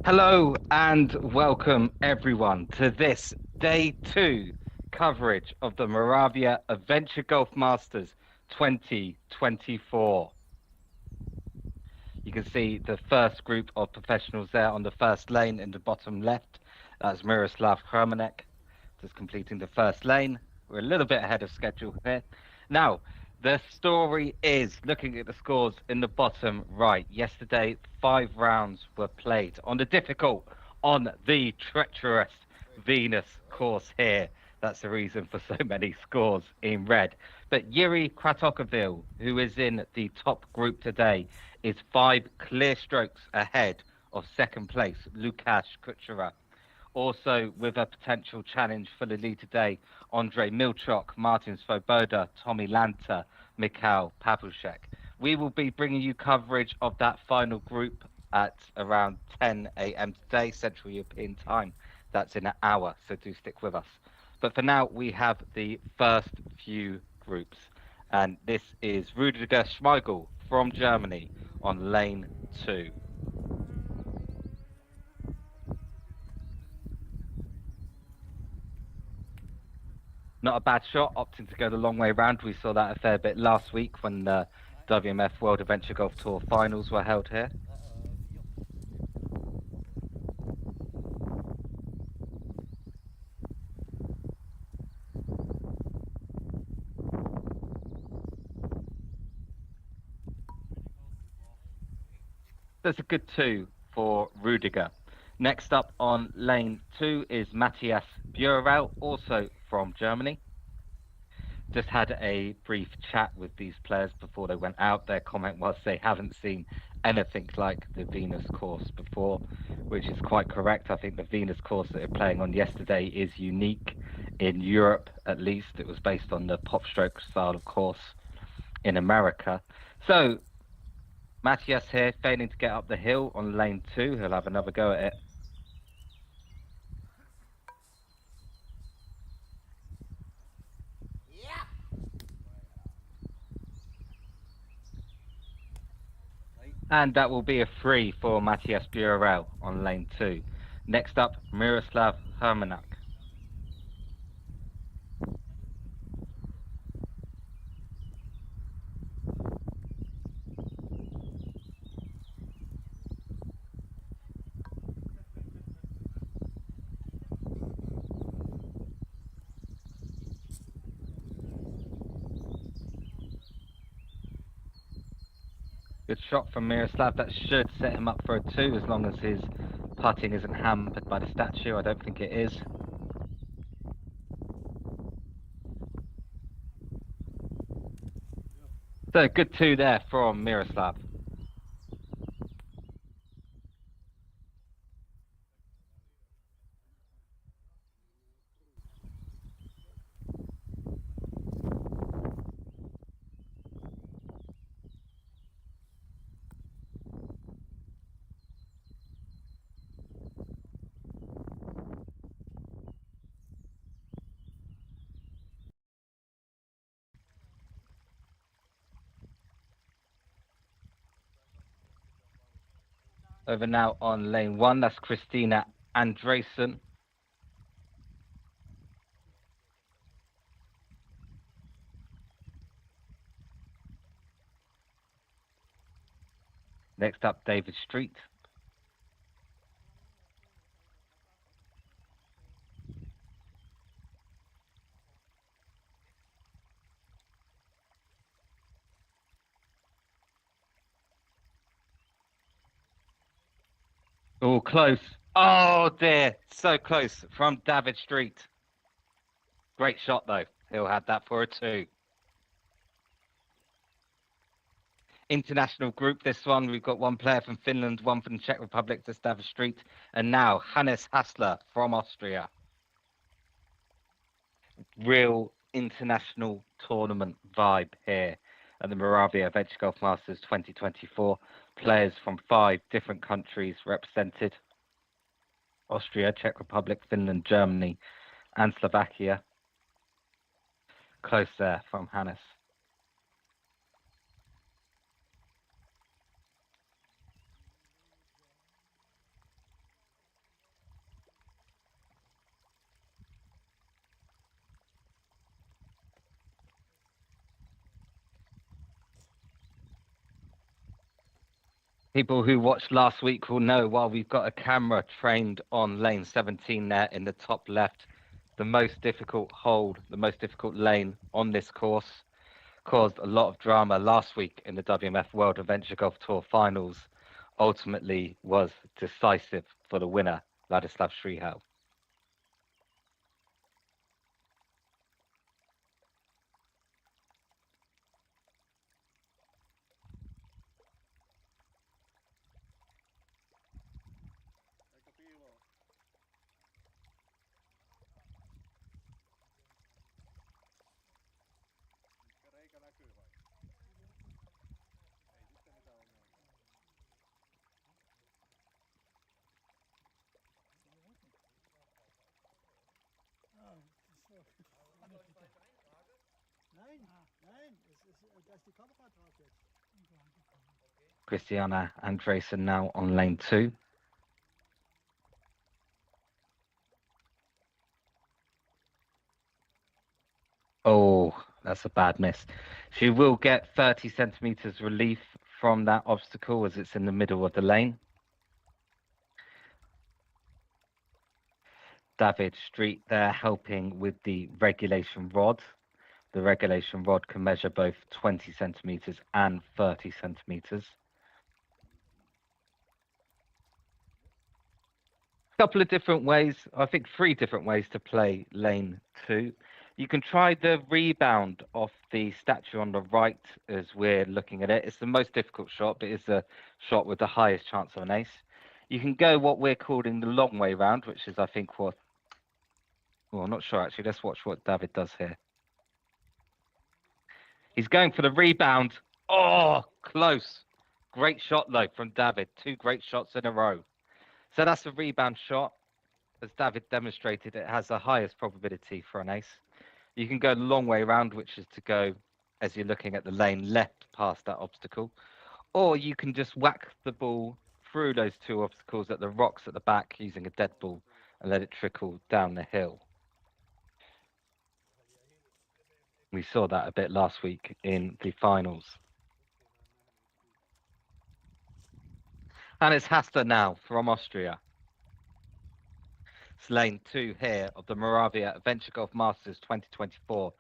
Hello and welcome everyone to this day two coverage of the Moravia Adventure Golf Masters 2024. You can see the first group of professionals there on the first lane in the bottom left. That's Miroslav Hermanek just completing the first lane. We're a little bit ahead of schedule here. Now, the story is looking at the scores in the bottom right. Yesterday, 5 rounds were played on the difficult, on the treacherous Venus course here. That's the reason for so many scores in red. But Yuri Kratokovil, who is in the top group today, is 5 clear strokes ahead of second place, Lukasz Kuchera. Also, with a potential challenge for the lead today, Andrei Milchok, Martin Svoboda, Tommy Lanta, Mikhail Pavlushek. We will be bringing you coverage of that final group at around 10 a.m. today, Central European time. That's in an hour, so do stick with us. But for now, we have the first few groups. And this is Rüdiger Schmeigel from Germany on lane 2. Not a bad shot, opting to go the long way round. We saw that a fair bit last week when the WMF World Adventure Golf Tour finals were held here. That's a good 2 for Rüdiger. Next up on lane 2 is Matthias Burel, also from Germany. Just had a brief chat with these players before they went out. Their comment was they haven't seen anything like the Venus course before, which is quite correct. I think the Venus course that they're playing on yesterday is unique in Europe, at least. It was based on the pop stroke style of course in America. So Matthias here, failing to get up the hill on lane 2. He'll have another go at it. And that will be a free for Matthias Burel on lane 2. Next up, Miroslav Hermanek. Good shot from Miroslav. That should set him up for a 2 as long as his putting isn't hampered by the statue. I don't think it is. So good 2 there from Miroslav. Over now on lane 1, that's Christina Andresen. Next up, David Street. Oh, close. Oh dear, so close from David Street. Great shot though. He'll have that for a 2. International group, this one. We've got one player from Finland, one from the Czech Republic, to David Street, and now Hannes Hassler from Austria. Real international tournament vibe here at the Moravia Adventure Golf Masters 2024. Players from 5 different countries represented: Austria, Czech Republic, Finland, Germany, and Slovakia. Close there from Hannes. People who watched last week will know while we've got a camera trained on lane 17 there in the top left, the most difficult hold, the most difficult lane on this course, caused a lot of drama last week in the WMF World Adventure Golf Tour finals, ultimately was decisive for the winner, Ladislav Strihal. Christiana Andresen now on lane 2. Oh, that's a bad miss. She will get 30 centimeters relief from that obstacle as it's in the middle of the lane. David Street there helping with the regulation rod. The regulation rod can measure both 20 centimeters and 30 centimeters. A couple of different ways, I think 3 different ways to play lane 2. You can try the rebound off the statue on the right as we're looking at it. It's the most difficult shot, but it's the shot with the highest chance of an ace. You can go what we're calling the long way round, which is, I think, what... Well, I'm not sure, actually. Let's watch what David does here. He's going for the rebound. Oh, close. Great shot, though, from David. 2 great shots in a row. So that's the rebound shot. As David demonstrated, it has the highest probability for an ace. You can go the long way around, which is to go, as you're looking at the lane, left past that obstacle. Or you can just whack the ball through those 2 obstacles at the rocks at the back using a dead ball and let it trickle down the hill. We saw that a bit last week in the finals. And it's Hasta now from Austria. It's lane 2 here of the Moravia Adventure Golf Masters 2024.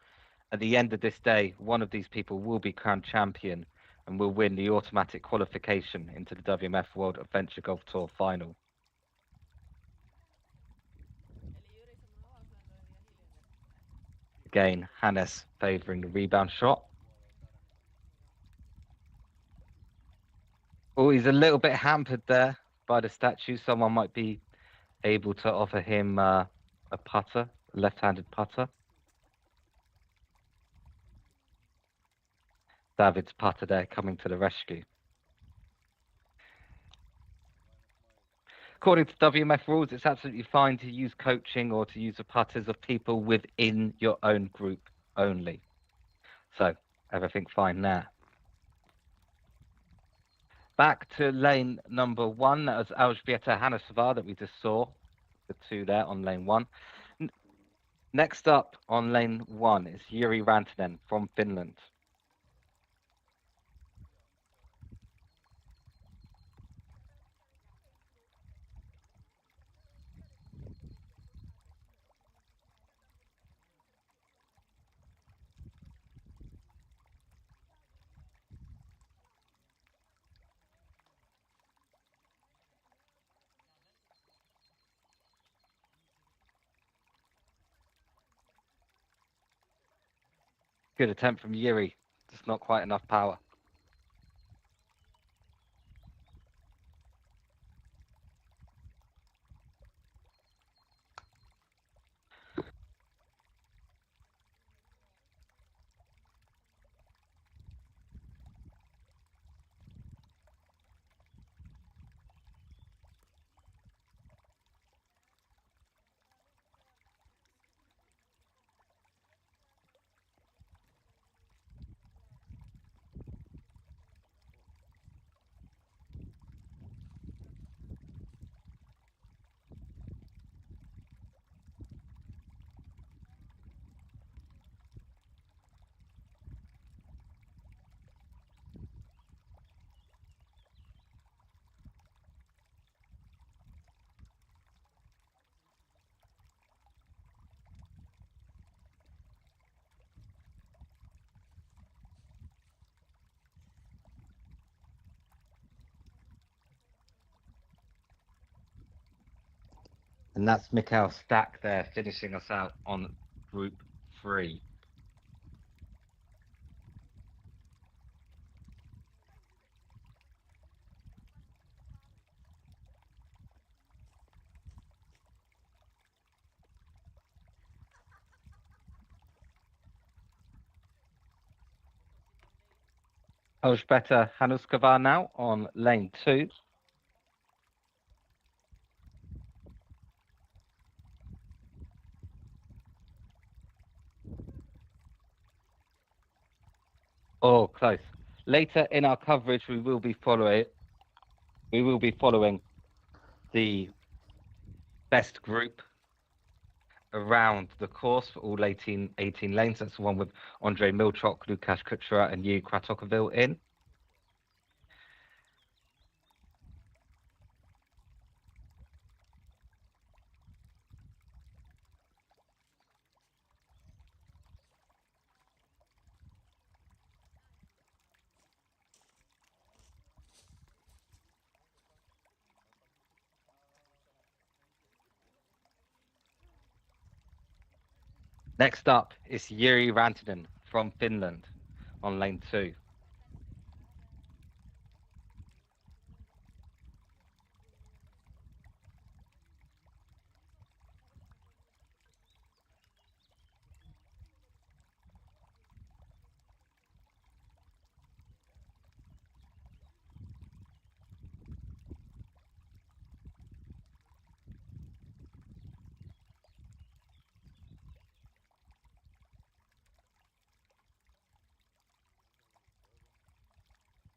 At the end of this day, one of these people will be crowned champion and will win the automatic qualification into the WMF World Adventure Golf Tour final. Again, Hannes favouring the rebound shot. Oh, he's a little bit hampered there by the statue. Someone might be able to offer him a putter, a left-handed putter. David's putter there coming to the rescue. According to WMF rules, it's absolutely fine to use coaching or to use the putters of people within your own group only. So, everything fine there. Back to lane number 1. That was Elżbieta Hanasova that we just saw. The 2 there on lane 1. Next up on lane 1 is Jiri Rantanen from Finland. Good attempt from Jiri, just not quite enough power. And that's Mikhail Stack there, finishing us out on Group 3. Elżbieta Hanuskova now on lane 2. Oh, close. Later in our coverage, we will be following the best group around the course for all 18 lanes. That's the one with Andrei Milchok, Lukasz Kuchera, and Yu Kratokovil in. Next up is Yuri Rantanen from Finland on lane 2.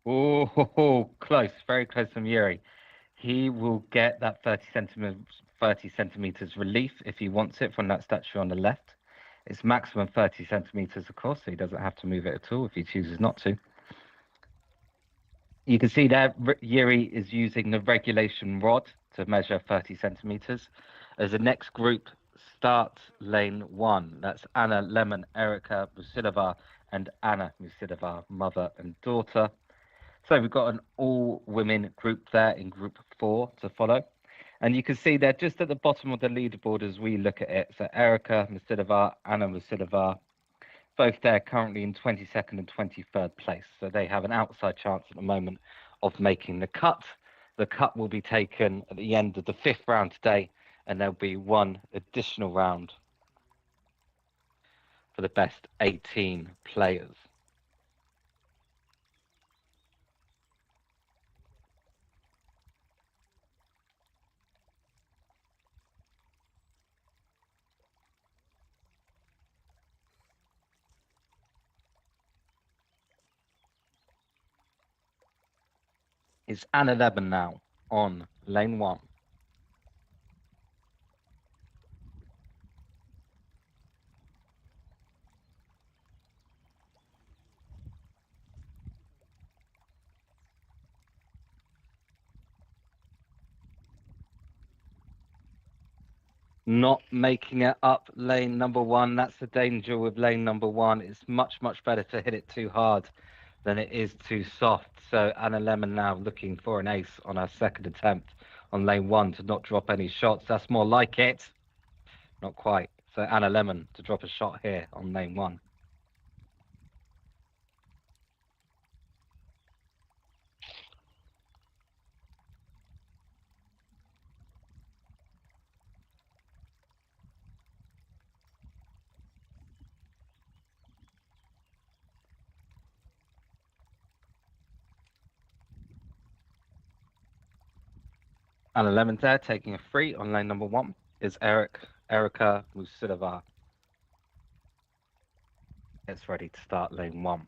Oh, close, very close from Yuri. He will get that 30 centimeters relief if he wants it from that statue on the left. It's maximum 30 centimeters, of course, so he doesn't have to move it at all if he chooses not to. You can see there, Yuri is using the regulation rod to measure 30 centimeters. As the next group starts lane 1, that's Anna Lemon, Erika Musilova, and Anna Musilova, mother and daughter. So we've got an all-women group there in group 4 to follow. And you can see they're just at the bottom of the leaderboard as we look at it. So Erika Musilova, Anna Musilova, both there currently in 22nd and 23rd place. So they have an outside chance at the moment of making the cut. The cut will be taken at the end of the 5th round today, and there'll be one additional round for the best 18 players. It's Anna Leben now on lane 1. Not making it up lane number 1. That's the danger with lane number 1. It's much better to hit it too hard than it is too soft. So Anna Lemon now looking for an ace on her second attempt on lane 1 to not drop any shots. That's more like it. Not quite. So Anna Lemon to drop a shot here on lane 1. Anna Lemon there taking a free on lane number 1 is Erika Musilova. It's ready to start lane 1.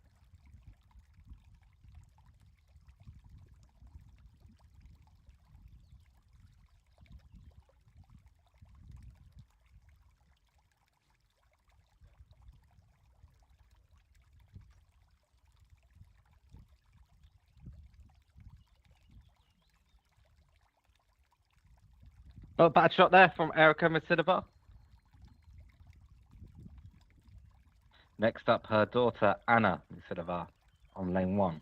Oh, bad shot there from Erika Musilova. Next up, her daughter Anna Musilova on lane 1.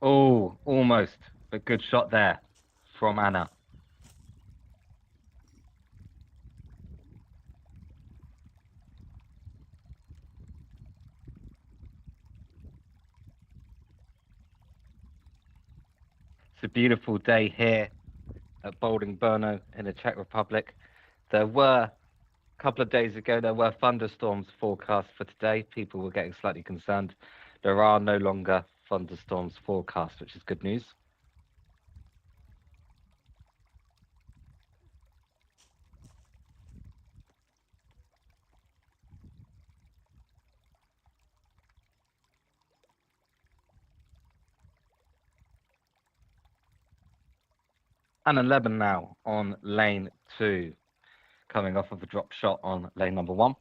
Oh, almost. But good shot there from Anna. It's a beautiful day here at Boulding Brno in the Czech Republic. There were, a couple of days ago, there were thunderstorms forecast for today. People were getting slightly concerned. There are no longer thunderstorms forecast, which is good news. And 11 now on lane 2, coming off of a drop shot on lane number 1.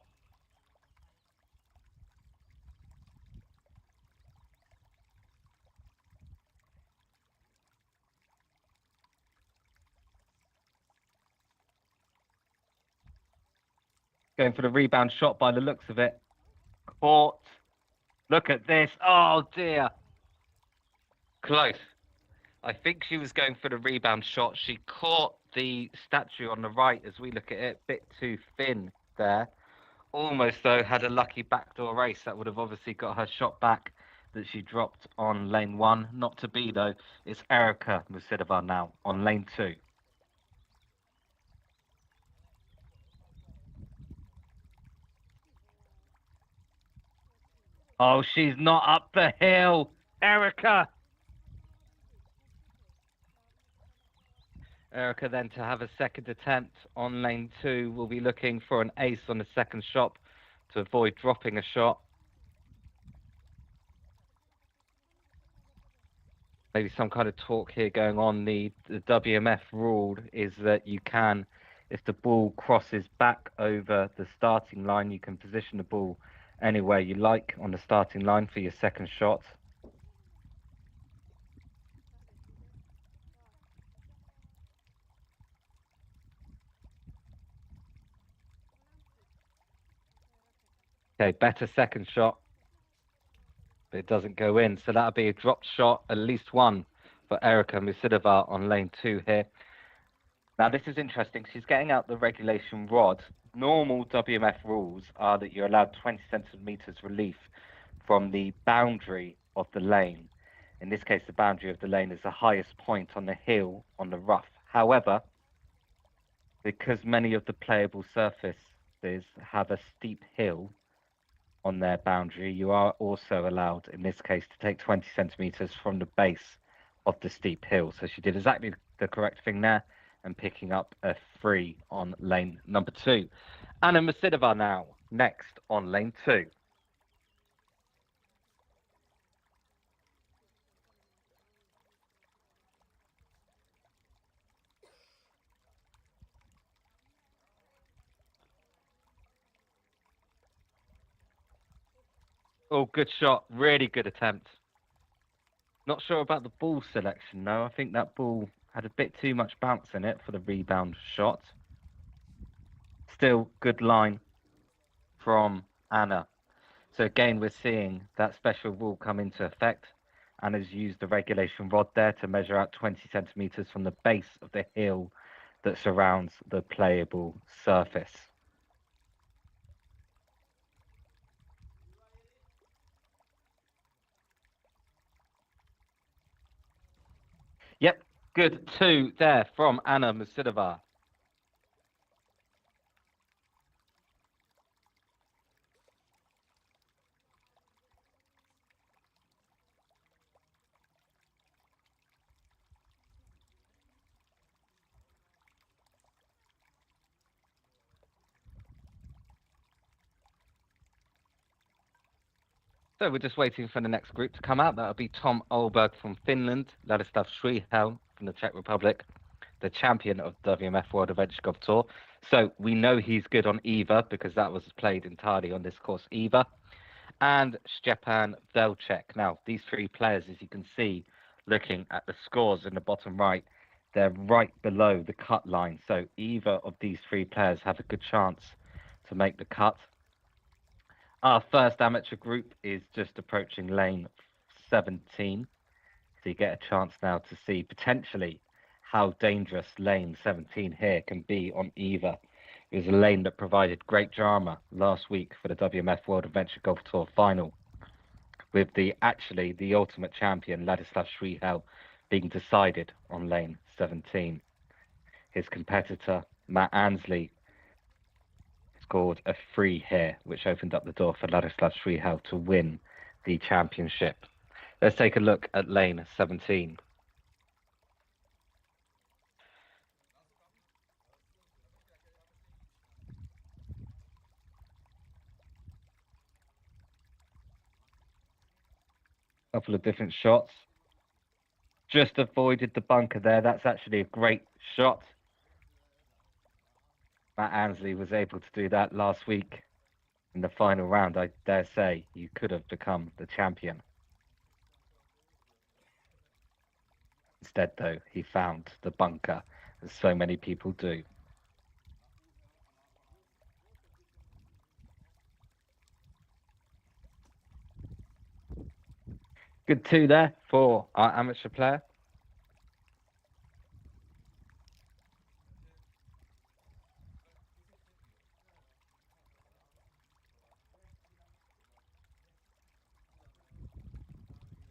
Going for the rebound shot by the looks of it. Caught. Look at this. Oh, dear. Close. I think she was going for the rebound shot. She caught the statue on the right as we look at it. Bit too thin there. Almost, though, had a lucky backdoor race. That would have obviously got her shot back that she dropped on lane 1. Not to be, though. It's Erica Musidova now on lane 2. Oh, she's not up the hill. Erica. Erica then to have a second attempt on lane 2. Will be looking for an ace on the second shot to avoid dropping a shot. Maybe some kind of talk here going on. The WMF rule is that you can, if the ball crosses back over the starting line, you can position the ball anywhere you like on the starting line for your second shot. Okay, better second shot, but it doesn't go in. So that'll be a dropped shot, at least one for Erica Musidova on lane 2 here. Now, this is interesting. She's getting out the regulation rod. Normal WMF rules are that you're allowed 20 centimeters relief from the boundary of the lane. In this case, the boundary of the lane is the highest point on the hill on the rough. However, because many of the playable surfaces have a steep hill on their boundary, you are also allowed, in this case, to take 20 centimeters from the base of the steep hill. So she did exactly the correct thing there and picking up a 3 on lane number 2. Anna Musidova now, next on lane 2. Oh, good shot. Really good attempt. Not sure about the ball selection, though. I think that ball had a bit too much bounce in it for the rebound shot. Still, good line from Anna. So again, we're seeing that special rule come into effect. Anna's used the regulation rod there to measure out 20 centimeters from the base of the hill that surrounds the playable surface. Yep, good 2 there from Anna Musidova. So we're just waiting for the next group to come out. That'll be Tom Olberg from Finland, Ladislav Schwihel from the Czech Republic, the champion of WMF World Adventure Golf Tour. So we know he's good on Eva because that was played entirely on this course, Eva. And Stepan Velcek. Now, these 3 players, as you can see, looking at the scores in the bottom right, they're right below the cut line. So either of these 3 players have a good chance to make the cut. Our first amateur group is just approaching lane 17. So you get a chance now to see potentially how dangerous lane 17 here can be on either. It was a lane that provided great drama last week for the WMF World Adventure Golf Tour final, with the ultimate champion Ladislav Shrihel being decided on lane 17. His competitor Matt Ansley scored a free here, which opened up the door for Ladislav Shrihel to win the championship. Let's take a look at lane 17. Couple of different shots. Just avoided the bunker there. That's actually a great shot. Matt Ansley was able to do that last week in the final round. I dare say you could have become the champion. Instead, though, he found the bunker, as so many people do. Good two there for our amateur player.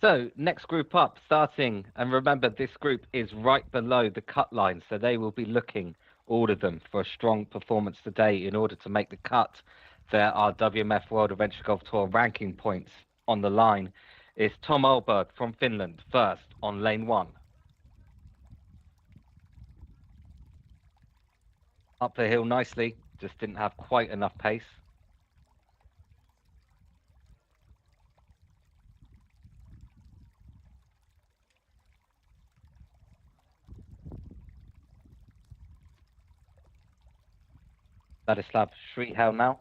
So next group up, starting, and remember this group is right below the cut line, so they will be looking, all of them, for a strong performance today in order to make the cut. There are WMF World Adventure Golf Tour ranking points on the line. Is Tom Olberg from Finland first on lane 1. Up the hill nicely, just didn't have quite enough pace. Ladislav Shrihel now.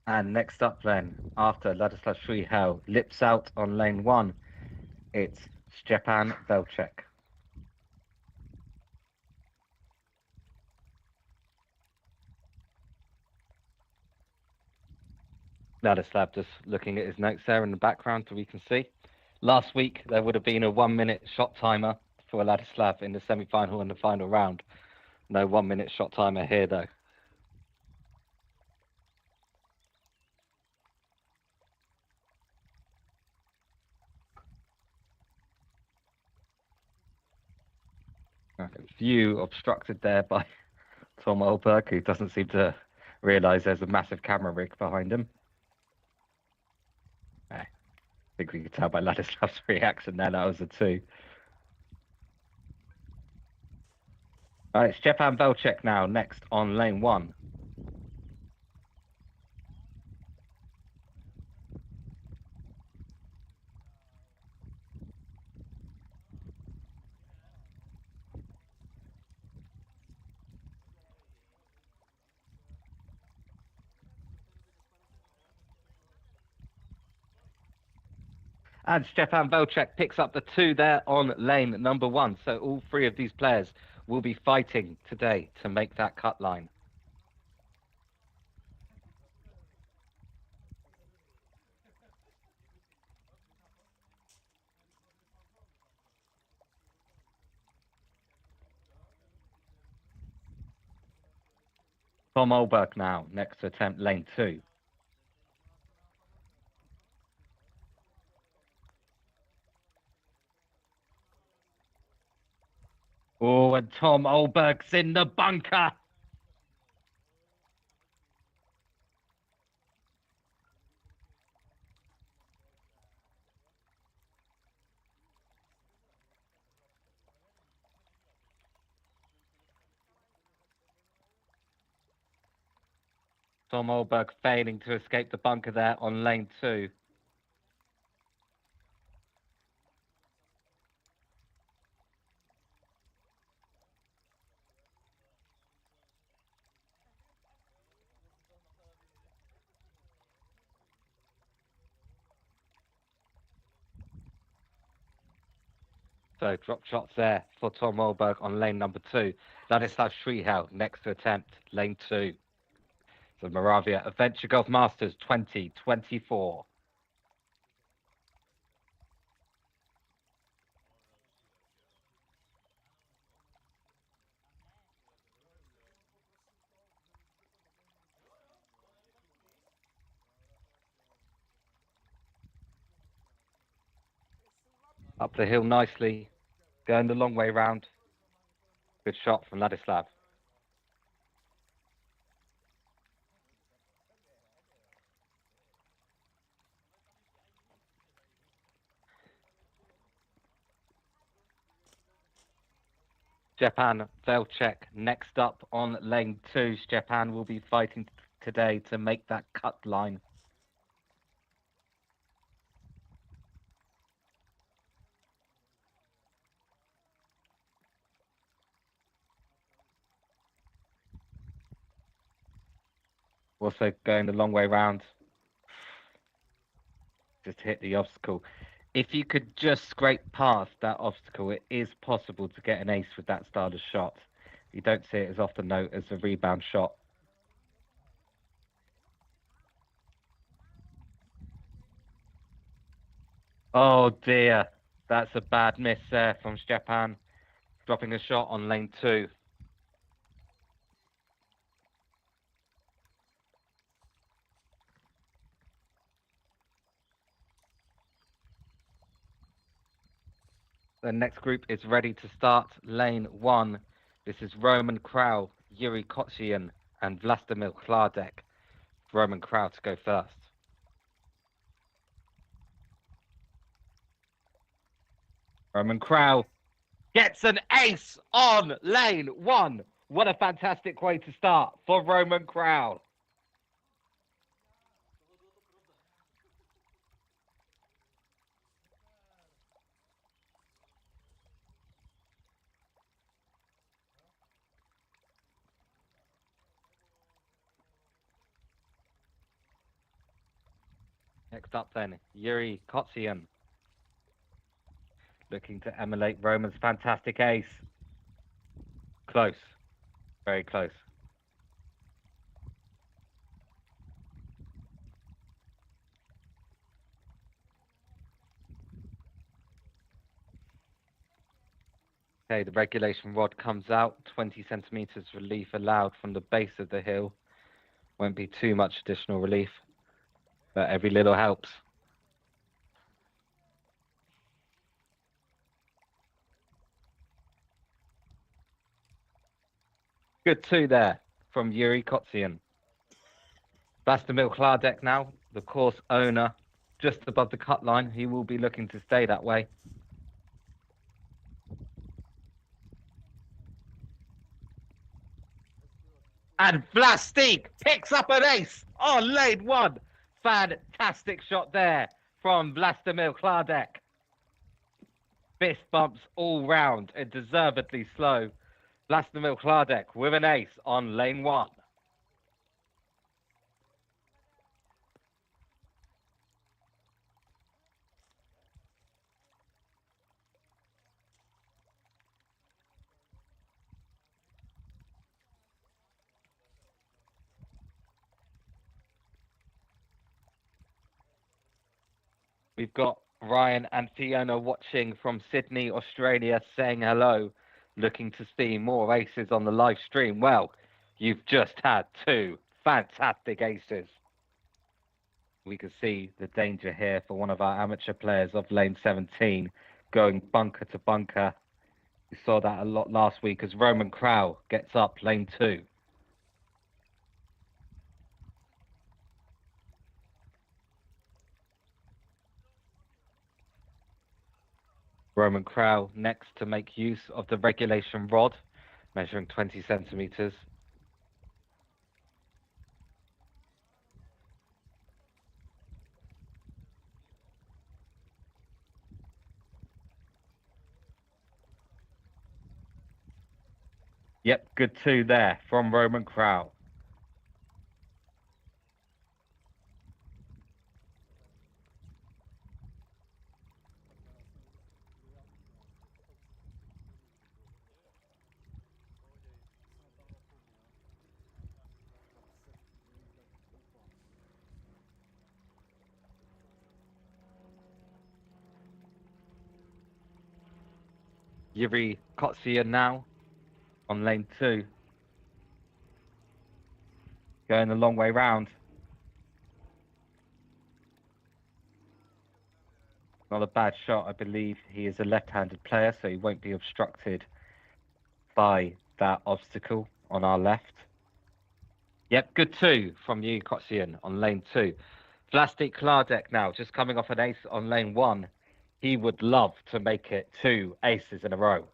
And next up then, after Ladislav Shrihel lips out on lane 1, it's Stepan Velcek. Ladislav just looking at his notes there in the background so we can see. Last week, there would have been a 1-minute shot timer for Ladislav in the semi-final and the final round. No 1-minute shot timer here, though. View obstructed there by Tom Olberg, who doesn't seem to realise there's a massive camera rig behind him. I think we could tell by Ladislav's reaction there that was a 2. All right, Stepan Velcek now, next on lane 1. And Stepan Velcek picks up the 2 there on lane number 1. So all 3 of these players will be fighting today to make that cut line. Tom Olberg now, next to attempt lane 2. Oh, and Tom Olberg's in the bunker. Tom Olberg failing to escape the bunker there on lane 2. So drop shots there for Tom Olberg on lane number 2. Ladislav Shrihel next to attempt lane 2. So Moravia Adventure Golf Masters 2024. Up the hill nicely, going the long way round. Good shot from Ladislav. Stepan Velchek next up on lane 2. Stepan will be fighting today to make that cut line. Also going the long way round. Just hit the obstacle. If you could just scrape past that obstacle, it is possible to get an ace with that style of shot. You don't see it as often, though, as a rebound shot. Oh dear, that's a bad miss there from Stepan, dropping a shot on lane 2. The next group is ready to start lane 1. This is Roman Krau, Yuri Kotsian, and Vlastimil Klardek. Roman Krau to go first. Roman Krau gets an ace on lane 1. What a fantastic way to start for Roman Krau. Next up then, Yuri Kotsian. Looking to emulate Roman's fantastic ace. Close. Very close. Okay, the regulation rod comes out. 20 centimeters relief allowed from the base of the hill. Won't be too much additional relief, but every little helps. Good 2 there from Yuri Kotsian. Vlastimil Klardek now, the course owner, just above the cut line. He will be looking to stay that way. And Vlastik picks up an ace on lane 1. Fantastic shot there from Vlastimil Klardek. Fist bumps all round and deservedly slow. Vlastimil Klardek with an ace on lane 1. We've got Ryan and Fiona watching from Sydney, Australia, saying hello, looking to see more aces on the live stream. Well, you've just had 2 fantastic aces. We can see the danger here for one of our amateur players of lane 17, going bunker to bunker. We saw that a lot last week as Roman Krau gets up lane 2. Roman Krau next to make use of the regulation rod, measuring 20 centimeters. Yep, good 2 there from Roman Crowell. Yuri Kotsia now on lane 2. Going a long way round. Not a bad shot, I believe. He is a left-handed player, so he won't be obstructed by that obstacle on our left. Yep, good 2 from Yuri Kotsian on lane 2. Vlastik Klardek now, just coming off an ace on lane 1. He would love to make it 2 aces in a row.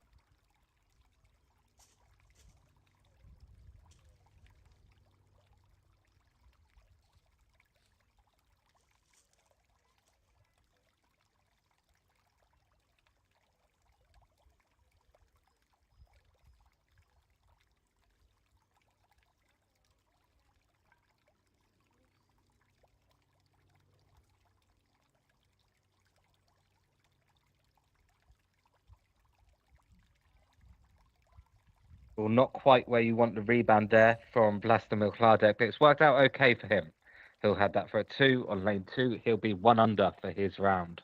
Well, not quite where you want the rebound there from Vlastimir Klardek, but it's worked out okay for him. He'll have that for a 2 on lane 2. He'll be 1 under for his round.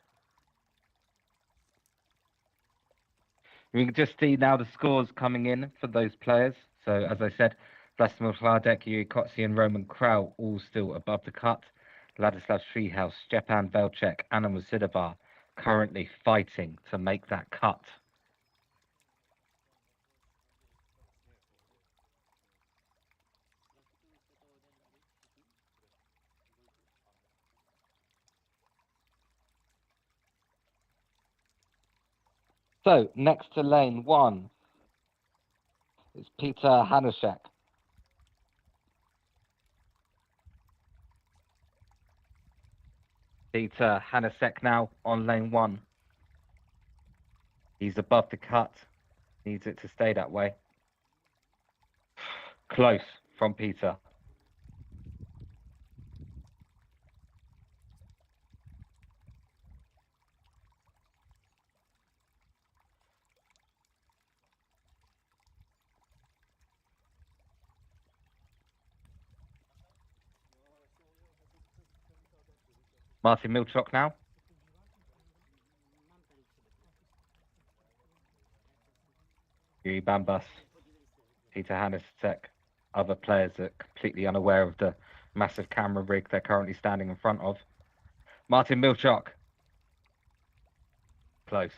We can just see now the scores coming in for those players. So, as I said, Vlastimir Klardek, Yuri Kotsi, and Roman Krau all still above the cut. Ladislav Treehouse, Stepan Velcek, Anna Musidova currently fighting to make that cut. So, next to lane 1 is Peter Hanushek. Peter Hanushek now on lane 1. He's above the cut. Needs it to stay that way. Close from Peter. Martin Milchok now. Yuri Bambas, Peter Hanushek, other players that are completely unaware of the massive camera rig they're currently standing in front of. Martin Milchok. Close.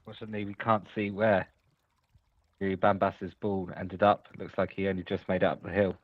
Fortunately, we can't see where Yuri Bambas's ball ended up. It looks like he only just made it up the hill.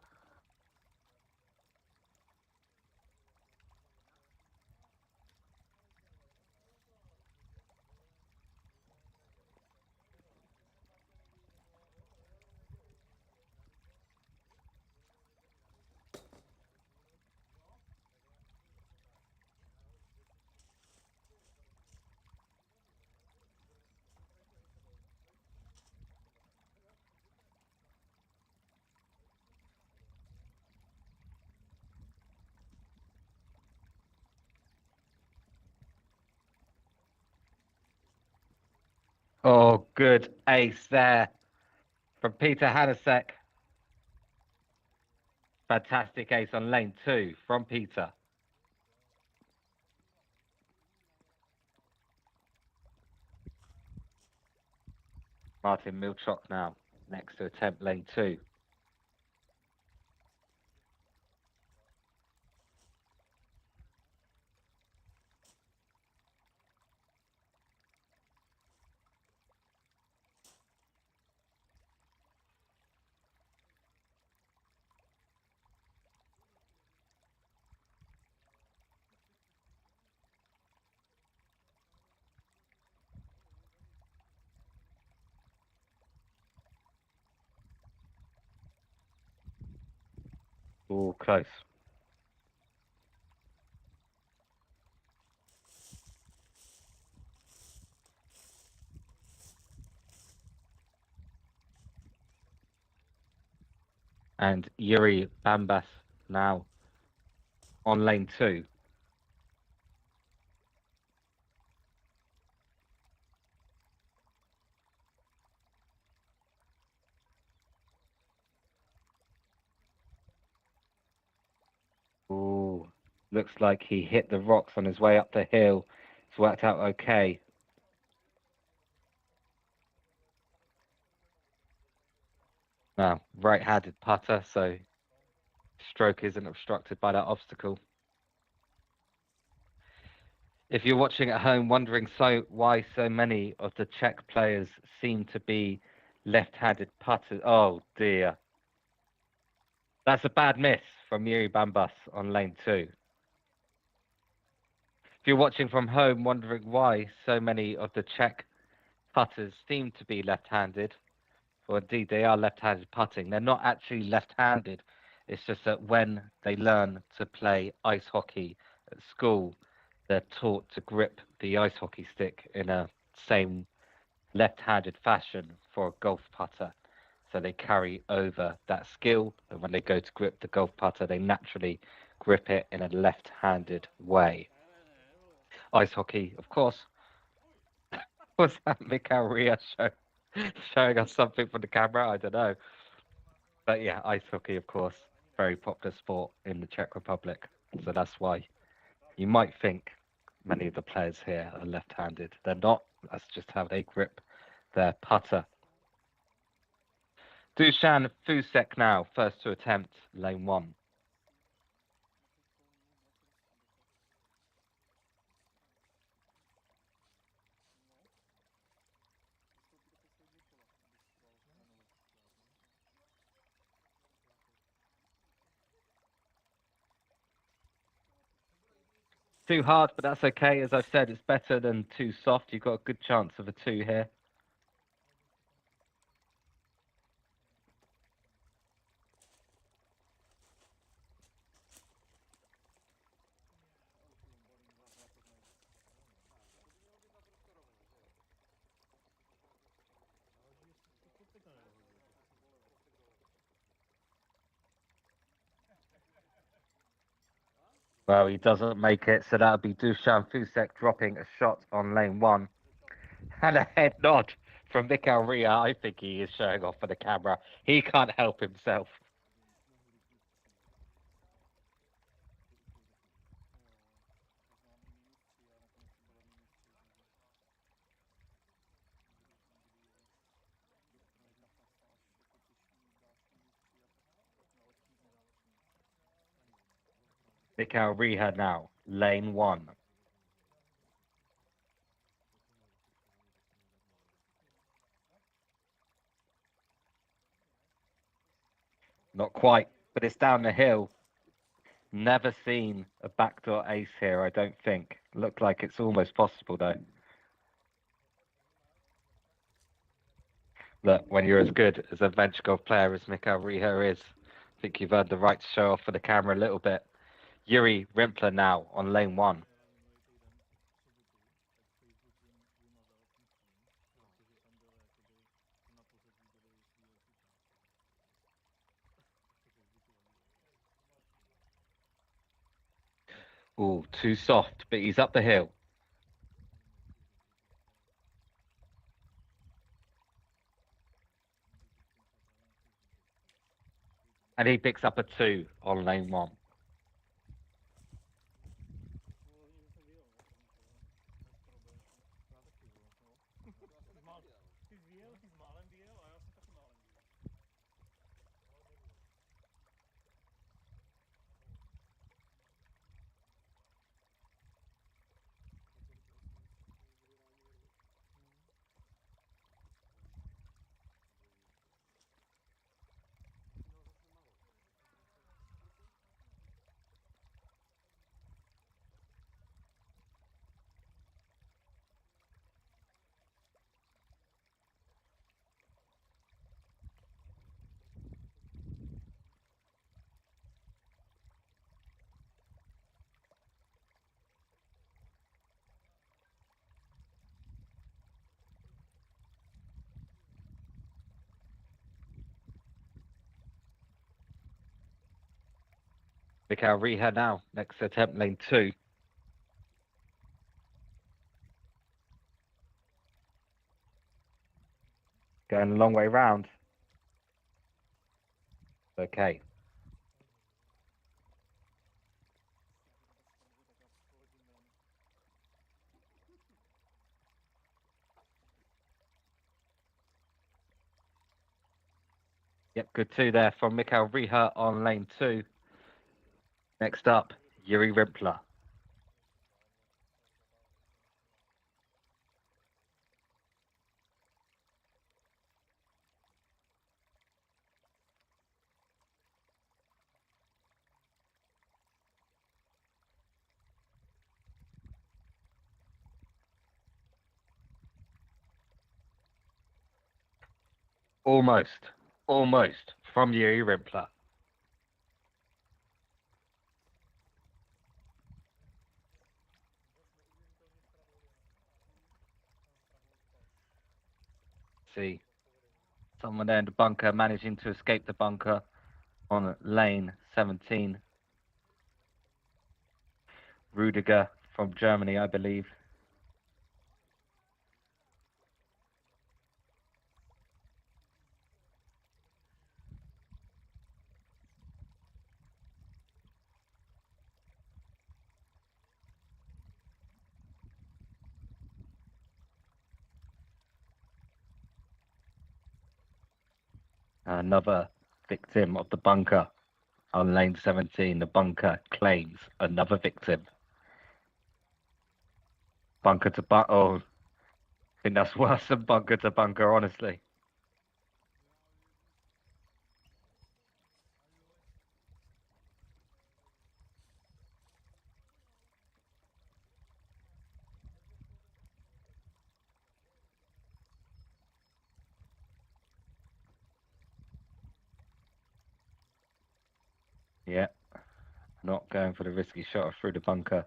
Oh, good ace there from Peter Hanushek. Fantastic ace on lane 2 from Peter. Martin Milchok now, next to attempt lane 2. All close. And Yuri Bambas now on lane 2. Ooh, looks like he hit the rocks on his way up the hill. It's worked out okay. Now, right-handed putter, so stroke isn't obstructed by that obstacle. If you're watching at home wondering why so many of the Czech players seem to be left-handed putters, oh dear. That's a bad miss from Yuri Bambas on lane 2. If you're watching from home wondering why so many of the Czech putters seem to be left-handed, well, indeed, they are left-handed putting. They're not actually left-handed. It's just that when they learn to play ice hockey at school, they're taught to grip the ice hockey stick in a same left-handed fashion for a golf putter. So they carry over that skill, and when they go to grip the golf putter, they naturally grip it in a left-handed way. Ice hockey, of course. Was that Mikael Ria showing us something from the camera? I don't know. But yeah, ice hockey, of course, very popular sport in the Czech Republic. So that's why you might think many of the players here are left-handed. They're not. That's just how they grip their putter. Dusan Fusek now, first to attempt, lane 1. Too hard, but that's okay. As I've said, it's better than too soft. You've got a good chance of a 2 here. Well, he doesn't make it, so that'll be Dusan Fusek dropping a shot on lane 1. And a head nod from Mikael Ria. I think he is showing off for the camera. He can't help himself. Mikael Ria now, lane 1. Not quite, but it's down the hill. Never seen a backdoor ace here, I don't think. Looked like it's almost possible, though. Look, when you're as good as a venture golf player as Mikael Ria is, I think you've earned the right to show off for the camera a little bit. Yuri Rimpler now on lane 1. Ooh, too soft, but he's up the hill. And he picks up a 2 on lane 1. Mikhail Riha now, next attempt, lane 2. Going a long way round. Okay. Yep, good 2 there from Mikhail Riha on lane 2. Next up, Yuri Rimpler. Almost from Yuri Rimpler. See, someone there in the bunker managing to escape the bunker on lane 17. Rudiger from Germany, I believe. Another victim of the bunker on lane 17. The bunker claims another victim. Bunker to bunker. Oh, I think that's worse than bunker to bunker, honestly. Yeah, not going for the risky shot through the bunker.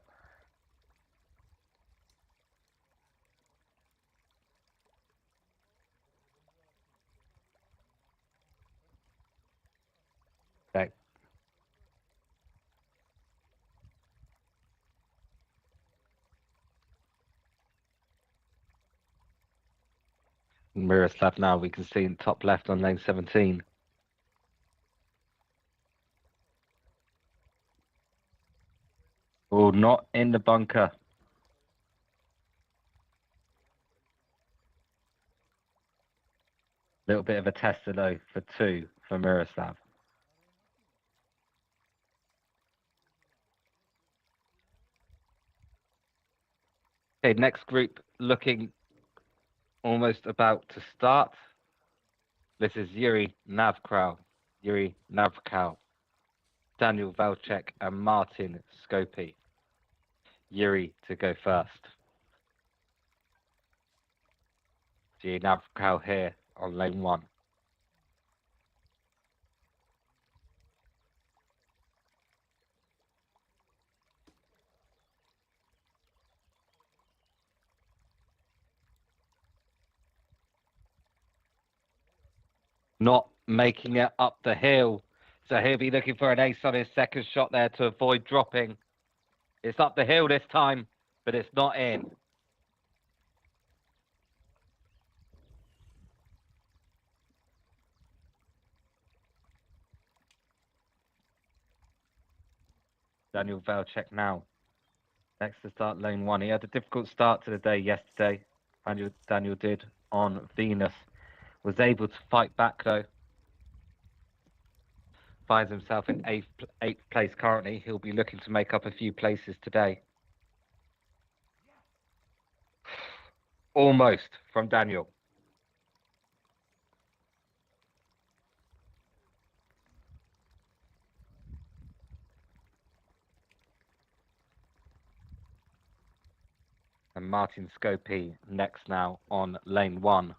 Okay. Miroslav now, we can see in top left on lane 17. Oh, not in the bunker. Little bit of a tester though for 2 for Miroslav. Okay, next group looking almost about to start. This is Yuri Navkral, Daniel Valchek, and Martin Skopi. Yuri to go first. Yuri Navkral here on lane 1. Not making it up the hill. So he'll be looking for an ace on his second shot there to avoid dropping. It's up the hill this time, but it's not in. Daniel Valchek now. Next to start lane 1. He had a difficult start to the day yesterday. Daniel did on Venus. Was able to fight back though. Finds himself in eighth place currently. He'll be looking to make up a few places today. Almost from Daniel. And Martin Skopi next now on lane 1.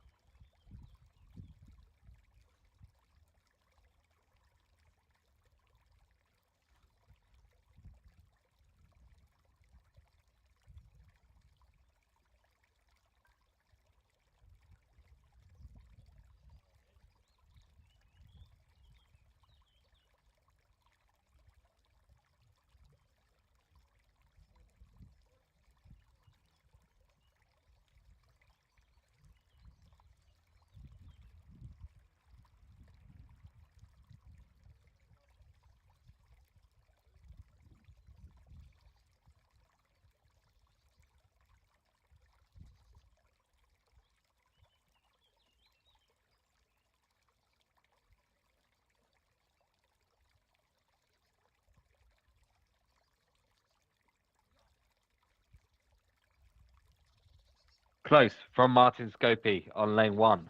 Close from Martin Scopy on lane 1.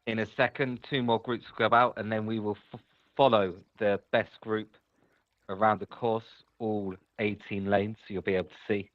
In a second, 2 more groups will go out, and then we will follow the best group around the course, all 18 lanes, so you'll be able to see.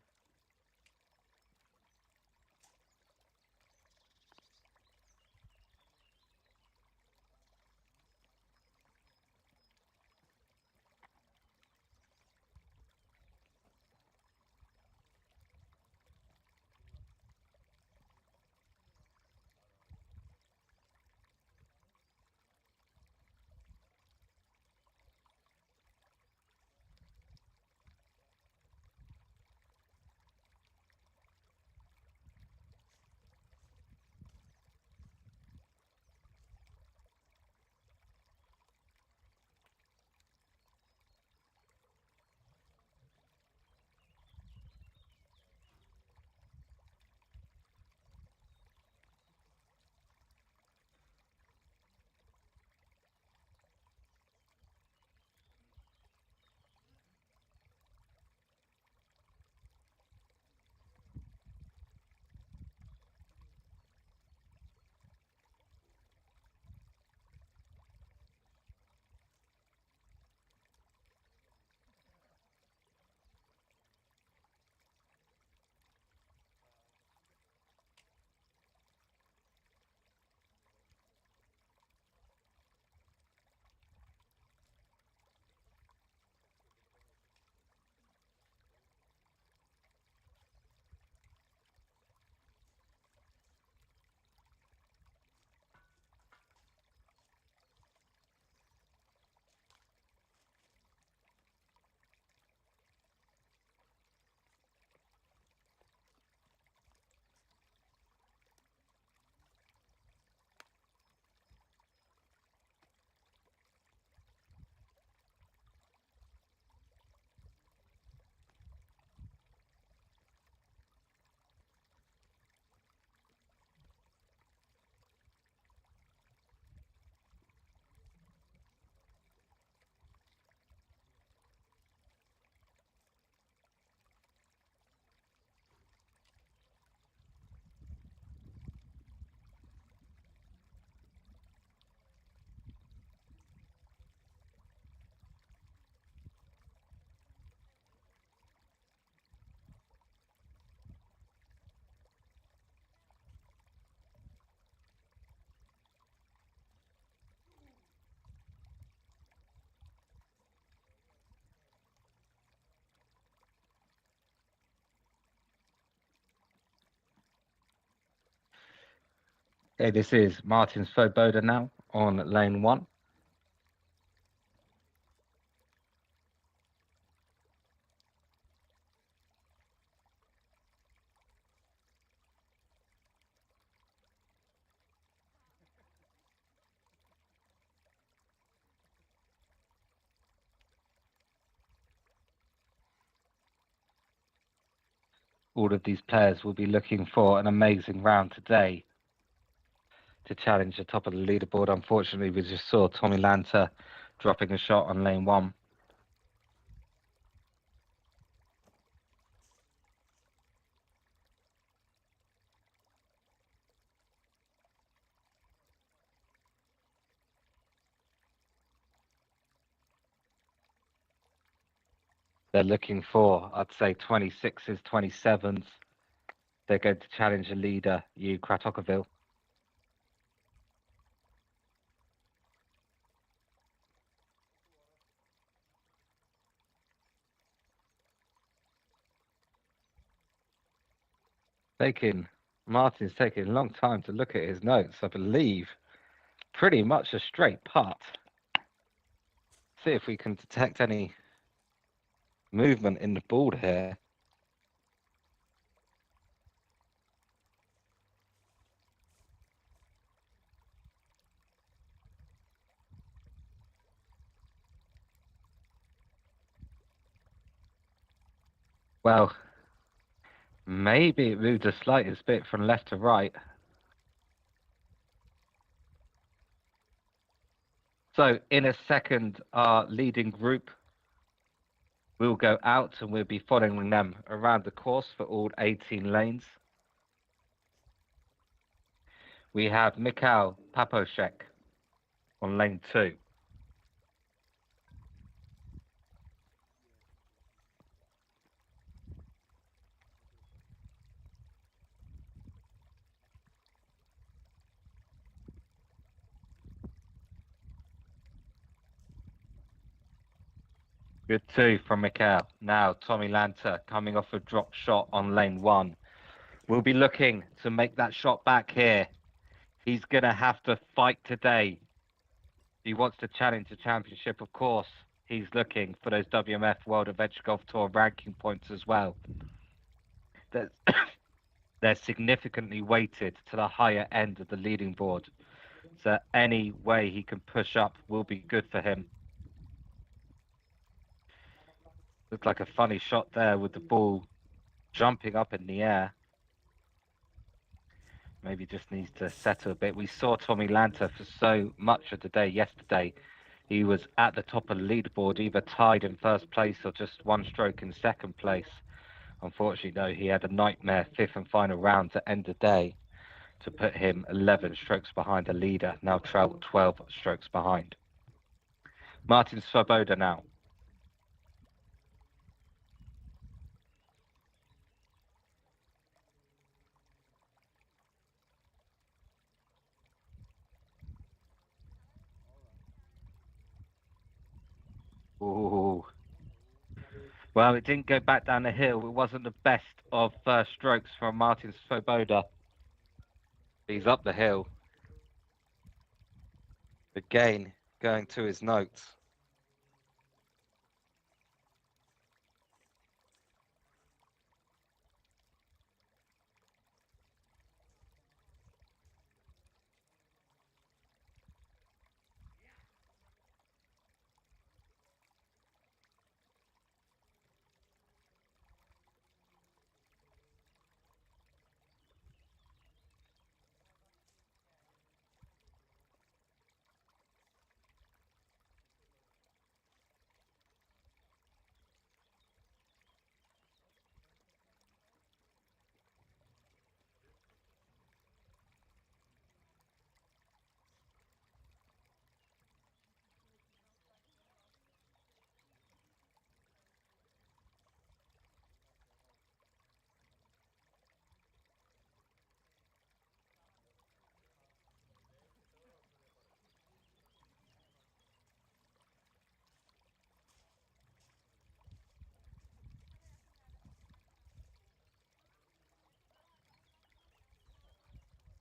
Okay, this is Martin Svoboda now on lane 1. All of these players will be looking for an amazing round today to challenge the top of the leaderboard. Unfortunately, we just saw Tommy Lanta dropping a shot on lane 1. They're looking for, I'd say, 26s, 27s. They're going to challenge the leader, Hugh Kratokoville. Martin's taking a long time to look at his notes. I believe pretty much a straight putt. See if we can detect any movement in the ball here. Well, maybe it moved the slightest bit from left to right. So in a second, our leading group We'll go out and we'll be following them around the course for all 18 lanes. We have Mikhail Paposhek on lane 2. Good 2 from Mikhail. Now Tommy Lanta coming off a drop shot on lane 1. We'll be looking to make that shot back here. He's going to have to fight today. He wants to challenge the championship, of course. He's looking for those WMF World Adventure Golf Tour ranking points as well. They're significantly weighted to the higher end of the leading board. So any way he can push up will be good for him. Looked like a funny shot there with the ball jumping up in the air. Maybe just needs to settle a bit. We saw Tommy Lanta for so much of the day yesterday. He was at the top of the leaderboard, either tied in first place or just one stroke in second place. Unfortunately, though, he had a nightmare fifth and final round to end the day to put him 11 strokes behind the leader, now 12 strokes behind. Martin Svoboda now. Ooh. Well, it didn't go back down the hill. It wasn't the best of first strokes from Martin Svoboda. He's up the hill. Again, going to his notes.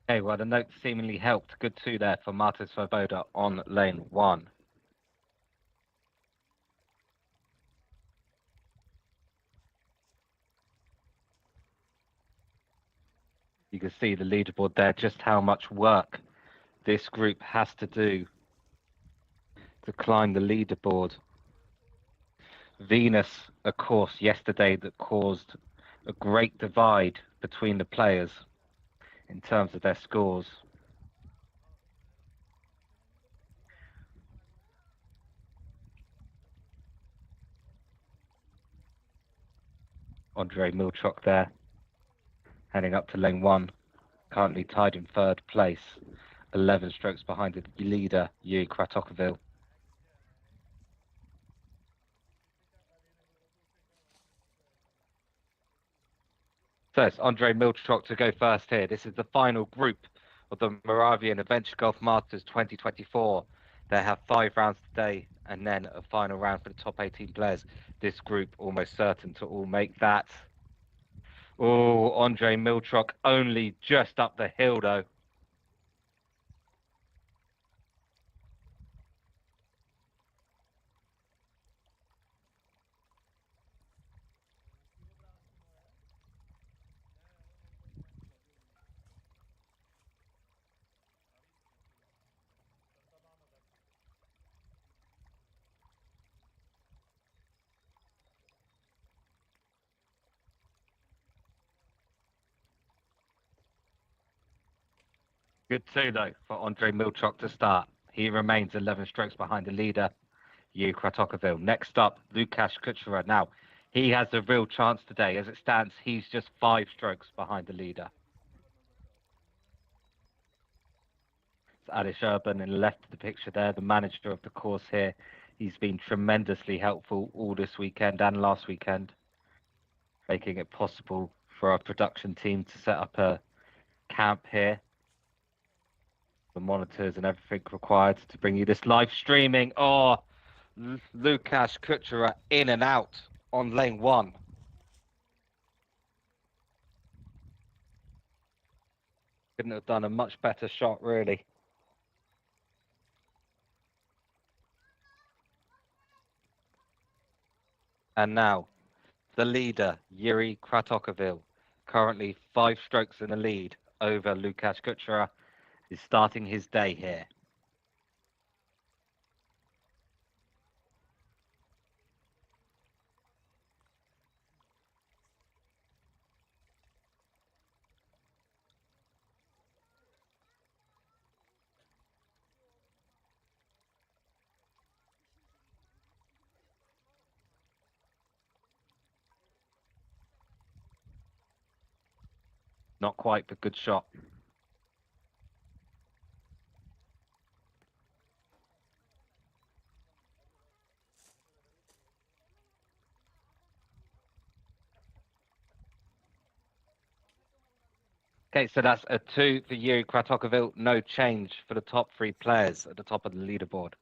Okay, well, the note seemingly helped. Good 2 there for Martin Svoboda on lane 1. You can see the leaderboard there, just how much work this group has to do to climb the leaderboard. Venus, a course yesterday that caused a great divide between the players in terms of their scores. Andre Milchok there, heading up to lane 1, currently tied in third place, 11 strokes behind the leader, Yuri Kratokovil. So it's Andre Milchok to go first here. This is the final group of the Moravian Adventure Golf Masters 2024. They have 5 rounds today and then a final round for the top 18 players. This group almost certain to all make that. Oh, Andre Milchok only just up the hill though. Good 2 though for Andre Milchok to start. He remains 11 strokes behind the leader, Yuri Kratokovil. Next up, Lukasz Kuchera. Now, he has a real chance today. As it stands, he's just 5 strokes behind the leader. It's Adish Urban in the left of the picture there, the manager of the course here. He's been tremendously helpful all this weekend and last weekend, making it possible for our production team to set up a camp here. The monitors and everything required to bring you this live streaming. Oh, Lukasz Kuchera in and out on lane 1. Couldn't have done a much better shot, really. And now, the leader, Yuri Kratokovil, currently 5 strokes in the lead over Lukasz Kuchera, is starting his day here. Not quite, but good shot. Okay, so that's a 2 for Yuri Kratokovil. No change for the top 3 players at the top of the leaderboard.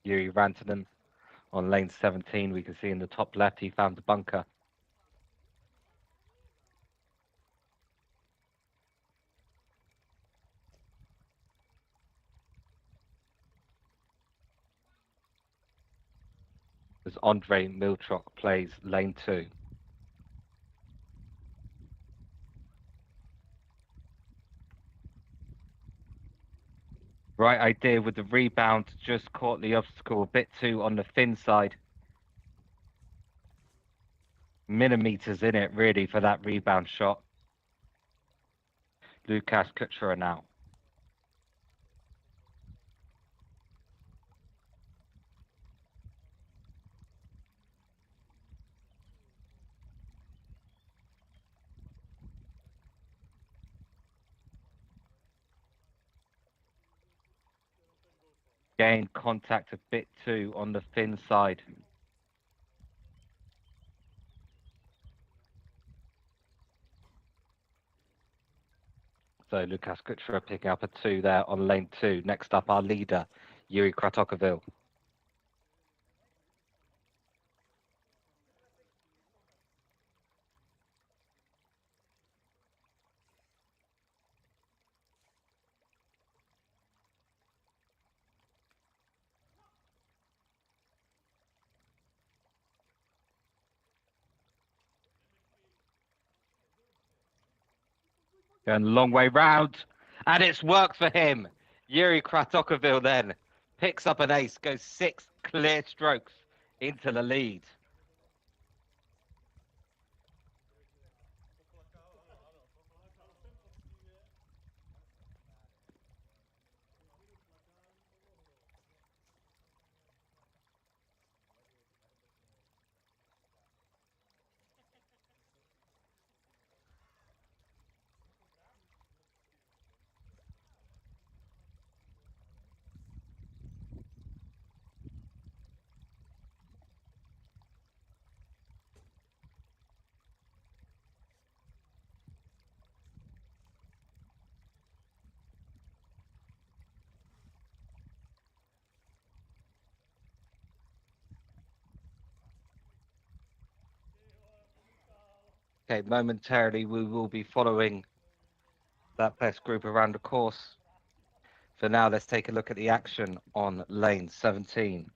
Yuri Rantanen on lane 17. We can see in the top left, he found the bunker. As Andre Milchok plays lane 2. Right idea with the rebound, just caught the obstacle a bit too on the thin side. Millimeters in it, really, for that rebound shot. Lukasz Kuchera now. Gained contact a bit too on the thin side. So Lukasz Kuchera picking up a 2 there on lane 2. Next up, our leader, Yuri Kratokovil. Going a long way round, and it's worked for him. Yuri Kratokovil then picks up an ace, goes 6 clear strokes into the lead. Okay, momentarily we will be following that best group around the course. For now, let's take a look at the action on lane 17.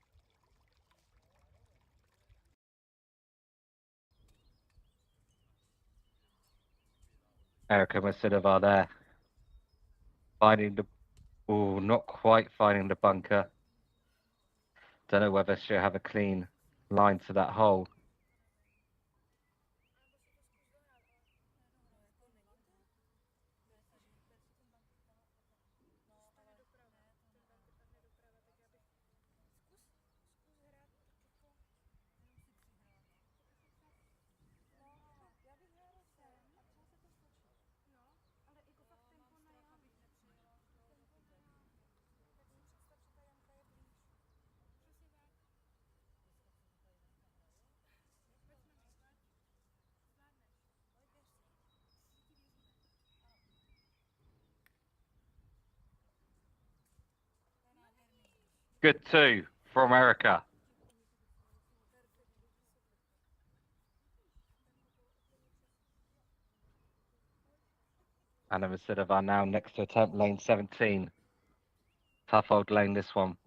Erica Masidova there. Finding the... Oh, not quite finding the bunker. Don't know whether she'll have a clean line to that hole. Good 2 from Erica. Anna Vasilova now next to attempt lane 17. Tough old lane, this one.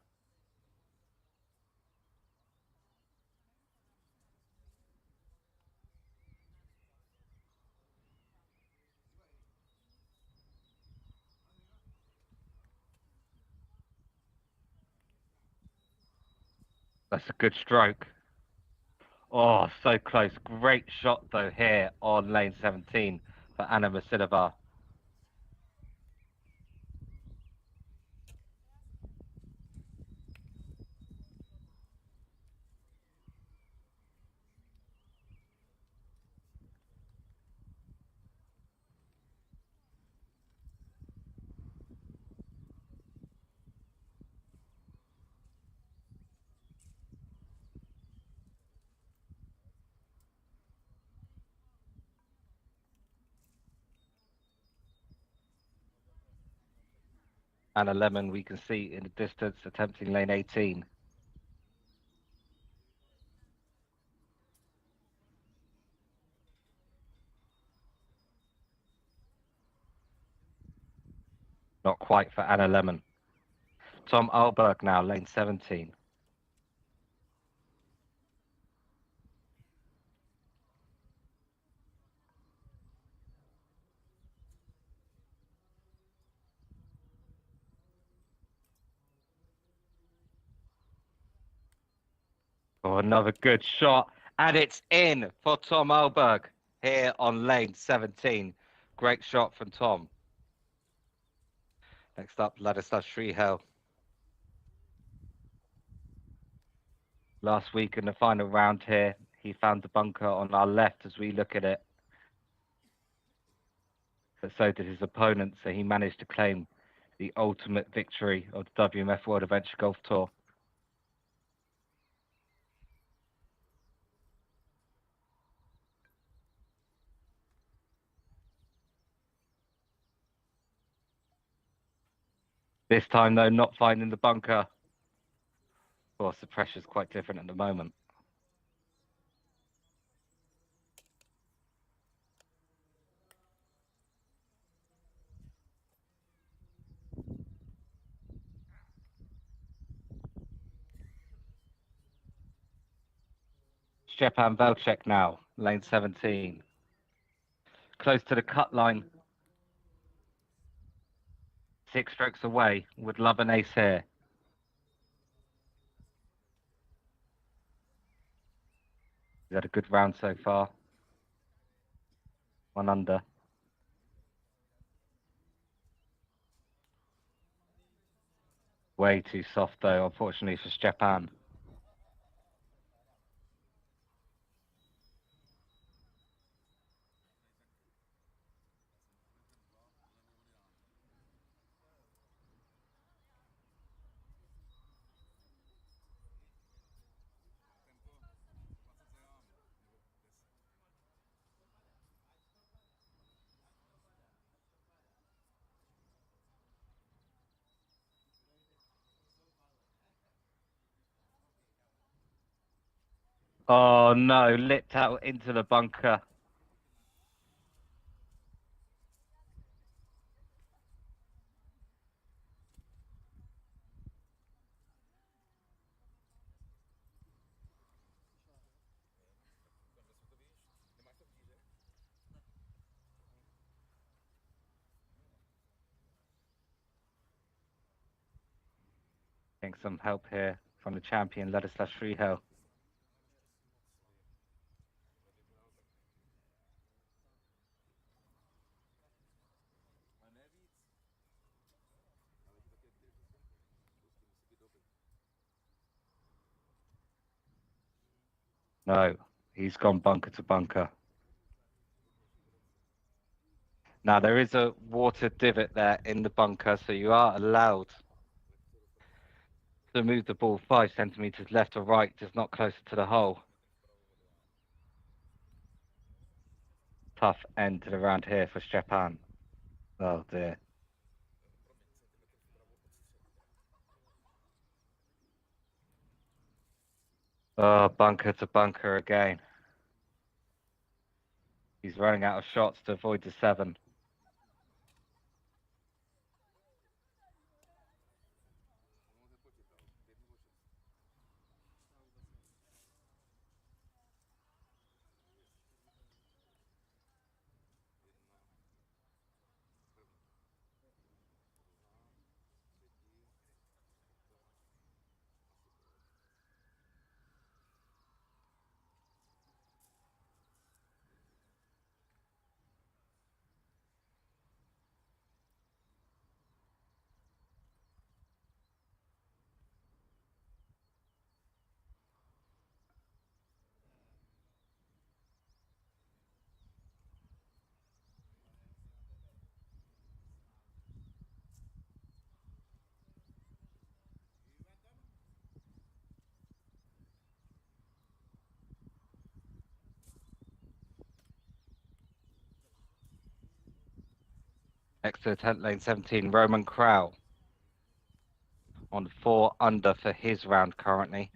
That's a good stroke. Oh, so close. Great shot, though, here on lane 17 for Anna Vasilova. Anna Lemon, we can see in the distance, attempting lane 18. Not quite for Anna Lemon. Tom Alberg now, lane 17. Oh, another good shot. And it's in for Tom Alberg here on lane 17. Great shot from Tom. Next up, Ladislav Shrihel. Last week in the final round here, he found the bunker on our left as we look at it. But so did his opponent, so he managed to claim the ultimate victory of the WMF World Adventure Golf Tour. This time, though, not finding the bunker. Of course, the pressure's quite different at the moment. Stepan Velcek now, lane 17. Close to the cut line. 6 strokes away. Would love an ace here. He's had a good round so far. 1 under. Way too soft, though, unfortunately, for Stepan. Oh, no, lipped out into the bunker. Getting some help here from the champion, Ladislav Shrihel. No, he's gone bunker to bunker. Now, there is a water divot there in the bunker, so you are allowed to move the ball 5 centimetres left or right, just not closer to the hole. Tough end to the round here for Stepan. Oh, dear. Oh, bunker to bunker again. He's running out of shots to avoid the 7. Next to 10th lane 17, Roman Crowell on 4 under for his round currently.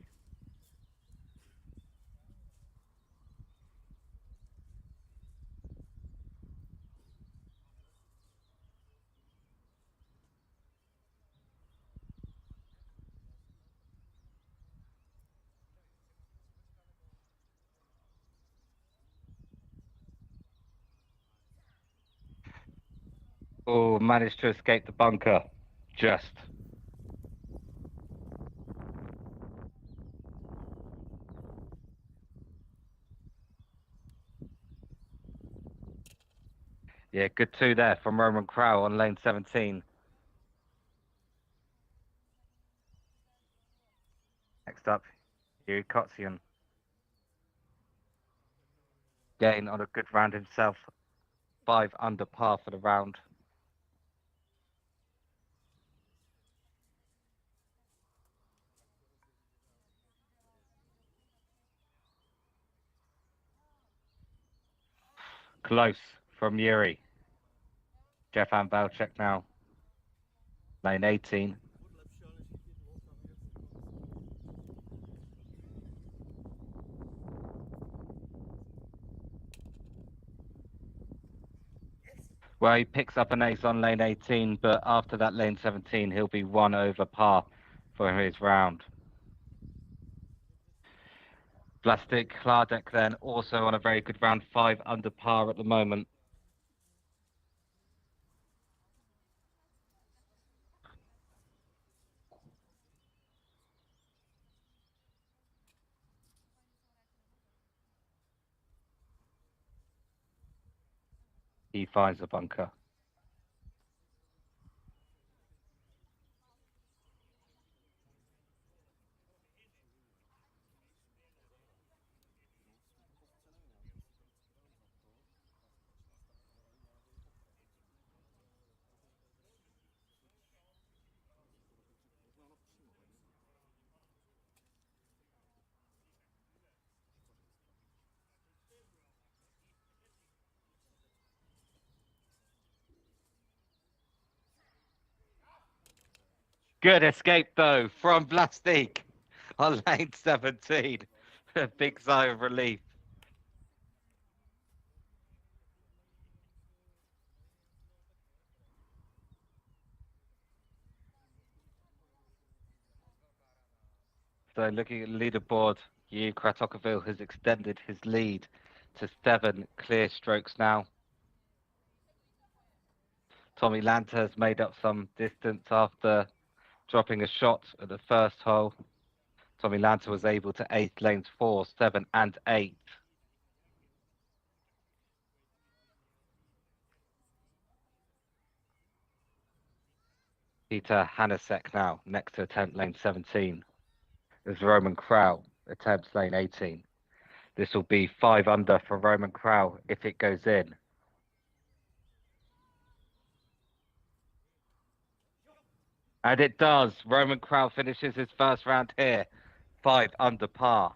Oh, managed to escape the bunker. Just. Yeah, good 2 there from Roman Crowell on lane 17. Next up, Yuri Kotzian. Gain on a good round himself. 5 under par for the round. Close from Yuri. Stefan Valchek now. Lane 18. Well, he picks up an ace on lane 18, but after that lane 17, he'll be 1 over par for his round. Plastic Klardek then also on a very good round, 5 under par at the moment. He finds a bunker. Good escape though from Plastic on lane 17. A big sigh of relief. So looking at the leaderboard, Hugh Kratokoville has extended his lead to 7 clear strokes now. Tommy Lanta has made up some distance after dropping a shot at the first hole. Tommy Lanta was able to ace lanes 4, 7, and 8. Peter Hanasek now, next to attempt lane 17. There's Roman Crowell, attempts lane 18. This will be 5 under for Roman Crowell if it goes in. And it does. Roman Crowell finishes his first round here, 5 under par.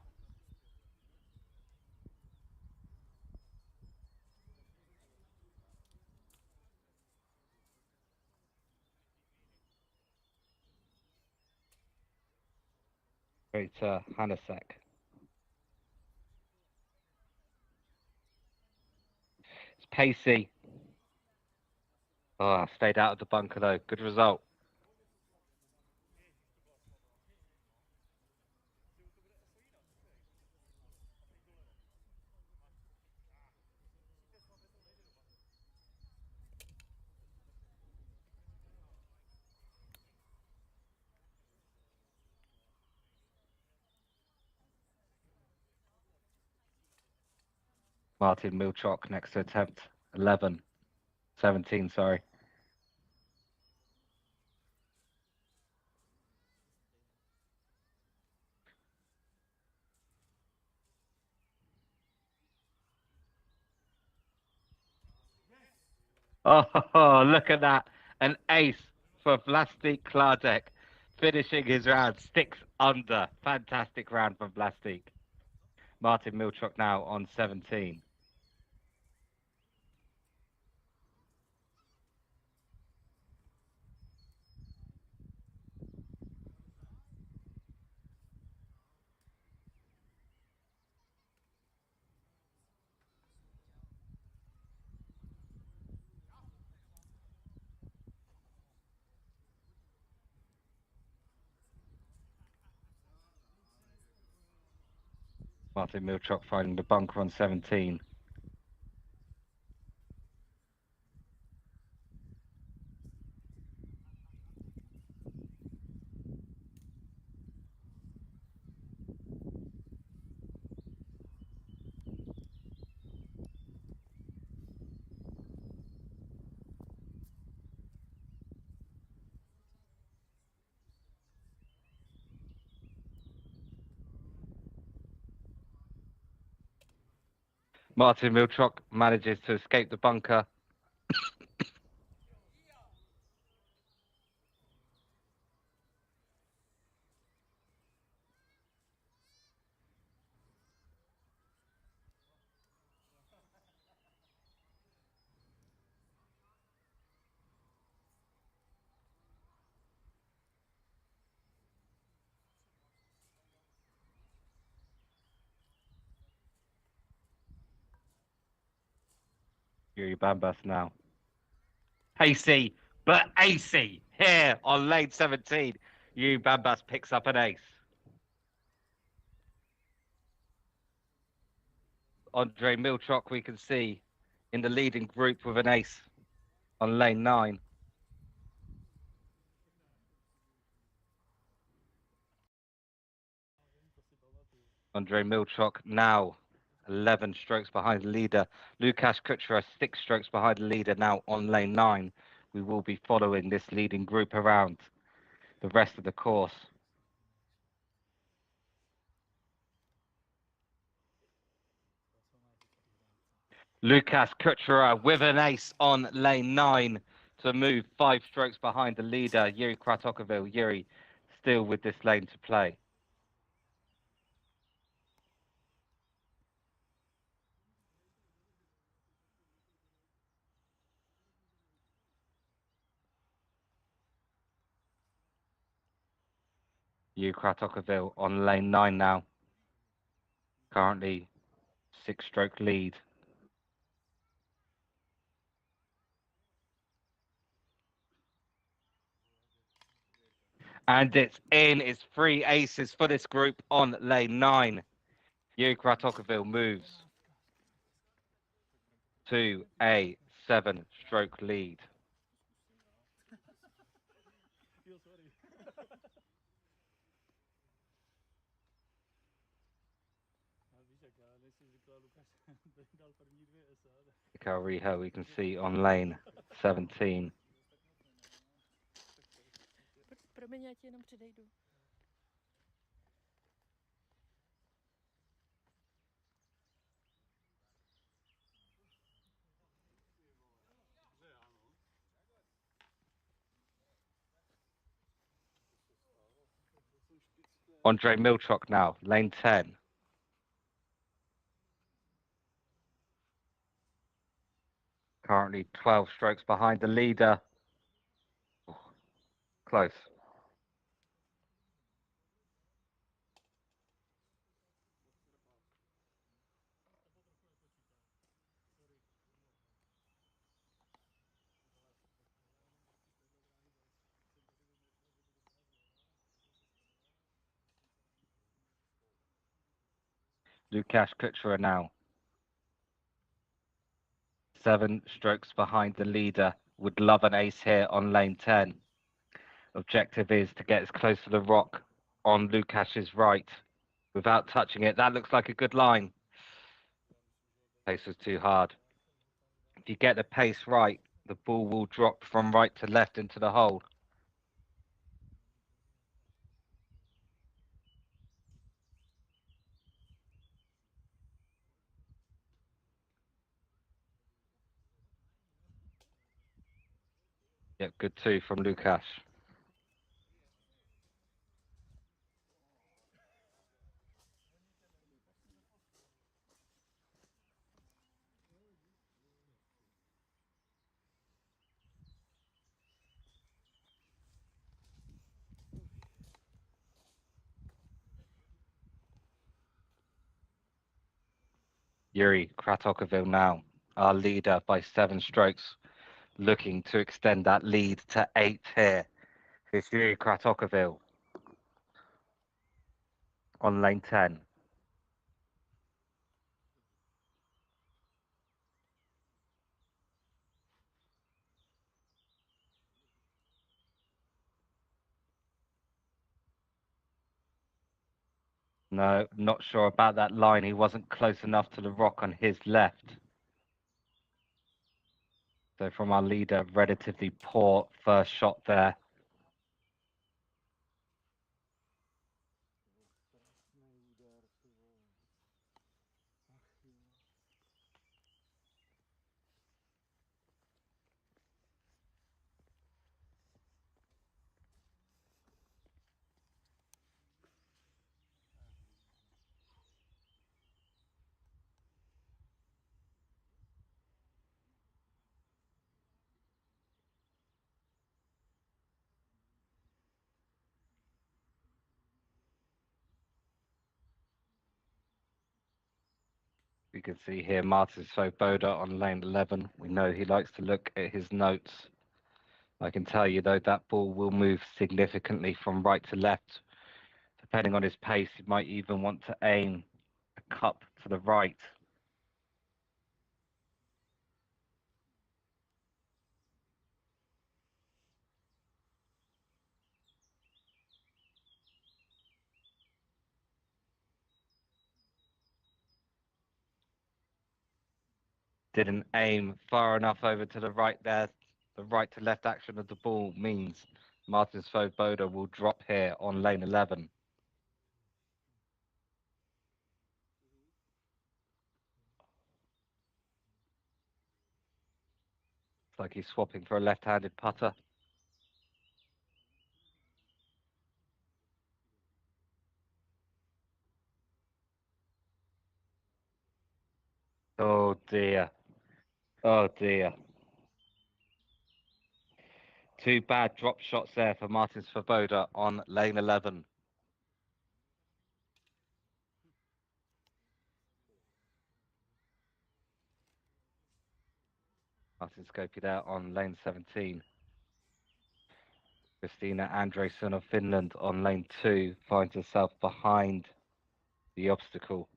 Peter Hanasek. Casey. Oh, stayed out of the bunker though. Good result. Martin Milchok next to attempt 11. 17, sorry. Oh, look at that. An ace for Vlastik Klardek, finishing his round 6 under. Fantastic round from Vlastik. Martin Milchok now on 17. Martin Milchok finding the bunker on 17. Martin Milchok manages to escape the bunker. Yuri Bambas now. Hasey, but acey here on lane 17. Yuri Bambas picks up an ace. Andre Milchok, we can see in the leading group with an ace on lane 9. Andre Milchok now 11 strokes behind the leader. Lukasz Kuchera 6 strokes behind the leader now on lane 9. We will be following this leading group around the rest of the course. Lukasz Kuchera with an ace on lane 9 to move 5 strokes behind the leader, Yuri Kratokovil. Yuri still with this lane to play. Yuri Kratokovil on lane 9 now. Currently 6-stroke lead. And it's in. It's 3 aces for this group on lane 9. Yuri Kratokovil moves to a 7-stroke lead. Mikhail Riho, we can see on lane 17. Andre Milchok now, lane 10. Currently 12 strokes behind the leader. Oh, close. Lukasz Kuchera now. 7 strokes behind the leader. Would love an ace here on lane 10. Objective is to get as close to the rock on Lukasz's right without touching it. That looks like a good line. Pace was too hard. If you get the pace right, the ball will drop from right to left into the hole. Yep, good 2 from Lukasz. Yuri Kratochvil now, our leader by 7 strokes, looking to extend that lead to 8 here. It's Yuri Kratochvil on lane 10. No, not sure about that line. He wasn't close enough to the rock on his left. So from our leader, relatively poor first shot there. You can see here Martin Svoboda on lane 11. We know he likes to look at his notes. I can tell you, though, that ball will move significantly from right to left. Depending on his pace, he might even want to aim a cup to the right. Didn't aim far enough over to the right there. The right to left action of the ball means Martin Svoboda will drop here on lane 11. Looks like he's swapping for a left-handed putter. Oh dear. Oh dear. 2 bad drop shots there for Martin Svoboda on lane 11. Martin Skopi out on lane 17. Christina Andresson of Finland on lane 2 finds herself behind the obstacle.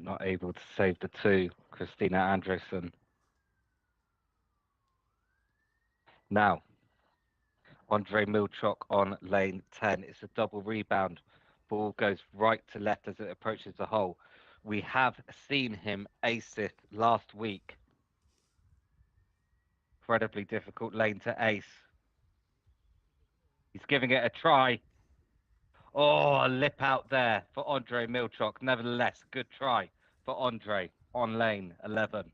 Not able to save the 2, Christina Andresson. Now, Andre Milchok on lane 10. It's a double rebound. Ball goes right to left as it approaches the hole. We have seen him ace it last week. Incredibly difficult lane to ace. He's giving it a try. Oh, a lip out there for Andre Milchok. Nevertheless, good try for Andre on lane 11.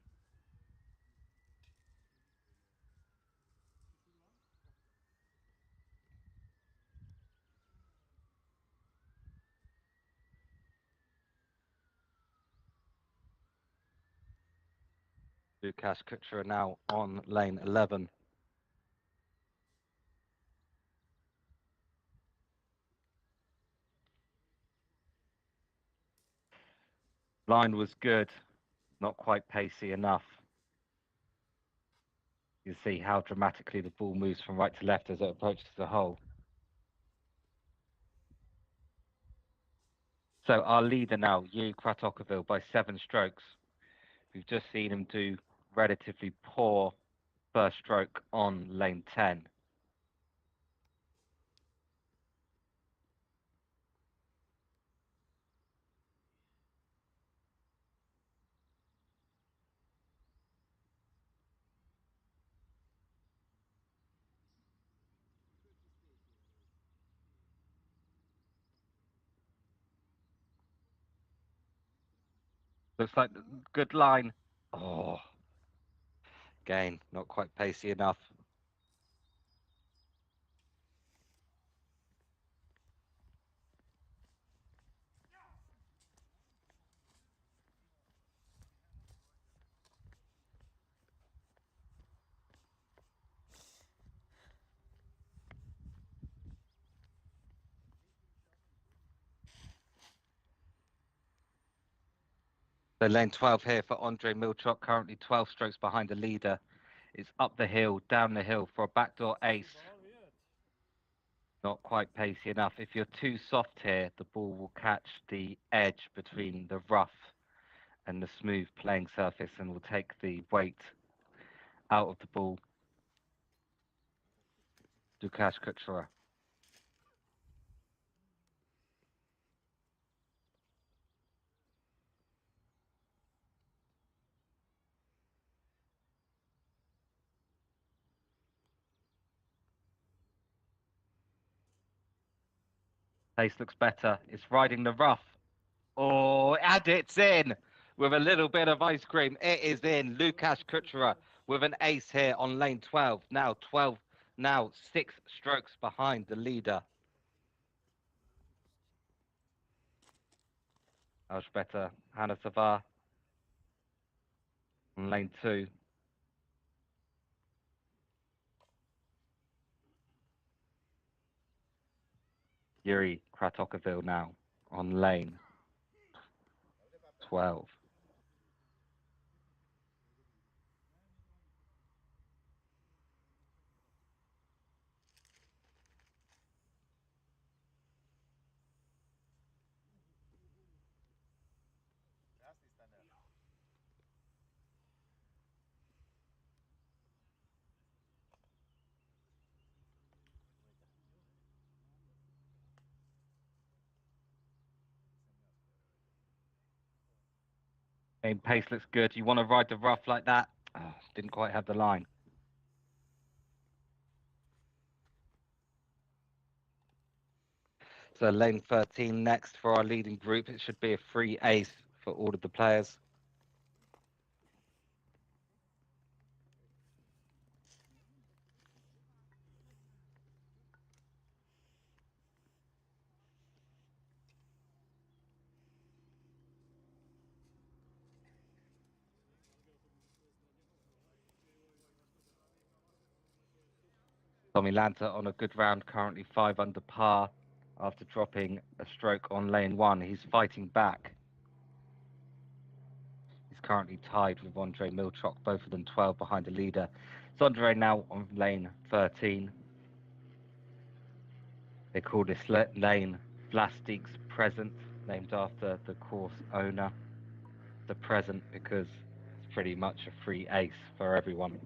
Lukasz Kuchera now on lane 11. Line was good, not quite pacey enough. You see how dramatically the ball moves from right to left as it approaches the hole. So our leader now, Yuri Kratokovil, by 7 strokes. We've just seen him do relatively poor first stroke on lane 10. Looks like good line. Oh, again, not quite pacey enough. So lane 12 here for Andrei Milchok, currently 12 strokes behind the leader. It's up the hill, down the hill for a backdoor ace. Not quite pacey enough. If you're too soft here, the ball will catch the edge between the rough and the smooth playing surface and will take the weight out of the ball. Lukasz Kuchera. Pace looks better. It's riding the rough. Oh, and it's in with a little bit of ice cream. It is in. Lukasz Kuchera with an ace here on lane 12. Now 6 strokes behind the leader. Elżbieta Hanasova on lane 2. Yuri Kratokovil now on lane 12. And pace looks good. You want to ride the rough like that? Oh, didn't quite have the line. So lane 13 next for our leading group. It should be a free ace for all of the players. Tommy Lanta on a good round, currently 5 under par after dropping a stroke on lane 1. He's fighting back. He's currently tied with Andrei Milchok, both of them 12 behind the leader. It's Andrei now on lane 13. They call this lane Vlastik's Present, named after the course owner. The present because it's pretty much a free ace for everyone.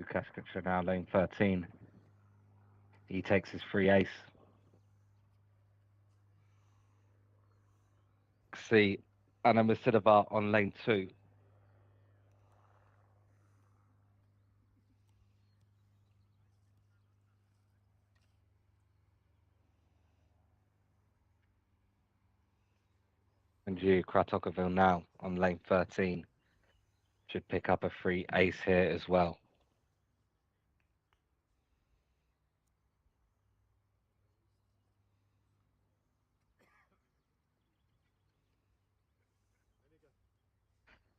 Lukasz Kuchera now lane 13. He takes his free ace. See Anna Musidova on lane 2. And Yuri Kratokovil now on lane 13. Should pick up a free ace here as well.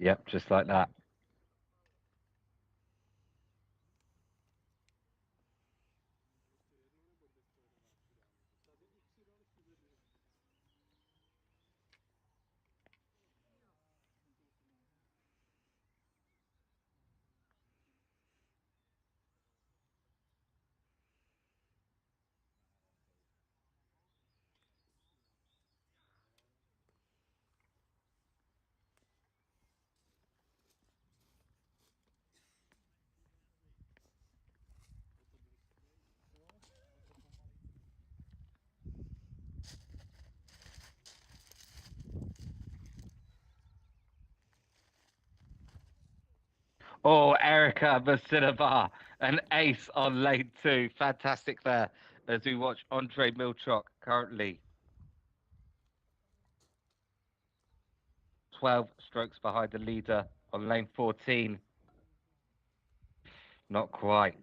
Yep, just like that. Oh, Erica Vasilova, an ace on lane 2. Fantastic there as we watch Andre Milchok currently 12 strokes behind the leader on lane 14. Not quite.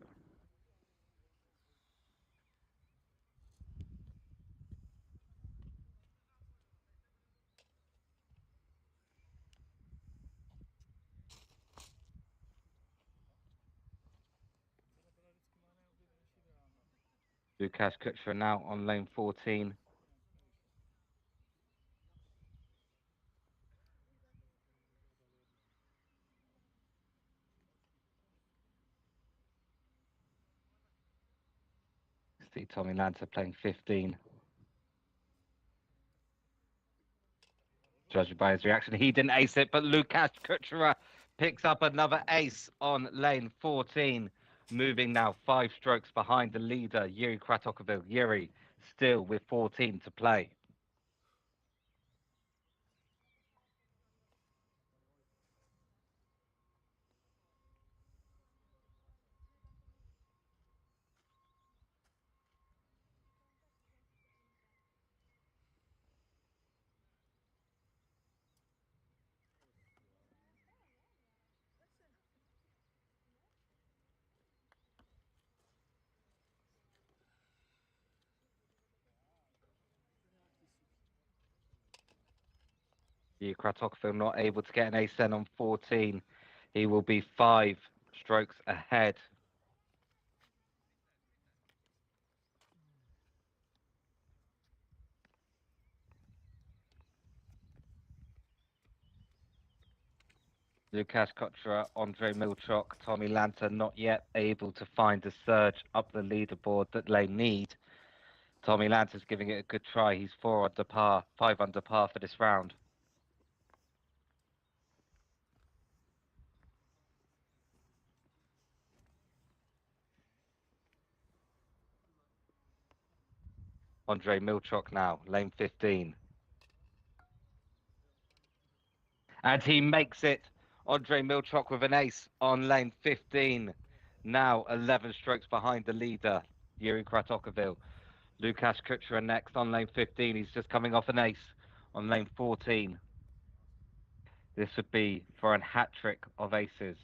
Lukasz Kuchera now on lane 14. See Tommy Lanter playing 15. Judging by his reaction, he didn't ace it, but Lukasz Kuchera picks up another ace on lane 14, moving now 5 strokes behind the leader, Yuri Kratokovil. Yuri still with 14 to play. Yuri Kratokovil not able to get an ace then on 14. He will be 5 strokes ahead. Lukasz Kuchera, Andre Milchok, Tommy Lanter not yet able to find the surge up the leaderboard that they need. Tommy Lanter's giving it a good try. He's 4 under par, 5 under par for this round. Andre Milchok now, lane 15. And he makes it. Andre Milchok with an ace on lane 15. Now 11 strokes behind the leader, Yuri Kratokovil. Lukasz Kuchera next on lane 15. He's just coming off an ace on lane 14. This would be for a hat trick of aces.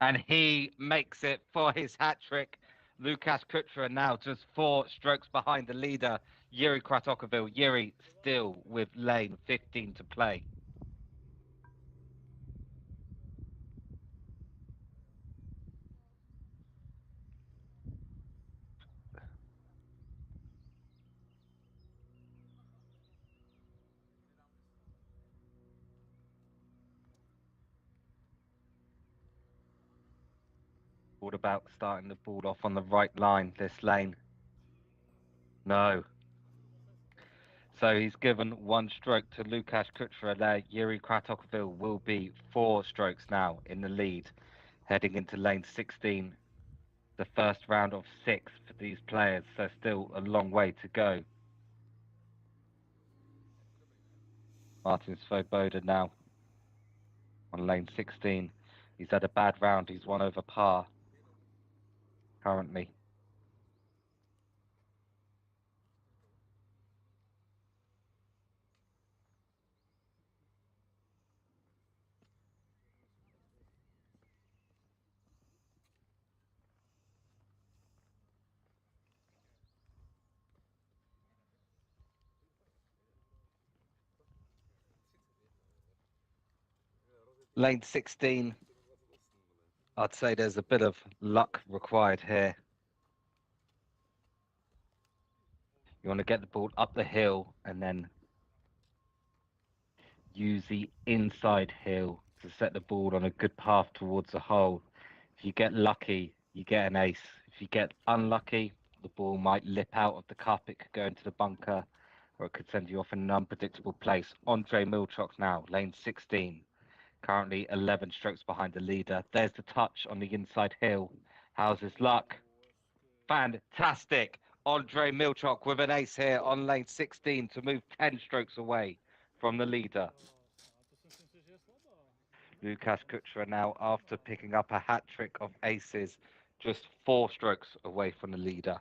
And he makes it for his hat trick. Lukasz Kuchera now just 4 strokes behind the leader, Yuri Kratokovil. Yuri still with lane 15 to play. All about starting the ball off on the right line, this lane. No. So he's given 1 stroke to Lukasz Kuchera there. Yuri Kratokovil will be 4 strokes now in the lead, heading into lane 16. The first round of 6 for these players, so still a long way to go. Martin Svoboda now on lane 16. He's had a bad round. He's 1 over par currently. Lane 16, I'd say there's a bit of luck required here. You want to get the ball up the hill and then use the inside hill to set the ball on a good path towards the hole. If you get lucky, you get an ace. If you get unlucky, the ball might lip out of the cup. It could go into the bunker, or it could send you off in an unpredictable place. Andre Milchok now, lane 16. Currently 11 strokes behind the leader. There's the touch on the inside hill. How's his luck? Fantastic. Andre Milchok with an ace here on lane 16 to move 10 strokes away from the leader. Lukáš Kučera now, after picking up a hat trick of aces, just 4 strokes away from the leader.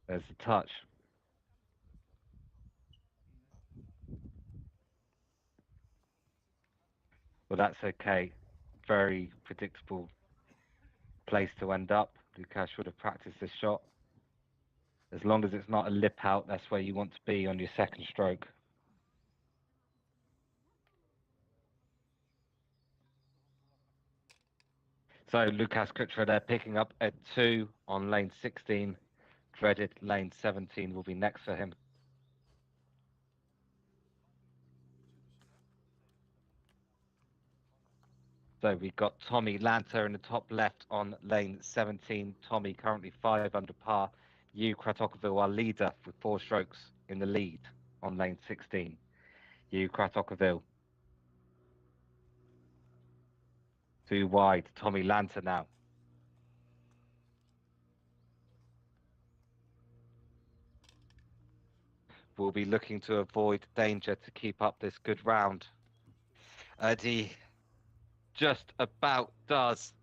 There's the touch. Well, that's okay. Very predictable place to end up. Lukáš would have practiced this shot. As long as it's not a lip out, that's where you want to be on your second stroke. So Lukáš Kučera there picking up a 2 on lane 16. Dreaded lane 17 will be next for him. So we've got Tommy Lanter in the top left on lane 17. Tommy currently 5 under par. Hugh Kratochvil, our leader, with 4 strokes in the lead on lane 16. Hugh Kratochvil. 2 wide. Tommy Lanter now. Will be looking to avoid danger to keep up this good round. He just about does.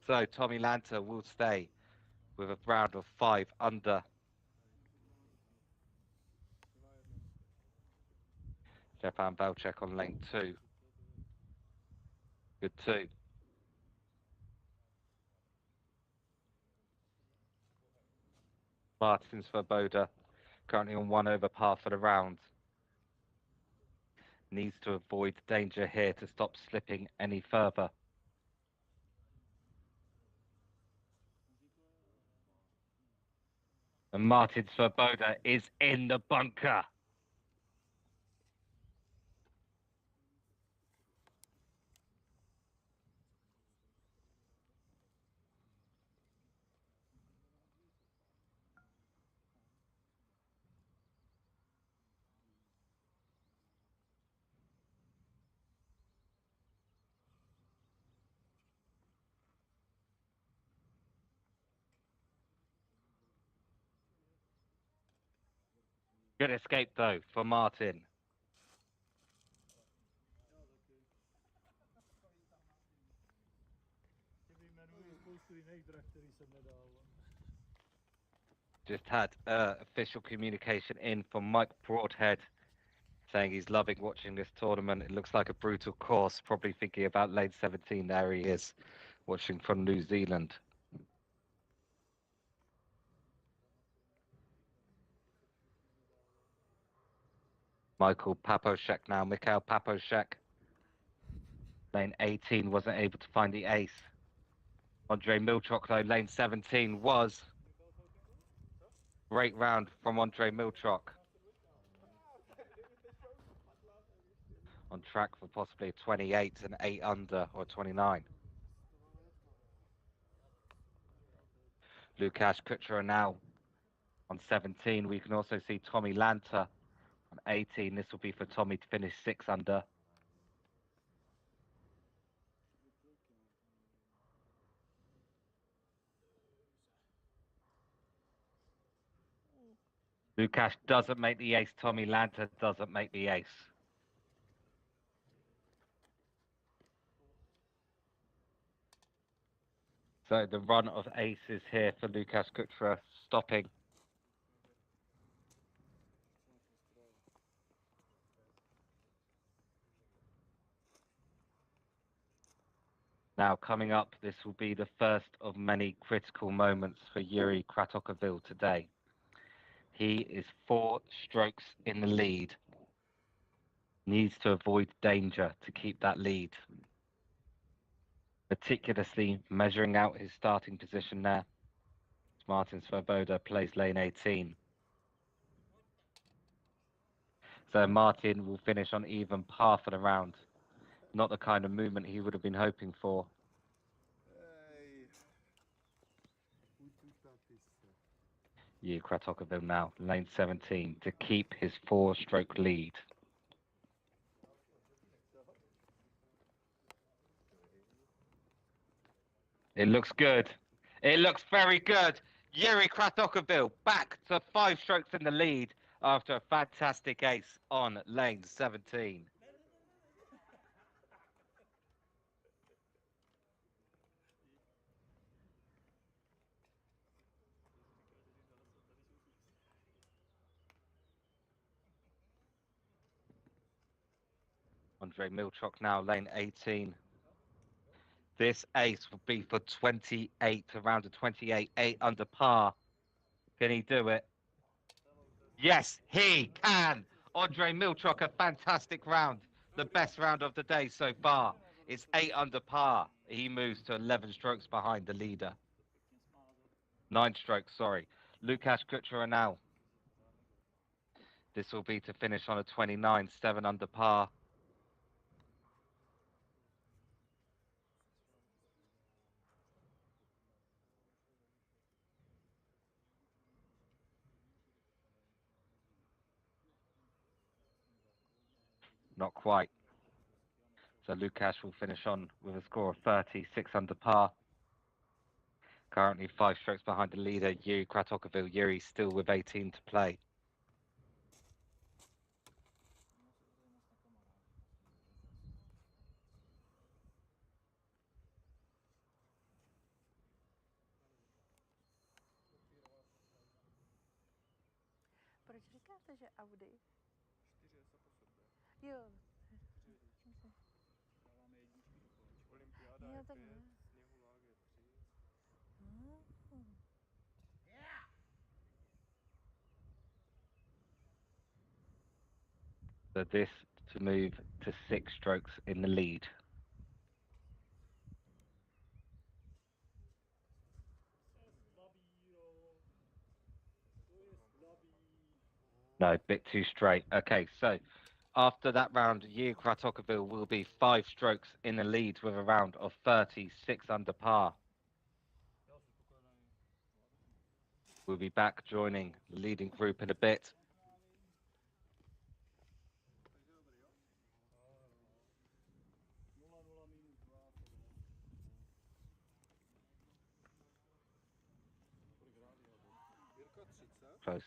So Tommy Lanter will stay with a round of 5 under. Stefan Belchek on lane 2. Good 2. Martin Svoboda currently on 1 over par for the round. Needs to avoid danger here to stop slipping any further. And Martin Svoboda is in the bunker. Good escape though for Martin. Just had official communication in from Mike Broadhead saying he's loving watching this tournament. It looks like a brutal course, probably thinking about lane 17. There he is, watching from New Zealand. Mikhail Paposhek. Lane 18 wasn't able to find the ace. Andre Milchok, though, lane 17 was. Great round from Andre Milchok. On track for possibly a 28 and 8 under or 29. Lukáš Kučera now on 17. We can also see Tommy Lanter on 18. This will be for Tommy to finish 6 under. Lukáš doesn't make the ace. Tommy Lanter doesn't make the ace. So the run of aces here for Lukáš Kučera stopping. Now, coming up, this will be the first of many critical moments for Yuri Kratochvil today. He is 4 strokes in the lead. Needs to avoid danger to keep that lead. Meticulously measuring out his starting position there. Martin Svoboda plays lane 18. So Martin will finish on even par for the round. Not the kind of movement he would have been hoping for. Yuri Kratochvil now, lane 17, to keep his 4-stroke lead. It looks good. It looks very good. Yuri Kratochvil back to 5 strokes in the lead after a fantastic ace on lane 17. Andre Milchok now, lane 18. This ace will be for 28, around a 28, 8 under par. Can he do it? Yes, he can. Andre Milchok, a fantastic round. The best round of the day so far. It's 8 under par. He moves to 11 strokes behind the leader. 9 strokes, sorry. Lukasz Kuchera now. This will be to finish on a 29, 7 under par. Not quite. So Lukasz will finish on with a score of 30, 6 under par. Currently 5 strokes behind the leader, Yuri Kratochvil. Yuri still with 18 to play. Proč říkáte, že Audi? 4 za po sobě. Jo. Dáváme jedničky do kolečka. Olympiáda je 5, sněhulák je 3. So this to move to 6 strokes in the lead. No, a bit too straight. Okay, so after that round, Yuri Kratochvil will be 5 strokes in the lead with a round of 36 under par. We'll be back joining the leading group in a bit. Close.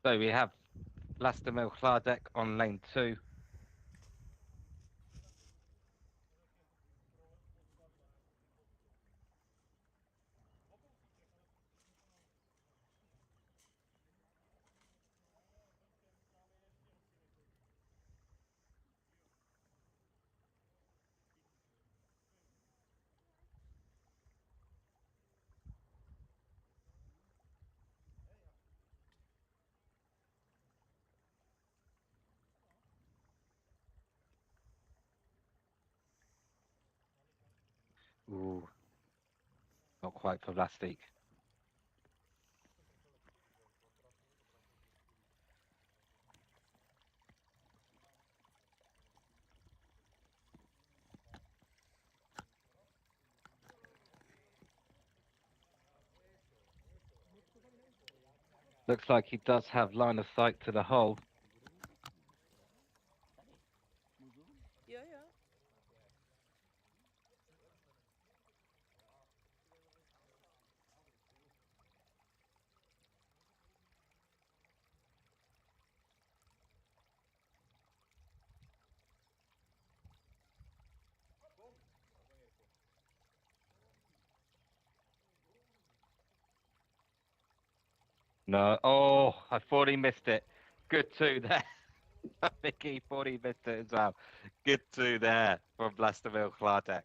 So we have Vlastimil Hladek on lane 2. Ooh, not quite for Vlastik. Looks like he does have line of sight to the hole. Jo, jo. No. Oh, I thought he missed it. Good two there. Mickey thought he missed it as well. Good two there from Vlastimil Kladek.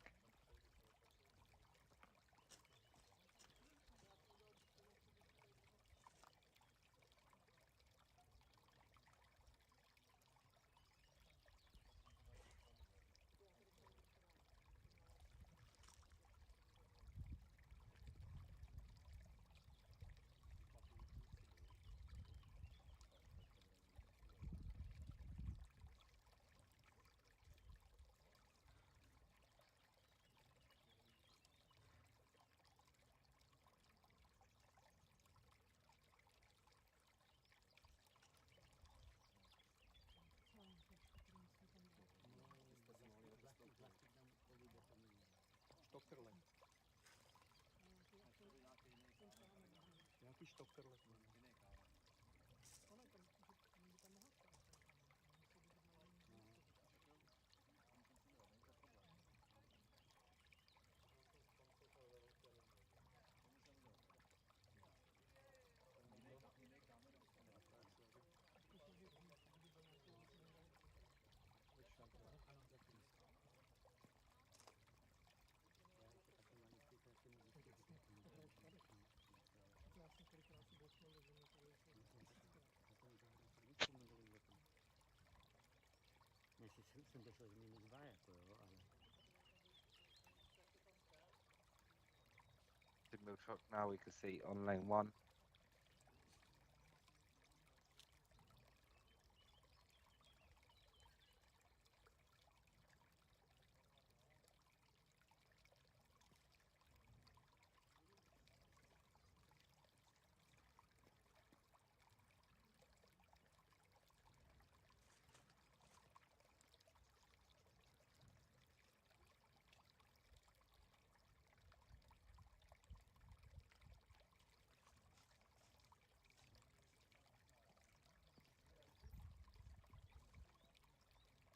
Signal truck now we can see on lane one.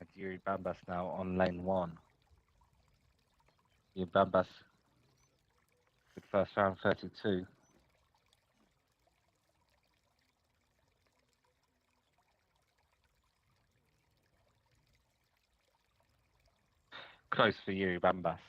And Yuri Bambas now on lane one. Yuri Bambas, good first round, 32. Close for Yuri Bambas.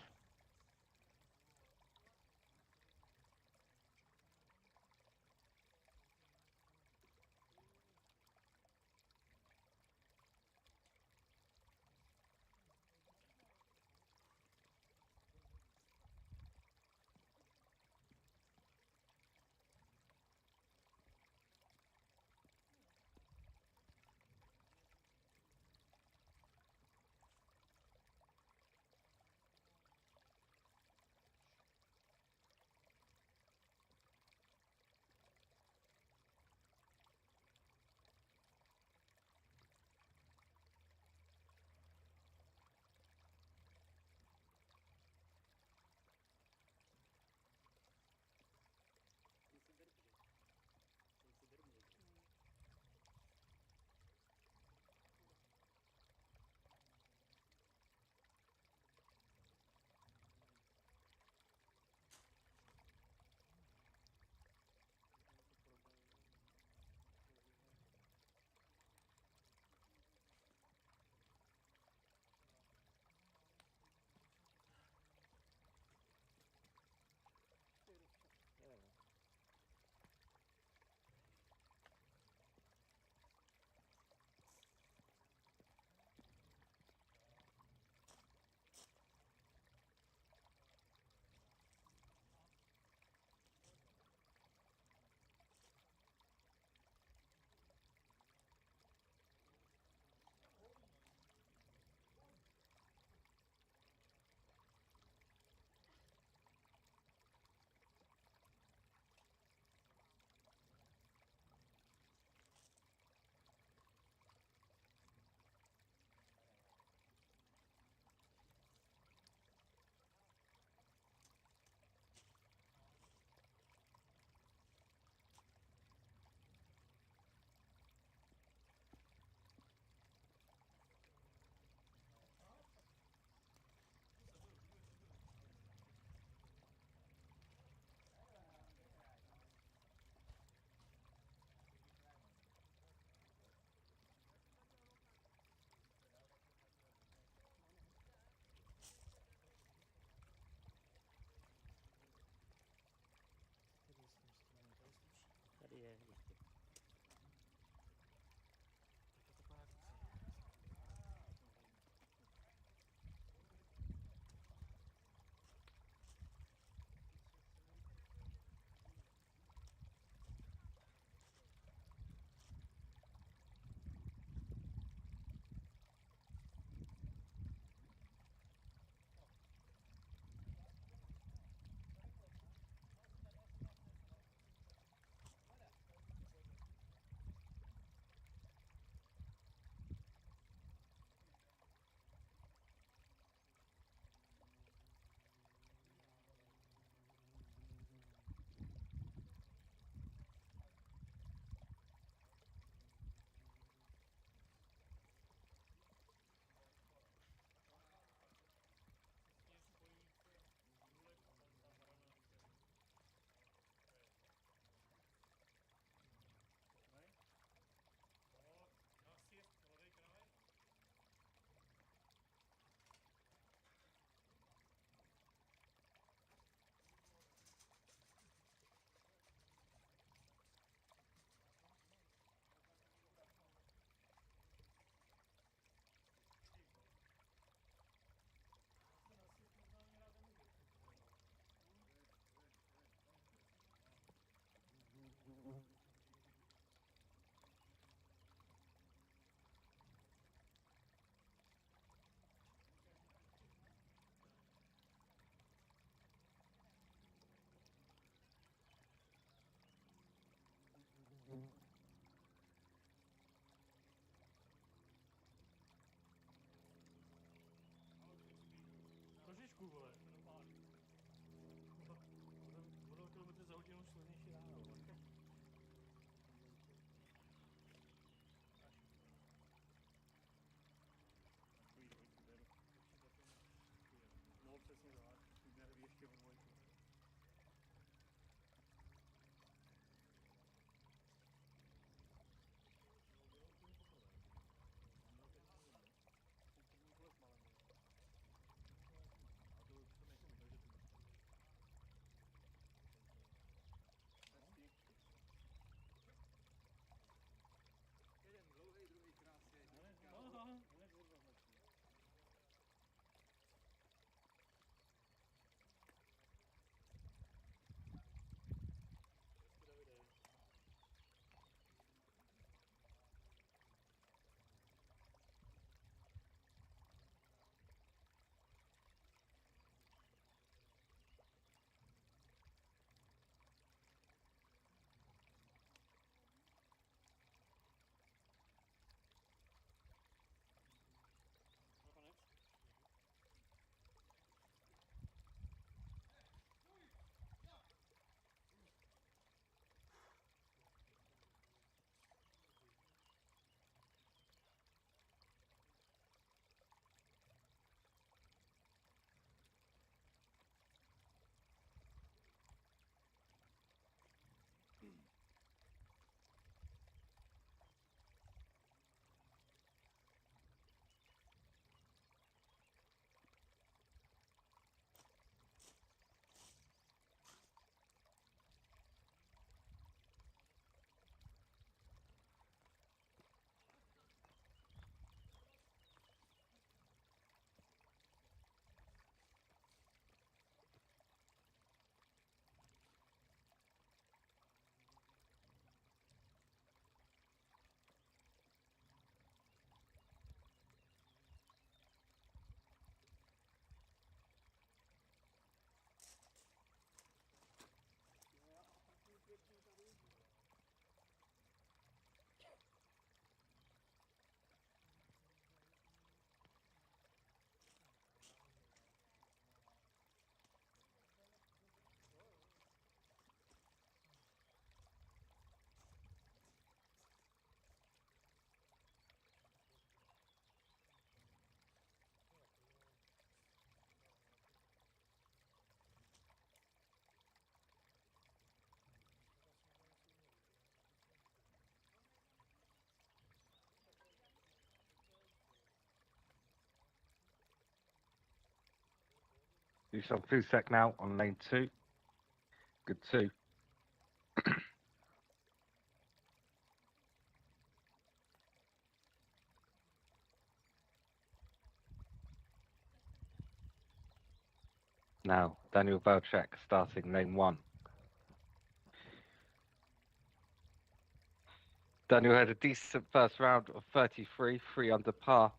Dusan Fusek now on lane 2. Good 2. Now, Daniel Velchek starting lane 1. Daniel had a decent first round of 33, 3 under par.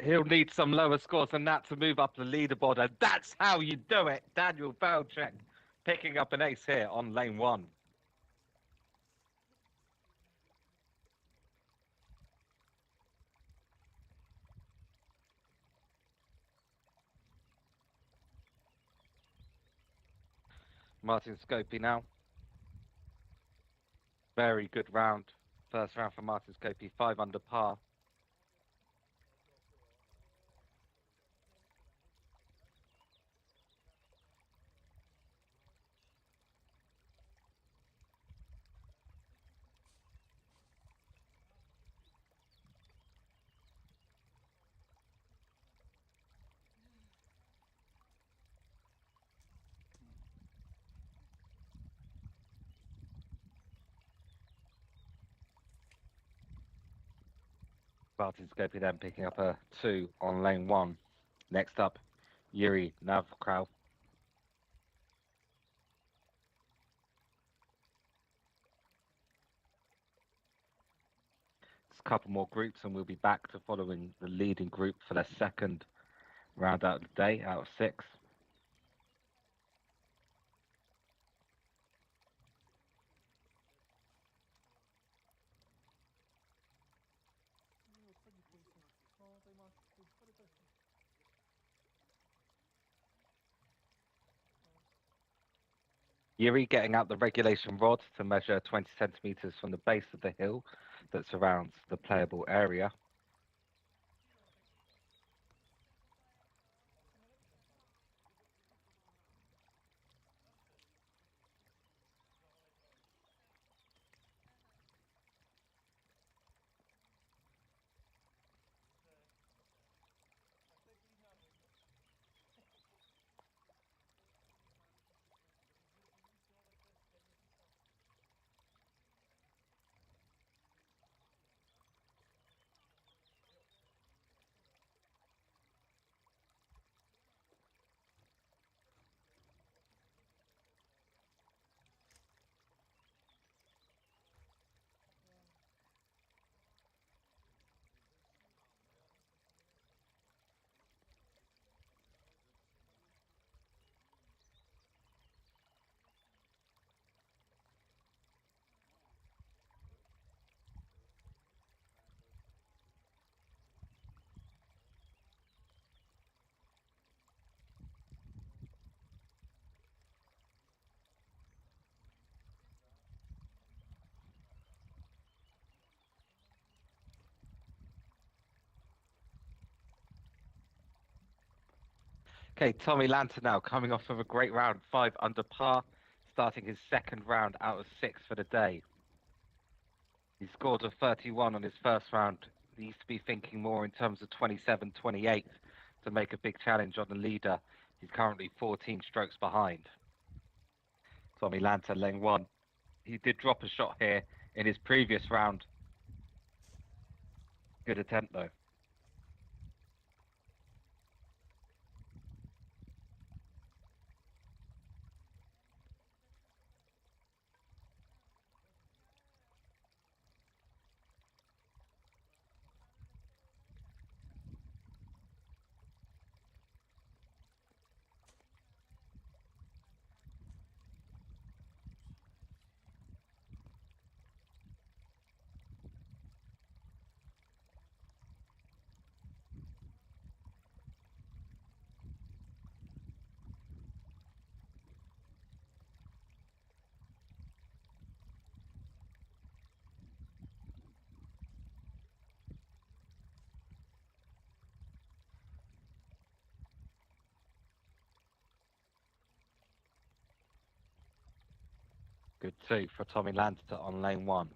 He'll need some lower scores than that to move up the leaderboard, and that's how you do it. Daniel Velchek picking up an ace here on lane 1. Martin Scopey now. Very good round. First round for Martin Scopey, 5 under par. Martin Scopey then picking up a 2 on lane 1. Next up, Yuri Navkrau. Just a couple more groups and we'll be back to following the leading group for their second round out of the day, out of 6. Yuri getting out the regulation rod to measure 20 centimetres from the base of the hill that surrounds the playable area. Okay, Tommy Lanta now coming off of a great round, 5 under par, starting his second round out of 6 for the day. He scored a 31 on his first round. He needs to be thinking more in terms of 27, 28 to make a big challenge on the leader. He's currently 14 strokes behind. Tommy Lanta, lane 1. He did drop a shot here in his previous round. Good attempt though. Good 2 for Tommy Lanta on lane 1.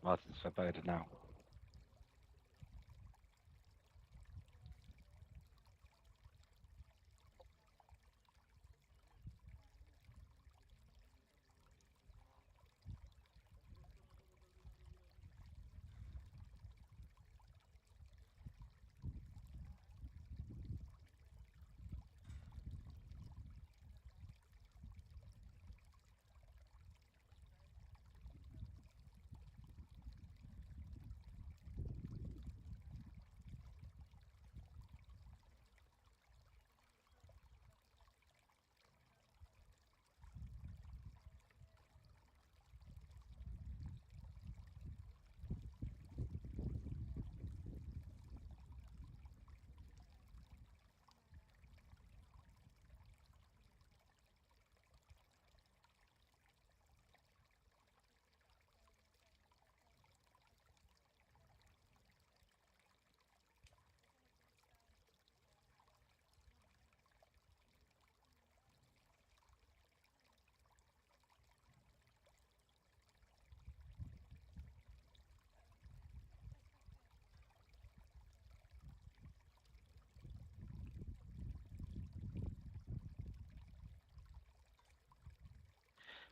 Martin Svoboda now.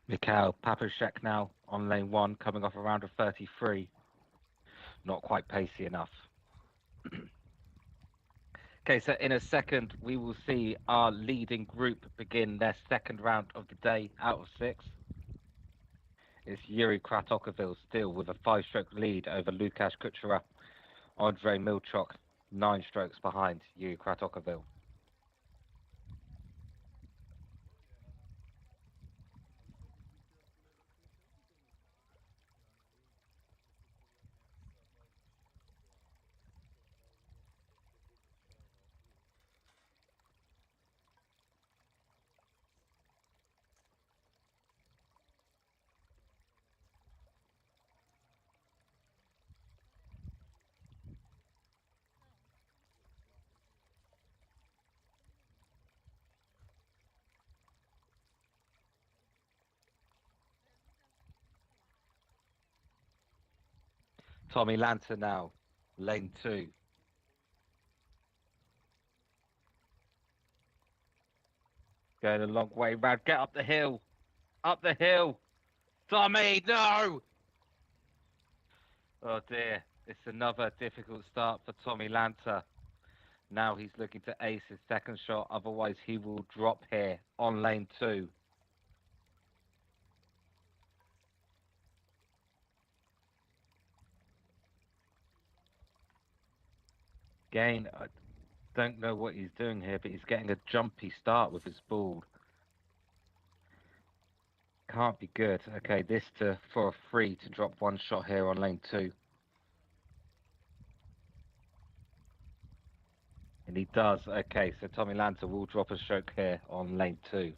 Mikhail Papashek now on lane 1, coming off around a 33. Not quite pacey enough. Okay, so in a second, we will see our leading group begin their second round of the day out of 6. It's Yuri Kratokovil still with a 5-stroke lead over Lukasz Kuchera. Andrei Milchok, 9 strokes behind Yuri Kratokovil. Tommy Lanter now, lane 2. Going a long way round. Get up the hill. Up the hill. Tommy, no! Oh dear. It's another difficult start for Tommy Lanter. Now he's looking to ace his second shot. Otherwise, he will drop here on lane 2. Again, I don't know what he's doing here, but he's getting a jumpy start with his ball. Can't be good. Okay, this for a free to drop one shot here on lane 2. And he does. Okay, so Tommy Lanter will drop a stroke here on lane 2.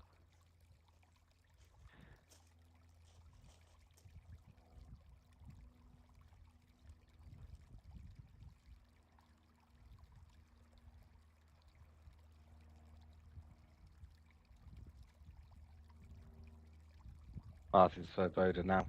Martin Svoboda now.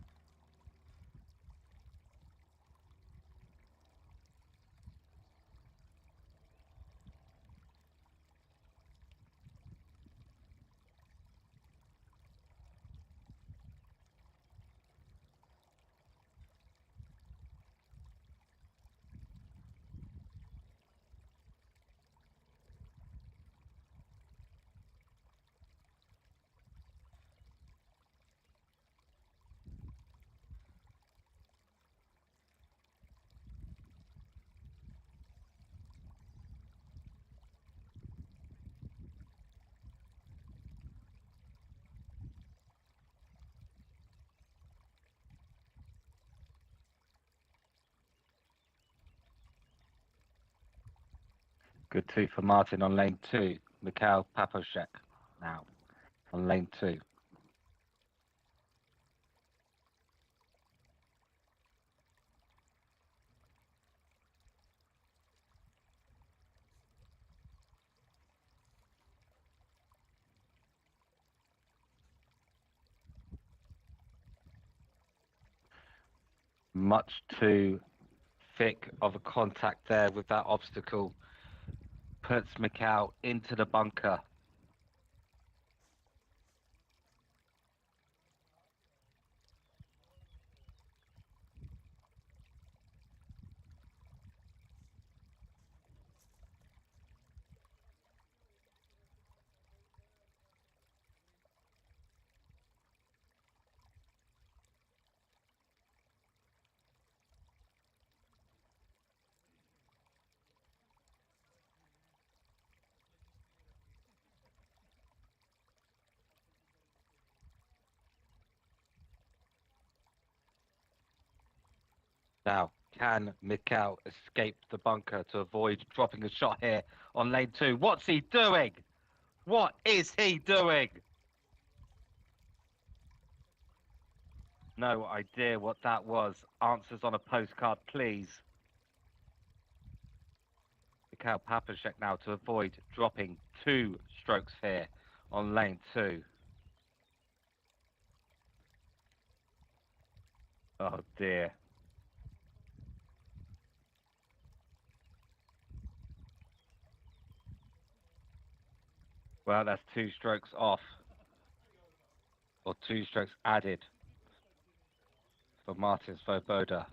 Good 2 for Martin on lane 2. Mikhail Paposhek now on lane 2. Much too thick of a contact there with that obstacle. Puts Mikhail into the bunker. Now, can Mikhail escape the bunker to avoid dropping a shot here on lane 2? What's he doing? What is he doing? No idea what that was. Answers on a postcard, please. Mikhail Papashek now to avoid dropping 2 strokes here on lane 2. Oh dear. Well, that's 2 strokes off. or 2 strokes added for Martin Svoboda.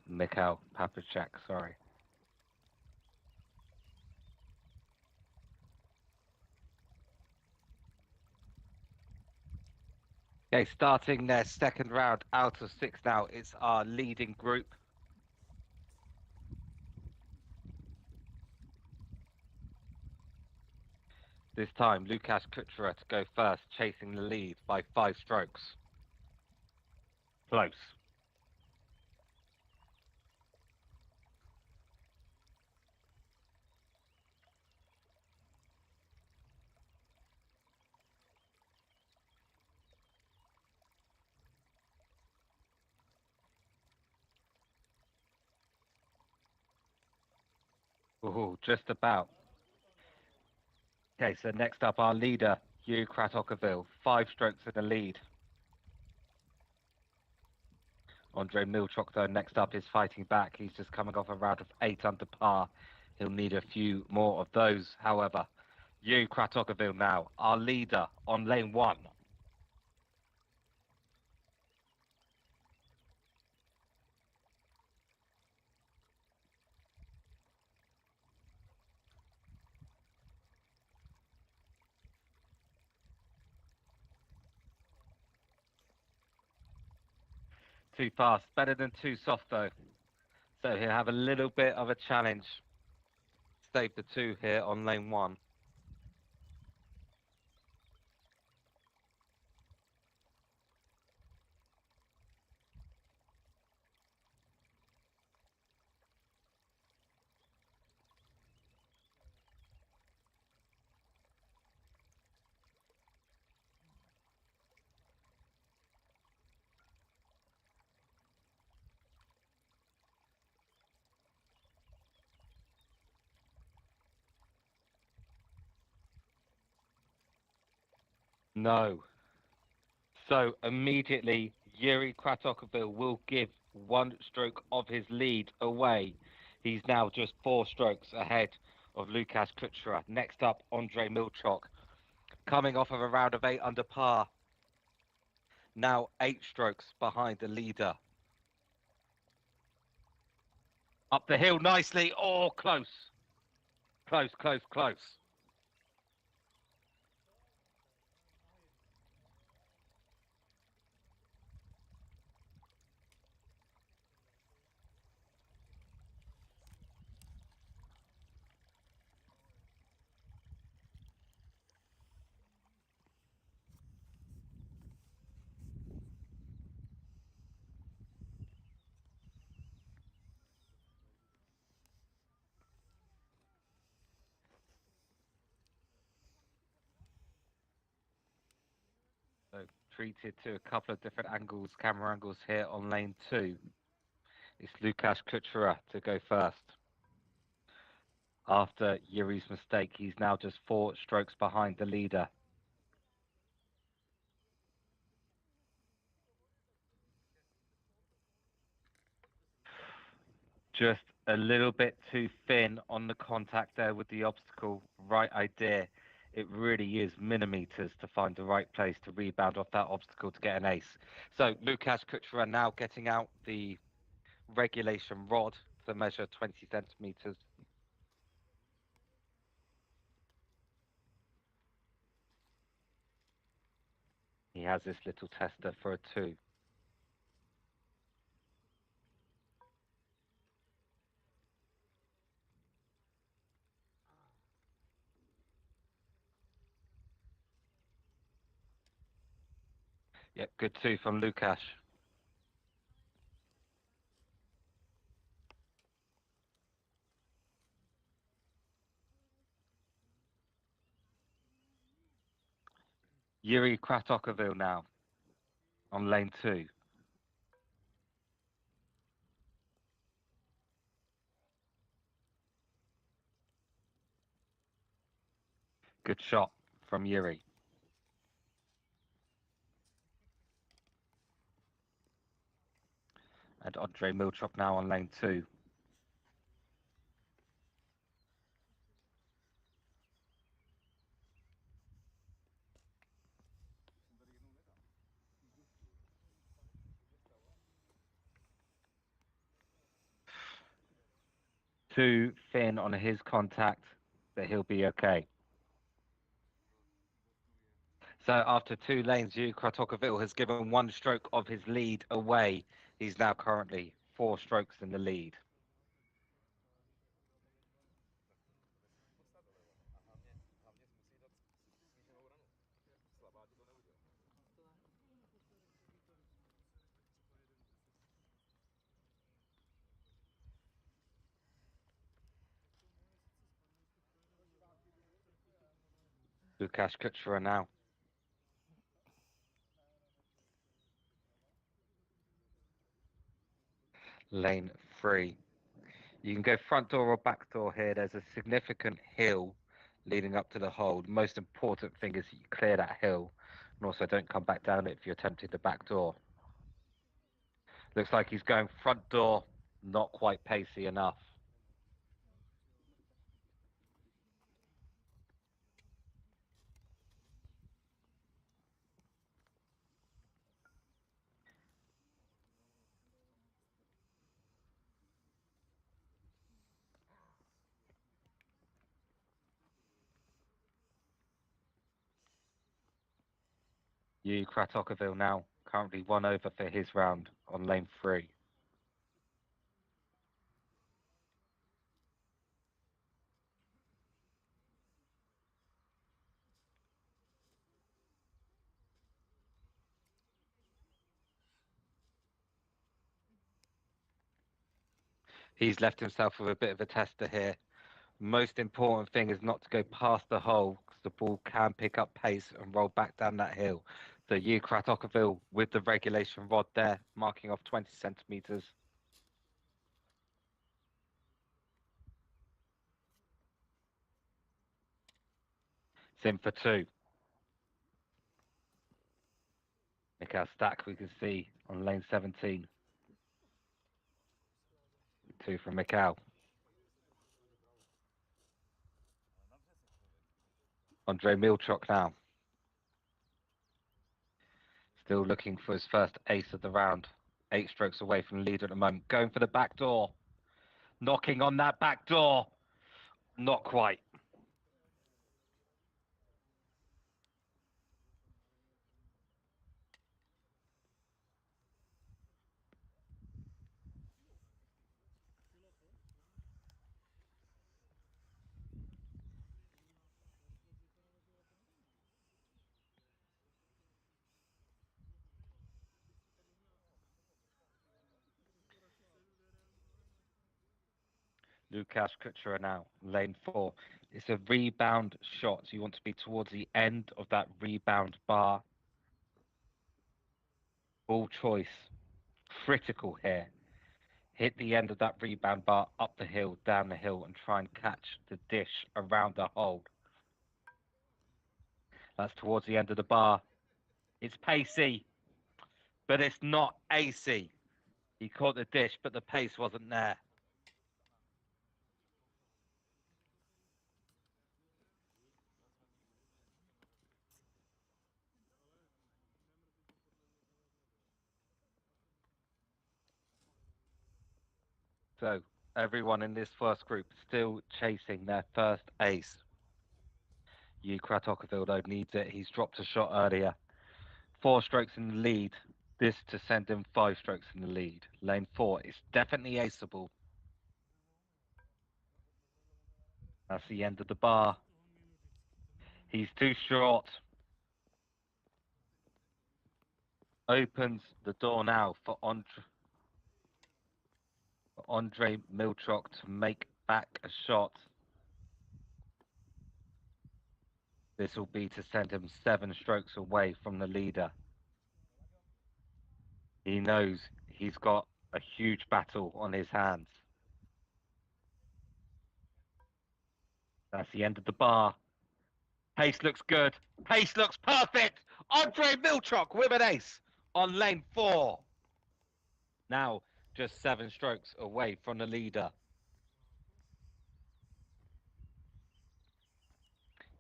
Mikhail Papacek, sorry. Okay, starting their second round out of 6 now. It's our leading group. This time, Lukasz Kuchera to go first, chasing the lead by 5 strokes. Close. Ooh, just about. Okay, so next up, our leader, Hugh Kratochvil, 5 strokes in the lead. Andre Milchok, though, next up is fighting back. He's just coming off a round of 8 under par. He'll need a few more of those, however. Hugh Kratochvil now, our leader on lane 1. Too fast, better than too soft, though. So he'll have a little bit of a challenge. Save the 2 here on lane 1. No. So immediately, Yuri Kratochvil will give 1 stroke of his lead away. He's now just 4 strokes ahead of Lukasz Kuchera. Next up, Andre Milchok, coming off of a round of 8 under par. Now 8 strokes behind the leader. Up the hill nicely. Oh, close. Close, close, close. So treated to a couple of different angles, camera angles here on lane 2. It's Lukasz Kuchera to go first. After Yuri's mistake, he's now just 4 strokes behind the leader. Just a little bit too thin on the contact there with the obstacle. Right idea. It really is millimeters to find the right place to rebound off that obstacle to get an ace. So Lukasz Kuchera now getting out the regulation rod to measure 20 centimeters. He has this little tester for a 2. Yep, good 2 from Lukasz. Yuri Kratochvil now on lane 2. Good shot from Yuri. And Andre Milchok now on lane 2. too thin on his contact, but he'll be okay. So after 2 lanes, Hugh Kratochvil has given 1 stroke of his lead away. He's now currently 4 strokes in the lead. Lukáš Kučera now. Lane 3. You can go front door or back door here. There's a significant hill leading up to the hole. The most important thing is you clear that hill, and also don't come back down it if you're attempting the back door. Looks like he's going front door, not quite pacey enough. Hugh Kratochvil now currently 1 over for his round on lane 3. He's left himself with a bit of a tester here. Most important thing is not to go past the hole because the ball can pick up pace and roll back down that hill. So Hugh Kratochvil with the regulation rod there, marking off 20 centimetres. It's in for 2. Mikhail Stack we can see on lane 17. 2 from Mikhail. Andrei Milchok now. Still looking for his first ace of the round. 8 strokes away from the leader at the moment. Going for the back door. Knocking on that back door. Not quite. Lukáš Kučera now, lane 4. It's a rebound shot. So you want to be towards the end of that rebound bar. Ball choice, critical here. Hit the end of that rebound bar, up the hill, down the hill, and try and catch the dish around the hole. That's towards the end of the bar. It's pacey, but it's not acey. He caught the dish, but the pace wasn't there. So everyone in this first group still chasing their first ace. Hugh Kratochvil though needs it. He's dropped a shot earlier. 4 strokes in the lead. This to send him 5 strokes in the lead. Lane 4 is definitely aceable. That's the end of the bar. He's too short. Opens the door now for Andrei Milchok to make back a shot. This will be to send him 7 strokes away from the leader. He knows he's got a huge battle on his hands. That's the end of the bar. Pace looks good. Pace looks perfect. Andrei Milchok with an ace on lane 4. Now just 7 strokes away from the leader.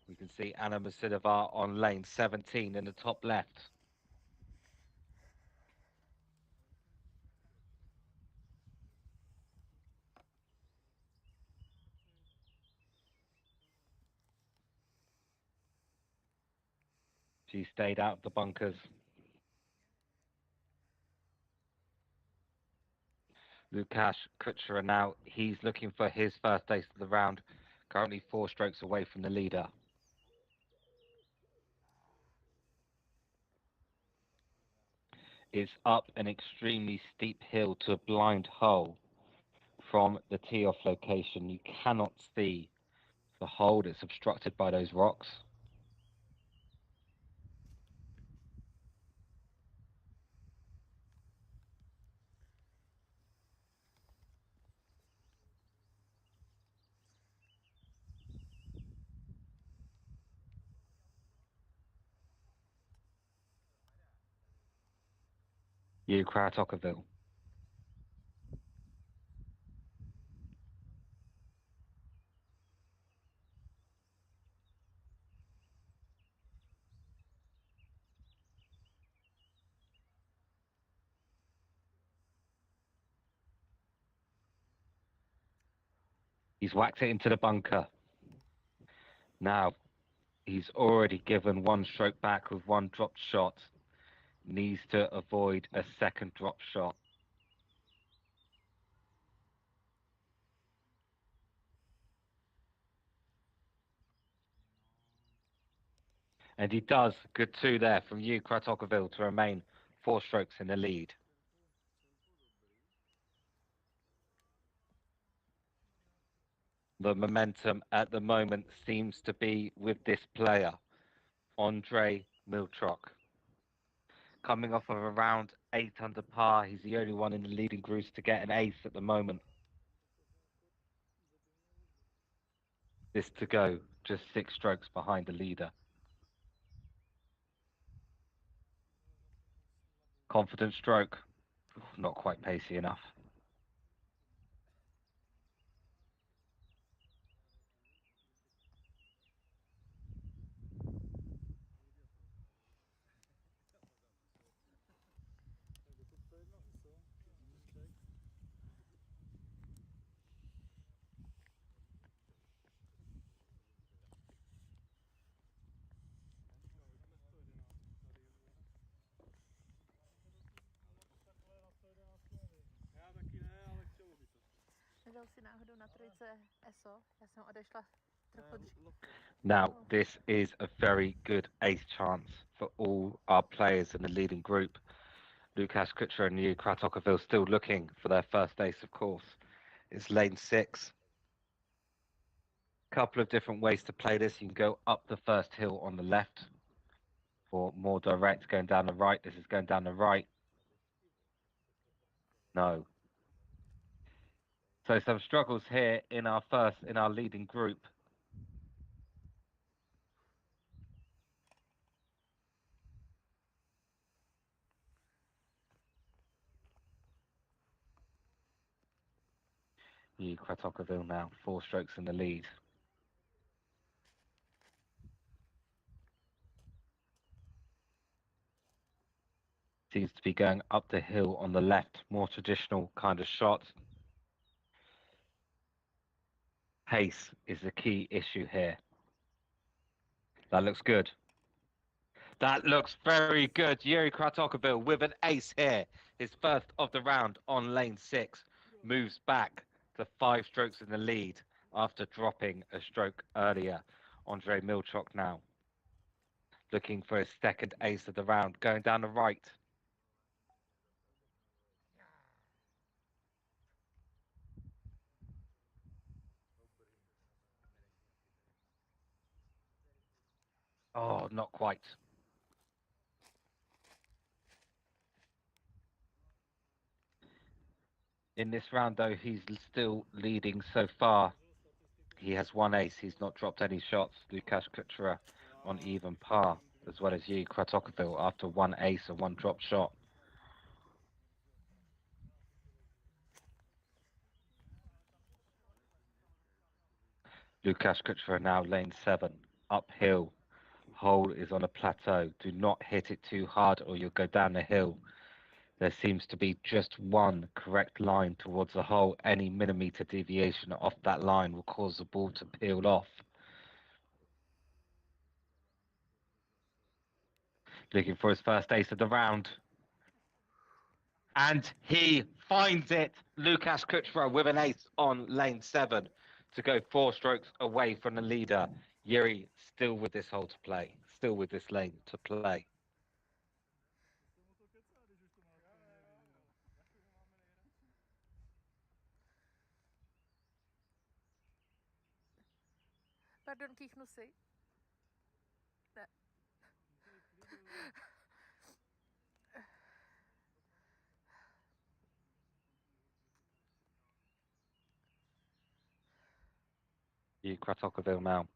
We can see Anna Musidova on lane 17 in the top left. She stayed out of the bunkers. Lukasz Kuchera now, he's looking for his first ace of the round, currently 4 strokes away from the leader. It's up an extremely steep hill to a blind hole from the tee-off location. You cannot see the hole. It's obstructed by those rocks. Kratochvil. He's whacked it into the bunker. Now, he's already given 1 stroke back with 1 dropped shot. Needs to avoid a second drop shot. And he does. Good 2 there from Kratochvil to remain 4 strokes in the lead. The momentum at the moment seems to be with this player, Andrei Milchok. Coming off of around 8 under par, he's the only one in the leading groups to get an ace at the moment. This to go, just 6 strokes behind the leader. Confident stroke, not quite pacey enough. Nedal si náhodou na trojce ESO? Já jsem odešla trochu dřív. Now, this is a very good ace chance for all our players in the leading group. Lukasz Kuchera and Kratochvil still looking for their first ace, of course. It's lane 6. Couple of different ways to play this. You can go up the first hill on the left, or more direct, going down the right. This is going down the right. No. So some struggles here in our leading group. Kratochvil now 4 strokes in the lead. Seems to be going up the hill on the left, more traditional kind of shot. Pace is the key issue here. That looks good. That looks very good. Kratochvil with an ace here. His first of the round on lane 6. Moves back to 5 strokes in the lead after dropping a stroke earlier. Andrei Milchok now looking for his second ace of the round, going down the right. Oh, not quite. In this round, though, he's still leading so far. He has 1 ace. He's not dropped any shots. Lukasz Kuchera on even par, as well as Kratochvil after 1 ace and 1 drop shot. Lukasz Kuchera now lane 7, uphill. Hole is on a plateau. Do not hit it too hard or you'll go down the hill. There seems to be just 1 correct line towards the hole. Any millimeter deviation off that line will cause the ball to peel off. Looking for his first ace of the round. And he finds it. Lukasz Kuchera with an ace on lane 7 to go 4 strokes away from the leader. Yuri still with this hole to play, still with this lane to play. Pardon, kýchnu si. Ne. Kratochvil now.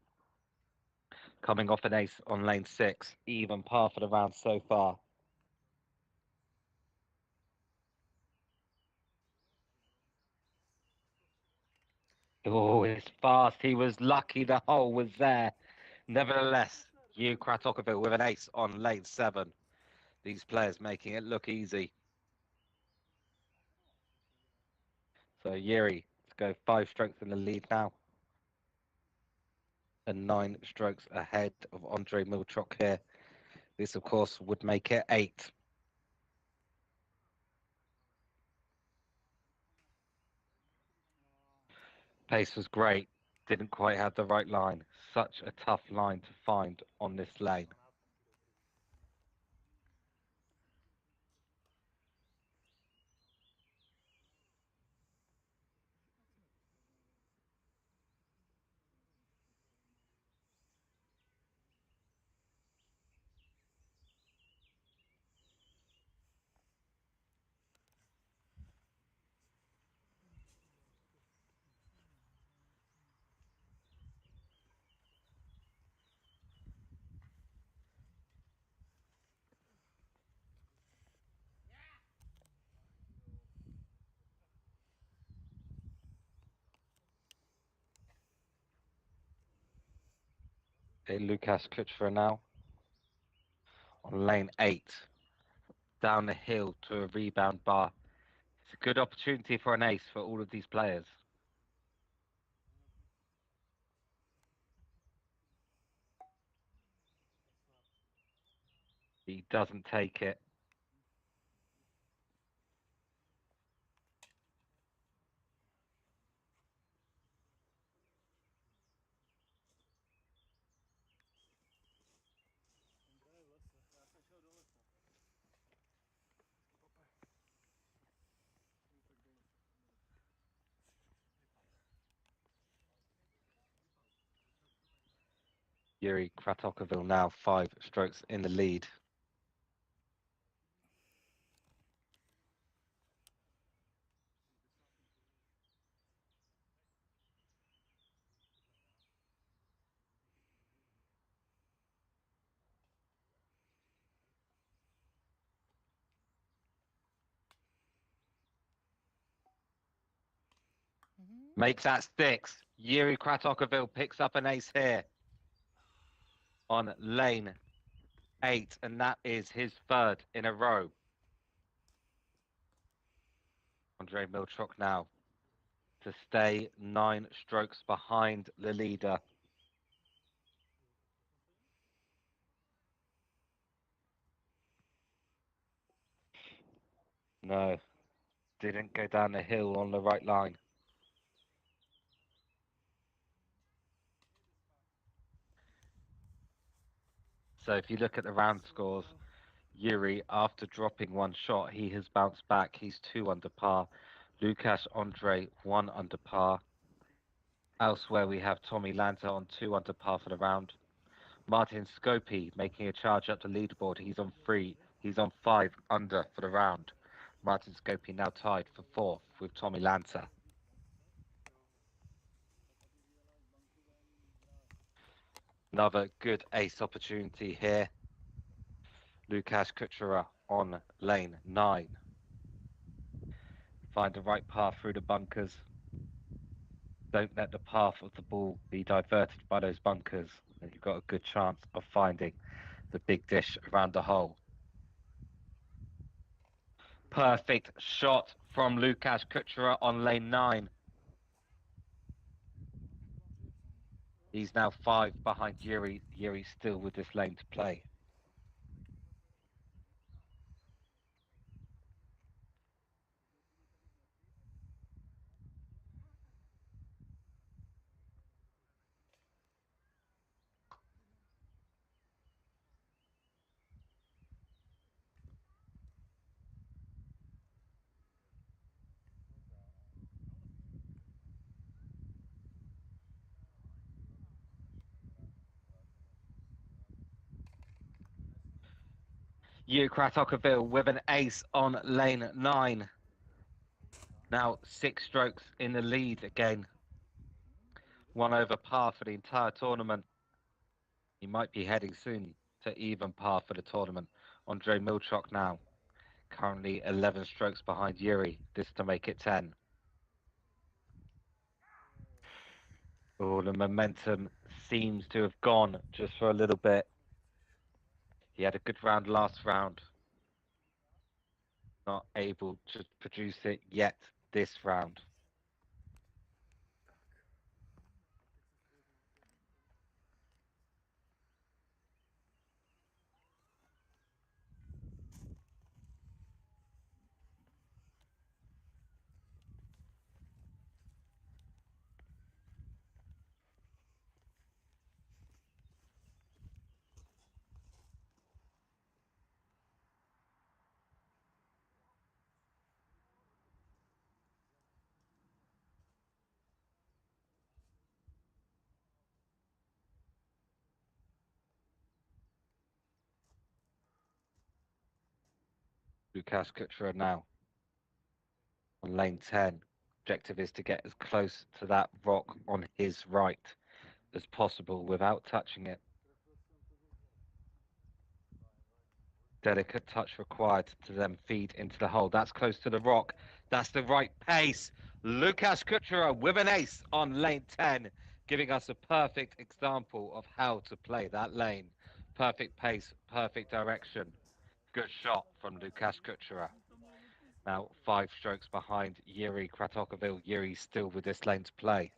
Coming off an ace on lane 6, even par for the round so far. Oh, it's fast. He was lucky the hole was there. Nevertheless, Kratochvil with an ace on lane 7. These players making it look easy. So Yuri to go 5 strokes in the lead now. And 9 strokes ahead of Andre Milchok here. This, of course, would make it 8. Pace was great. Didn't quite have the right line. Such a tough line to find on this lane. Lukasz Kuchera now on lane 8, down the hill to a rebound bar. It's a good opportunity for an ace for all of these players. He doesn't take it. Yuri Kratochvil now 5 strokes in the lead. Makes that 6. Yuri Kratochvil picks up an ace here on lane 8, and that is his 3rd in a row. Andre Milchok now to stay 9 strokes behind the leader. No, didn't go down the hill on the right line. So if you look at the round scores, Yuri, after dropping 1 shot, he has bounced back. He's 2 under par. Lukasz Andre 1 under par. Elsewhere, we have Tommy Lanta on 2 under par for the round. Martin Scopi making a charge up to leaderboard. He's on 3. He's on 5 under for the round. Martin Scopi now tied for 4th with Tommy Lanta. Another good ace opportunity here. Lukasz Kuchera on lane 9. Find the right path through the bunkers. Don't let the path of the ball be diverted by those bunkers, and you've got a good chance of finding the big dish around the hole. Perfect shot from Lukasz Kuchera on lane 9. He's now 5 behind Yuri. Yuri still with this lane to play. Yuri Kratokovil with an ace on lane 9. Now 6 strokes in the lead again. 1 over par for the entire tournament. He might be heading soon to even par for the tournament. Andre Milchok now, currently 11 strokes behind Yuri, this to make it 10. Oh, the momentum seems to have gone just for a little bit. He had a good round last round. Not able to produce it yet this round. Lukas Kuchera now on lane 10. Objective is to get as close to that rock on his right as possible without touching it. Delicate touch required to then feed into the hole. That's close to the rock. That's the right pace. Lukas Kuchera with an ace on lane 10, giving us a perfect example of how to play that lane. Perfect pace, perfect direction. Good shot from Lukas Kuchera. Now 5 strokes behind Yuri Kratokovil. Yuri still with this lane to play.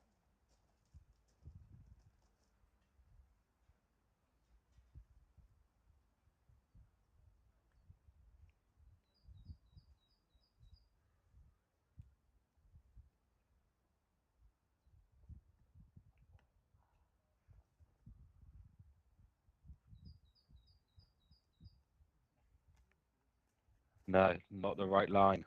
No, not the right line.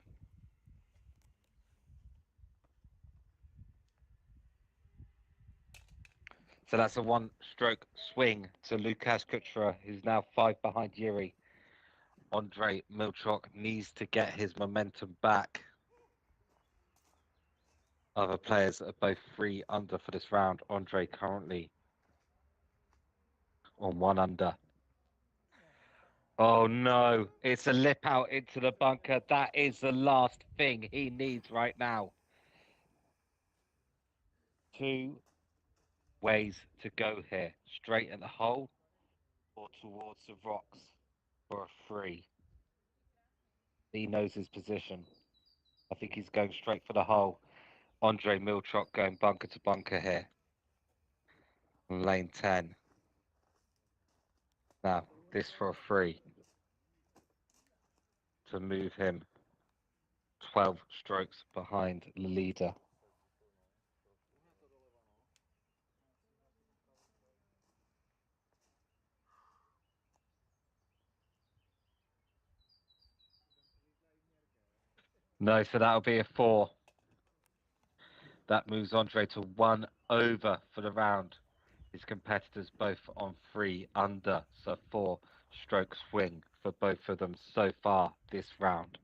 So that's a 1-stroke swing to Lukas Kuchera, who's now 5 behind Yuri. Andre Milchok needs to get his momentum back. Other players are both 3 under for this round. Andre currently on 1 under. Oh no, it's a lip out into the bunker. That is the last thing he needs right now. 2 ways to go here. Straight at the hole or towards the rocks for a 3. He knows his position. I think he's going straight for the hole. Andre Milchok going bunker to bunker here. On lane 10. Now, this for a 3. To move him 12 strokes behind the leader. No, so that'll be a 4. That moves Andre to 1 over for the round. His competitors both on 3 under, so 4-stroke swing for both of them so far this round.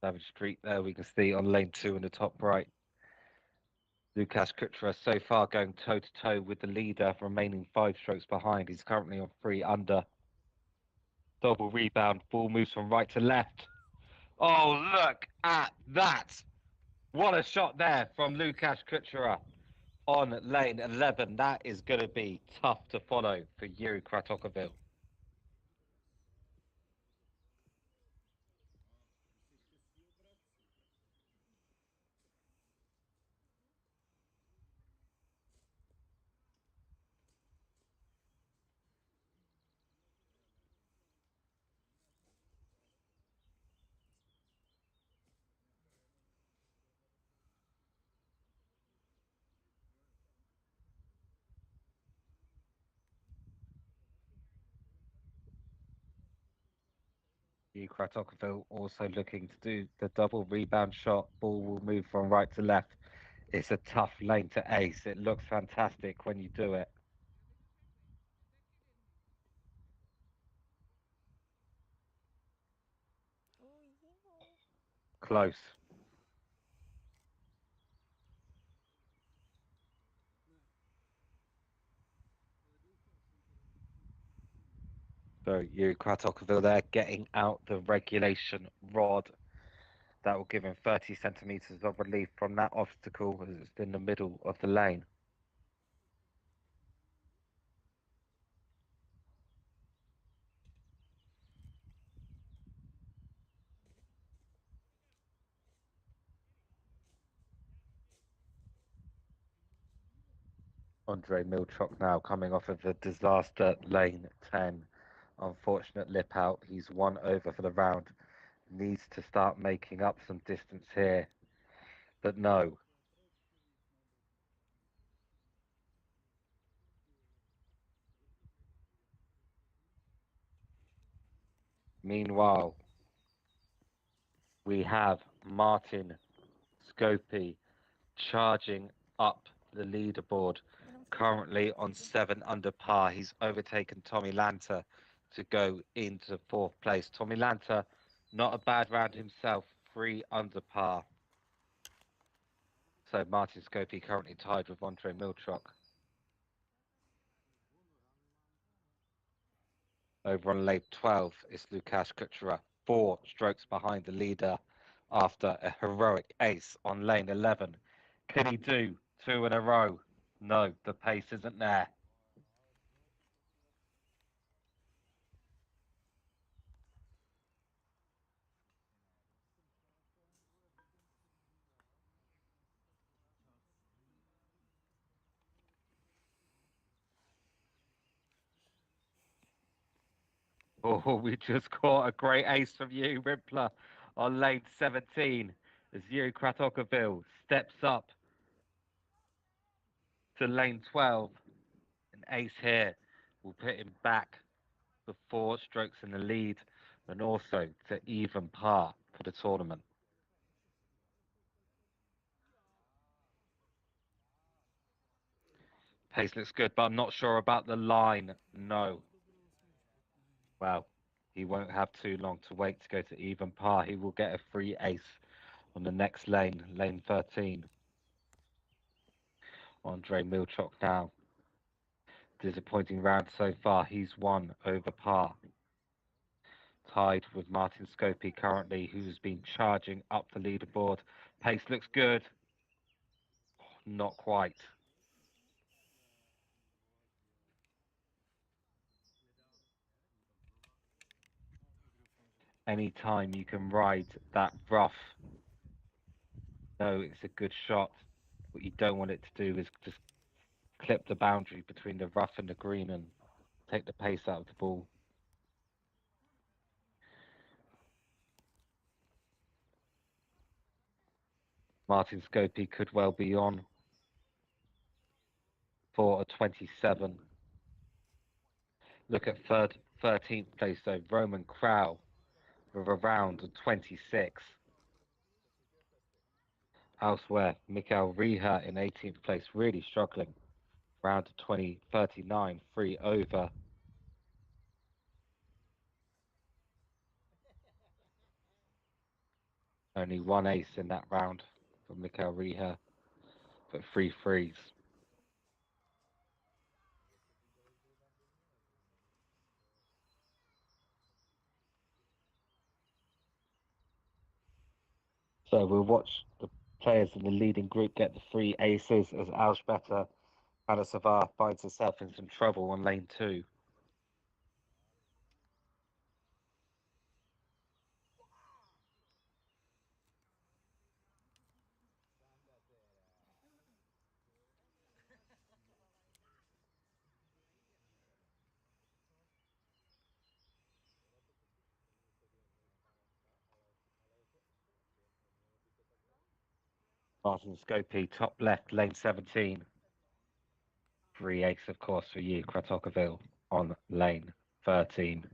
Savage Street there we can see on lane 2 in the top right. Lukas Kuchera so far going toe-to-toe with the leader, remaining 5 strokes behind. He's currently on 3 under. Double rebound, ball moves from right to left. Oh, look at that! What a shot there from Lukas Kuchera on lane 11. That is going to be tough to follow for Yuri Kratokovil. Kratokville also looking to do the double rebound shot. Ball will move from right to left. It's a tough lane to ace. It looks fantastic when you do it. Close. So Yuri Kratokville there getting out the regulation rod. That will give him 30 centimeters of relief from that obstacle as it's in the middle of the lane. Andre Milchok now coming off of the disaster lane 10. Unfortunate lip out. He's 1 over for the round. Needs to start making up some distance here. But no. Meanwhile, we have Martin Scopy charging up the leaderboard, currently on 7 under par. He's overtaken Tommy Lanter to go into 4th place. Tommy Lanter, not a bad round himself, 3 under par. So Martin Scopy currently tied with Andre Milchok. Over on lane 12 is Lukasz Kuchera, 4 strokes behind the leader after a heroic ace on lane 11. Can he do 2 in a row? No, the pace isn't there. Oh, we just caught a great ace from you, Rippler, on lane 17 as you, Kratokoville, steps up to lane 12. An ace here will put him back for 4 strokes in the lead and also to even par for the tournament. Pace looks good, but I'm not sure about the line. No. Well, he won't have too long to wait to go to even par. He will get a free ace on the next lane, lane 13. Andre Milchok now. Disappointing round so far. He's 1 over par. Tied with Martin Scopy currently, who's been charging up the leaderboard. Pace looks good. Not quite. Anytime you can ride that rough, no, it's a good shot. What you don't want it to do is just clip the boundary between the rough and the green and take the pace out of the ball. Martin Scopy could well be on for a 27. Look at 13th place though, Roman Crow with a round of 26. Elsewhere, Mikael Riha in 18th place, really struggling. Round of 39, 3 over. Only 1 ace in that round for Mikael Riha, but 3 threes. So we'll watch the players in the leading group get the 3 aces as Alsbeta Panasavar finds herself in some trouble on lane 2. Martin Scopy, top left, lane 17. 3 ace, of course, for you, Kratokoville on lane 13.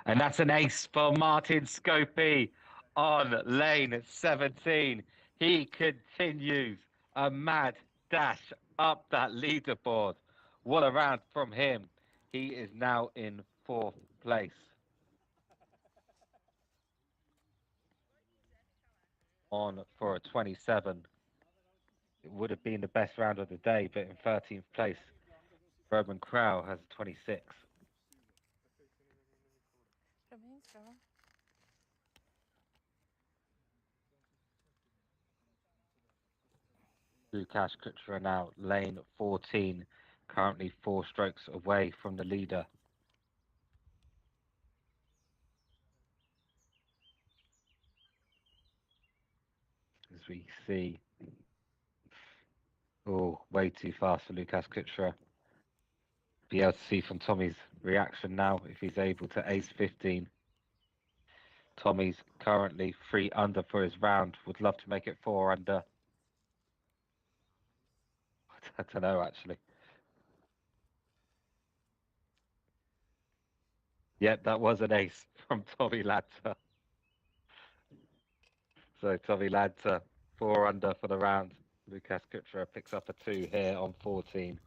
And that's an ace for Martin Scopey on lane 17. He continues a mad dash up that leaderboard. What a round from him. He is now in fourth place. On for a 27. It would have been the best round of the day, but in 13th place, Roman Crow has a 26. Lukasz Kuchera now lane 14, currently 4 strokes away from the leader. As we see, oh, way too fast for Lukasz Kuchera. Be able to see from Tommy's reaction now if he's able to ace 15. Tommy's currently 3 under for his round. Would love to make it 4 under. I don't know, actually. Yep, that was an ace from Tommy Ladser. So Tommy Ladser, 4 under for the round. Lukasz Kuchera picks up a 2 here on 14.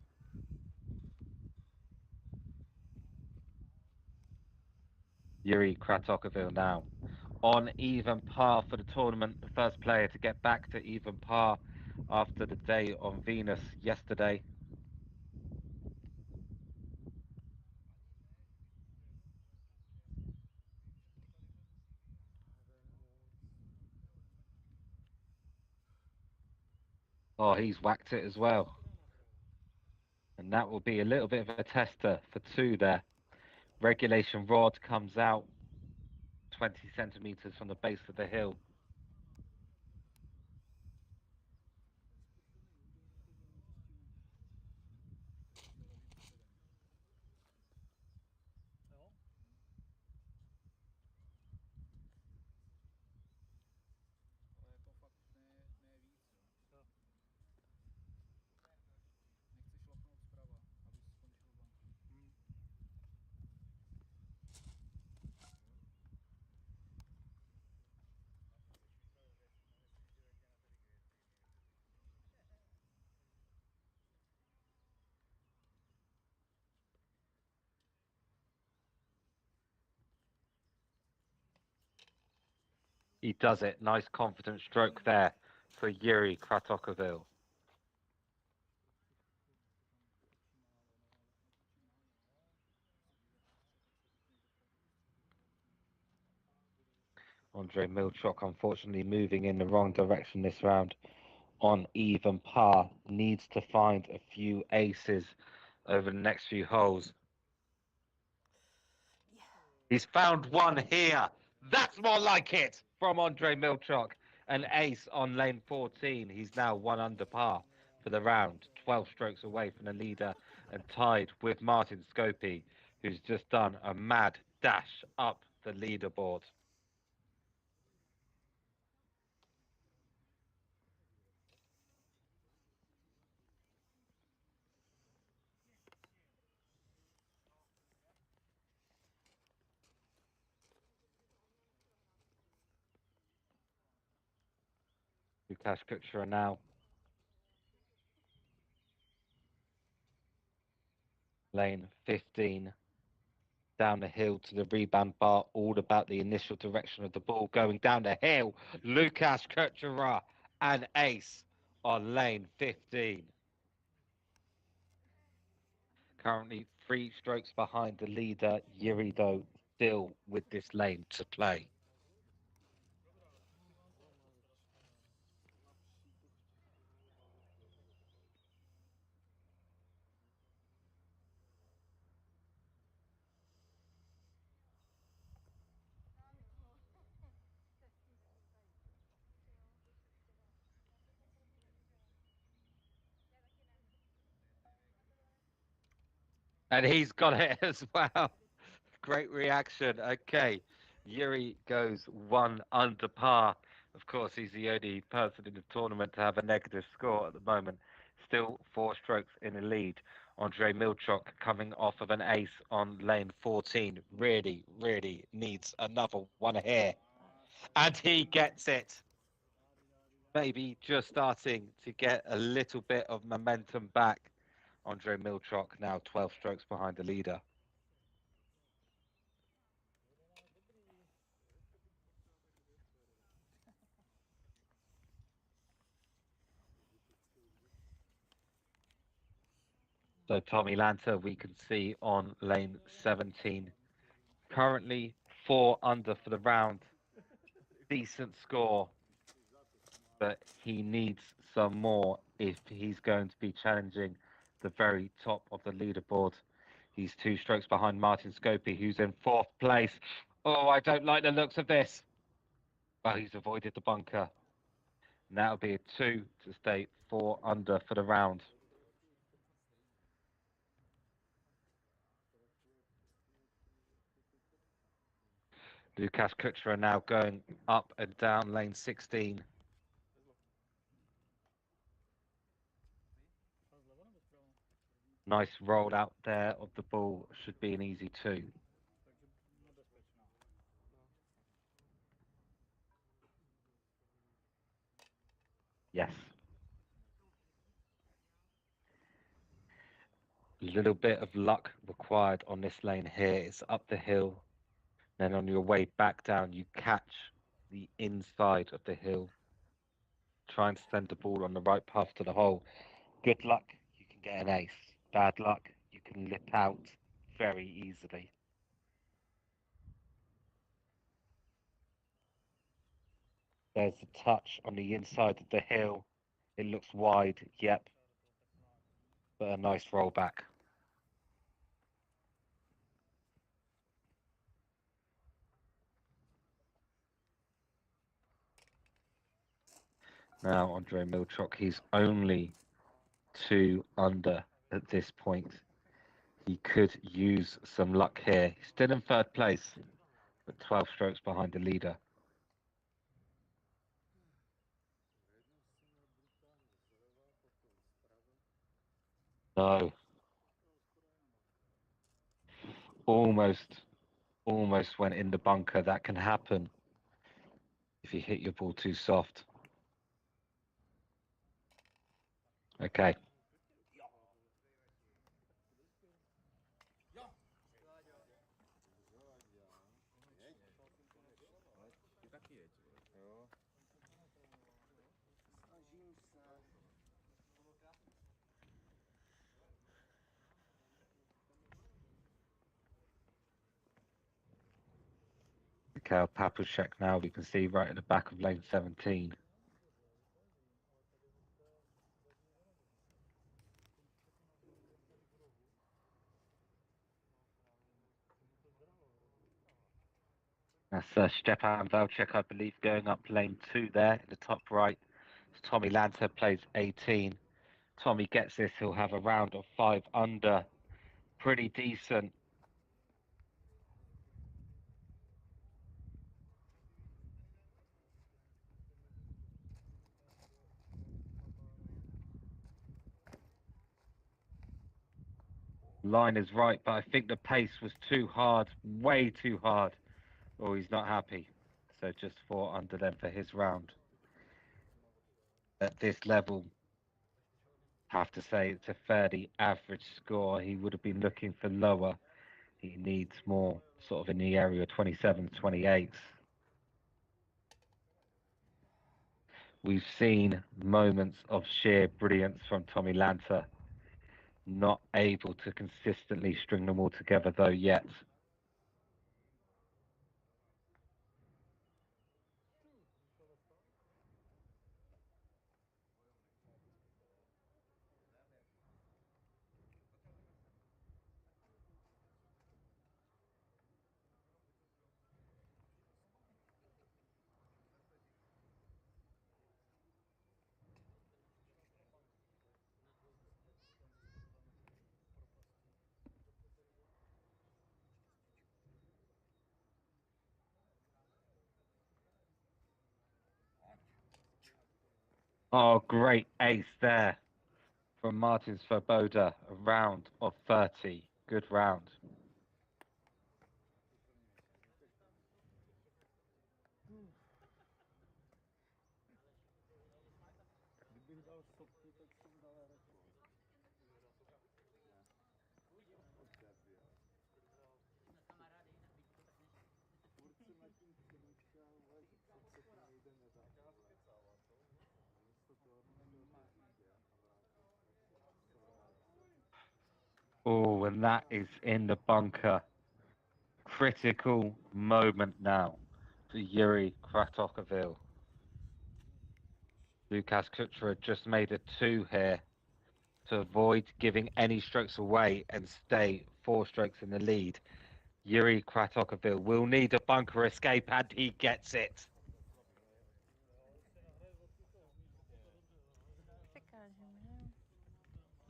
Yuri Kratokovil now on even par for the tournament. The first player to get back to even par after the day on Venus yesterday. Oh, he's whacked it as well. And that will be a little bit of a tester for 2 there. Regulation rod comes out 20 centimeters from the base of the hill. He does it. Nice confident stroke there for Yuri Kratokovil. Andre Milchok, unfortunately, moving in the wrong direction this round on even par. Needs to find a few aces over the next few holes. He's found one here. That's more like it from Andre Milchok. An ace on lane 14. He's now 1 under par for the round, 12 strokes away from the leader and tied with Martin Scopey, who's just done a mad dash up the leaderboard. Lukasz Kuchera now. Lane 15. Down the hill to the rebound bar, all about the initial direction of the ball going down the hill. Lukasz Kuchera, an ace on lane 15. Currently 3 strokes behind the leader, Yuri, though, still with this lane to play. And he's got it as well. Great reaction. Okay. Yuri goes 1 under par. Of course, he's the only person in the tournament to have a negative score at the moment. Still 4 strokes in the lead. Andre Milchok coming off of an ace on lane 14. Really, really needs another one here. And he gets it. Maybe just starting to get a little bit of momentum back. Andre Milchok now 12 strokes behind the leader. So Tommy Lanter, we can see on lane 17, currently 4 under for the round. Decent score, but he needs some more if he's going to be challenging the very top of the leaderboard. He's 2 strokes behind Martin Scopey, who's in 4th place. Oh, I don't like the looks of this. Well, he's avoided the bunker. And that'll be a 2 to stay 4 under for the round. Lukas Kuchera now going up and down lane 16. Nice roll out there of the ball. Should be an easy 2. Yes. A little bit of luck required on this lane here. It's up the hill. Then on your way back down, you catch the inside of the hill. Try and send the ball on the right path to the hole. Good luck, you can get an ace. Bad luck, you can lip out very easily. There's a touch on the inside of the hill. It looks wide, yep. But a nice roll back. Now Andre Milchok, he's only 2 under at this point. He could use some luck here. He's still in 3rd place, but 12 strokes behind the leader. No. Almost went in the bunker. That can happen if you hit your ball too soft. Okay. Mikhail Papushek now we can see right at the back of lane 17. That's Stepan Valchek, I believe, going up lane 2 there in the top right. Tommy Lanter plays 18. Tommy gets this, he'll have a round of 5 under. Pretty decent. Line is right, but I think the pace was too hard, way too hard. Oh, he's not happy. So just 4 under them for his round. At this level, have to say it's a fairly average score. He would have been looking for lower. He needs more, sort of in the area of 27, 28. We've seen moments of sheer brilliance from Tommy Lanter. Not able to consistently string them all together though yet. Oh, great ace there from Martin Svoboda, a round of 30. Good round. Kdybych dal sopku, tak jsem dal rekord. Furt jsem nad tím přemýšlel, že co to nejde nedat. Místo toho bych chtěl říct, a Oh, and that is in the bunker. Critical moment now for Yuri Kratochvil. Lukas Kuchera just made a 2 here to avoid giving any strokes away and stay 4 strokes in the lead. Yuri Kratochvil will need a bunker escape, and he gets it.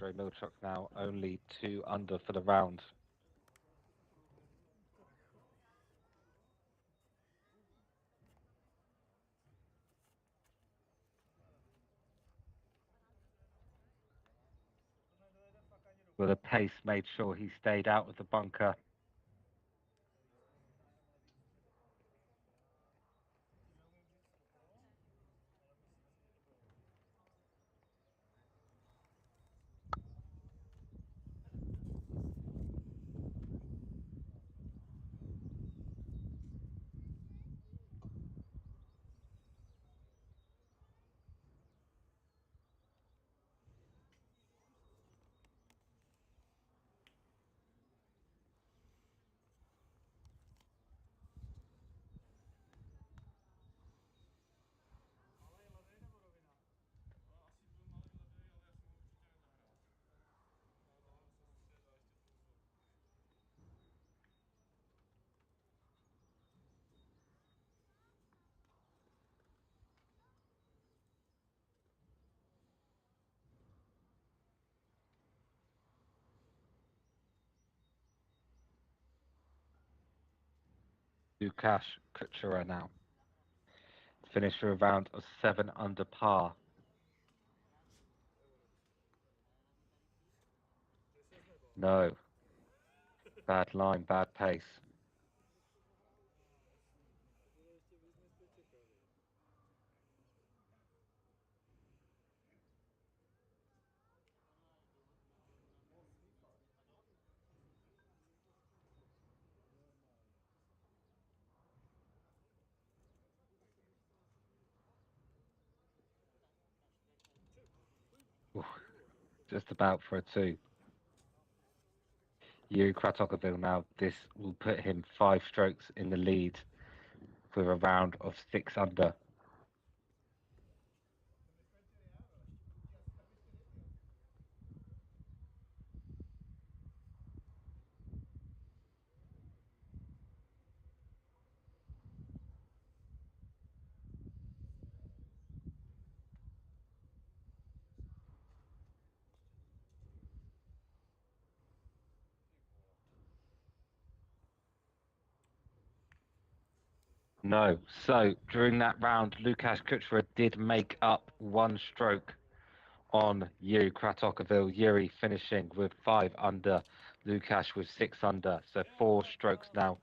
Andre Milchuk now only 2 under for the round. But the pace made sure he stayed out of the bunker. Lukas Kuchera now. Finished for a round of 7 under par. No. Bad line, bad pace. Ooh, just about for a 2. Yuri Kratochvil now. This will put him 5 strokes in the lead with a round of 6 under. No. So during that round, Lukas Kuchera did make up 1 stroke on Yuri Kratochvil. Yuri finishing with 5 under, Lukas with 6 under. So 4 strokes now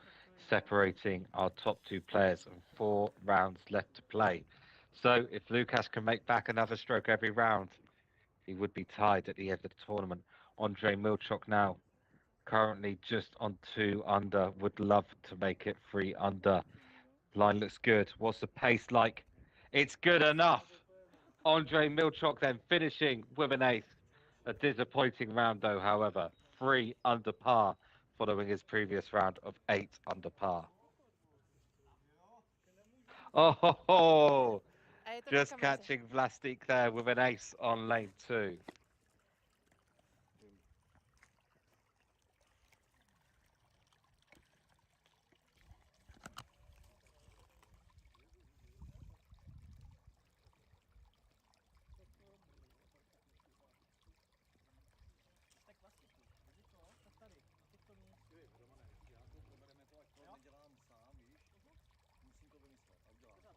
separating our top 2 players and 4 rounds left to play. So if Lukas can make back another stroke every round, he would be tied at the end of the tournament. Andre Milchuk now currently just on 2 under, would love to make it 3 under. Line looks good. What's the pace like? It's good enough. Andre Milchuk then finishing with an ace. A disappointing round though, however. 3 under par following his previous round of 8 under par. Oh, ho, ho. Just catching Vlastik there with an ace on lane 2. Nedělám sám, víš? Musím to vymyslet a udělám to.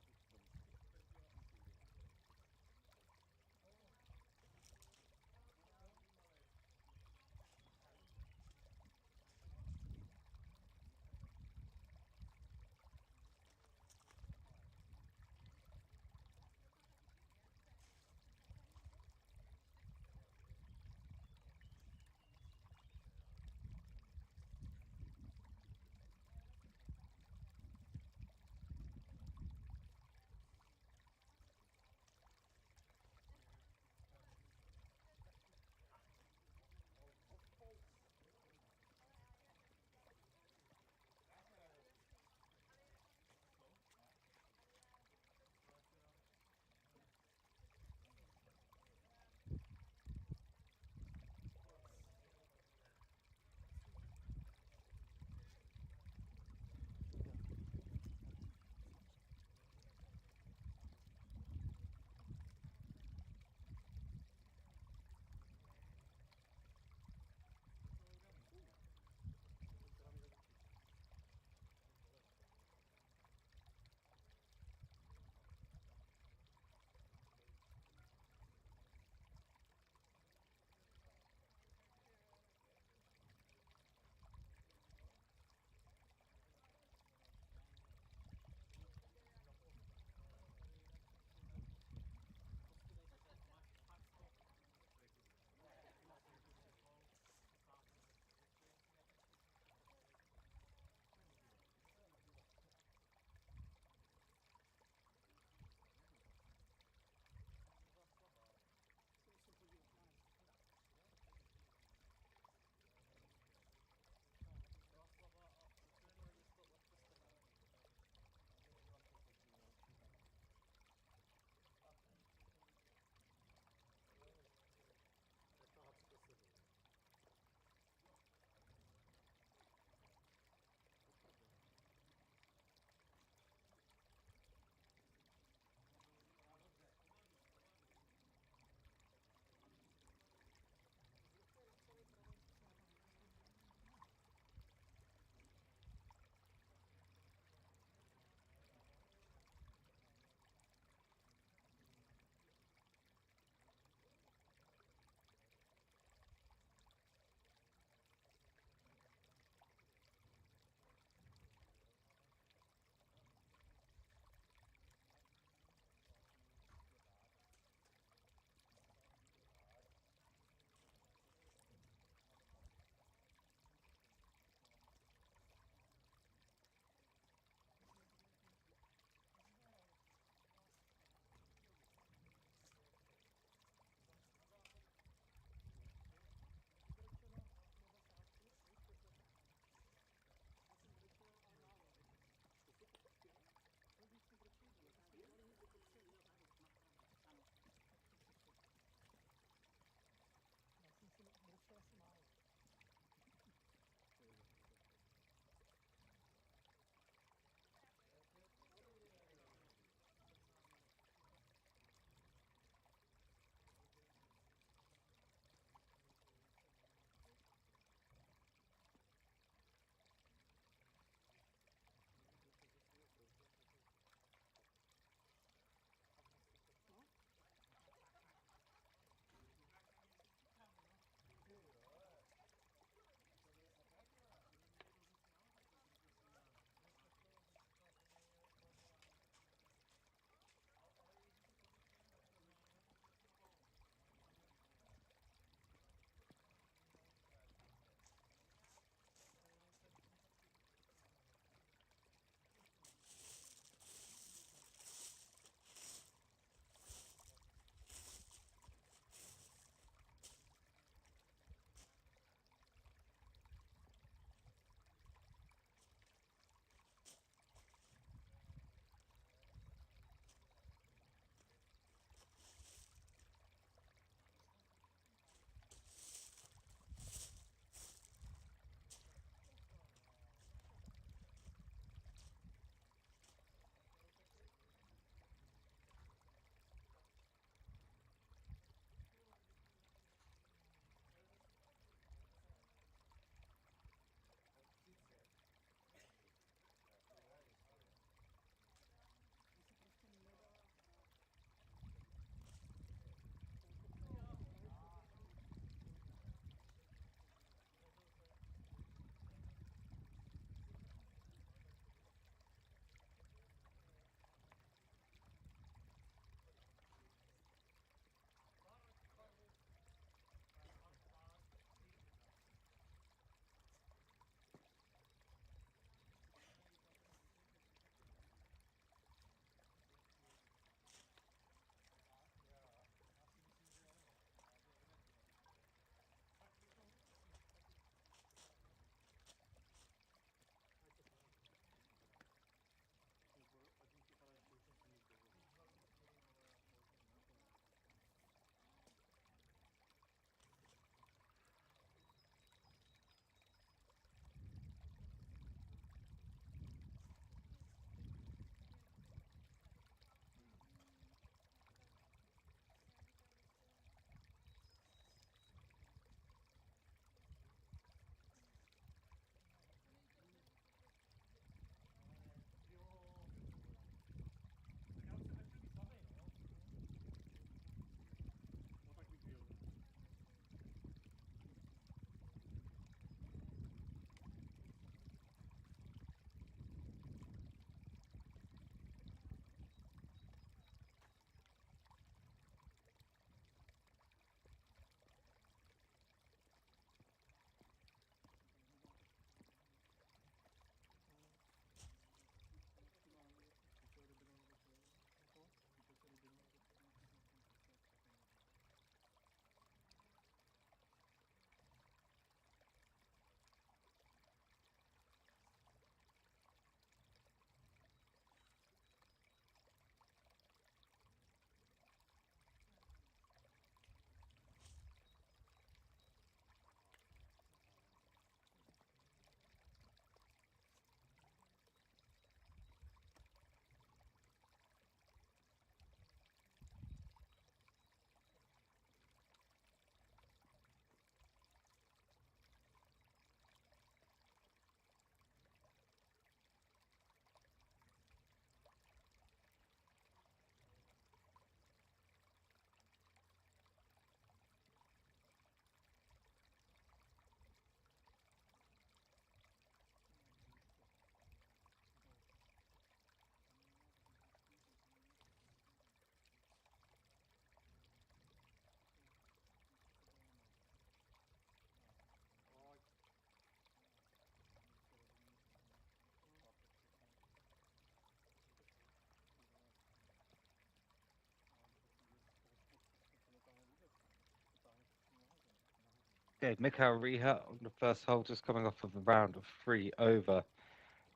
Okay, Mikhail Riha on the first hole, just coming off of a round of 3 over.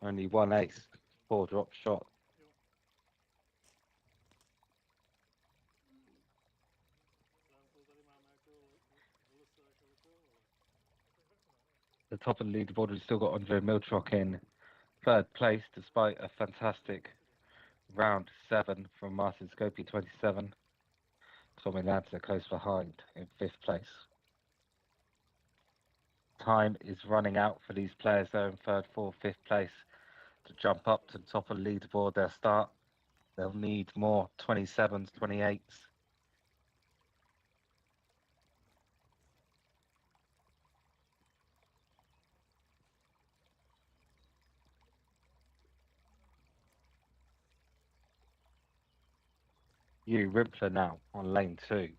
Only one ace, 4 drop shot. The top of the leaderboard, we've still got Andre Milchok in third place, despite a fantastic round 7 from Martin Scopey, 27. Tommy Lanza close behind in 5th place. Time is running out for these players there in 3rd, 4th, 5th place to jump up to the top of the leaderboard. They'll need more 27s, 28s. You Rimpler now on lane 2.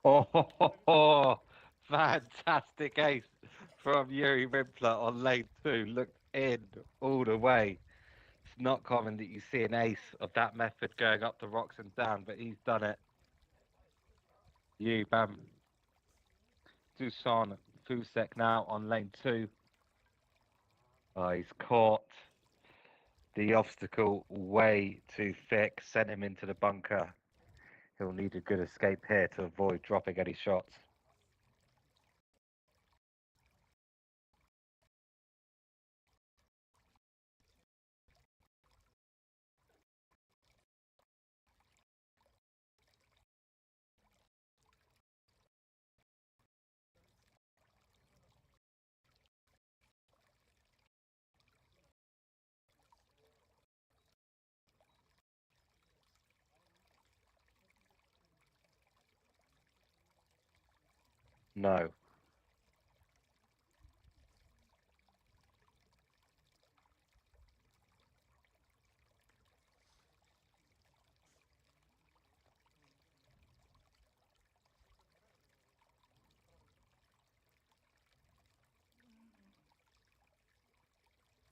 Oh, fantastic ace from Yuri Rimpler on lane 2. Looked in all the way. It's not common that you see an ace of that method going up the rocks and down, but he's done it. You, Bam. Dusan Fusek now on lane 2. Oh, he's caught the obstacle way too thick, sent him into the bunker. He'll need a good escape here to avoid dropping any shots. No.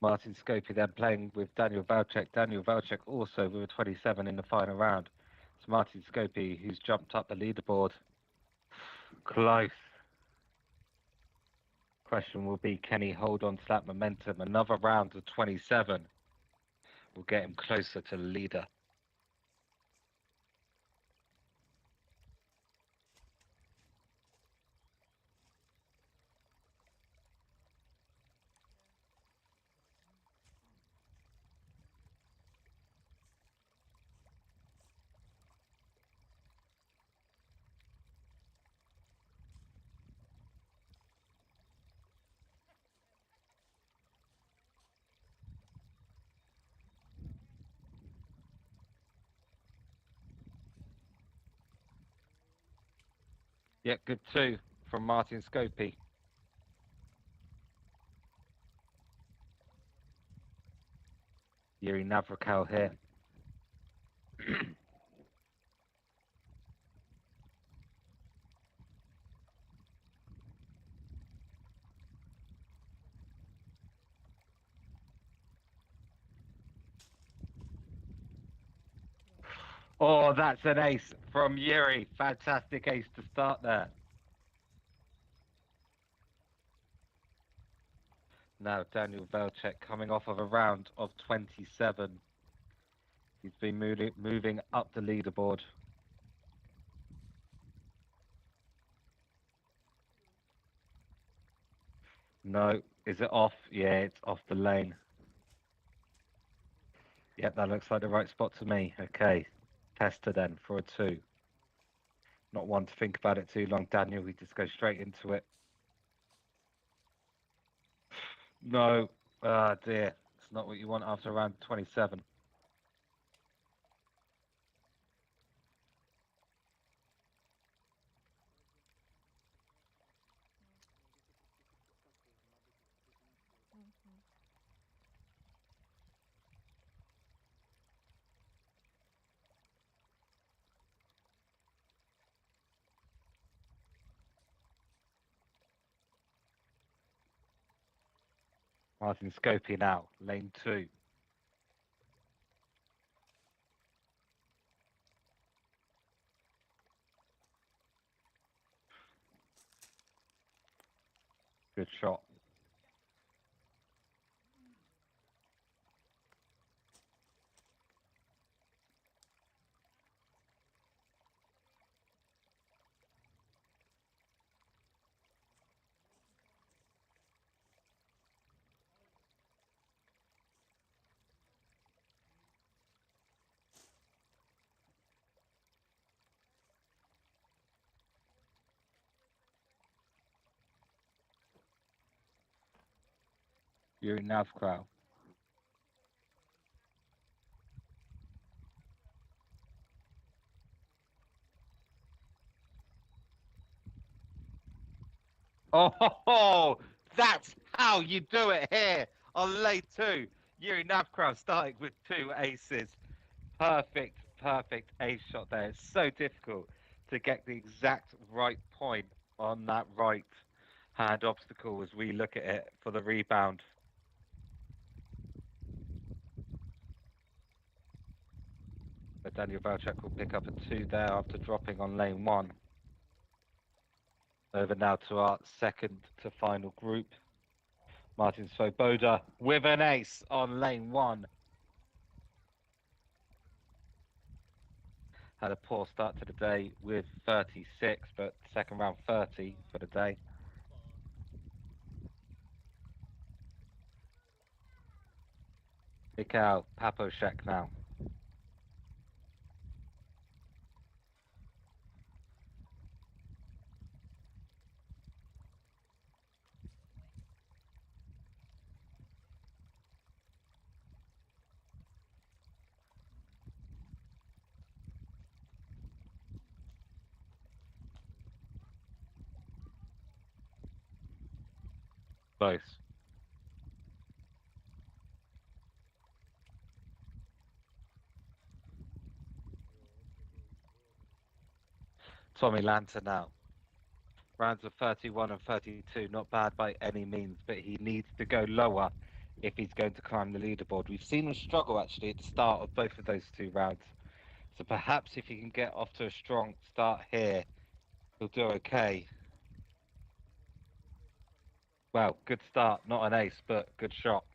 Martin Scopey then playing with Daniel Valchek. Daniel Valchek also with a 27 in the final round. It's Martin Scopey who's jumped up the leaderboard. Close. Question will be, can he hold on to that momentum? Another round of 27 will get him closer to the leader. Yeah, good 2 from Martin Scopey. Yuri Navrakal here. Oh, that's an ace from Yuri. Fantastic ace to start there. Now Daniel Velchek coming off of a round of 27. He's been moving up the leaderboard. No, is it off? Yeah, it's off the lane. Yep, that looks like the right spot to me. Okay, tester then for a 2. Not one to think about it too long, Daniel. We just go straight into it. No, ah dear. It's not what you want after round 27. Martin Scopie now, lane 2. Good shot. Yuri Navkrau. Oh, that's how you do it here on lane 2. Yuri Navkrau starting with 2 aces. Perfect ace shot there. It's so difficult to get the exact right point on that right hand obstacle as we look at it for the rebound. But Daniel Valchek will pick up a 2 there after dropping on lane 1. Over now to our second to final group. Martin Svoboda with an ace on lane 1. Had a poor start to the day with 36, but second round 30 for the day. Mikhail Paposhek now. Both. Tommy Lanter now. Rounds of 31 and 32, not bad by any means, but he needs to go lower if he's going to climb the leaderboard. We've seen him struggle actually at the start of both of those 2 rounds. So perhaps if he can get off to a strong start here, he'll do okay. Well, good start, not an ace, but good shot.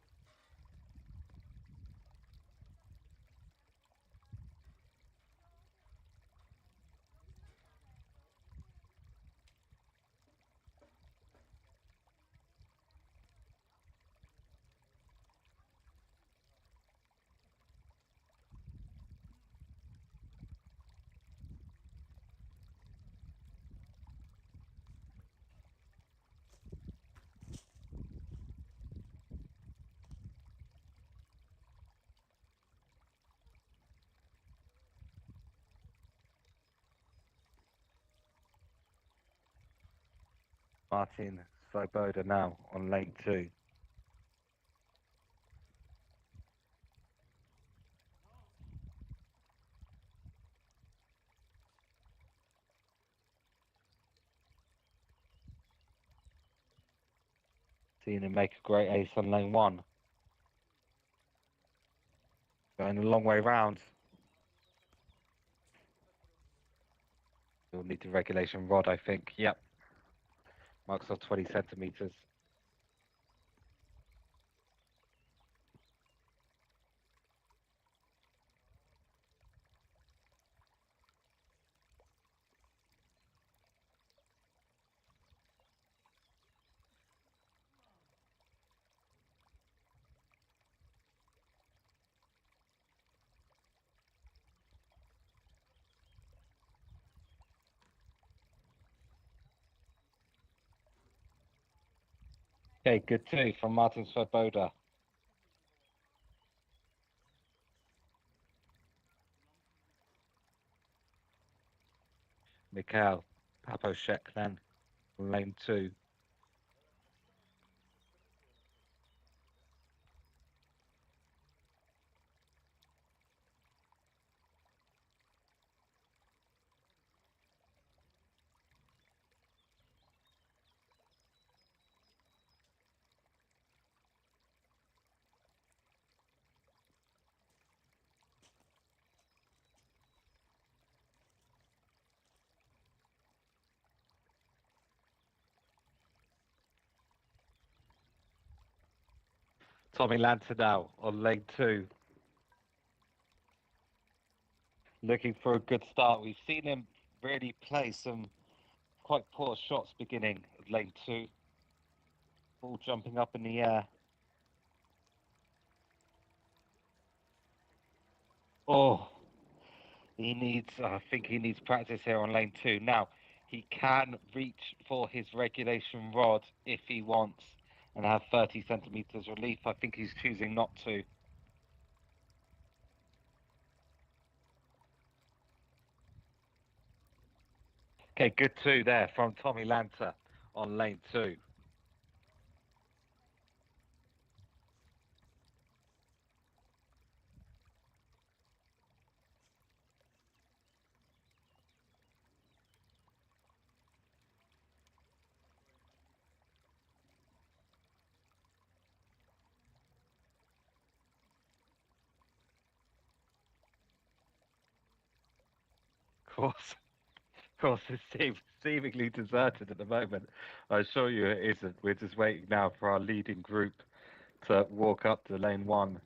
Martin Svoboda now on lane 2. Seen him make a great ace on lane 1. Going a long way round. We'll need the regulation rod, I think. Yep. Marks off 20 centimeters. Okay, good 2 from Martin Svoboda. Mikhail Paposhek then on lane 2. Tommy Lanta now on lane 2. Looking for a good start. We've seen him really play some quite poor shots beginning of lane 2. Ball jumping up in the air. Oh, I think he needs practice here on lane 2. Now, he can reach for his regulation rod if he wants and have 30 centimeters relief. I think he's choosing not to. Okay, good 2 there from Tommy Lanta on lane 2. Course, it's seemingly deserted at the moment. I assure you it isn't. We're just waiting now for our leading group to walk up to lane 1.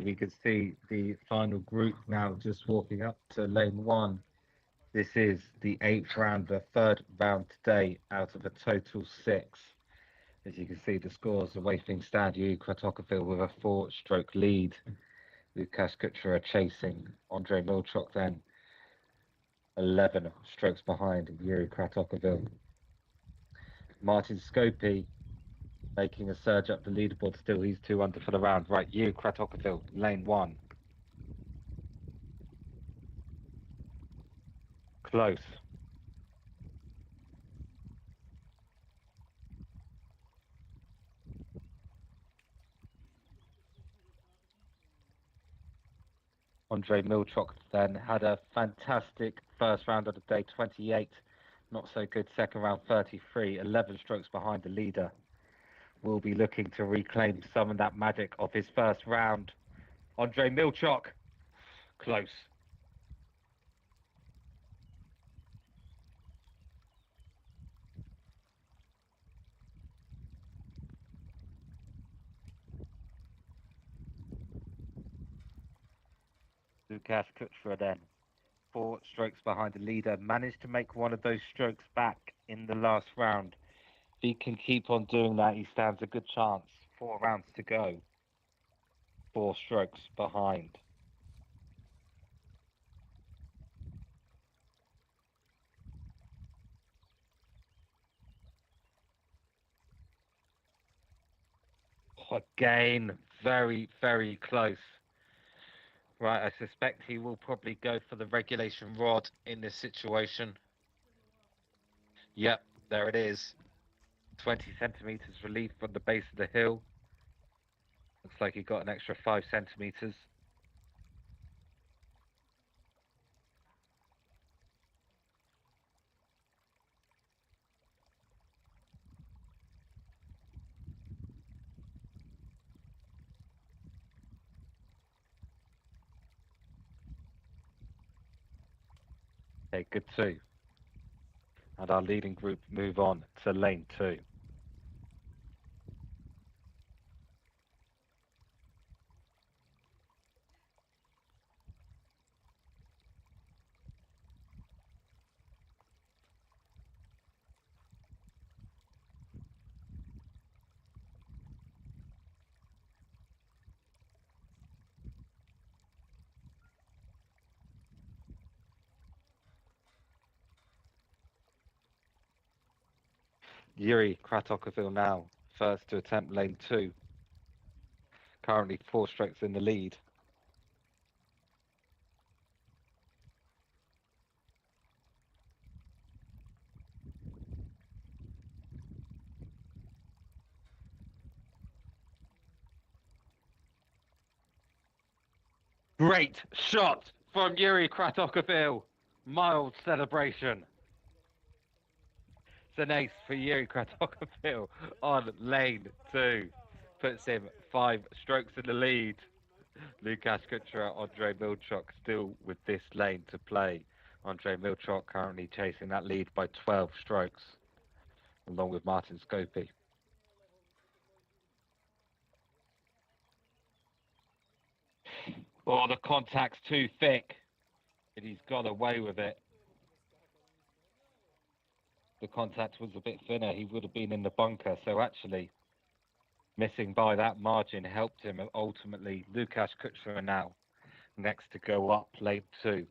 We can see the final group now just walking up to lane 1. This is the 8th round, the 3rd round today out of a total 6. As you can see, the scores, the way things stand, Kratokaville with a 4-stroke lead. Lukasz Kuchera chasing. Andre Milchok then 11 strokes behind Yuri Kratokaville. Martin Scopy making a surge up the leaderboard still. He's 2 under for the round. Right, Yuri Kratokaville, lane 1. Close. Andre Milchok then had a fantastic first round of the day, 28. Not so good second round, 33. 11 strokes behind the leader. Will be looking to reclaim some of that magic of his first round. Andre Milchok, close. Lukasz Kuchera then 4 strokes behind the leader, managed to make one of those strokes back in the last round. If he can keep on doing that, he stands a good chance. 4 rounds to go. 4 strokes behind. Again, very, very close. Right, I suspect he will probably go for the regulation rod in this situation. Yep, there it is. 20 centimeters relief from the base of the hill. Looks like he got an extra 5 centimeters. Okay, good 2. And our leading group move on to lane 2. Yuri Kratokovil now, first to attempt lane 2. Currently 4 strokes in the lead. Great shot from Yuri Kratokovil. Mild celebration. It's an ace for Yuri Kratokovil on lane 2. Puts him 5 strokes in the lead. Lukasz Kuchera, Andre Milchok still with this lane to play. Andre Milchok currently chasing that lead by 12 strokes, along with Martin Scopy. Oh, the contact's too thick, and he's got away with it. The contact was a bit thinner, he would have been in the bunker, so actually missing by that margin helped him. Ultimately, Lukasz Kuchera now next to go up lane 2.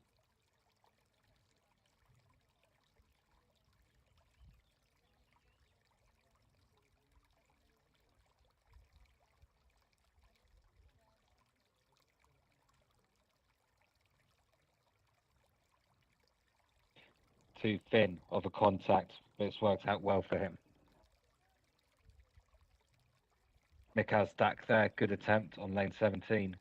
Too thin of a contact, but it's worked out well for him. Mikhail Stak there, good attempt on lane 17.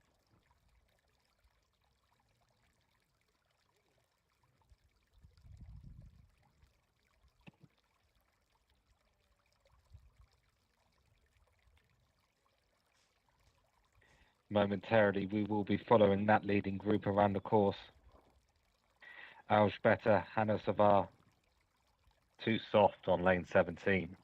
Momentarily, we will be following that leading group around the course. Alžbeta Hanosova, too soft on lane 17.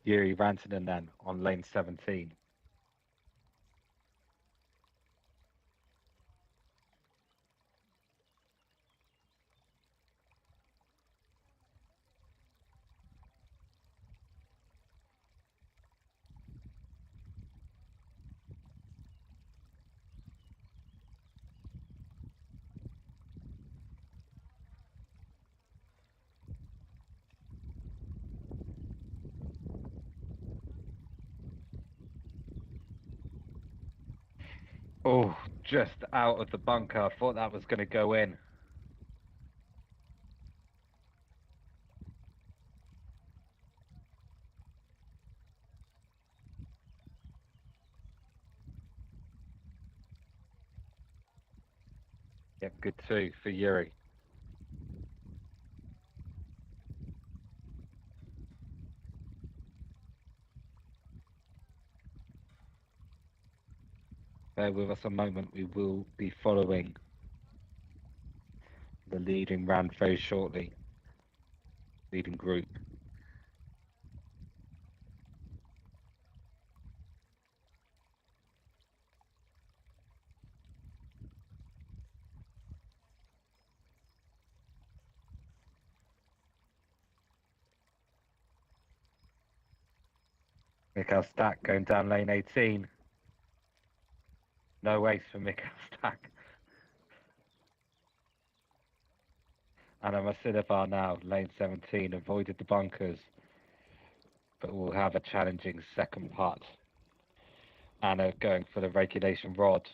Yuri Rantanen then on lane 17. Oh, just out of the bunker. I thought that was going to go in. Yep, good too for Yuri. Bear with us a moment, we will be following the leading round very shortly. Leading group. Mikhail Stak going down lane 18. No ace for Mikhail Stak. Anna Vasileva now, lane 17, avoided the bunkers, but will have a challenging second putt. Anna going for the regulation rod.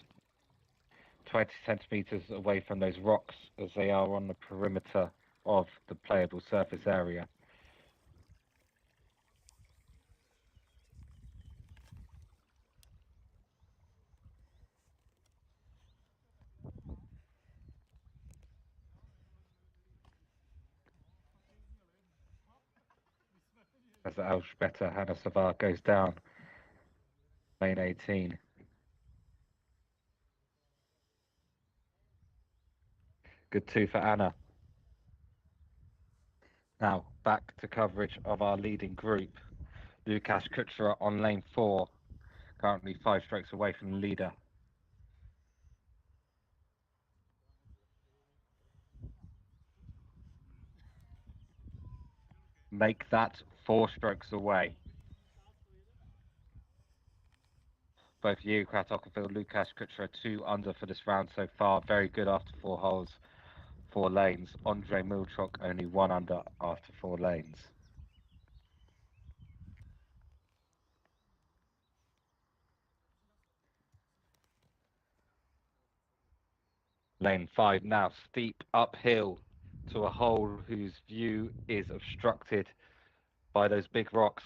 20 centimetres away from those rocks as they are on the perimeter of the playable surface area. As Alžbeta Hanosova goes down lane 18. Good 2 for Anna. Now, back to coverage of our leading group. Lukasz Kuchera on lane 4, currently 5 strokes away from the leader. Make that 4 strokes away. Both you, Kratochvil, Lukasz Kuchera, 2 under for this round so far. Very good after 4 holes, 4 lanes. Andrei Milchok only 1 under after 4 lanes. Lane 5 now, steep uphill to a hole whose view is obstructed by those big rocks.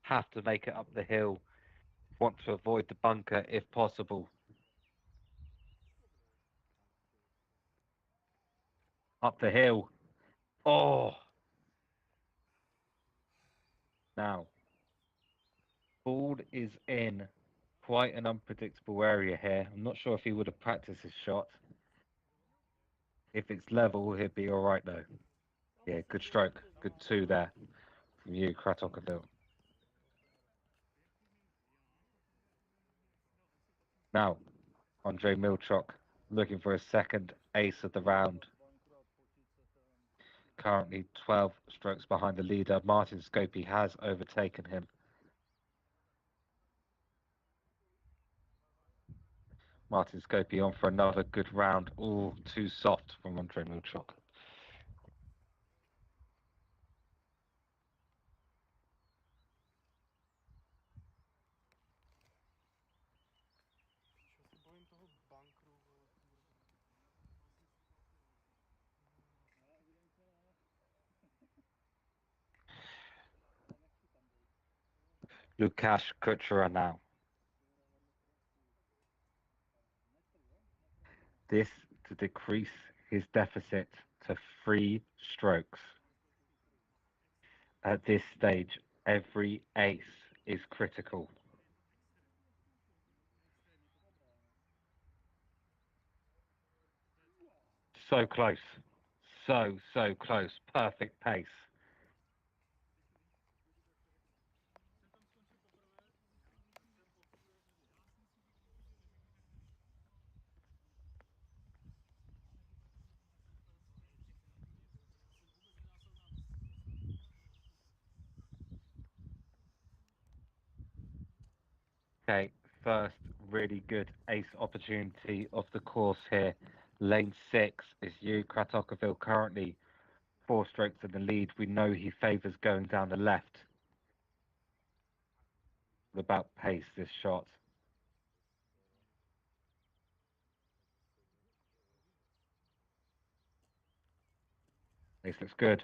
Have to make it up the hill. Want to avoid the bunker if possible. Up the hill. Oh! Now, ball is in quite an unpredictable area here. I'm not sure if he would have practiced his shot. If it's level, he'd be all right though. Yeah, good stroke. Good 2 there from you, Kratochvil. Now, Andrei Milchok looking for a second ace of the round. Currently 12 strokes behind the leader. Martin Scopey has overtaken him. Martin Scopey on for another good round. All too soft from Andrei Milchok. Się boję toho bunkru, vole, kurwa. Lukasz Kuchera now. This to decrease his deficit to 3 strokes. At this stage, every ace is critical. So close. So close. Perfect pace. Okay, first really good ace opportunity of the course here. Lane 6 is you, Kratochvil, currently 4 strokes in the lead. We know he favours going down the left. What about pace, this shot? Ace looks good.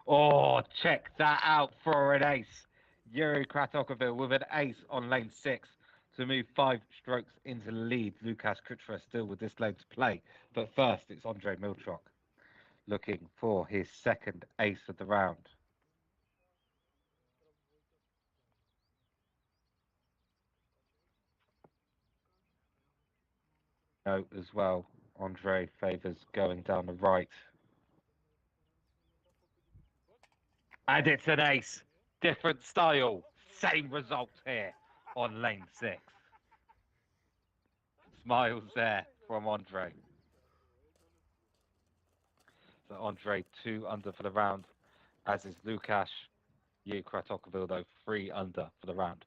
Oh, check that out for an ace. Yuri Kratochvil with an ace on lane 6 to move 5 strokes into the lead. Lukasz Kuchera still with this lane to play. But first, it's Andrei Milchok looking for his second ace of the round. Note as well, Andrei favours going down the right. And it's an ace. Different style. Same result here on lane 6. Smiles there from Andrei. So Andrei 2 under for the round, as is Lukasz. You, Kratochvil, though, 3 under for the round.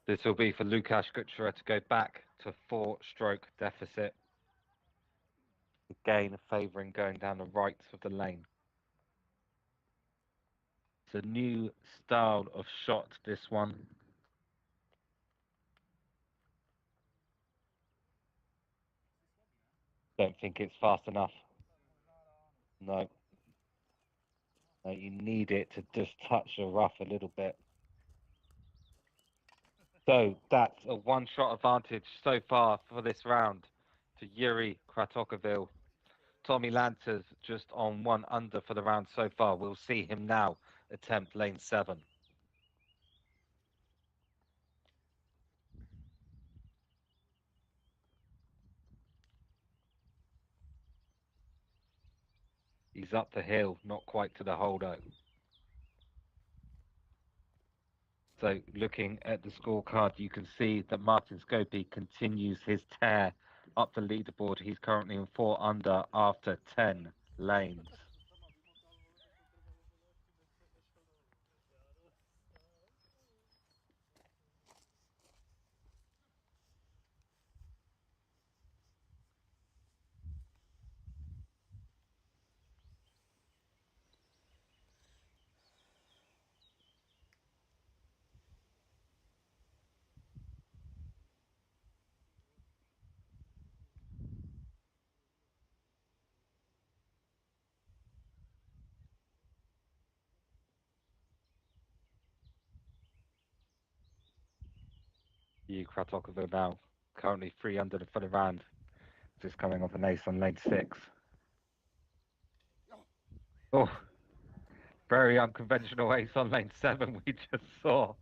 This will be for Lukasz Kuchera to go back to 4-stroke deficit. Again, favouring going down the right of the lane. It's a new style of shot, this one. Don't think it's fast enough. No. No, you need it to just touch the rough a little bit. So that's a 1-shot advantage so far for this round to Yuri Kratochvil. Tommy Lanter's just on 1 under for the round so far. We'll see him now attempt lane 7. He's up the hill, not quite to the holdo. So looking at the scorecard, you can see that Martin Scopey continues his tear up the leaderboard. He's currently in 4 under after 10 lanes. Kratokovo now, currently 3 under the full round, just coming off an ace on lane 6. Oh, very unconventional ace on lane 7 we just saw.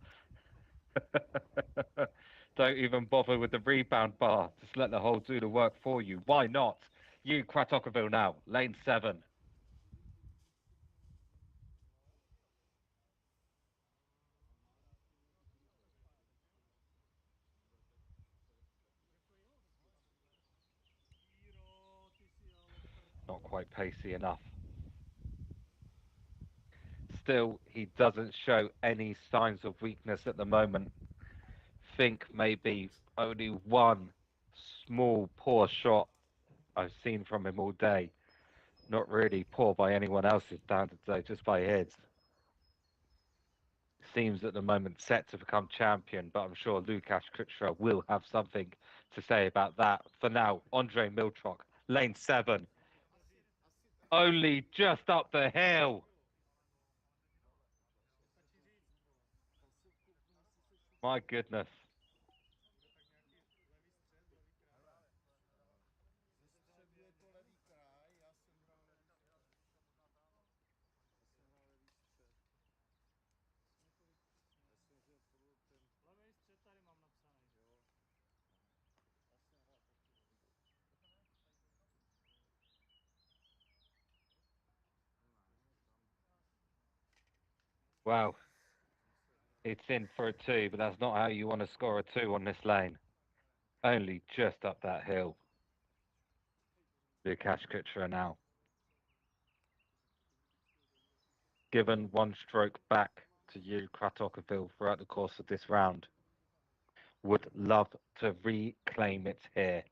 Don't even bother with the rebound bar. Just let the hole do the work for you. Why not? Kratokovo now, lane 7. Not quite pacey enough. Still, he doesn't show any signs of weakness at the moment. Think maybe only one small poor shot I've seen from him all day. Not really poor by anyone else's standards though, just by his. Seems at the moment set to become champion, but I'm sure Lukasz Kuchera will have something to say about that. For now, Andre Milchok, lane 7. Only just up the hill. My goodness. Wow. It's in for a 2, but that's not how you want to score a 2 on this lane. Only just up that hill. Lukasz Kuchera now. Given 1 stroke back to you, Kratokovo, throughout the course of this round. Would love to reclaim it here.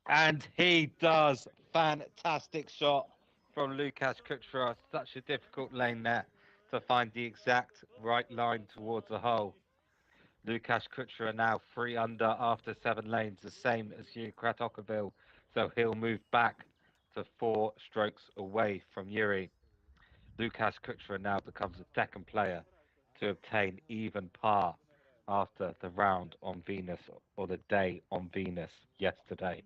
And he does. Fantastic shot from Lukasz Kuchera. Such a difficult lane there to find the exact right line towards the hole. Lukasz Kuchera now 3 under after 7 lanes, the same as Hugh Kratokovo. So he'll move back to 4 strokes away from Yuri. Lukasz Kuchera now becomes the second player to obtain even par after the round on Venus, or the day on Venus yesterday.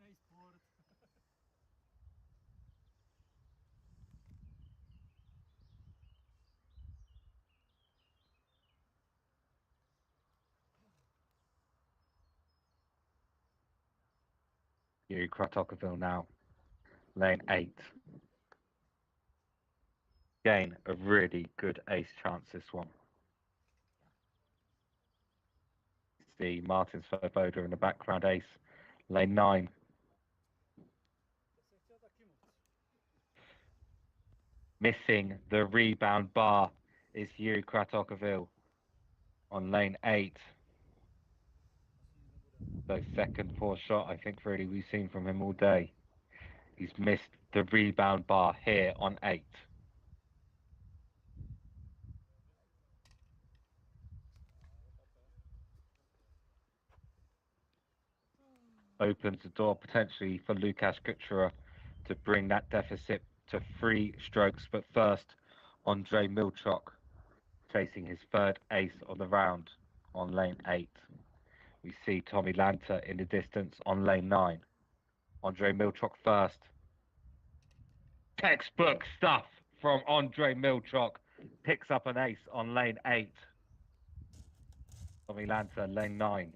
Yuri Kratokovo now, lane 8. Again, a really good ace chance this one. See Martin Svoboda in the background ace, lane 9. Missing the rebound bar is Yuri Kratokovo on lane 8. So second poor shot I think really we've seen from him all day. He's missed the rebound bar here on 8. Opens the door potentially for Lukasz Kuchera to bring that deficit to 3 strokes. But first, Andre Milchok chasing his 3rd ace of the round on lane 8. We see Tommy Lanta in the distance on lane 9. Andre Milchok first. Textbook stuff from Andre Milchok. Picks up an ace on lane 8. Tommy Lancer, lane 9.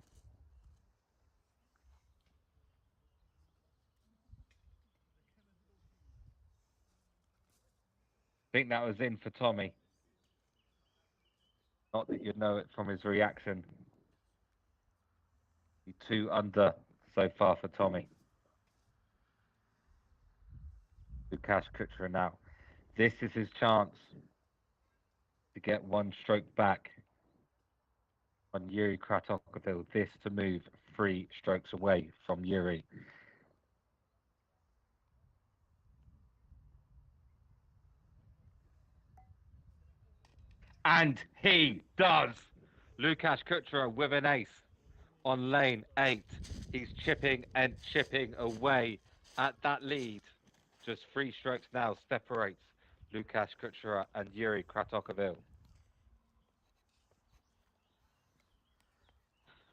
I think that was in for Tommy. Not that you'd know it from his reaction. 2 under so far for Tommy. Lukasz Kuchera now. This is his chance to get 1 stroke back on Yuri Kratochvil. This to move 3 strokes away from Yuri. And he does! Lukasz Kuchera with an ace on lane 8. He's chipping and chipping away at that lead. Just 3 strokes now separates Lukasz Kuchera and Yuri Kratochvil.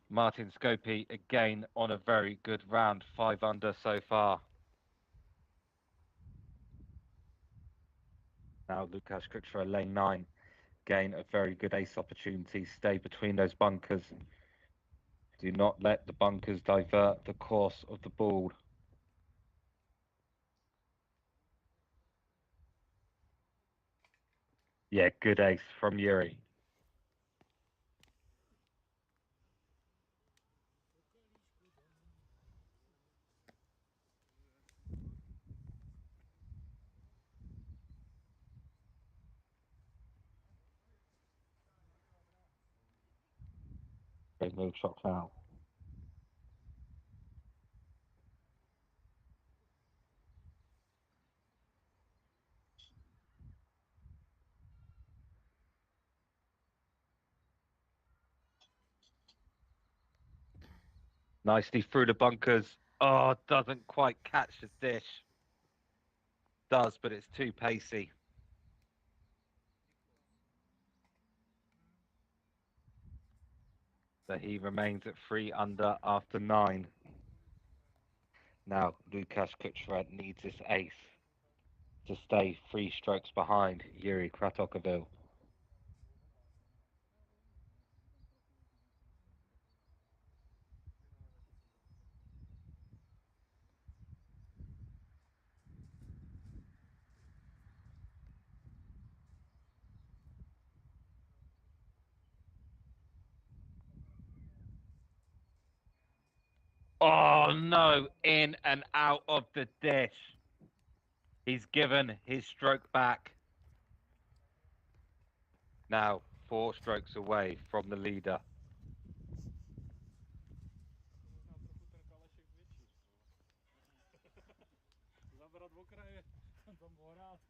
Martin Scopy again on a very good round, 5 under so far. Now Lukasz Kuchera, lane 9, gain a very good ace opportunity. Stay between those bunkers. Do not let the bunkers divert the course of the ball. Yeah, good ace from Yuri. Great move shot now. Nicely through the bunkers. Oh, doesn't quite catch the dish. Does, but it's too pacey. So he remains at 3 under after 9. Now Lukasz Kuchera needs this ace to stay 3 strokes behind Yuri Kratochvil. Oh no, in and out of the dish. He's given his stroke back. Now 4 strokes away from the leader. Zabrat v okraje do Moravky.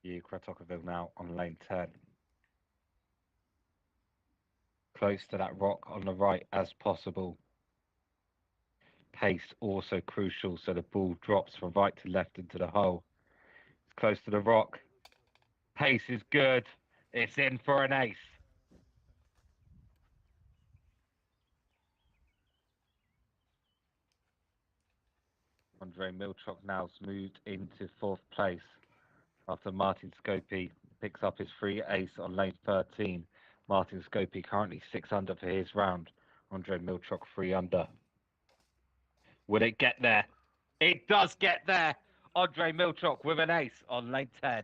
Yuri Kratochvil now on lane 10. Close to that rock on the right as possible. Pace also crucial, so the ball drops from right to left into the hole. It's close to the rock. Pace is good. It's in for an ace. Andre Milchok now's moved into 4th place after Martin Scopy picks up his free ace on lane 13. Martin Scopy currently 6 under for his round. Andre Milchok 3 under. Will it get there? It does get there. Andre Milchok with an ace on lane 10.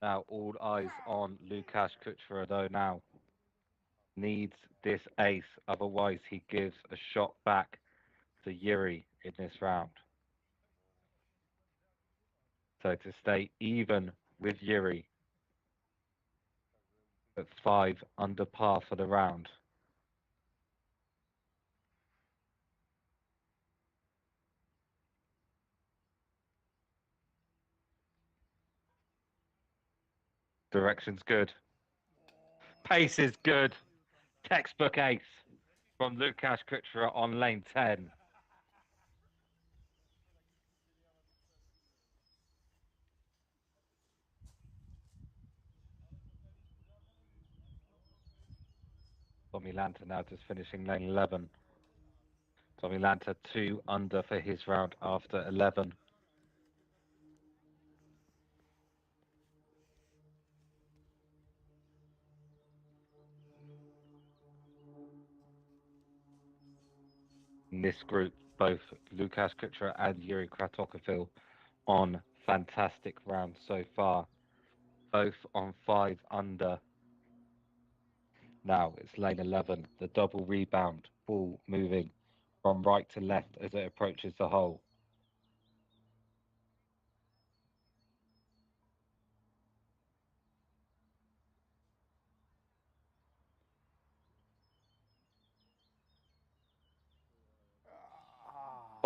Now all eyes on Lukasz Kuchera though now. Needs this ace, otherwise he gives a shot back to Yuri in this round. So to stay even with Yuri at 5 under par for the round. Direction's good. Pace is good. Textbook ace from Lukáš Kučera on lane 10. Tommy Lanta now just finishing lane 11. Tommy Lanta 2 under for his round after 11. In this group, both Lukáš Kučera and Yuri Kratochvil on fantastic rounds so far. Both on 5 under. Now it's lane 11. The double rebound, ball moving from right to left as it approaches the hole.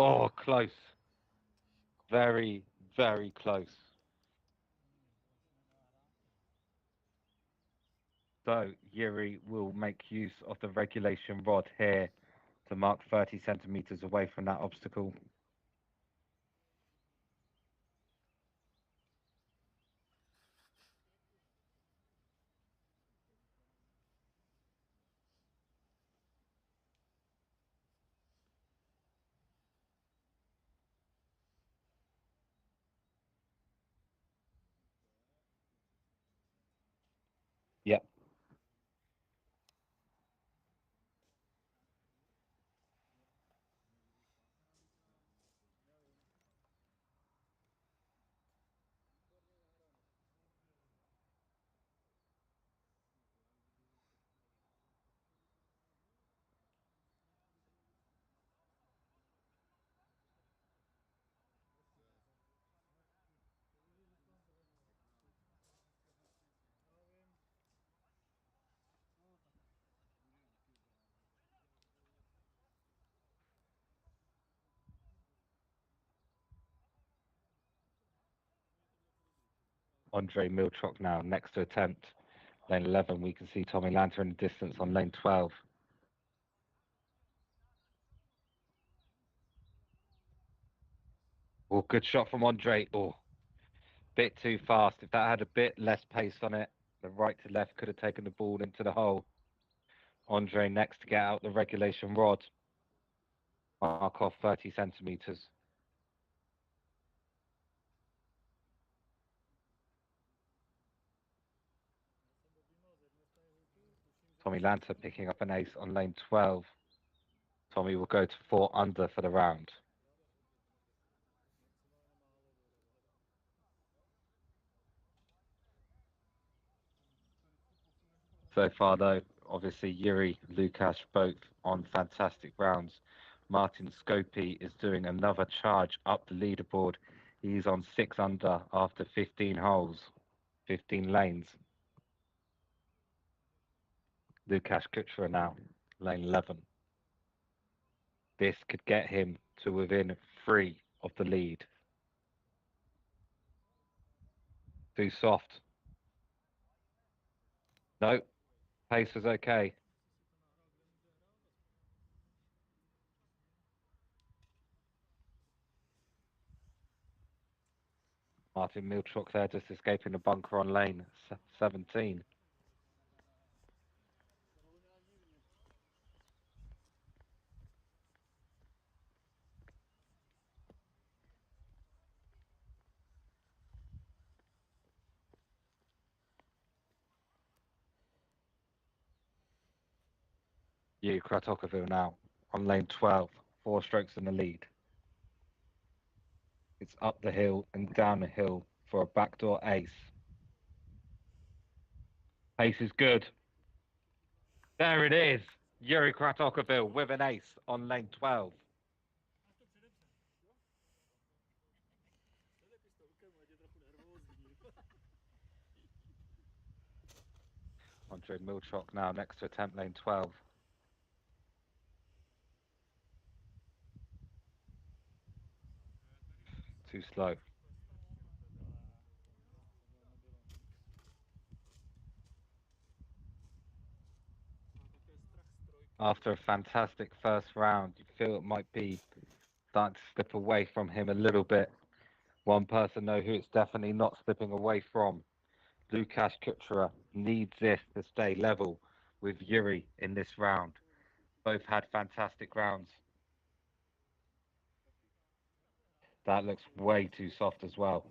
Oh, close. Very, very close. So Yuri will make use of the regulation rod here to mark 30 centimeters away from that obstacle. Yep. Andrei Milchok now next to attempt. Lane 11, we can see Tommy Lanta in the distance on lane 12. Oh, good shot from Andrei. Oh, bit too fast. If that had a bit less pace on it, the right to left could have taken the ball into the hole. Andrei next to get out the regulation rod. Mark off 30 centimeters. Tommy Lanta picking up an ace on lane 12. Tommy will go to 4 under for the round. So far, though, obviously Yuri, Lukáš both on fantastic rounds. Martin Scopy is doing another charge up the leaderboard. He's on 6 under after 15 holes, 15 lanes. Lukáš Kučera now, lane 11. This could get him to within 3 of the lead. Too soft. No, pace was okay. Martin Milchok there just escaping the bunker on lane 17. You, Kratochvil now on lane 12, 4 strokes in the lead. It's up the hill and down the hill for a backdoor ace. Ace is good. There it is. Yuri Kratochvil with an ace on lane 12. Andrei Milchok now next to attempt lane 12. Too slow. After a fantastic first round, you feel it might be starting to slip away from him a little bit. One person know who it's definitely not slipping away from. Lukasz Kuchera needs this to stay level with Yuri in this round. Both had fantastic rounds. That looks way too soft as well.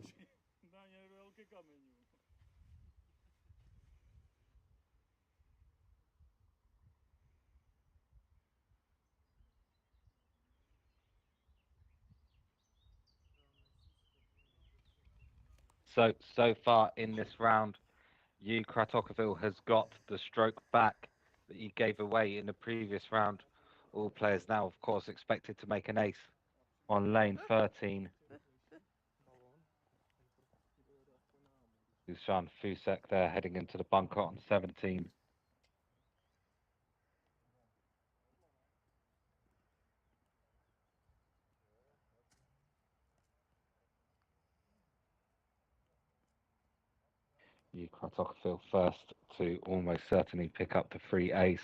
So far in this round, Kratochvil has got the stroke back that he gave away in the previous round. All players now, of course, expected to make an ace on lane 13. Dusan Fusek there heading into the bunker on 17. Kratochvil first to almost certainly pick up the free ace.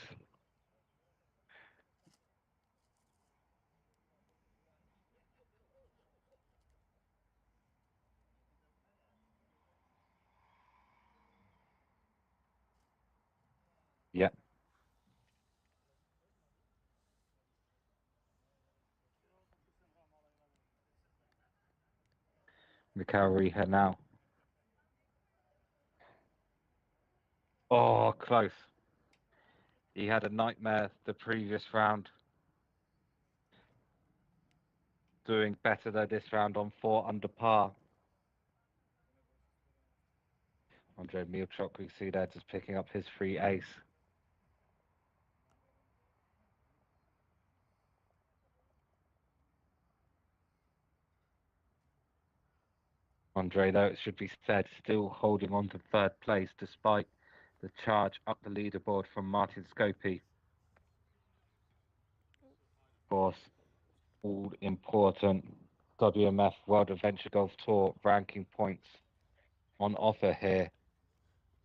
Yep. Mikhail Riha now. Oh, close. He had a nightmare the previous round. Doing better though this round on 4 under par. Andrei Milchok, we see there just picking up his free ace. Andrei, though, it should be said, still holding on to third place despite the charge up the leaderboard from Martin Scopey. Of course, all important WMF World Adventure Golf Tour ranking points on offer here.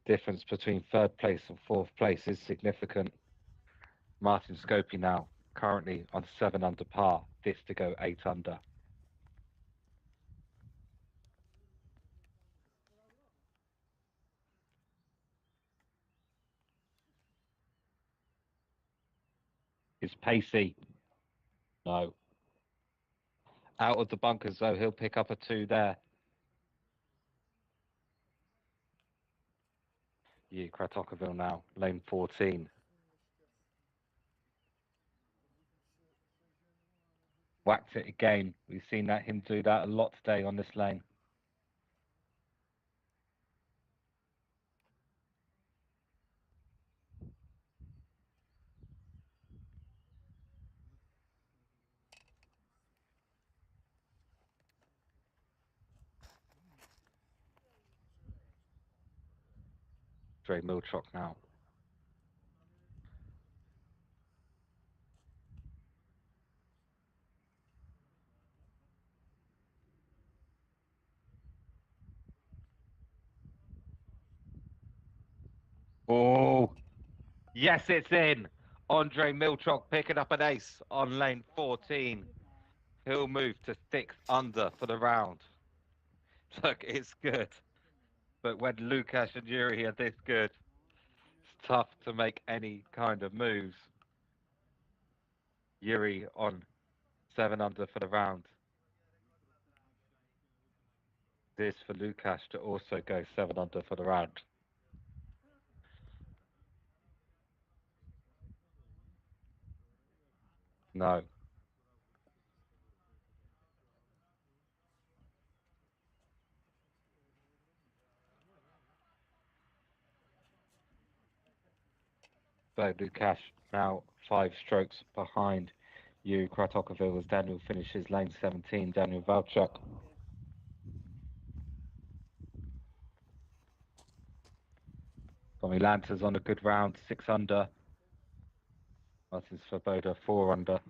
Difference between third place and fourth place is significant. Martin Scopey now currently on 7 under par, this to go 8 under. Is pacey. No. Out of the bunkers though, he'll pick up a 2 there. Kratochvil now, lane 14. Whacked it again. We've seen him do that a lot today on this lane. Dre Milchok now. Oh, yes, it's in. Andre Milchok picking up an ace on lane 14. He'll move to 6 under for the round. Look, it's good. But when Lukasz and Yuri are this good, it's tough to make any kind of moves. Yuri on 7 under for the round. This for Lukasz to also go 7 under for the round. No. So Lukasz now 5 strokes behind you, Kratochvil, as Daniel finishes lane 17, Daniel Valchuk. Tommy Lanter's on a good round, 6 under. Martin Svoboda, 4 under.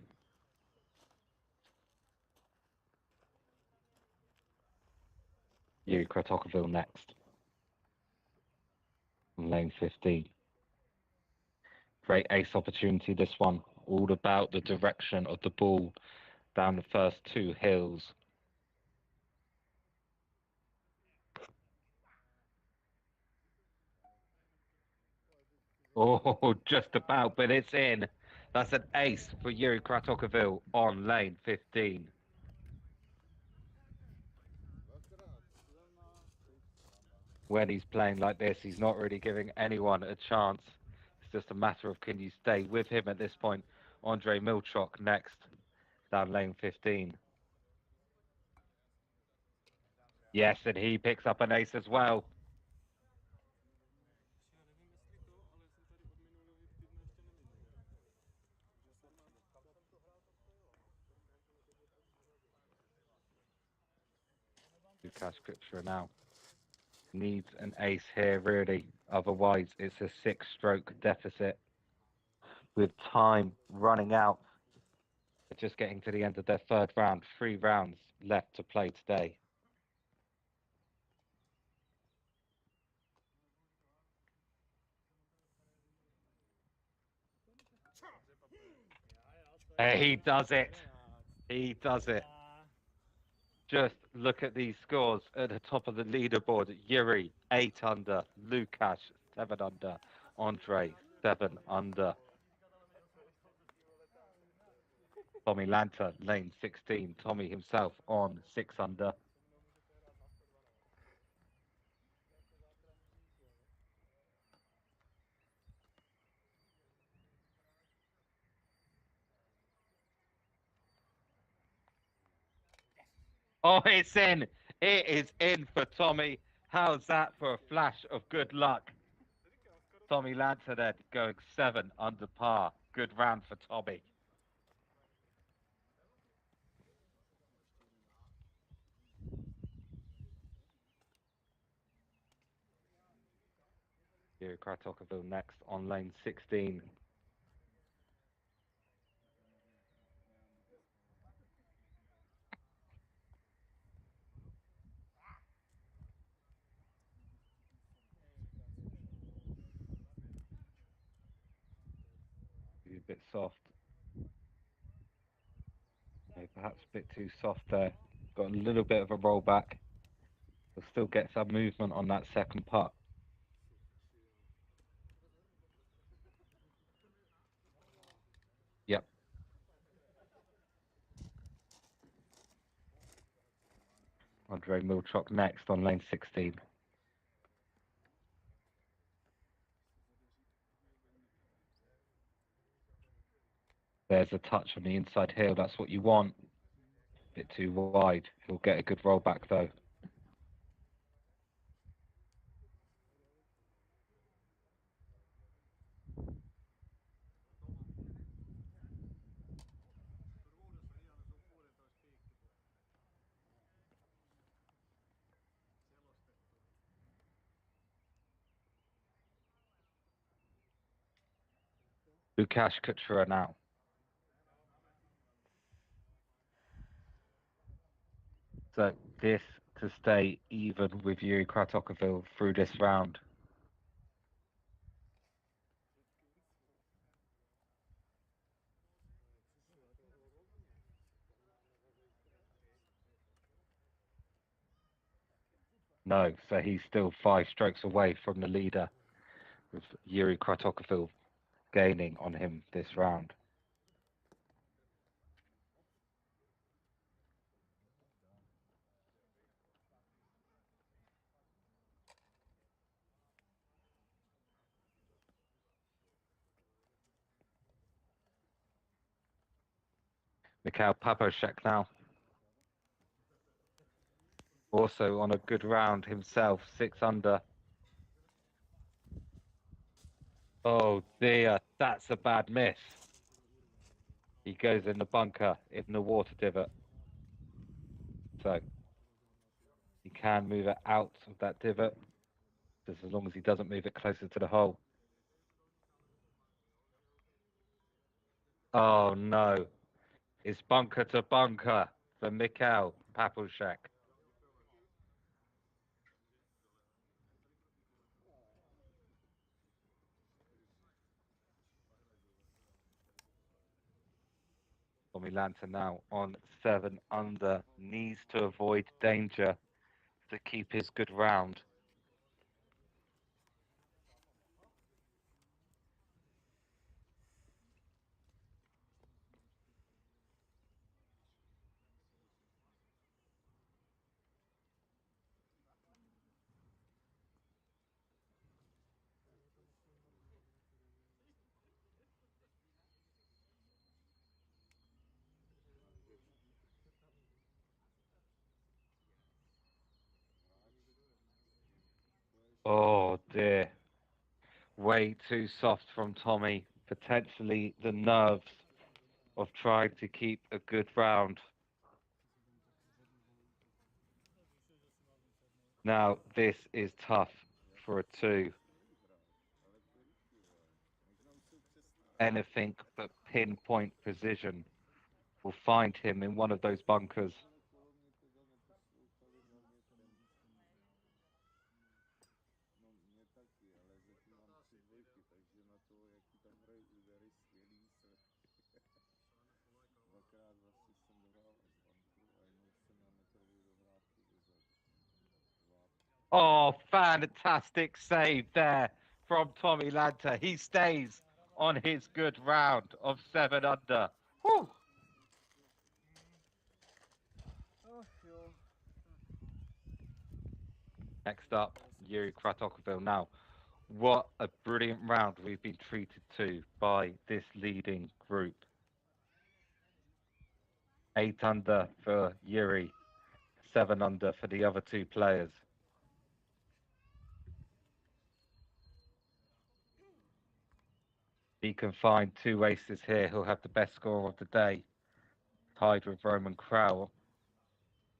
You, Kratochvil next. On lane 15. Great ace opportunity, this one. All about the direction of the ball down the first two hills. Oh, just about, but it's in. That's an ace for Yuri Kratokovil on lane 15. When he's playing like this, he's not really giving anyone a chance. It's just a matter of can you stay with him at this point. Andrei Milchok next, down lane 15. Yes, and he picks up an ace as well. Lukasz Kuchera now needs an ace here, really. Otherwise, it's a 6-stroke deficit with time running out. They're just getting to the end of their third round. 3 rounds left to play today. He does it. He does it. Just look at these scores at the top of the leaderboard. Yuri, 8 under. Lukasz, 7 under. Andrei, 7 under. Tommy Lanta, lane 16. Tommy himself on 6 under. Oh, it's in. It is in for Tommy. How's that for a flash of good luck? Tommy Lanta there going 7 under par. Good round for Tommy. Yuri Kratokovil next on lane 16. A bit soft. Perhaps a bit too soft there. Got a little bit of a roll back. He'll still get some movement on that second putt. Yep. Andrei Milchok next on lane 16. There's a touch on the inside heel. That's what you want. Bit too wide. He'll get a good roll back though. Lukasz Kuchera now. So this to stay even with Yuri Kratokovil through this round. No, so he's still 5 strokes away from the leader, with Yuri Kratokovil gaining on him this round. Mikhail Paposhek now. Also on a good round himself, 6 under. Oh dear, that's a bad miss. He goes in the bunker, in the water divot. So he can move it out of that divot, just as long as he doesn't move it closer to the hole. Oh no, it's bunker to bunker for Mikhail Paposhek. Tommy Lanta now on 7 under, needs to avoid danger to keep his good round. Oh dear. Way too soft from Tommy. Potentially the nerves of trying to keep a good round. Now, this is tough for a 2. Anything but pinpoint precision will find him in one of those bunkers. No mnie taki, ale że tu mam 3 dwójki, także na to jaki tam udery skvělý se dvakrát vlastně jsem dohrál z banku a jednou jsem na metrovou dohrávku vyzvedl. Oh, fantastic save there from Tommy Lanta. He stays on his good round of 7 under. Whew. Next up, Yuri Kratokovil. Now, what a brilliant round we've been treated to by this leading group. 8 under for Yuri, 7 under for the other 2 players. He can find 2 aces here. He'll have the best score of the day. Tied with Roman Crowell,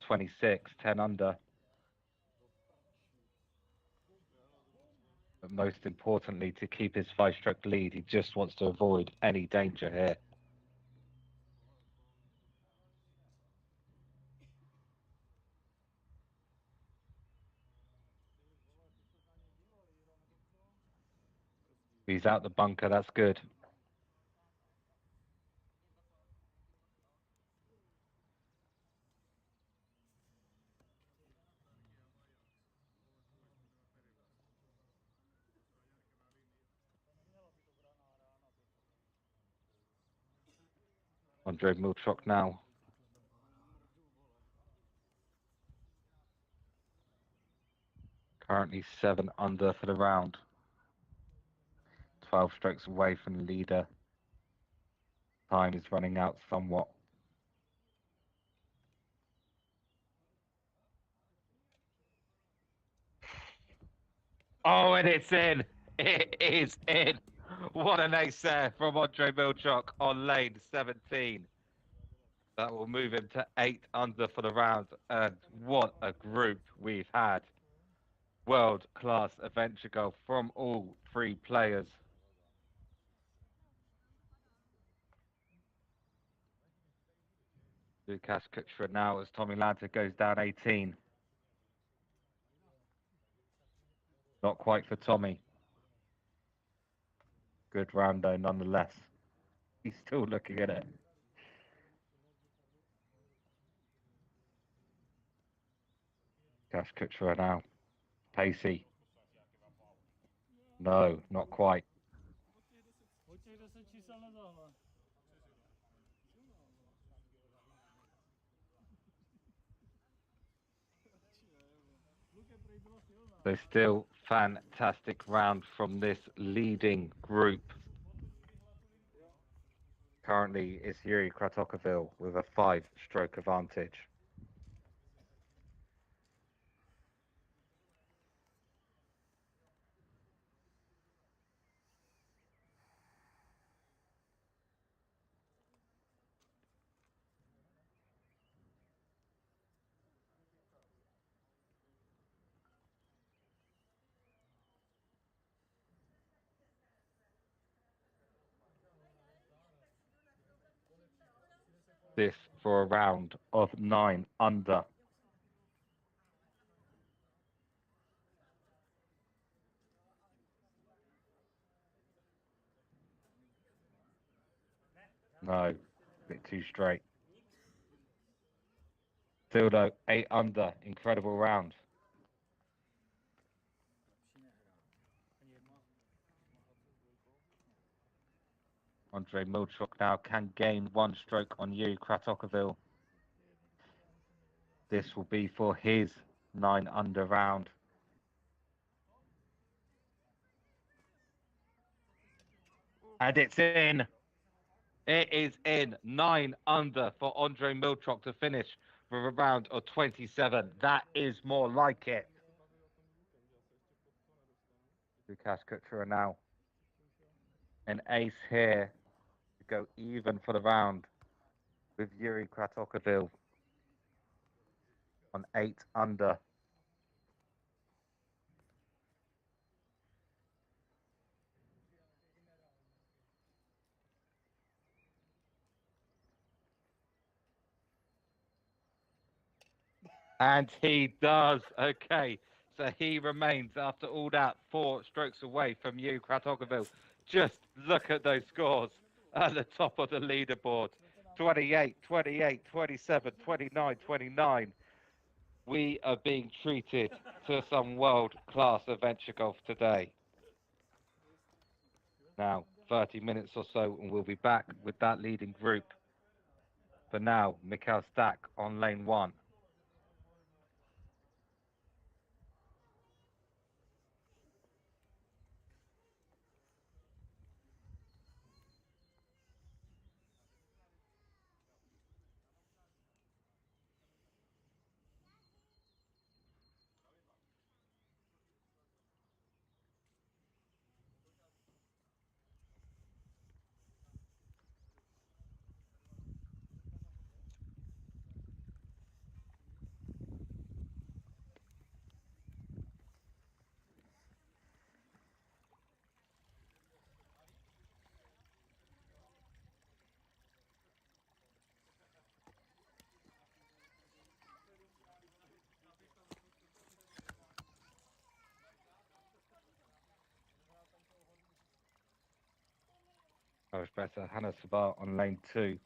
26, 10 under. But most importantly, to keep his 5-stroke lead, he just wants to avoid any danger here. He's out the bunker, that's good. Andrei Milchok now. Currently 7 under for the round. 12 strokes away from the leader. Time is running out somewhat. Oh, and it's in. It is in. What an ace there from Andrei Milchok on lane 17. That will move him to 8 under for the round. And what a group we've had. World-class adventure golf from all 3 players. Lukasz Kuchera now as Tommy Lanta goes down 18. Not quite for Tommy. Good round though, nonetheless. He's still looking at it. Lukasz Kuchera now. Pacey. No, not quite. So still fantastic round from this leading group. Currently it's Yuri Kratokovil with a 5-stroke advantage. This for a round of 9 under. No, Bit too straight. Still though, 8 under. Incredible round. Andre Milchuk now can gain 1 stroke on you, Kratochvil. This will be for his 9 under round. And it's in. It is in. 9 under for Andre Milchuk to finish for a round of 27. That is more like it. Lukasz Kuchera now an ace here to go even for the round with Yuri Kratochvil on 8 under. And he does. Okay. So he remains, after all that, 4 strokes away from you, Kratochvil. Just look at those scores at the top of the leaderboard. 28, 28, 27, 29, 29. We are being treated to some world-class adventure golf today. Now, 30 minutes or so, and we'll be back with that leading group. For now, Mikhail Stack on lane 1. Irish better, Hannah Sabat on lane 2.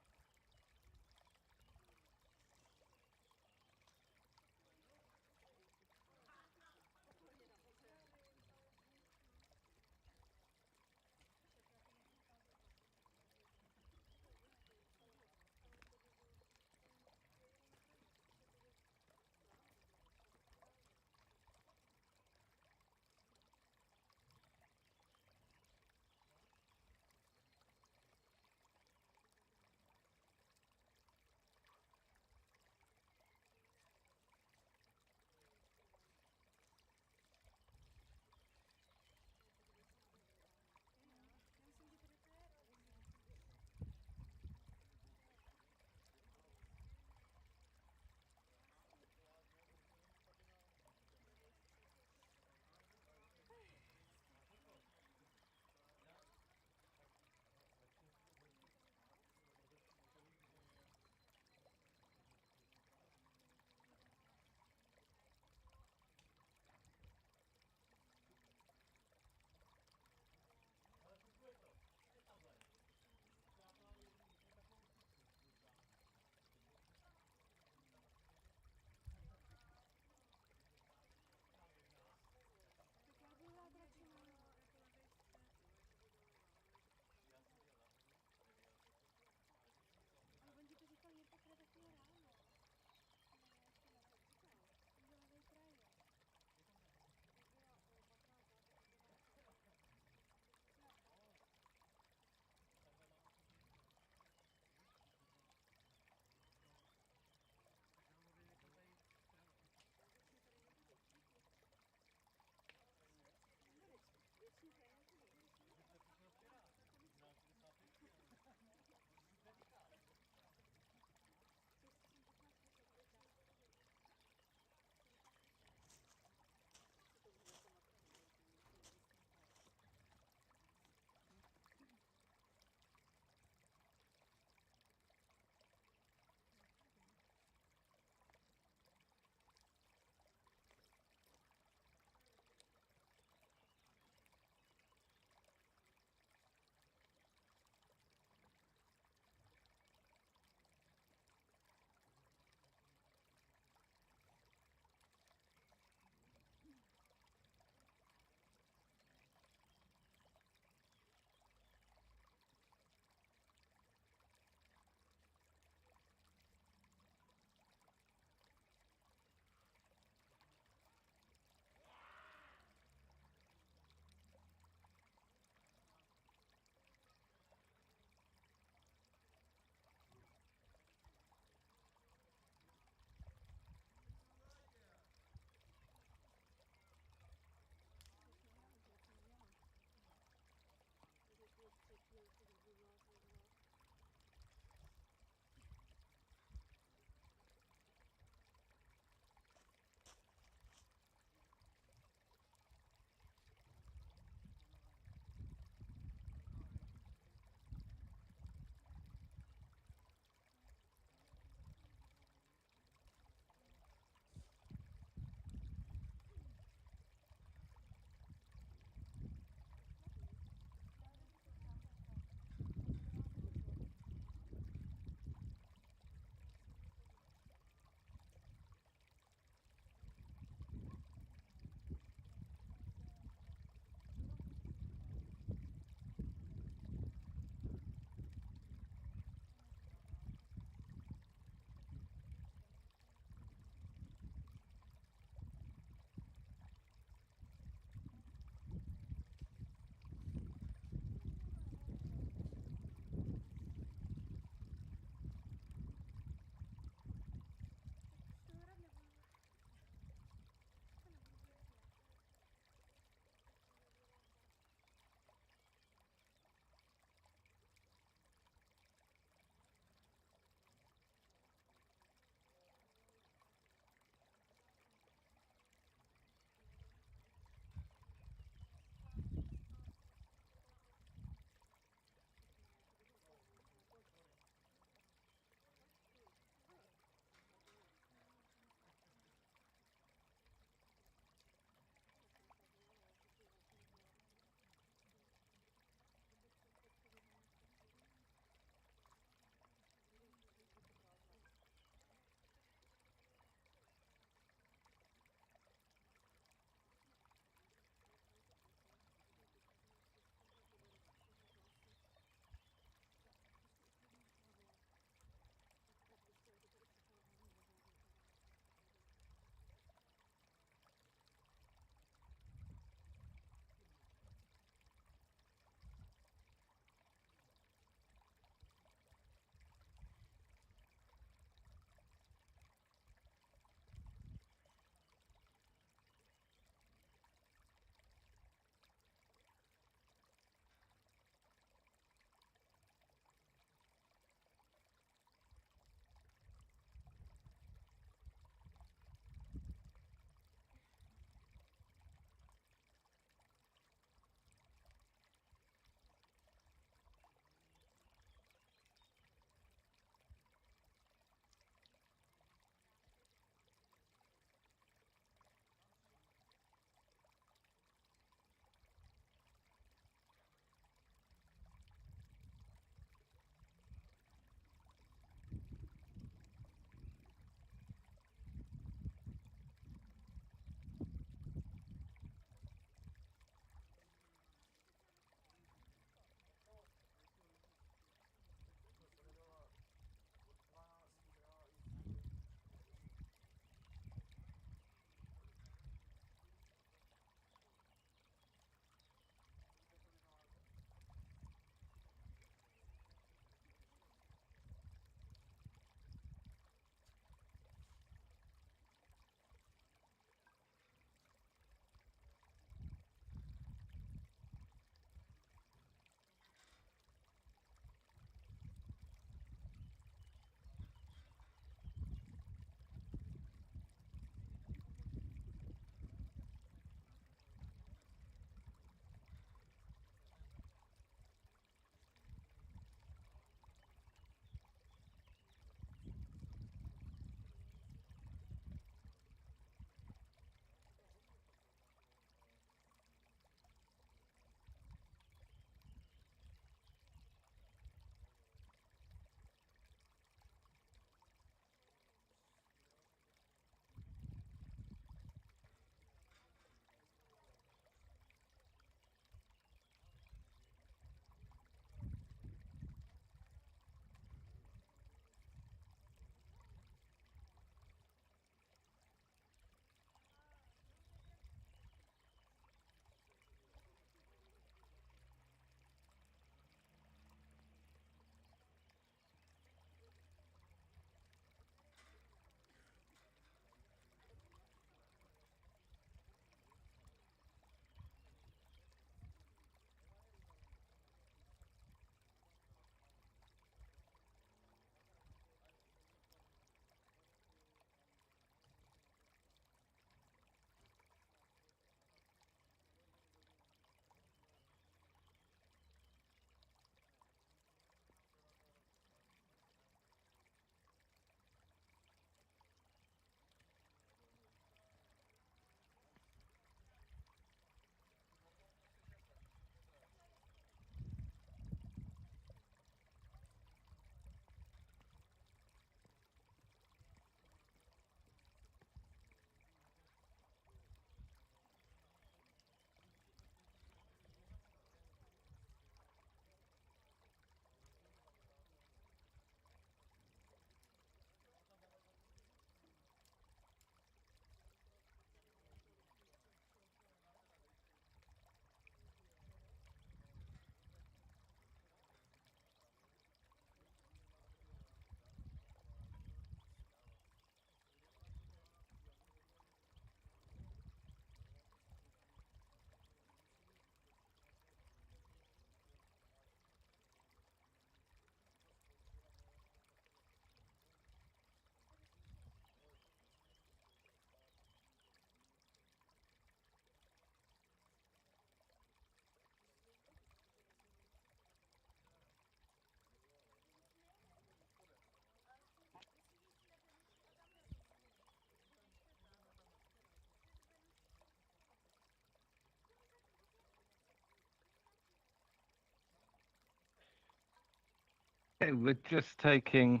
Okay, we're just taking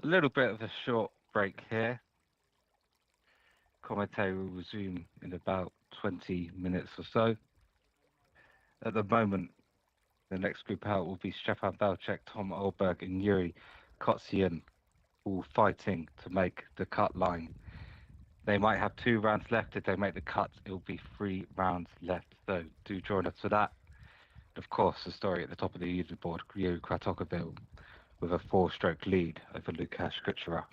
a little bit of a short break here. Commentary will resume in about 20 minutes or so. At the moment, the next group out will be Stefan Belchek, Tom Olberg, and Yuri Kotsian, all fighting to make the cut line. They might have 2 rounds left. If they make the cut, it will be 3 rounds left. So do join us for that. Of course, the story at the top of the leaderboard, Yuri Kratokovil, with a 4-stroke lead over Lukasz Kuchera.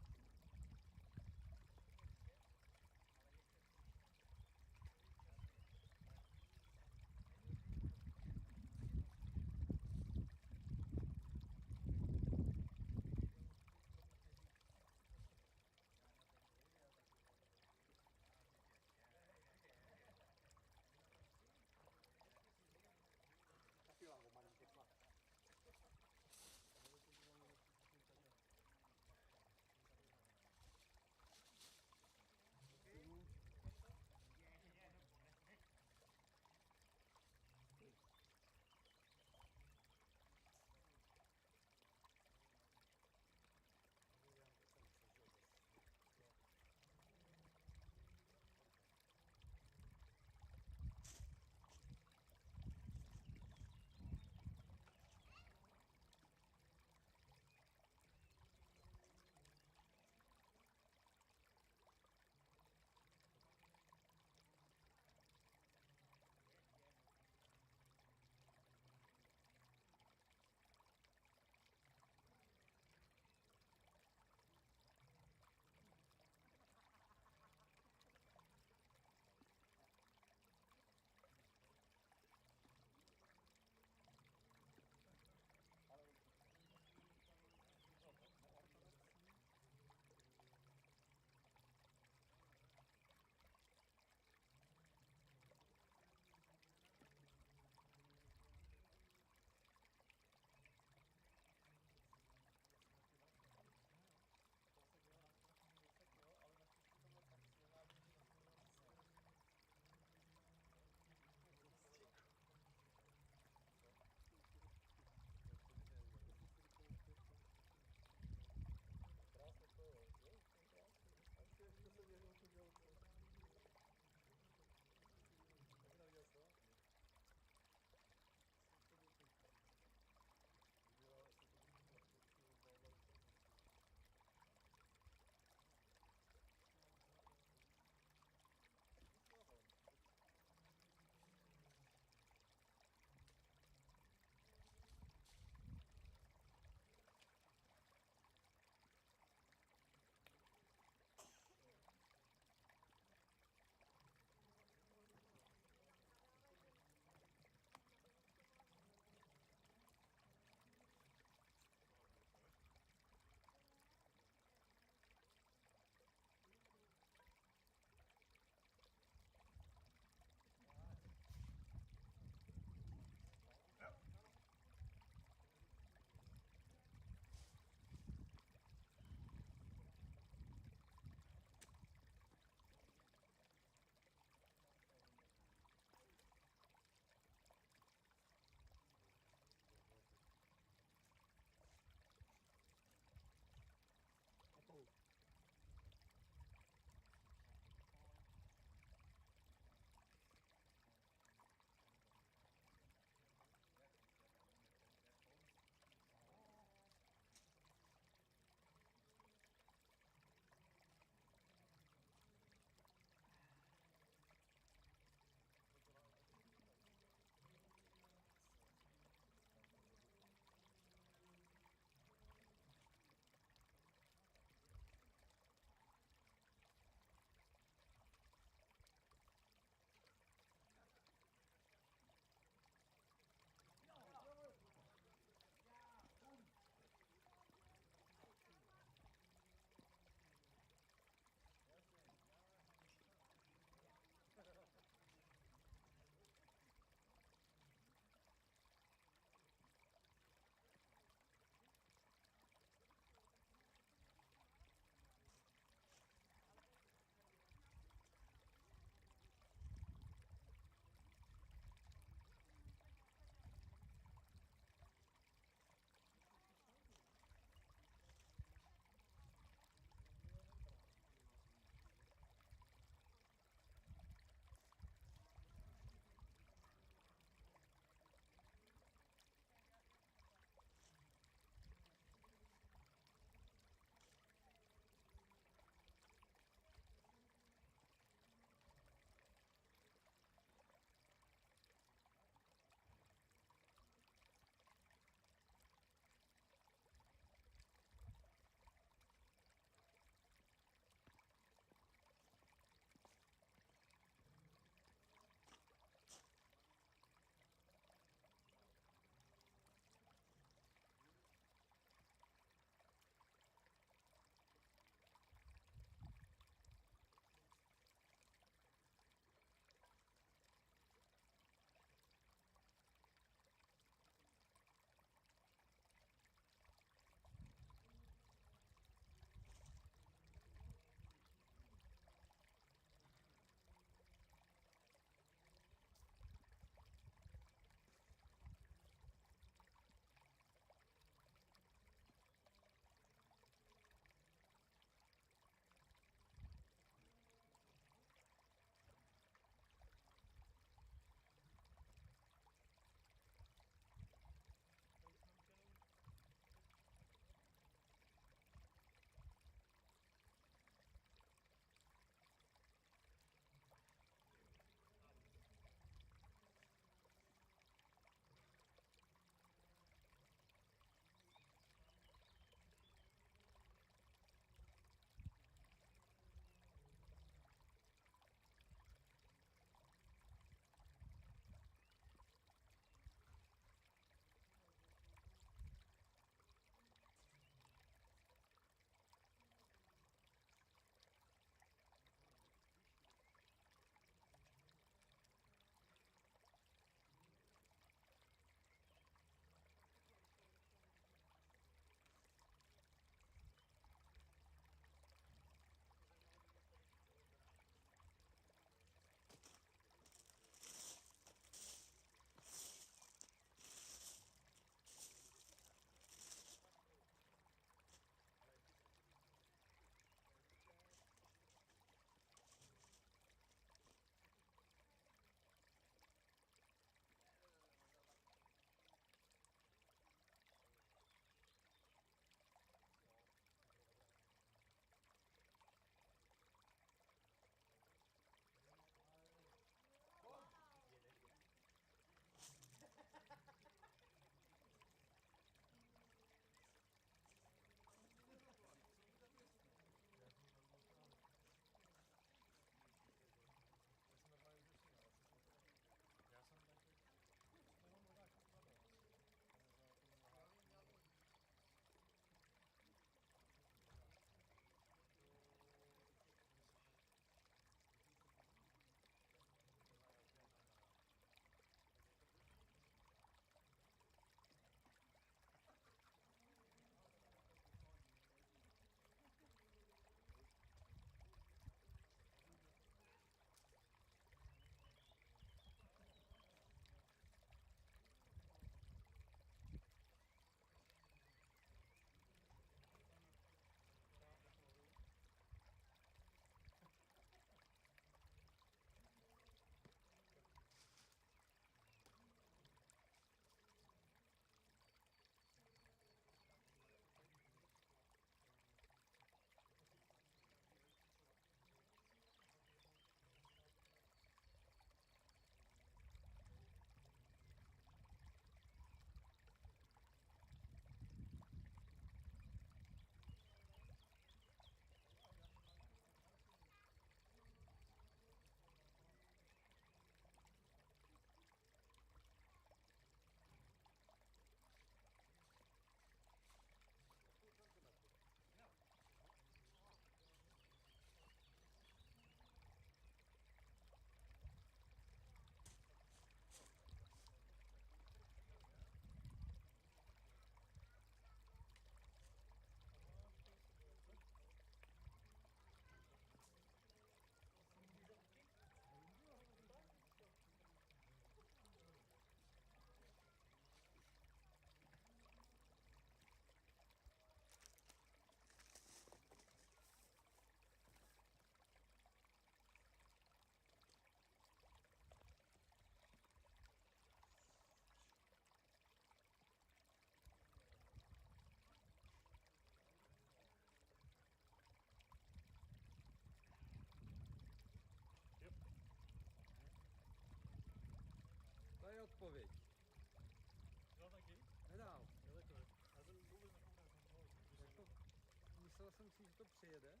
jsem myslel, že to přijede,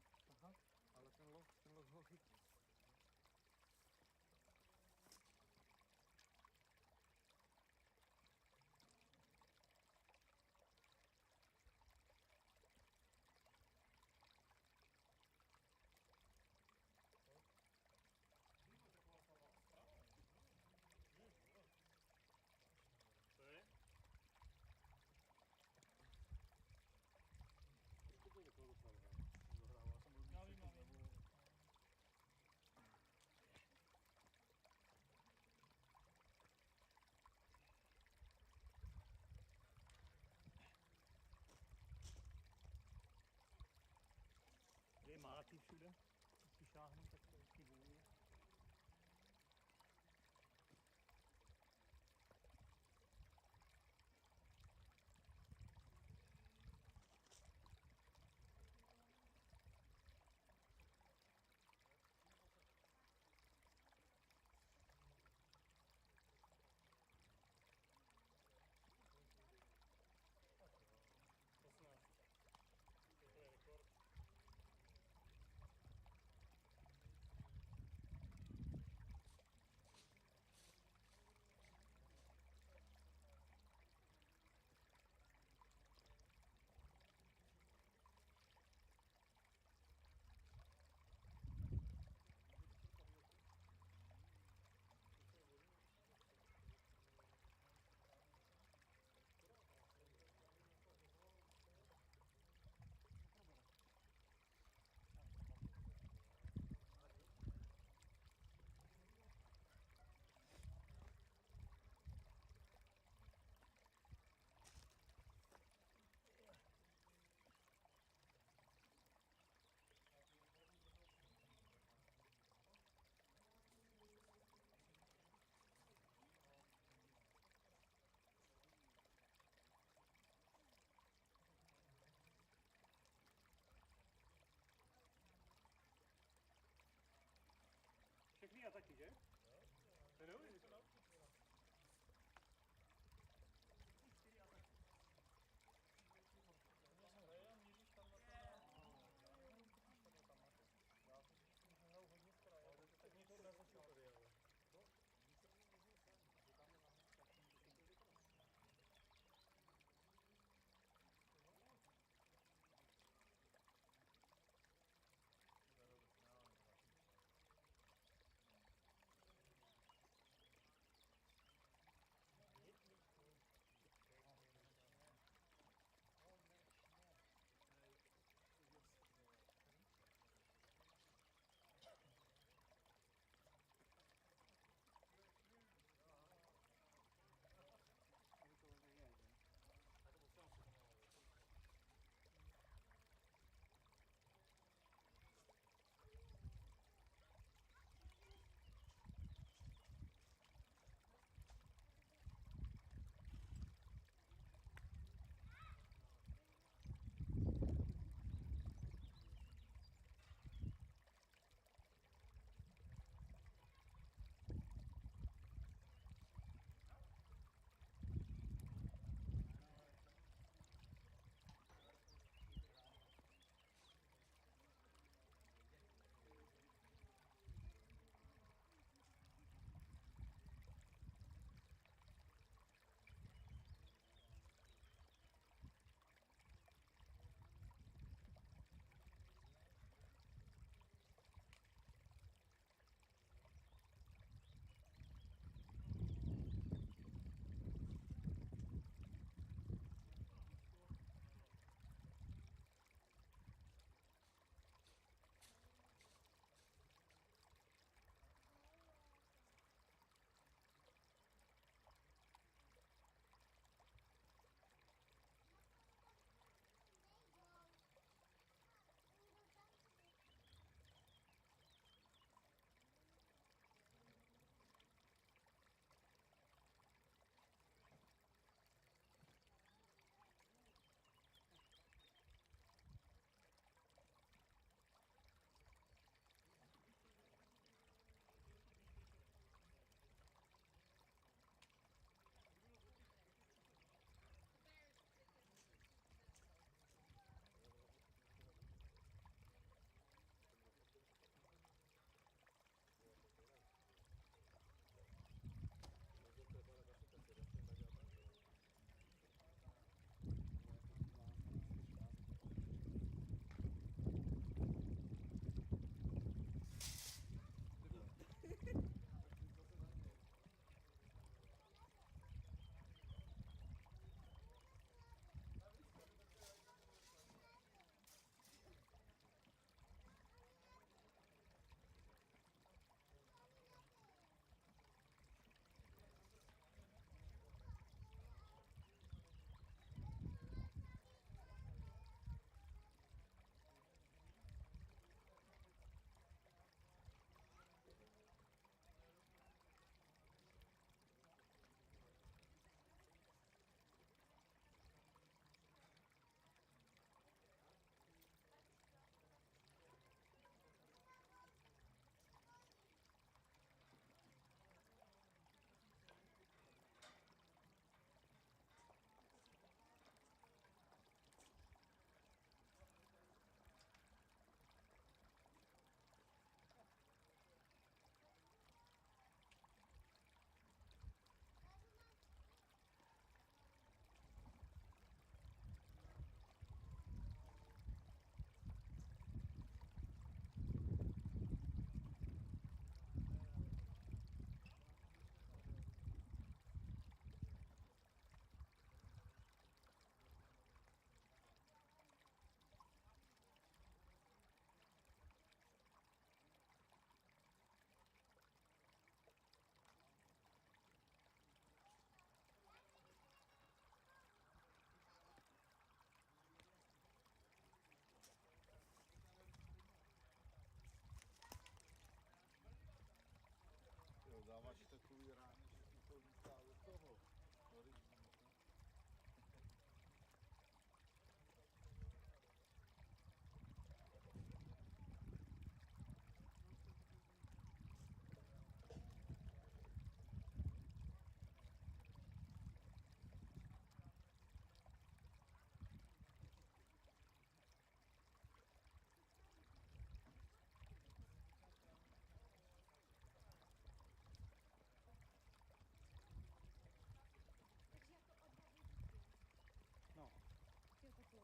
ale ten loh ho chytí. Co je? To bylo takové doprava. Dohrával jsem Já vím.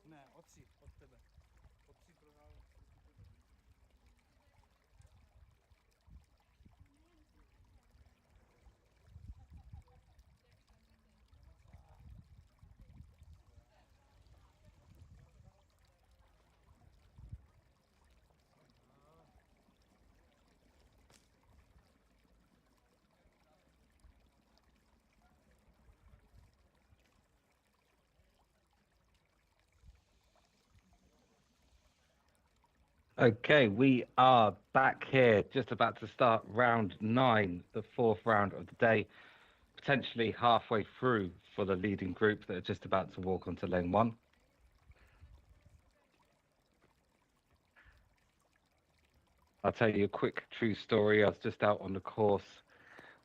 Ne, o 3 od tebe. O 3 prohrál proti tebe. Okay, we are back here, just about to start round 9, the 4th round of the day, potentially halfway through for the leading group that are just about to walk onto lane 1. I'll tell you a quick true story. I was just out on the course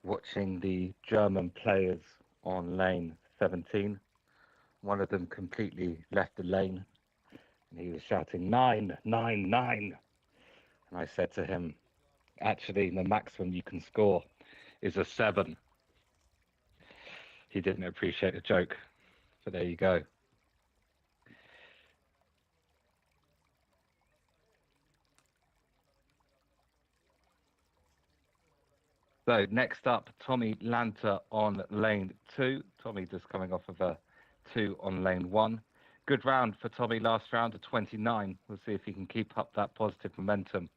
watching the German players on lane 17. One of them completely left the lane and he was shouting 9, 9, 9. And I said to him, actually, the maximum you can score is a 7. He didn't appreciate the joke, but there you go. So next up, Tommy Lanta on lane 2. Tommy just coming off of a 2 on lane 1. Good round for Tommy last round, a 29. We'll see if he can keep up that positive momentum.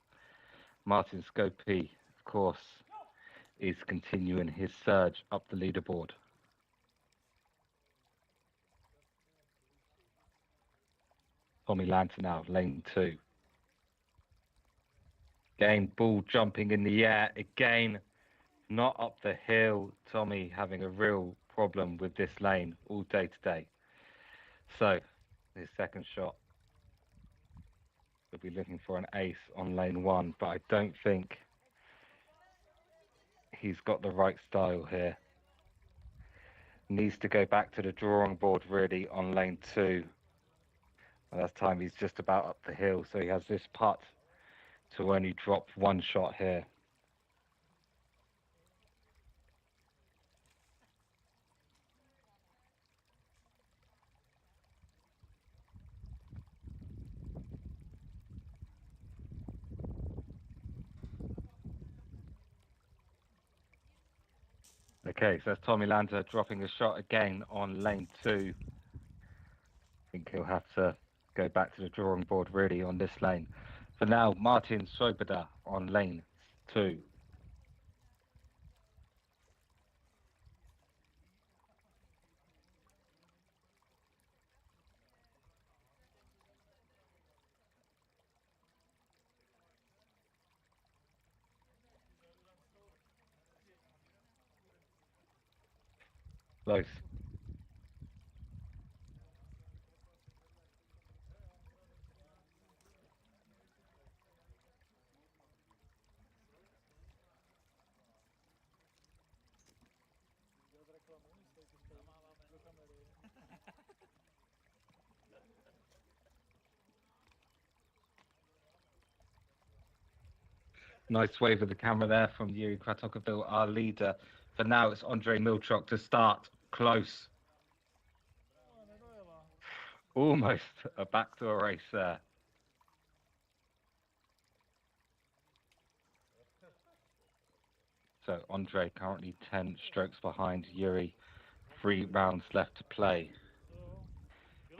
Martin Scopey, of course, is continuing his surge up the leaderboard. Tommy Lanta now, lane 2. Again, ball jumping in the air. Again, not up the hill. Tommy having a real problem with this lane all day today. So, his second shot. We'll be looking for an ace on lane 1, but I don't think he's got the right style here. Needs to go back to the drawing board really on lane 2. By that time he's just about up the hill, so he has this putt to only drop 1 shot here. Okay, so that's Tommy Lanta dropping a shot again on lane 2. I think he'll have to go back to the drawing board really on this lane. For now, Martin Swoboda on lane 2. Close. Nice wave of the camera there from Yuri Kratokovil, our leader. For now, it's Andre Milchok to start. Close. Almost a backdoor race there. So Andre currently 10 strokes behind Yuri. 3 rounds left to play.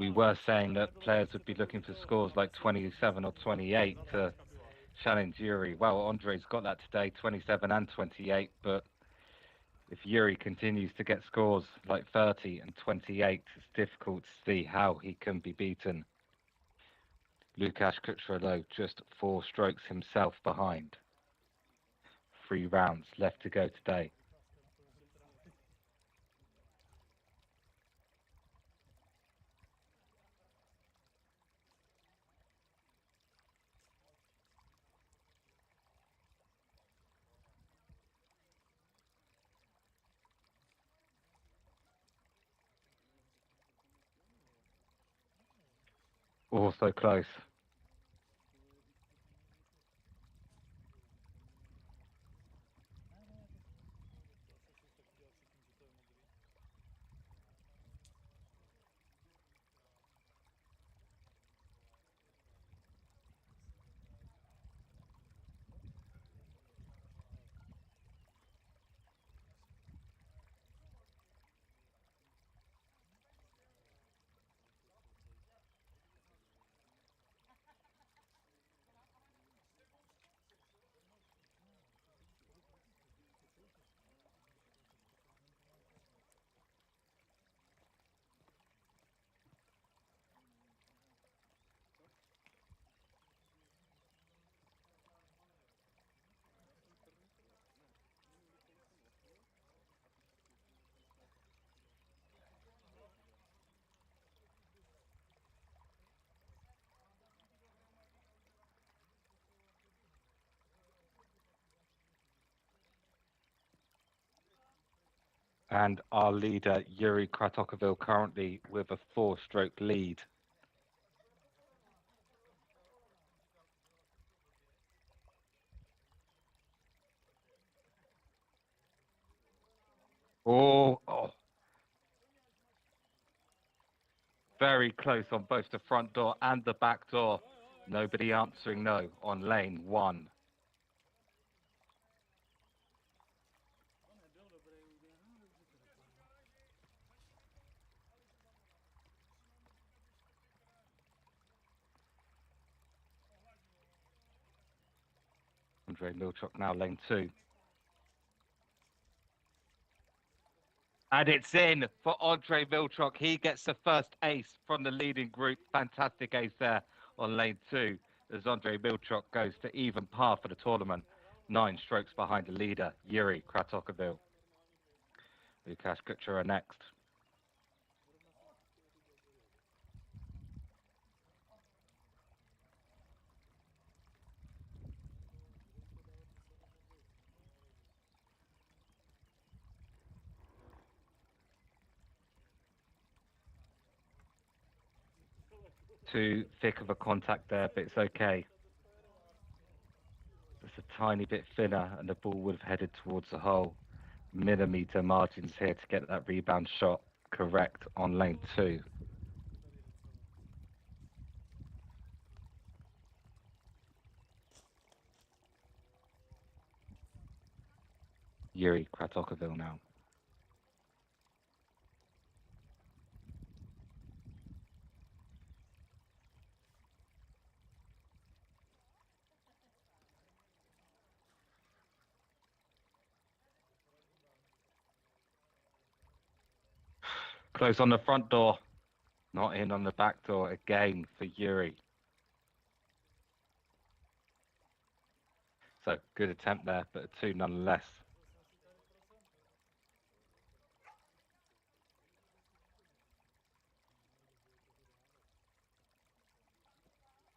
We were saying that players would be looking for scores like 27 or 28 to challenge Yuri. Well, Andre's got that today, 27 and 28, but if Yuri continues to get scores like 30 and 28, it's difficult to see how he can be beaten. Lukasz Kucherlo just 4 strokes himself behind. 3 rounds left to go today. Also close. And our leader, Yuri Kratokovil, currently with a 4-stroke lead. Oh, very close on both the front door and the back door. Nobody answering no on lane 1. Andrei Milchuk now lane 2. And it's in for Andrei Milchuk. He gets the first ace from the leading group. Fantastic ace there on lane 2 as Andrei Milchuk goes to even par for the tournament. 9 strokes behind the leader, Yuri Kratokovil. Lukasz Kuchera next. Too thick of a contact there, but it's okay. Just a tiny bit thinner and the ball would have headed towards the hole. Millimetre margins here to get that rebound shot correct on lane 2. Yuri Kratokovil now. Close on the front door, not in on the back door again for Yuri. So good attempt there, but a 2 nonetheless.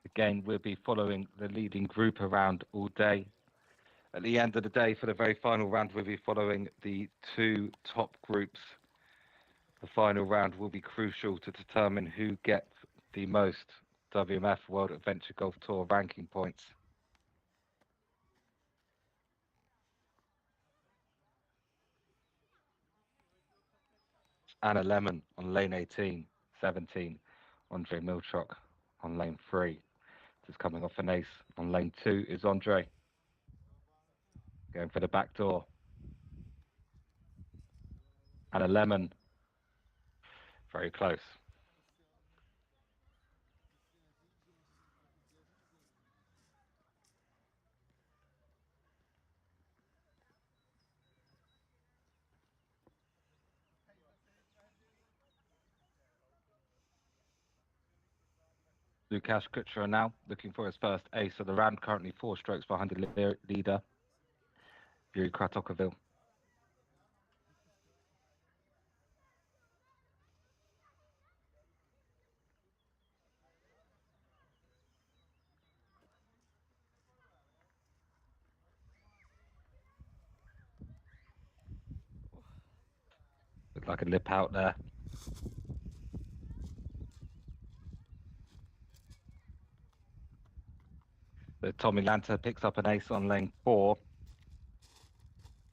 Again, we'll be following the leading group around all day. At the end of the day, for the very final round, we'll be following the 2 top groups. The final round will be crucial to determine who gets the most WMF World Adventure Golf Tour ranking points. Anna Lemon on lane 18, 17. Andrei Milchuk on lane 3. Just coming off an ace. On lane 2 is Andrei. Going for the back door. Anna Lemon. Very close. Lukasz Kuchera now looking for his first ace of the round, currently 4 strokes behind the leader, Yuri Kratokovil. Looked like a lip out there. But Tommy Lanta picks up an ace on lane 4.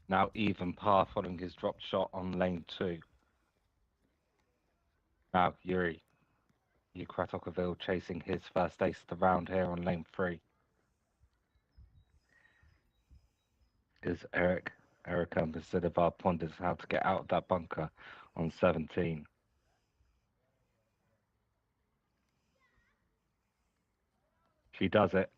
Now even par following his drop shot on lane 2. Now Yuri Kratokovil chasing his first ace of the round here on lane 3. Is Erica Masidovar ponders how to get out of that bunker on 17. She does it.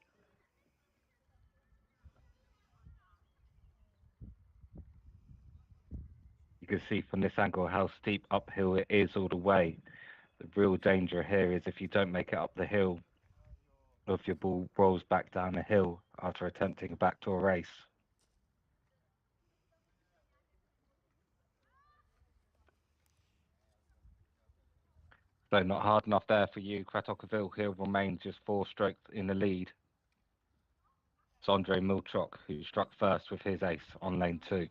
You can see from this angle how steep uphill it is all the way. The real danger here is if you don't make it up the hill, or if your ball rolls back down the hill after attempting a backdoor race. So not hard enough there for you. Kratokovil here remains just 4 strokes in the lead. It's Andrei Milchuk who struck first with his ace on lane 2.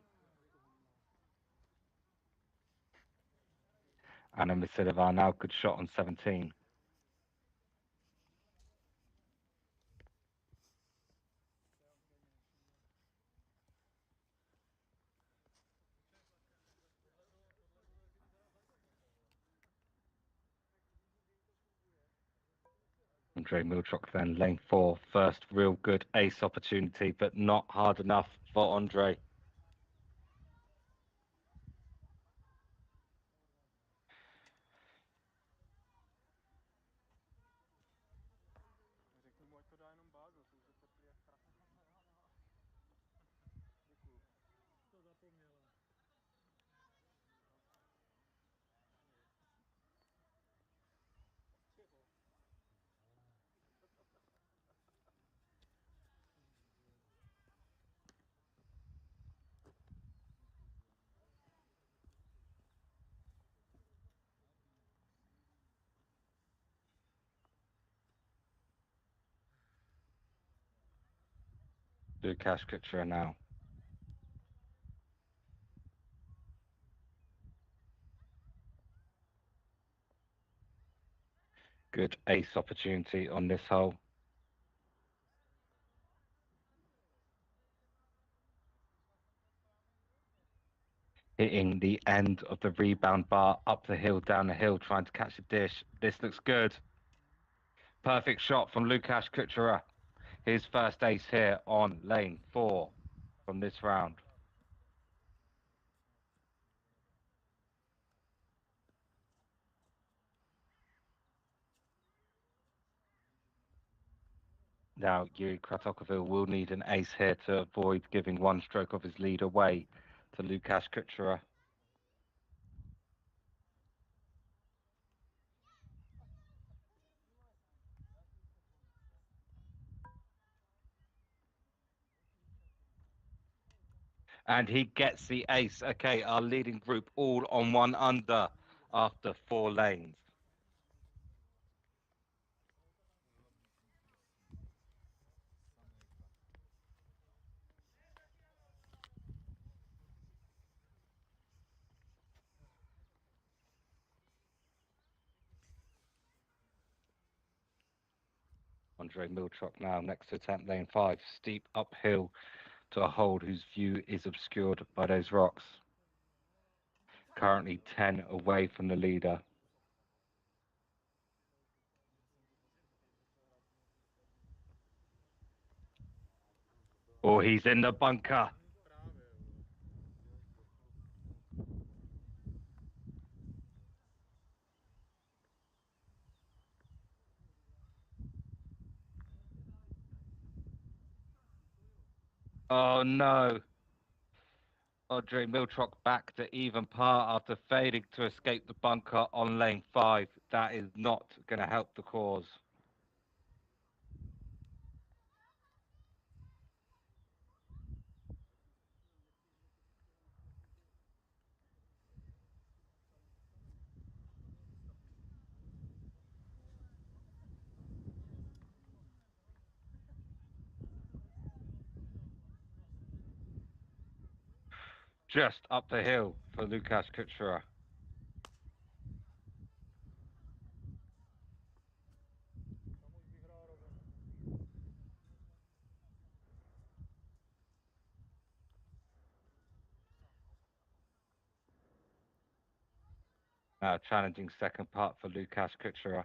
Anna Vasileva now, good shot on 17. Andrei Milchok then, lane 4, first real good ace opportunity, but not hard enough for Andrei. Řekni mu, ať to dá jenom bázel, jsou se teplý jak prase. Děkuju. To zapomněla. Čeho? Lukasz Kuchera now. Good ace opportunity on this hole. Hitting the end of the rebound bar, up the hill, down the hill, trying to catch the dish. This looks good. Perfect shot from Lukasz Kuchera. His first ace here on lane 4 from this round. Now, Yuri Kratokovil will need an ace here to avoid giving one stroke of his lead away to Lukasz Kuchera. And he gets the ace. Okay, our leading group all on 1 under after 4 lanes. Andrei Milchok now next to attempt lane 5, steep uphill to a hold whose view is obscured by those rocks. Currently 10 away from the leader. Oh, he's in the bunker. Oh no. Andrei Milchok back to even par after failing to escape the bunker on lane 5. That is not going to help the cause. Just up the hill for Lukasz Kuchera. Now challenging second part for Lukasz Kuchera.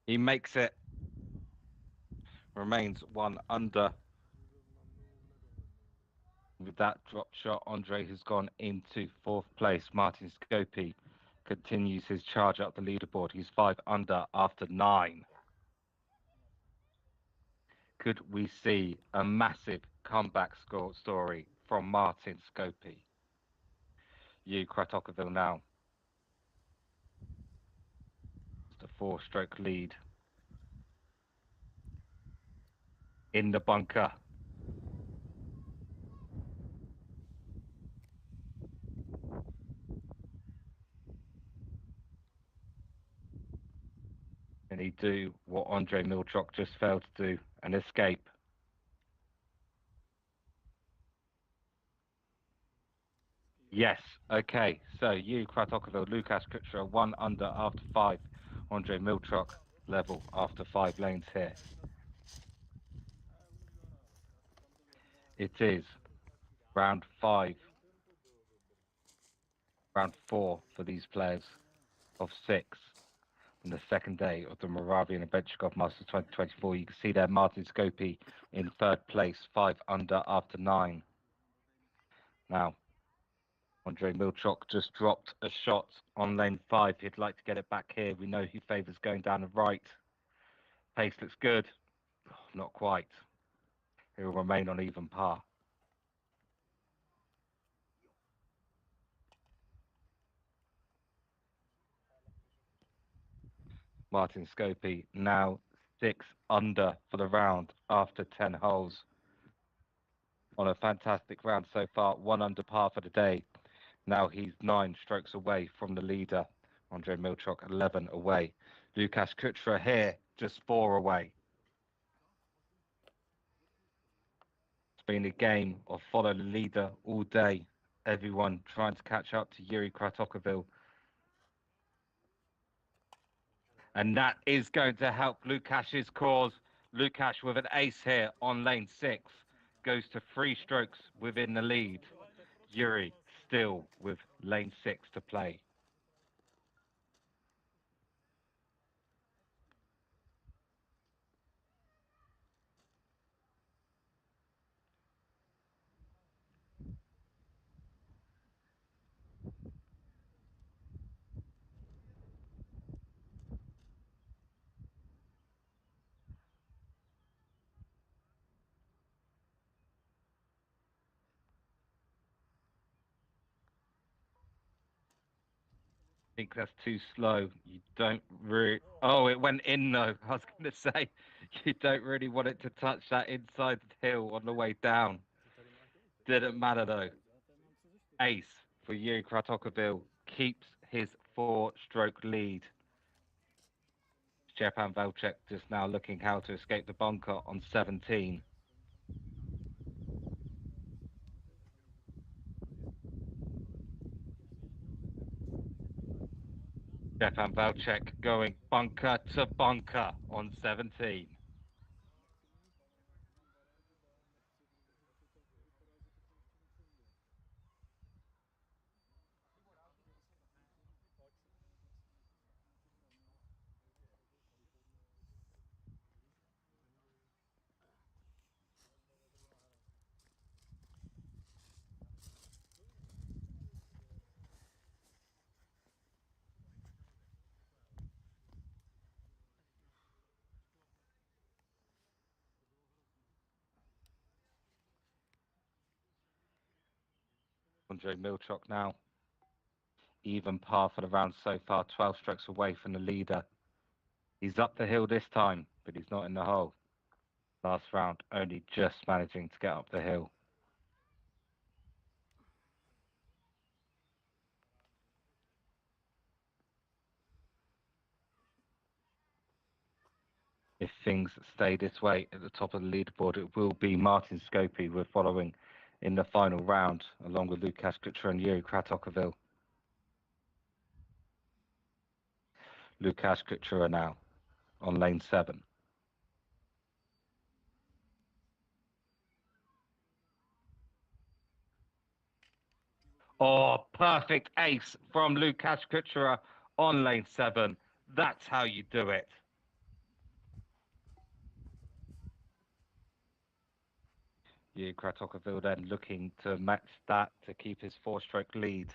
He makes it. Remains 1 under. With that drop shot, Andrei has gone into 4th place. Martin Scopi continues his charge up the leaderboard. He's 5 under after 9. Could we see a massive comeback story from Martin Scopi? You, Kratokovil now. It's a 4-stroke lead. In the bunker. what Andre Milchok just failed to do, an escape. Yes, okay. So you, Kratokovil, Lukas Kutscher, 1 under after 5. Andre Milchok, level after 5 lanes here. It is round 5, round 4 for these players of 6 on the second day of the Moravia and Benchikov Masters 2024. You can see there Martin Scopy in 3rd place, 5 under after 9. Now, Andre Milchok just dropped a shot on lane 5. He'd like to get it back here. We know he favours going down the right. Pace looks good. Not quite. He will remain on even par. Martin Scopy now 6 under for the round after 10 holes. On a fantastic round so far, 1 under par for the day. Now he's 9 strokes away from the leader. Andre Milchok 11 away. Lukas Kutscher here just 4 away. It's been a game of follow the leader all day. Everyone trying to catch up to Yuri Kratokovil. And that is going to help Lukash's cause. Lukash with an ace here on lane 6 goes to 3 strokes within the lead. Yuri still with lane 6 to play. I think that's too slow. You don't really... Oh, it went in though. I was going to say, you don't really want it to touch that inside hill on the way down. Didn't matter though. Ace for Yuri Kratokovil keeps his 4-stroke lead. Stepan Velcek just now looking how to escape the bunker on 17. Stepan Velcek going bunker to bunker on 17. Andre Milchok now. Even par for the round so far, 12 strokes away from the leader. He's up the hill this time, but he's not in the hole. Last round, only just managing to get up the hill. If things stay this way at the top of the leaderboard, it will be Martin Scopy we're following in the final round, along with Lukas Kutscher and Yuri Kratokovil. Lukas Kutscher now on lane 7. Oh, perfect ace from Lukas Kutscher on lane 7. That's how you do it. Yuri Kratokovil then looking to match that to keep his 4-stroke lead.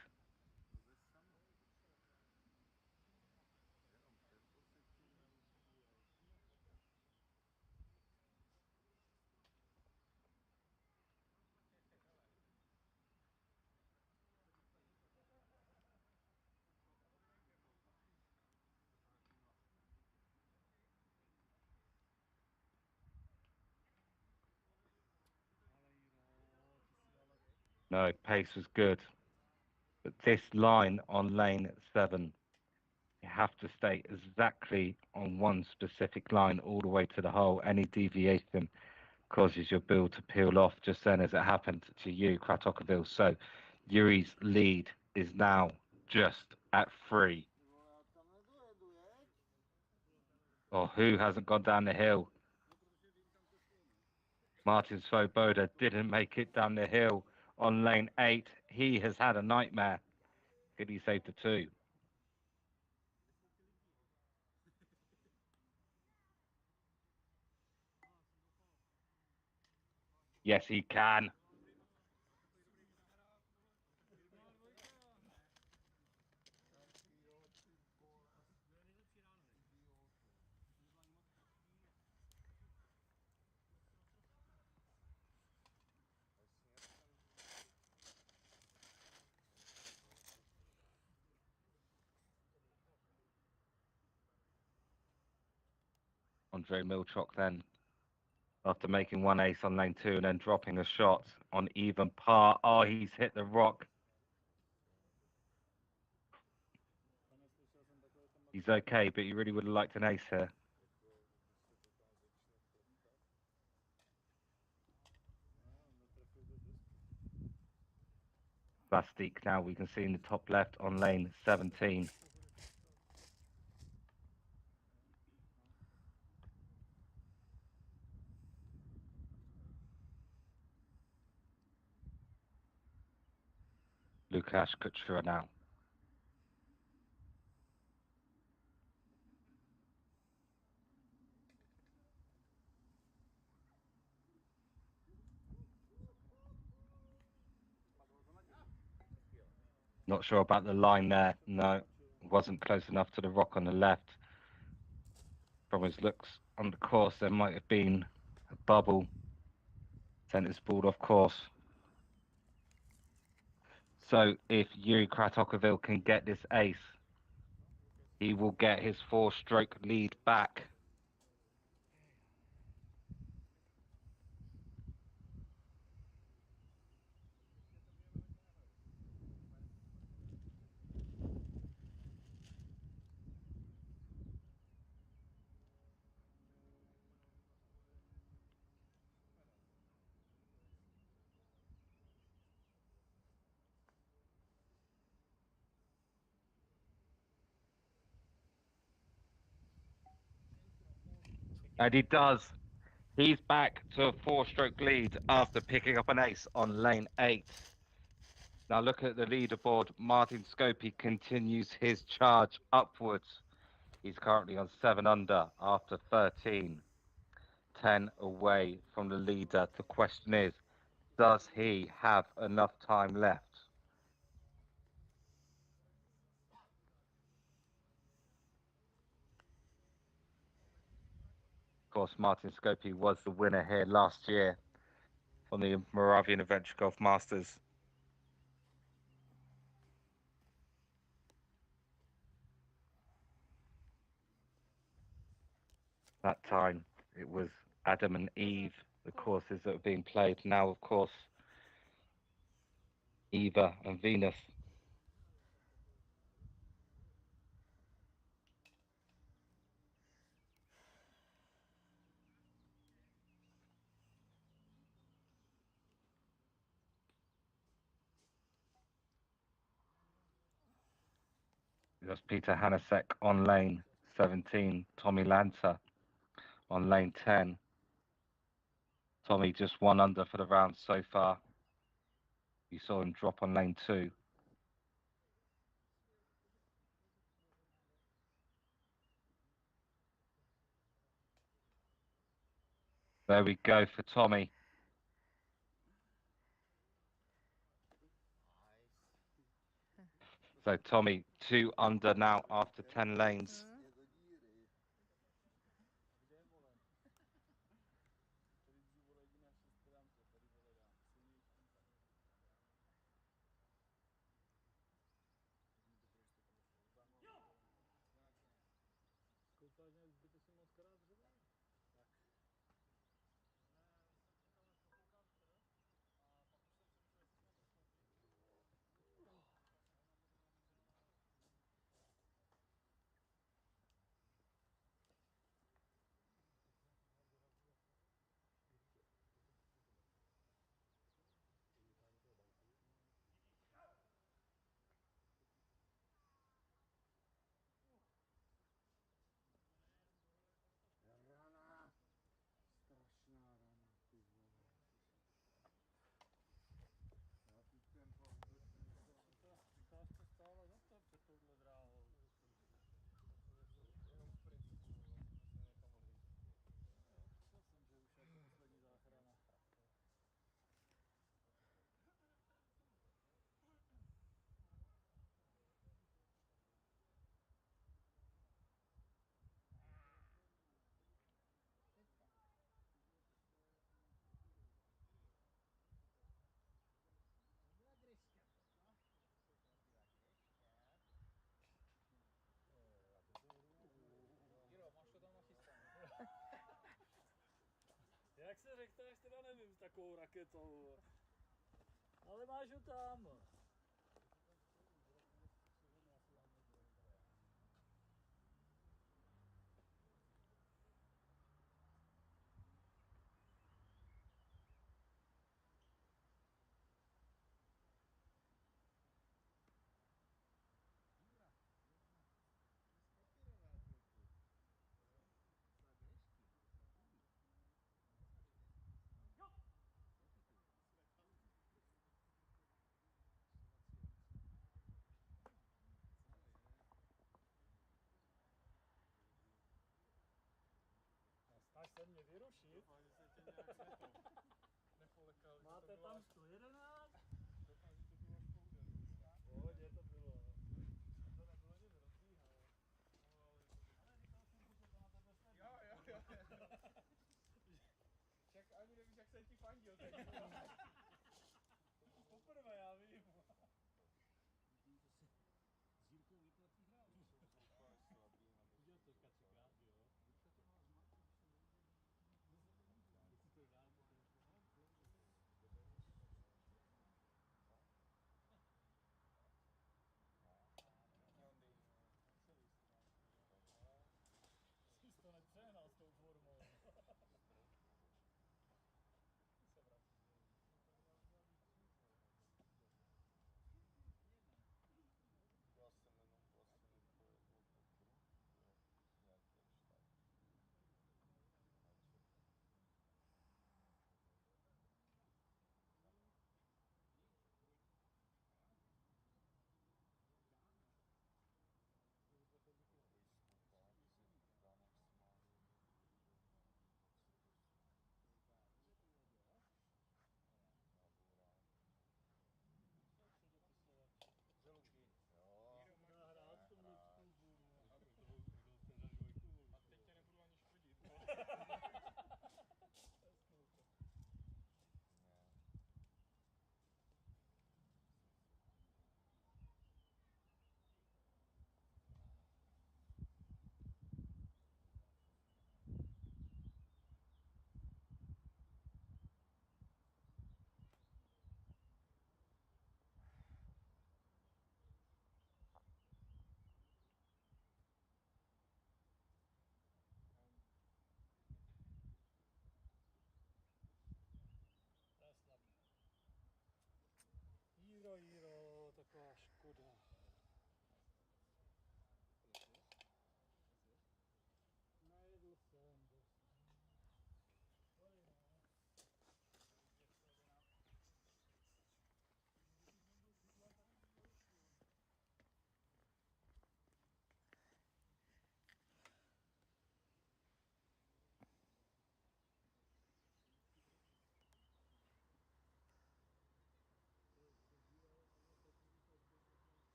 No, pace was good. But this line on lane 7 You have to stay exactly on one specific line all the way to the hole. Any deviation causes your bill to peel off, just then as it happened to you, Kratochvil. So Yuri's lead is now just at 3. Or who hasn't gone down the hill? Martin Svoboda didn't make it down the hill on lane 8. He has had a nightmare. Could he save the 2? Yes, he can. Andre Milchok then, after making one ace on lane 2 and then dropping a shot on even par. Oh, he's hit the rock. He's okay, but he really would have liked an ace here. Bastik now we can see in the top left on lane 17. Lukasz Kuchera now. Not sure about the line there. No, wasn't close enough to the rock on the left. From his looks on the course, there might have been a bubble. Sent his ball off course. So if Yuri Kratochvil can get this ace, he will get his 4-stroke lead back. And he does. He's back to a 4-stroke lead after picking up an ace on lane 8. Now look at the leaderboard. Martin Scopey continues his charge upwards. He's currently on 7 under after 13. 10 away from the leader. The question is, does he have enough time left? Of course, Martin Scopey was the winner here last year on the Moravian Adventure Golf Masters. That time it was Adam and Eve, the courses that are being played. Now, of course, Eva and Venus. That's Peter Hanasek on lane 17. Tommy Lancer on lane 10. Tommy just 1 under for the round so far. You saw him drop on lane 2. There we go for Tommy. So Tommy 2 under now after 10 lanes. se řekneš, teda nevím, s takovou raketou. Ale máš ho tam. Snaž se mě vyrušit. Doufám, že se tě nějak nepolekal. Máte tam 111? Doufám, že to bylo až pouder. V pohodě to bylo. To nebylo nic rozdíhá. Ale říkal jsem si, že to na tebe sledí. Jo. Však ani nevíš, jak jsem ti fandil. Poprvé, já vím. Vidím, že se s Jirkou vyplatí hrát. Viděl to kacikát, jo? Jirka to má zmatku, když se nemůže. Když si to dám, to je Jsi to nepřehnal s tou formou. Se vrátí.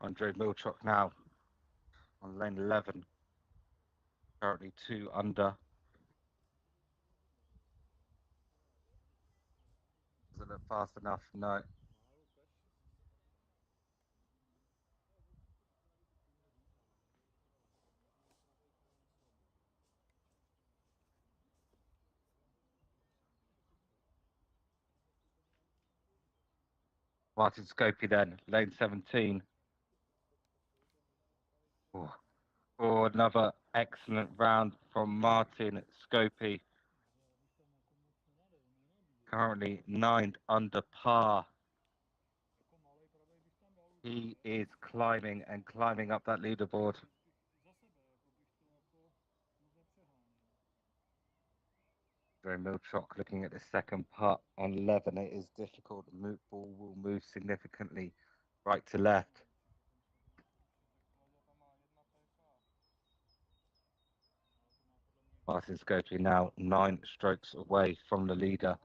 Andre Milchok now on lane 11, currently 2 under. Does it look fast enough? No. Martin Scopey then, lane 17. Oh, another excellent round from Martin Scopey. Currently 9 under par. He is climbing and climbing up that leaderboard. Andre Milchok looking at the second putt on 11. It is difficult. The ball will move significantly right to left. Martin Scopey now 9 strokes away from the leader.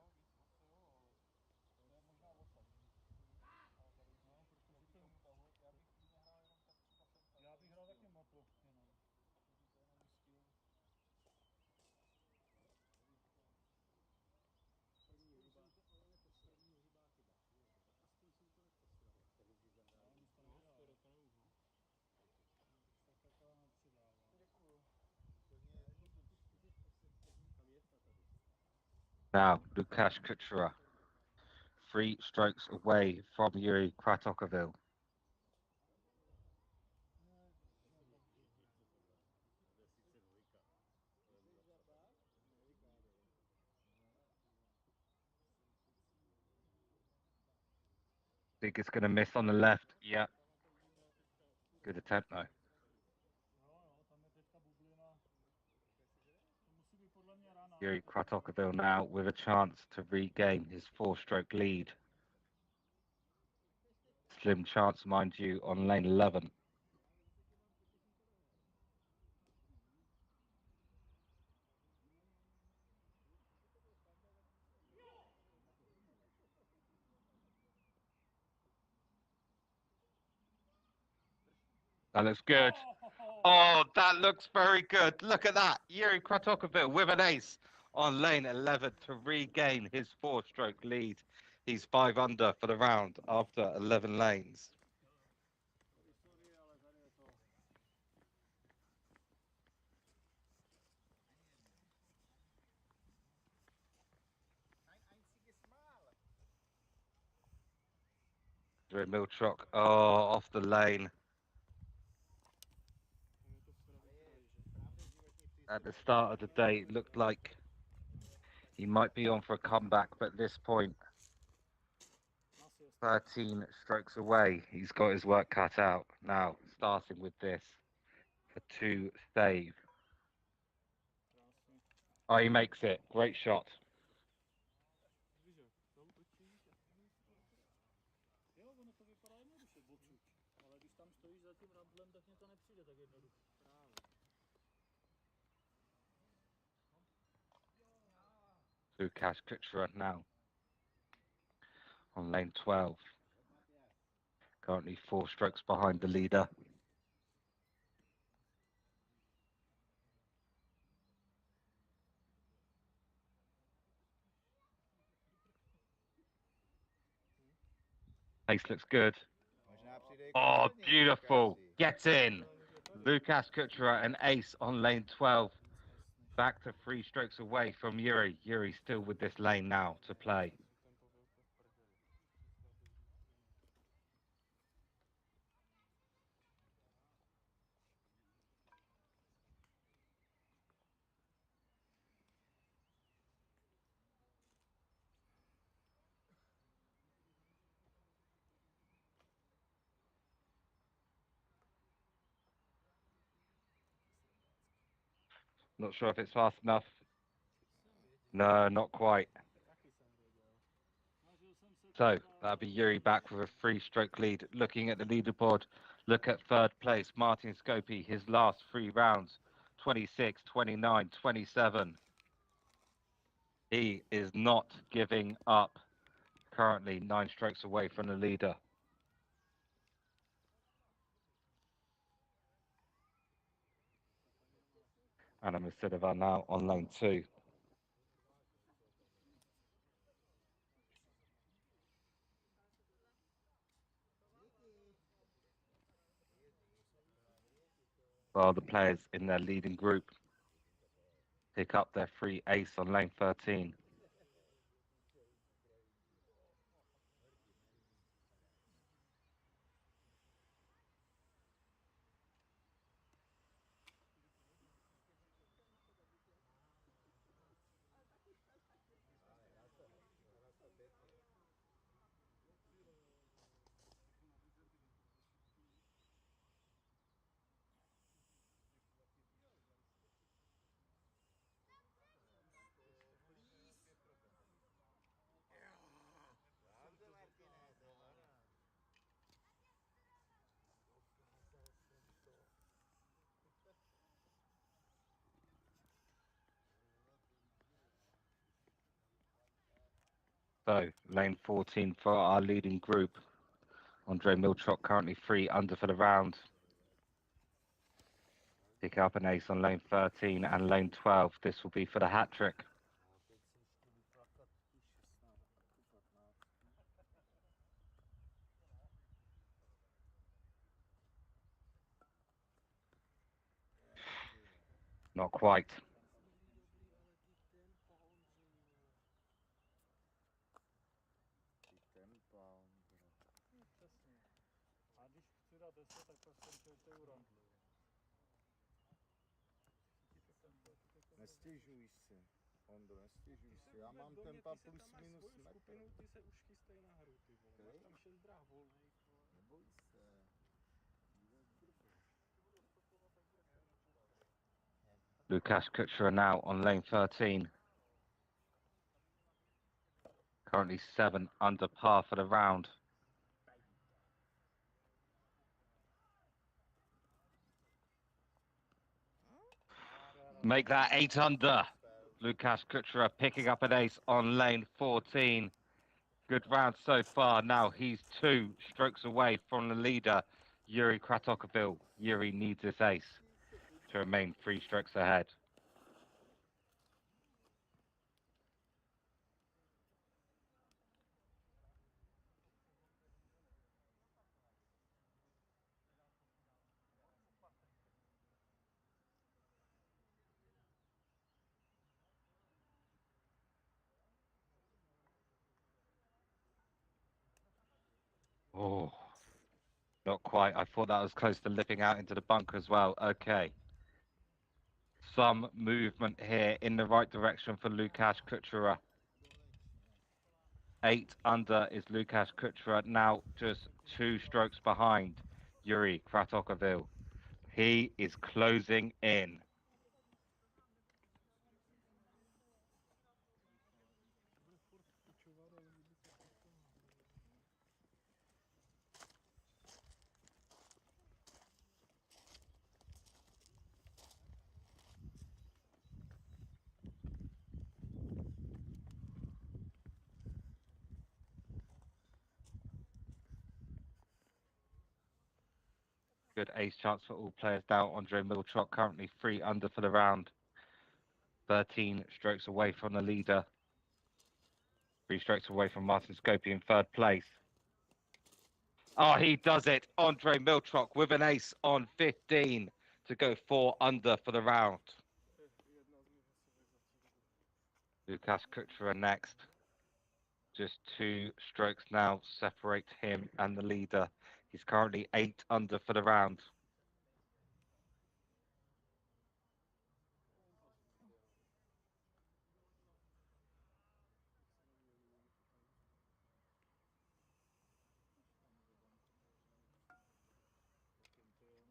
Now, Lukáš Kučera, 3 strokes away from Yuri Kratochvil. Think it's going to miss on the left. Yeah. Good attempt, though. Yuri Kratochvil now with a chance to regain his 4-stroke lead. Slim chance, mind you, on lane 11. That looks good. Oh, that looks very good. Look at that. Yuri Kratochvil with an ace on lane 11 to regain his 4-stroke lead. He's 5 under for the round after 11 lanes. Andre Milchok, oh, off the lane. At the start of the day, it looked like he might be on for a comeback, but at this point, 13 strokes away, he's got his work cut out. Now, starting with this for 2 save. Oh, he makes it. Great shot. Lukáš Kučera now on lane 12. Currently 4 strokes behind the leader. Pace looks good. Oh, beautiful. Gets in. Lukáš Kučera, an ace on lane 12. Back to 3 strokes away from Yuri. Yuri still with this lane now to play. Not sure if it's fast enough. No, not quite. So that'll be Yuri back with a 3-stroke lead. Looking at the leaderboard, look at 3rd place, Martin Scopey, his last 3 rounds, 26, 29, 27. He is not giving up. Currently 9 strokes away from the leader. Anna Musidova now on lane 2. While the players in their leading group pick up their free ace on lane 13. So, lane 14 for our leading group. Andre Milchok currently 3 under for the round. Pick up an ace on lane 13 and lane 12. This will be for the hat trick. Not quite. Přesně. A když chci dát 10, tak prostě musíte euro. Nestěžuj si, Ondo, nestěžuj si. Já mám tempa plus minus metr. Skupinu, ty se už chystej na hru, ty vole. Máš tam 6 dráh volných, vole. Neboj se. Lukáš Kuchera now on lane 13. Currently 7 under par for the round. Make that 8 under. Lukáš Kuchera picking up an ace on lane 14. Good round so far. Now he's 2 strokes away from the leader, Yuri Kratokovil. Yuri needs this ace to remain 3 strokes ahead. Oh, not quite. I thought that was close to lipping out into the bunker as well. Okay. Some movement here in the right direction for Lukáš Kuchera. 8 under is Lukáš Kuchera, now just 2 strokes behind Yuri Kratokovil. He is closing in. Good ace chance for all players now. Andre Milchok currently 3 under for the round. 13 strokes away from the leader. 3 strokes away from Martin Scopy in 3rd place. Oh, he does it. Andre Milchok with an ace on 15 to go 4 under for the round. Lukáš Kuchera next. Just 2 strokes now separate him and the leader. He's currently 8 under for the round.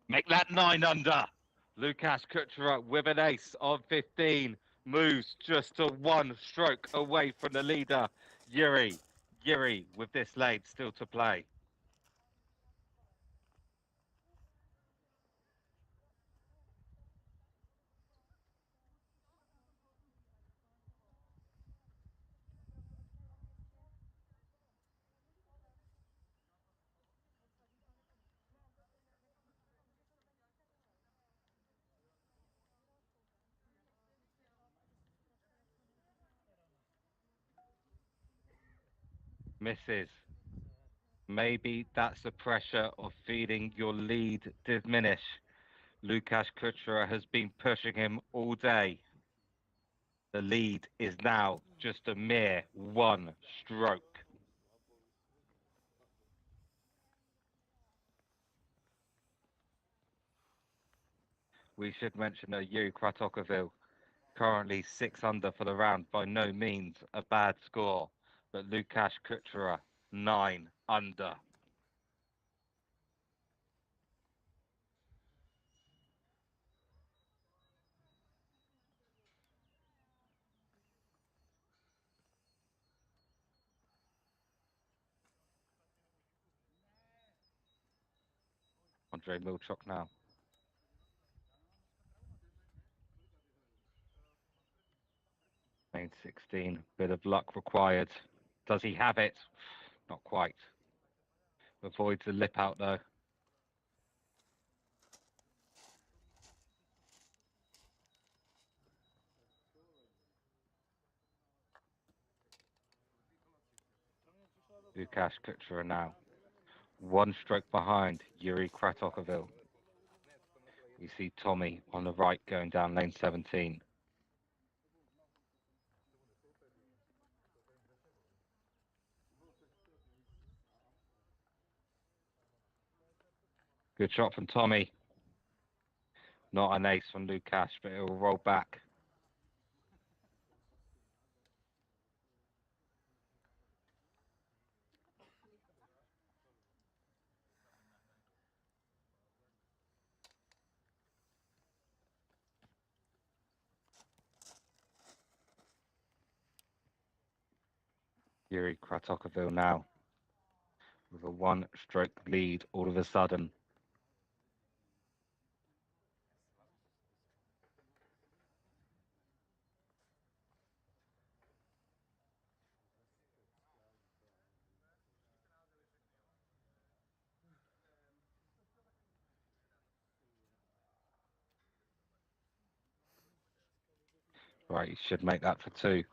Make that 9 under. Lukáš Kuchera with an ace on 15 moves just to 1 stroke away from the leader, Yuri. Yuri with this lead still to play. Misses. Maybe that's the pressure of feeling your lead diminish. Lukasz Kuchera has been pushing him all day. The lead is now just a mere one stroke. We should mention that Yuri Kratokovil, currently 6 under for the round, by no means a bad score, but Lukasz Kuchera, 9 under. Andrei Milchok now. Lane 16, bit of luck required. Does he have it? Not quite. Avoids the lip out though. Lukasz Kuchera now. One stroke behind Yuri Kratokovil. We see Tommy on the right going down lane 17. Good shot from Tommy. Not an ace from Lukasz, but it will roll back. Yuri Kratokovil now with a one-stroke lead all of a sudden. Right, he should make that for 2.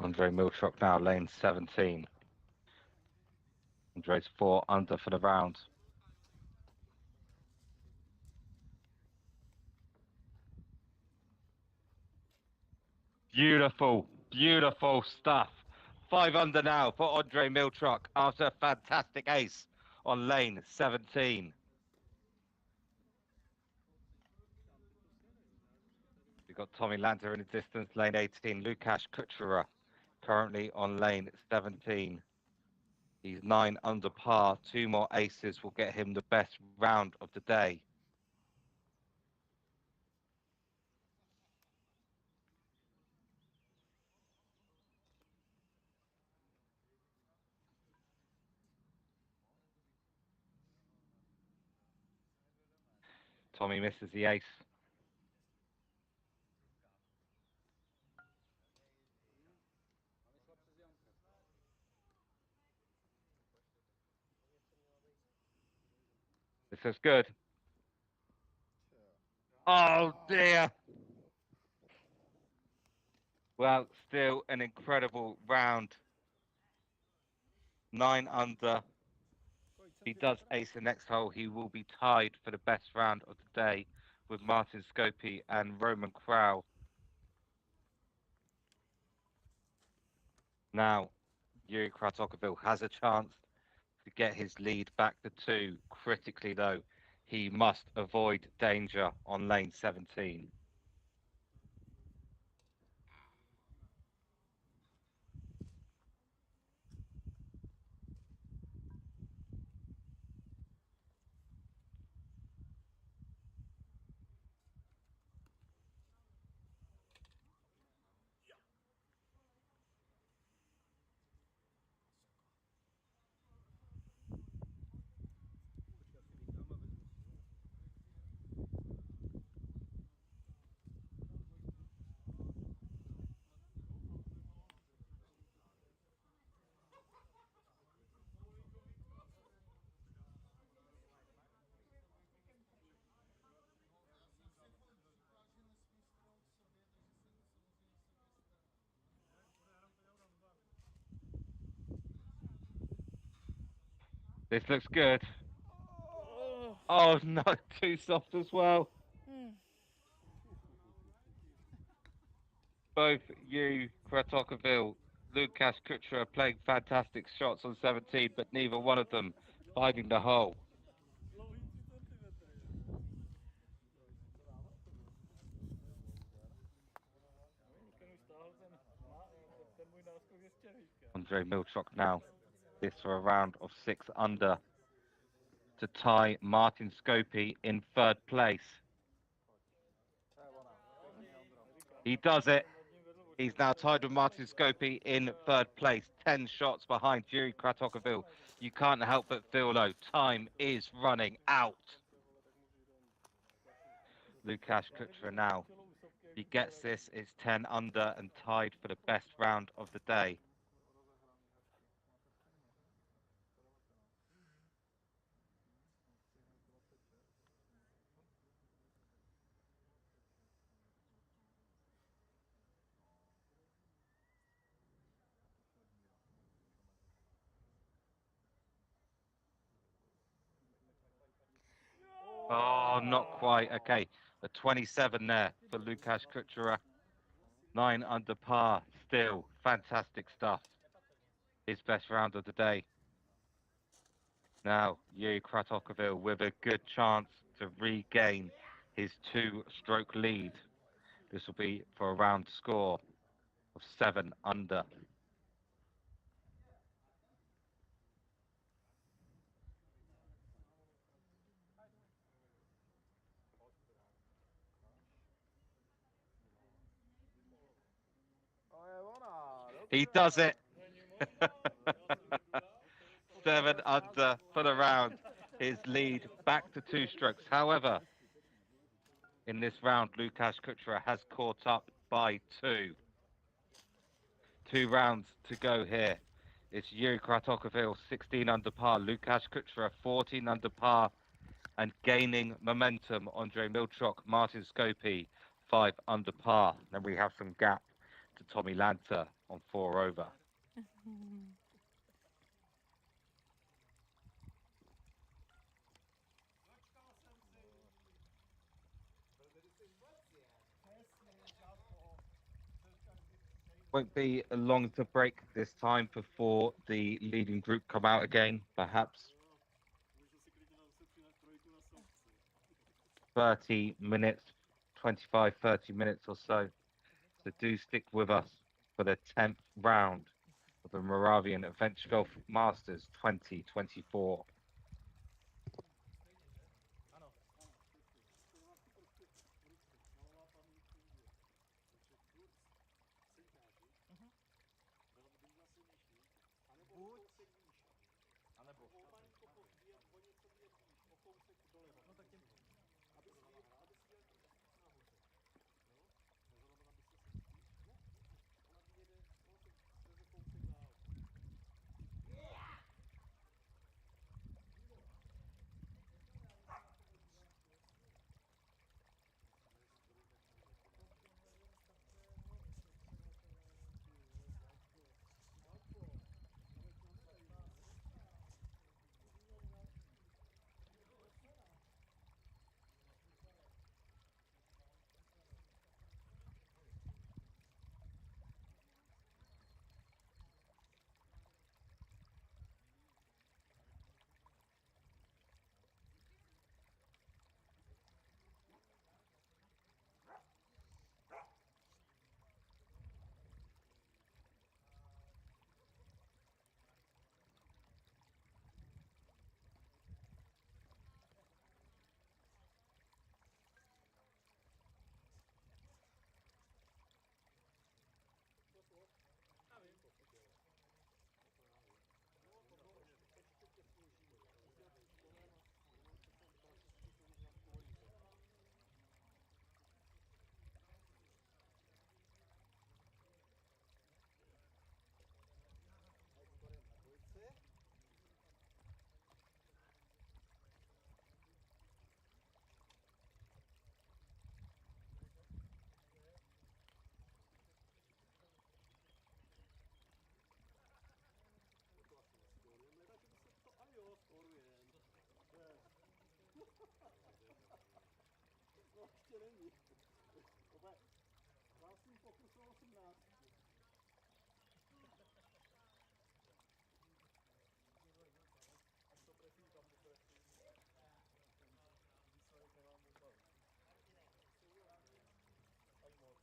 Andrei Milchok now, lane 17. Andrei's 4 under for the round. Beautiful, beautiful stuff. 5 under now for Andrei Milchok after a fantastic ace on lane 17. We've got Tommy Lanter in the distance, lane 18. Lukasz Kuchera currently on lane 17. He's 9 under par. 2 more aces will get him the best round of the day. Tommy misses the ace. This is good. Oh dear. Well, still an incredible round. 9 under. If he does ace the next hole, he will be tied for the best round of the day with Martin Scopey and Roman Crow. Now, Yuri Kratokovil has a chance to get his lead back to 2. Critically, though, he must avoid danger on lane 17. This looks good. Oh. Oh, no, too soft as well. Both you, Kratokovil, Lukasz Kuchera playing fantastic shots on 17, but neither one of them finding the hole. Dlouhý 3 centimetry. Ten už stáhl ten můj náskok je stěhejka. Andre Milchok now. This for a round of 6 under to tie Martin Scopy in third place. He does it. He's now tied with Martin Scopy in third place, 10 shots behind Yuri Kratokovil. You can't help but feel though, time is running out. Lukasz Kuchera now. If he gets this, it's 10 under and tied for the best round of the day. Oh, not quite. Okay, the 27 there for Lukasz Kuchera. 9 under par. Still fantastic stuff. His best round of the day. Now, Yuri Kratokovil with a good chance to regain his 2-stroke lead. This will be for a round score of 7 under. He does it. 7 under for the round. His lead back to 2 strokes. However, in this round, Lukasz Kuchera has caught up by 2. 2 rounds to go here. It's Yuri Kratokovil 16 under par, Lukasz Kuchera 14 under par, and gaining momentum, Andre Milchok, Martin Scopy 5 under par. Then we have some gap to Tommy Lanter on 4 over. Won't be long to break this time before the leading group come out again, perhaps 30 minutes, 25, 30 minutes or so. So do stick with us for the 10th round of the Moravian Adventure Golf Masters 2024. to ještě není. Tohle krásný pokus o 18. Až to trefí, tam to trefí. Výsledek nemám vůbec. Až moc.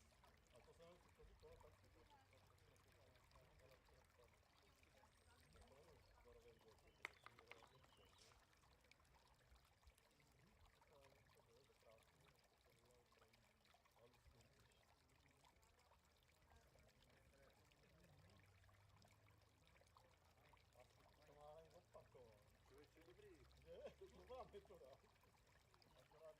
A to jsem tohle taky. To má ani opakovat. Člověče dobrý. Že? To byla metoda. Akorát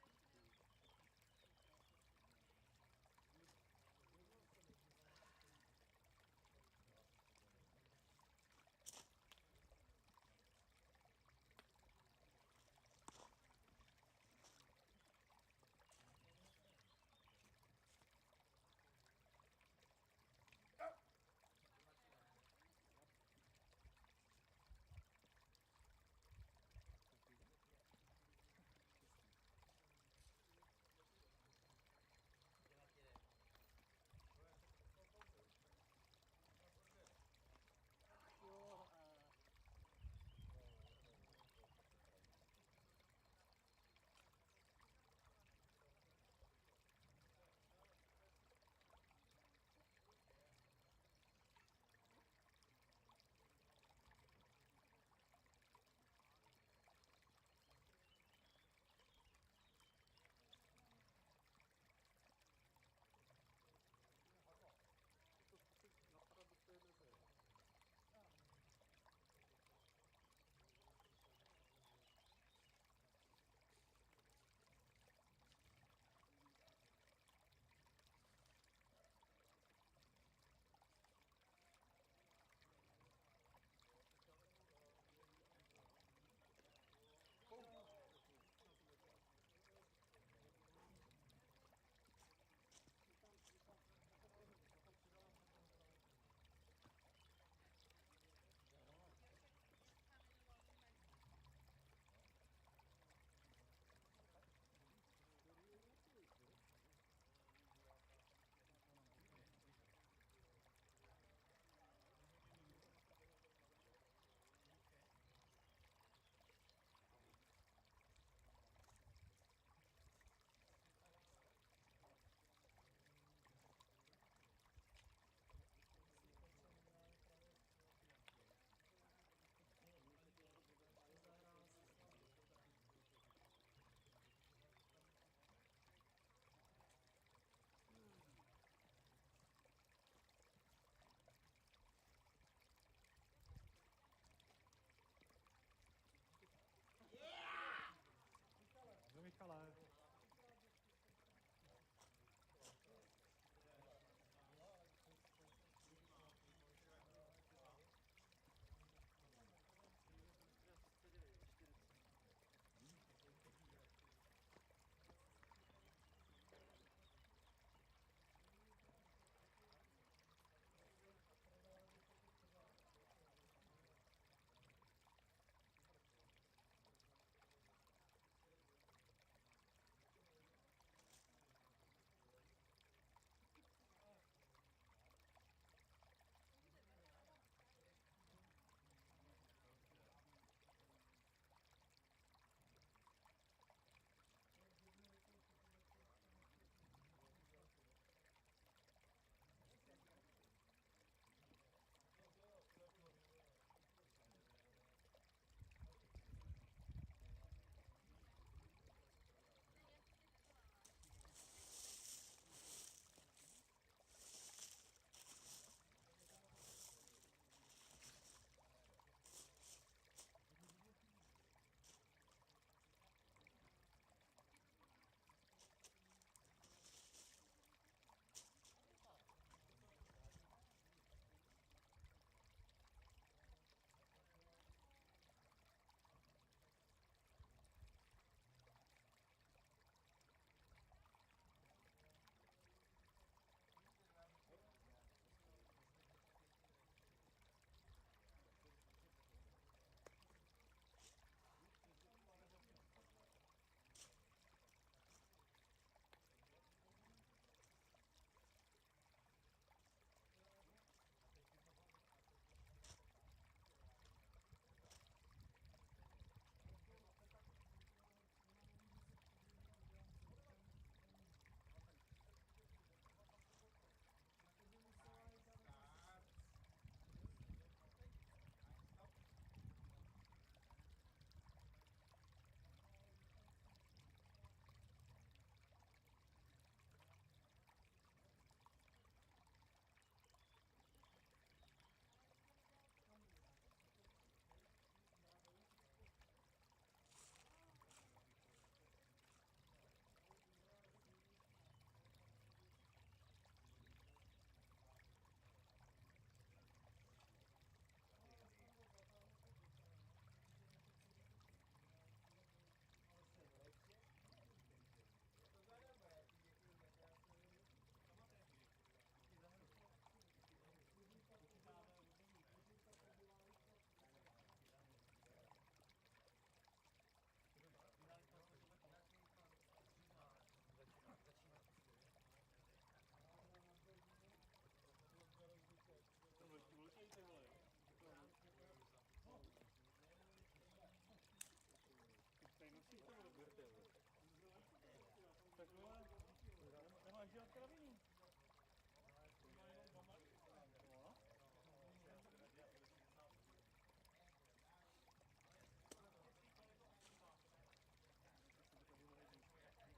dělat kraviny. To má jenom 2 malí. No. Já vím, ale tak to musí vyplévat.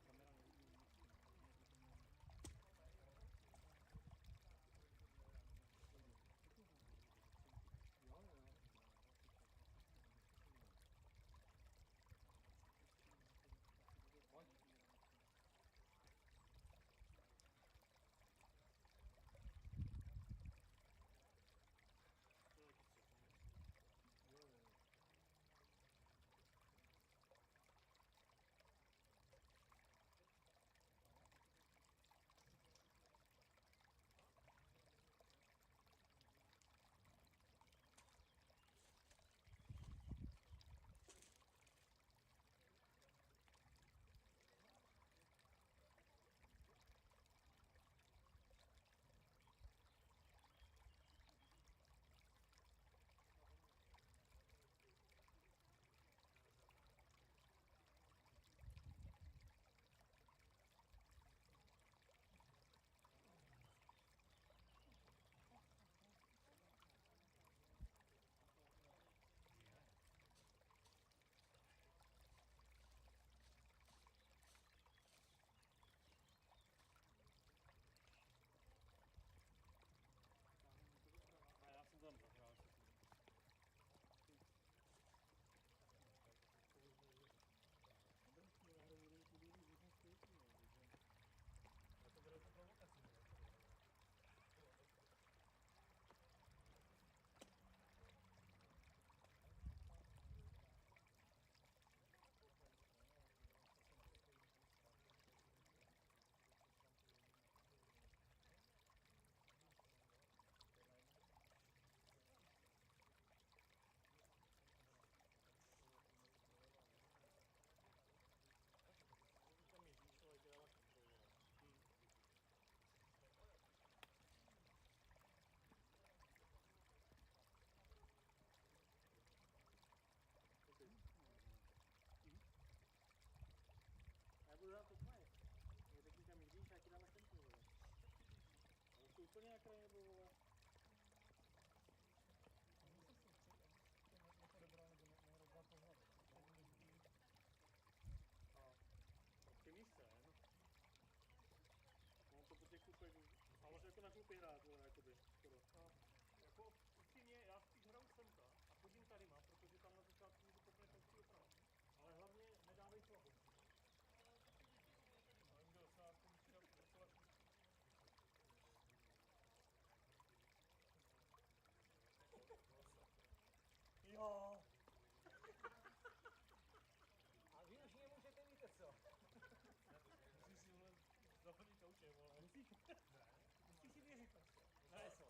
Kamera nevidí nic. Jo. Pojď. A já jsem tam zahrál se tím. A to bude to provokací. Tam je výšlo, ale dělala kontrolu. A já budu dát to tvoje. Je taky tam vidíš, já ti dáme tempo, vole. Ale to úplně jak nebo vole. Ty místa, no. On to prostě klupek, ale jako na klupy hrát, vole, jakoby, skoro. Jako, upřímně, já spíš hraju semka a chodím tady má, protože tam na začátku můžu kopnout ten stůl opravdu. Ale hlavně nedávej slabost. Ale už do začátku musí dát docela špíčku. Jo! A vy už nemůžete, víte co? Musíš si vole zaplnit kouče, vole. Musíš? Ne. Musíš si věřit prostě. Ne, co?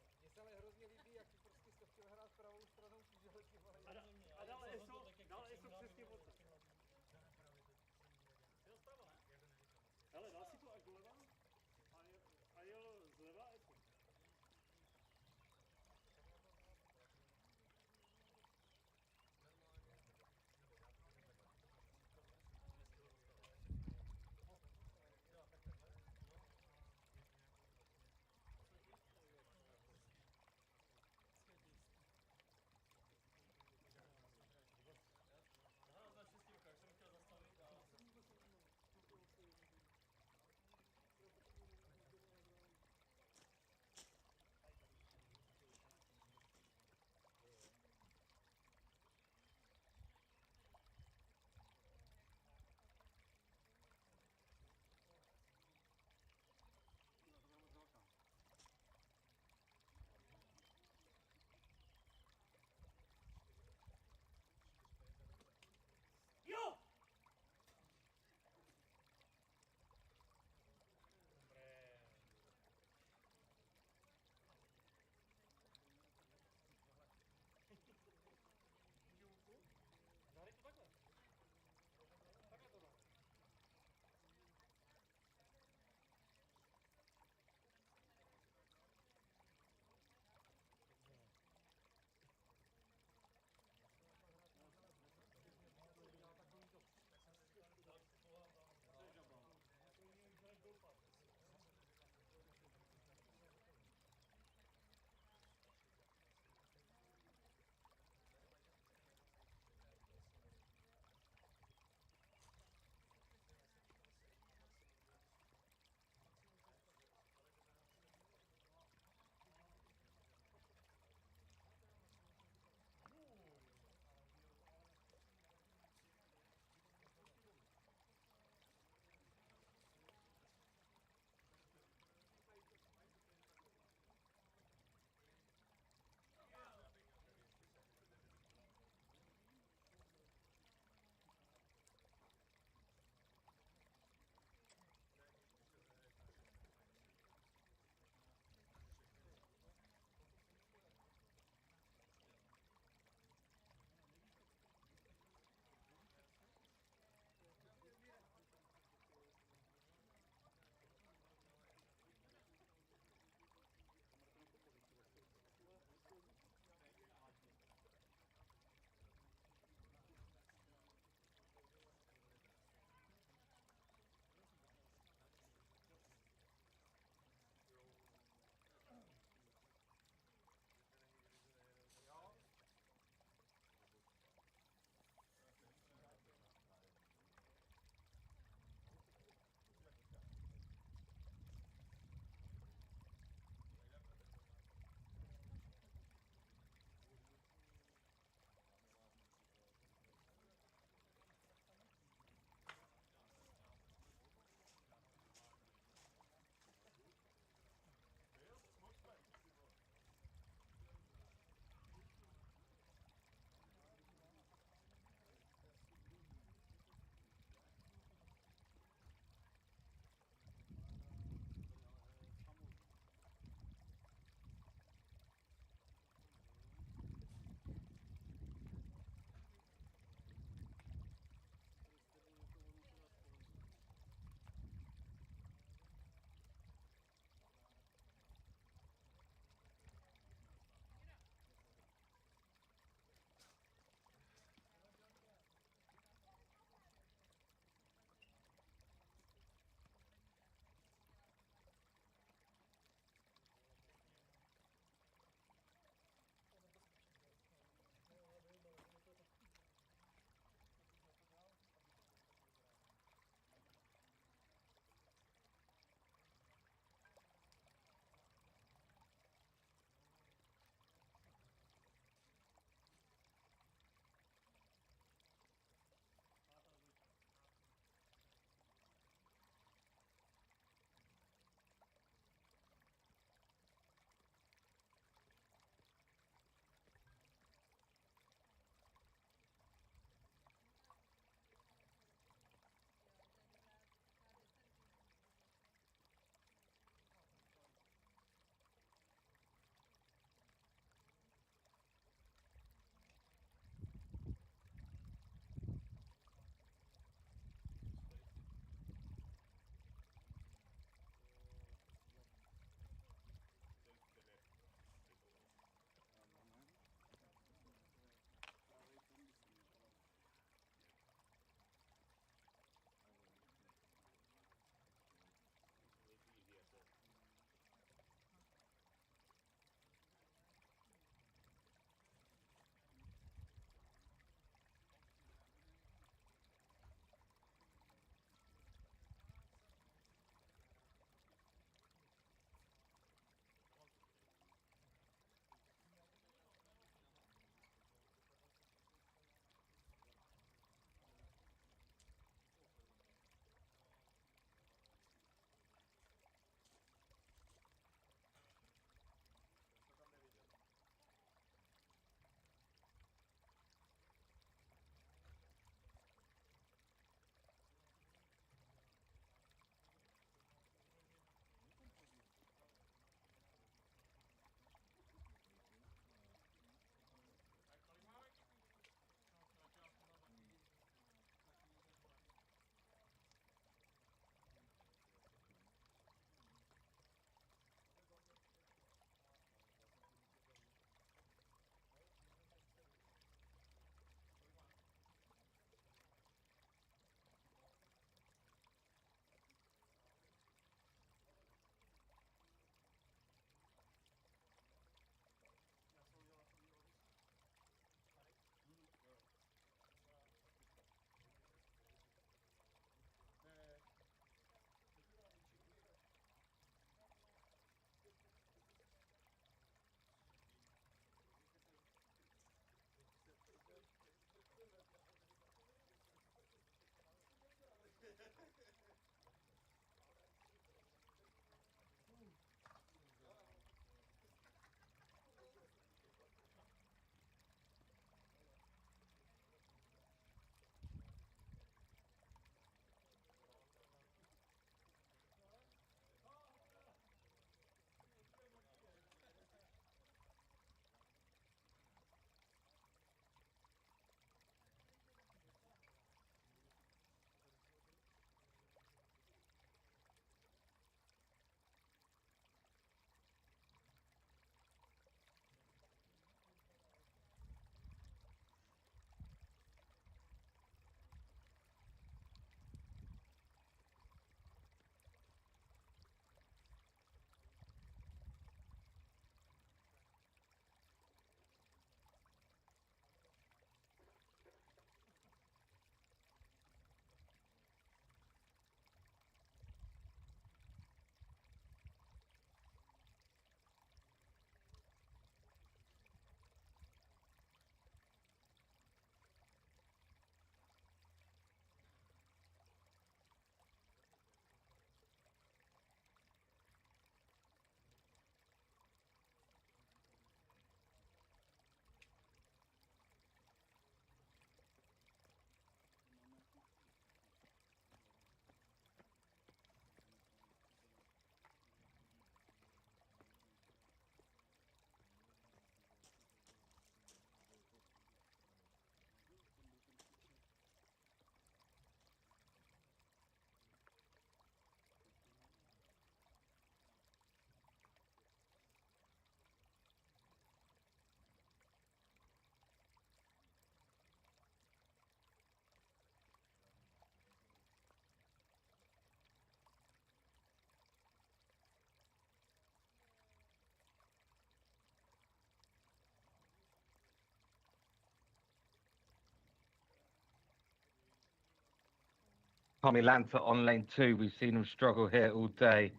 Tommy Lancer on lane 2. We've seen him struggle here all day.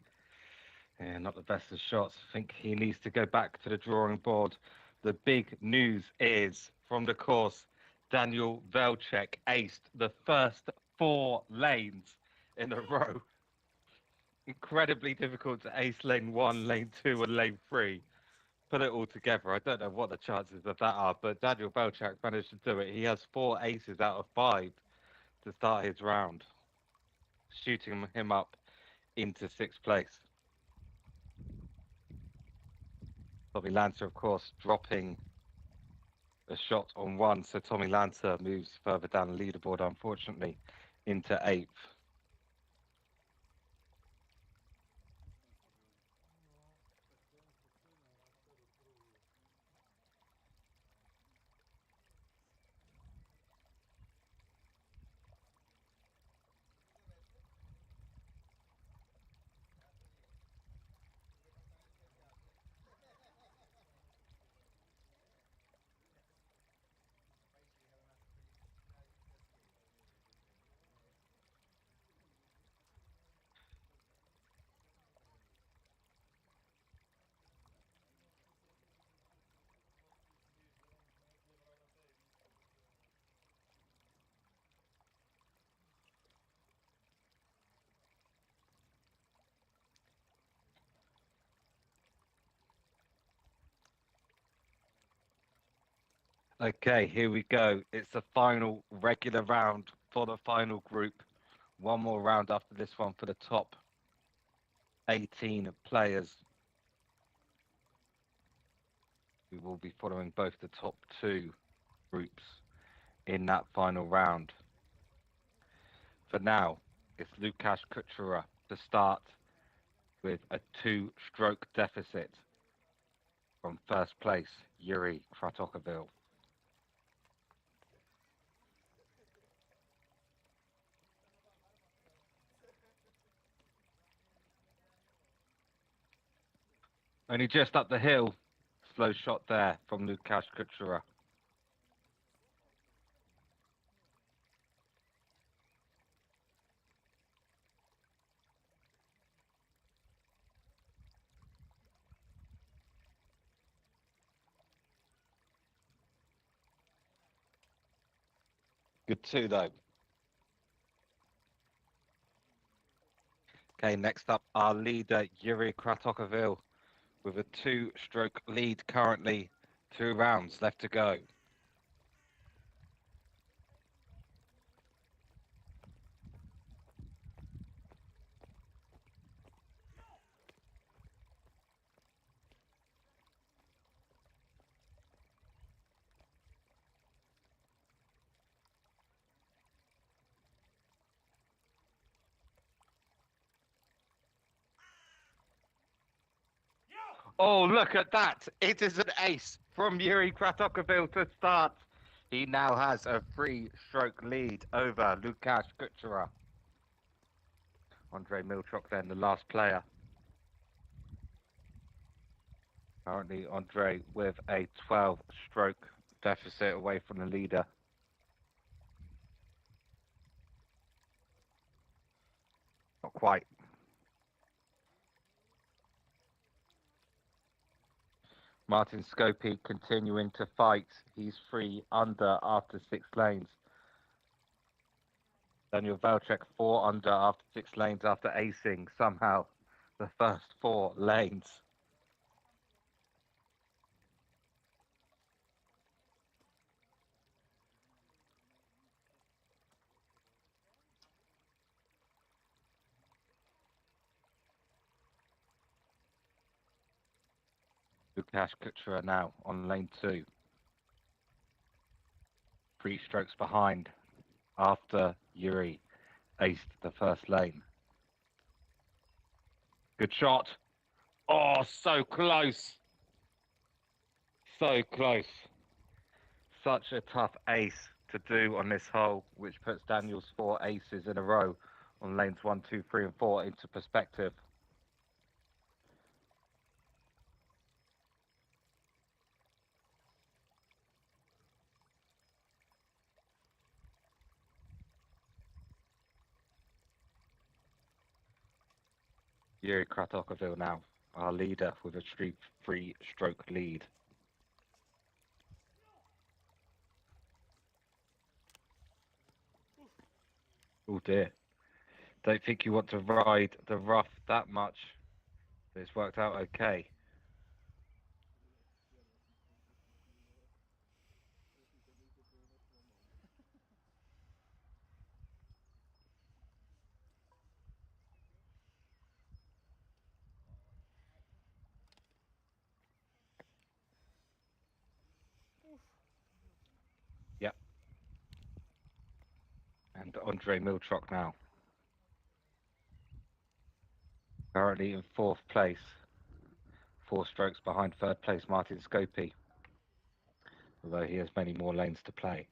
Yeah, not the best of shots. I think he needs to go back to the drawing board. The big news is from the course, Daniel Velchek aced the first 4 lanes in a row. Incredibly difficult to ace lane 1, lane 2, and lane 3. Put it all together. I don't know what the chances of that are, but Daniel Velchek managed to do it. He has 4 aces out of 5 to start his round, shooting him up into 6th place. Tommy Lancer, of course, dropping a shot on 1, so Tommy Lancer moves further down the leaderboard, unfortunately, into 8th. Okay, here we go. It's the final regular round for the final group. One more round after this one for the top 18 players. We will be following both the top 2 groups in that final round. For now, it's Lukasz Kuchera to start with a 2-stroke deficit from first place, Yuri Kratochvil. Only just up the hill. Slow shot there from Lukasz Kuchera. Good 2 though. Okay, next up, our leader, Yuri Kratochvil, with a 2-stroke lead currently. 2 rounds left to go. Oh, look at that. It is an ace from Yuri Kratochvil to start. He now has a 3-stroke lead over Lukasz Kuchera. Andre Milchok then, the last player. Currently, Andre with a 12-stroke deficit away from the leader. Not quite. Martin Scopey continuing to fight. He's 3 under after 6 lanes. Daniel Velchek 4 under after 6 lanes after acing somehow the first 4 lanes. Lukasz Kuchera now on lane 2. 3 strokes behind after Yuri aced the first lane. Good shot. Oh, so close. So close. Such a tough ace to do on this hole, which puts Daniel's 4 aces in a row on lanes 1, 2, 3, and 4 into perspective. Yuri Kratokovil now, our leader with a free stroke lead. Oh dear. Don't think you want to ride the rough that much. But it's worked out okay. Yep. And Andre Milchok now. Currently in 4th place. 4 strokes behind 3rd place Martin Scopy. Although he has many more lanes to play.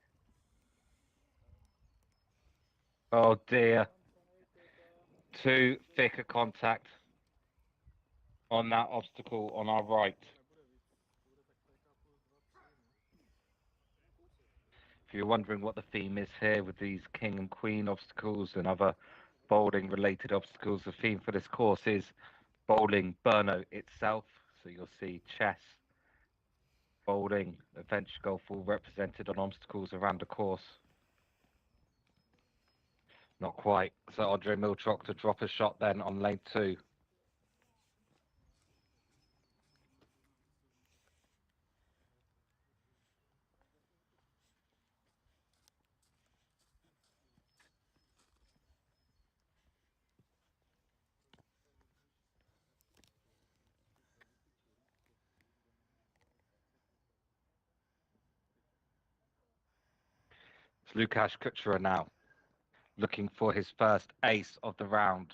Oh dear. Too thick a contact on that obstacle on our right. If you're wondering what the theme is here with these king and queen obstacles and other bowling related obstacles, the theme for this course is bowling Brno itself. So you'll see chess, bowling, adventure golf all represented on obstacles around the course. Not quite. So Andre Milchok to drop a shot then on lane 2. It's Lukasz Kuchera now, looking for his first ace of the round.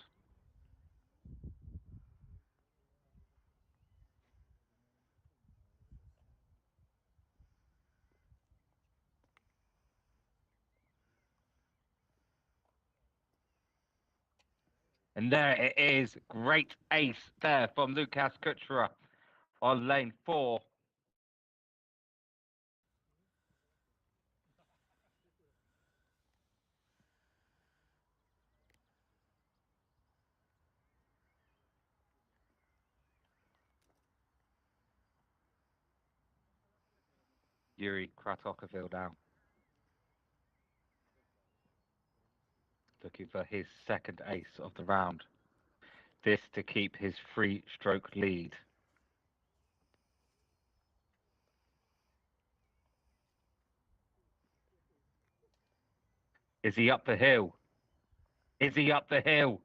And there it is. Great ace there from Lukasz Kuchera on lane 4. Yuri Kratokovil now, looking for his second ace of the round. This to keep his free stroke lead. Is he up the hill? Is he up the hill?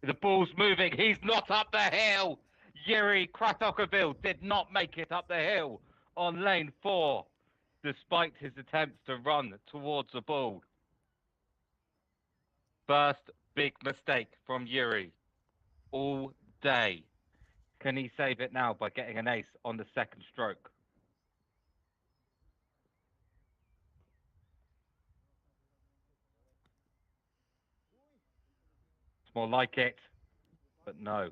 The ball's moving. He's not up the hill. Yuri Kratokovil did not make it up the hill on lane 4, despite his attempts to run towards the ball. First big mistake from Yuri all day. Can he save it now by getting an ace on the second stroke? It's more like it, but no.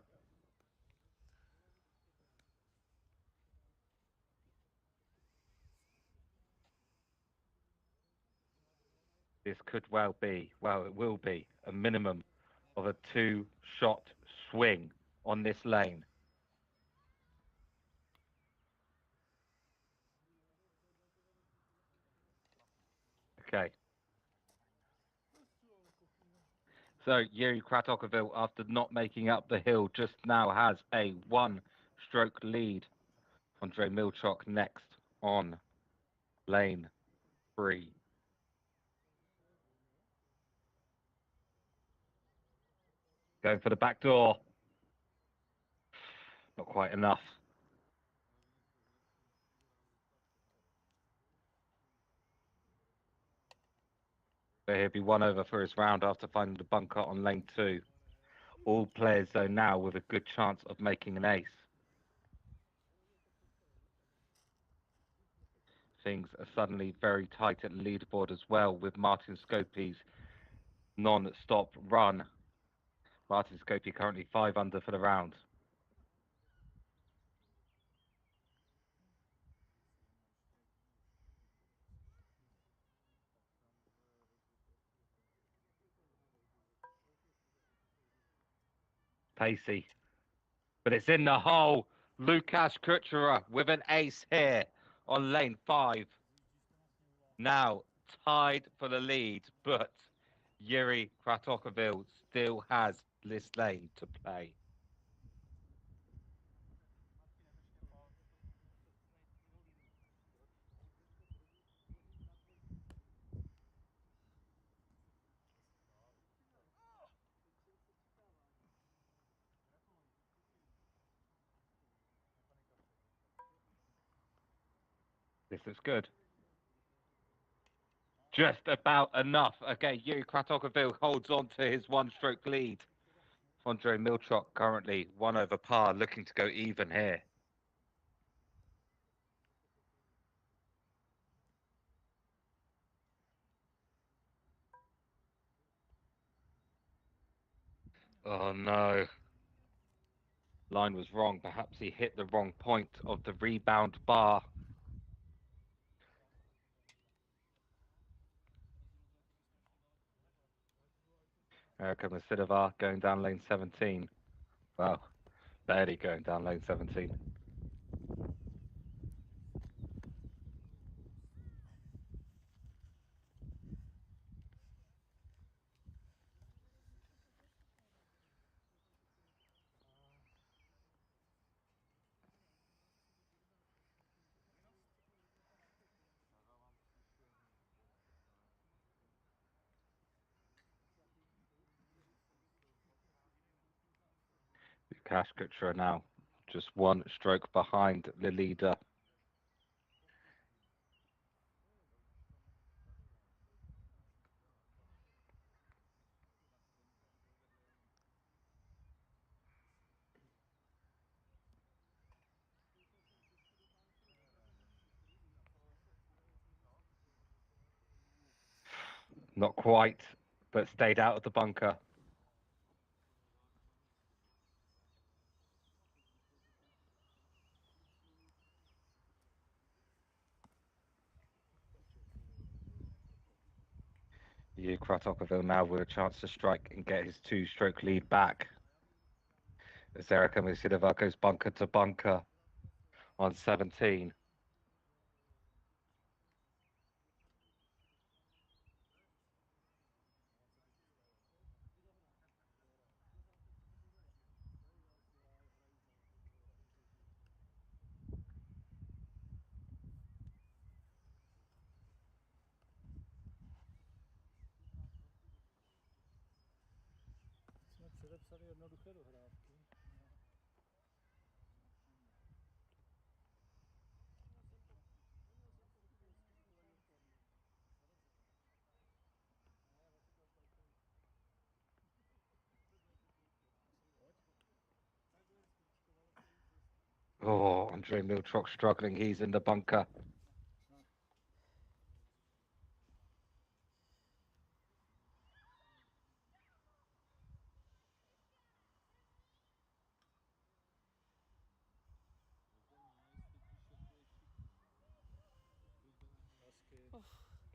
This could well be, well, it will be, a minimum of a 2-shot swing on this lane. Okay. So Yuri Kratokovil, after not making up the hill, just now has a 1-stroke lead. Andre Milchok next on lane 3. Going for the back door. Not quite enough. So he'll be 1 over for his round after finding the bunker on lane 2. All players though now with a good chance of making an ace. Things are suddenly very tight at the leaderboard as well with Martin Scopy's non-stop run. Martin Scopy currently 5 under for the round. pacey. But it's in the hole. Lukáš Kučera with an ace here on lane 5. Now tied for the lead, but Yuri Kratochvil still has this lane to play. This looks good. Just about enough. Okay, Yuri Kratochvil holds on to his one-stroke lead. Andrei Milchok currently 1 over par, looking to go even here. Oh no. Line was wrong. Perhaps he hit the wrong point of the rebound bar. Erica Masidova going down lane 17. Wow, barely going down lane 17. Lukáš Kučera now just 1 stroke behind the leader. Not quite, but stayed out of the bunker. Yuri Kratochvil now with a chance to strike and get his 2-stroke lead back. As Erica Masidova goes bunker to bunker on 17. Jsme předepsali jednoduché dohrávky. Oh, Andrei Milchok struggling. He's in the bunker.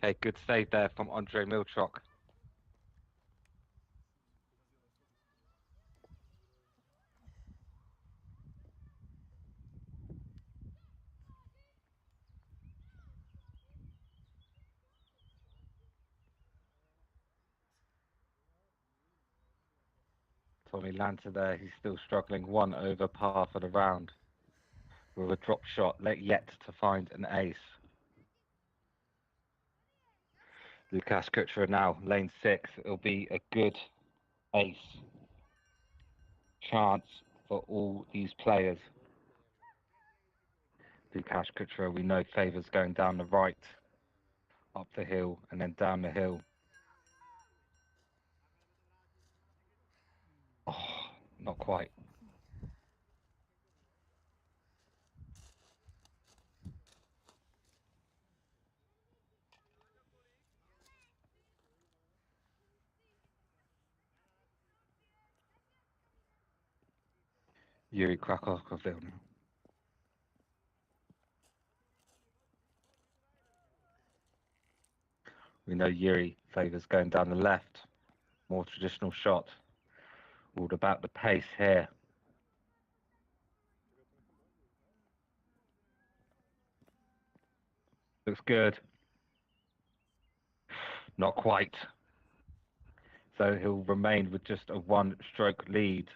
Okay, good save there from Andrei Milchok. Tommy Lanta there, he's still struggling. 1 over par for the round. With a drop shot yet to find an ace. Lukáš Kučera now, lane 6. It'll be a good ace chance for all these players. Lukáš Kučera, we know, favours going down the right, up the hill, and then down the hill. Oh, not quite. Yuri Kratochvil now. We know Yuri favours going down the left, more traditional shot. All about the pace here. Looks good. Not quite. So he'll remain with just a one-stroke lead.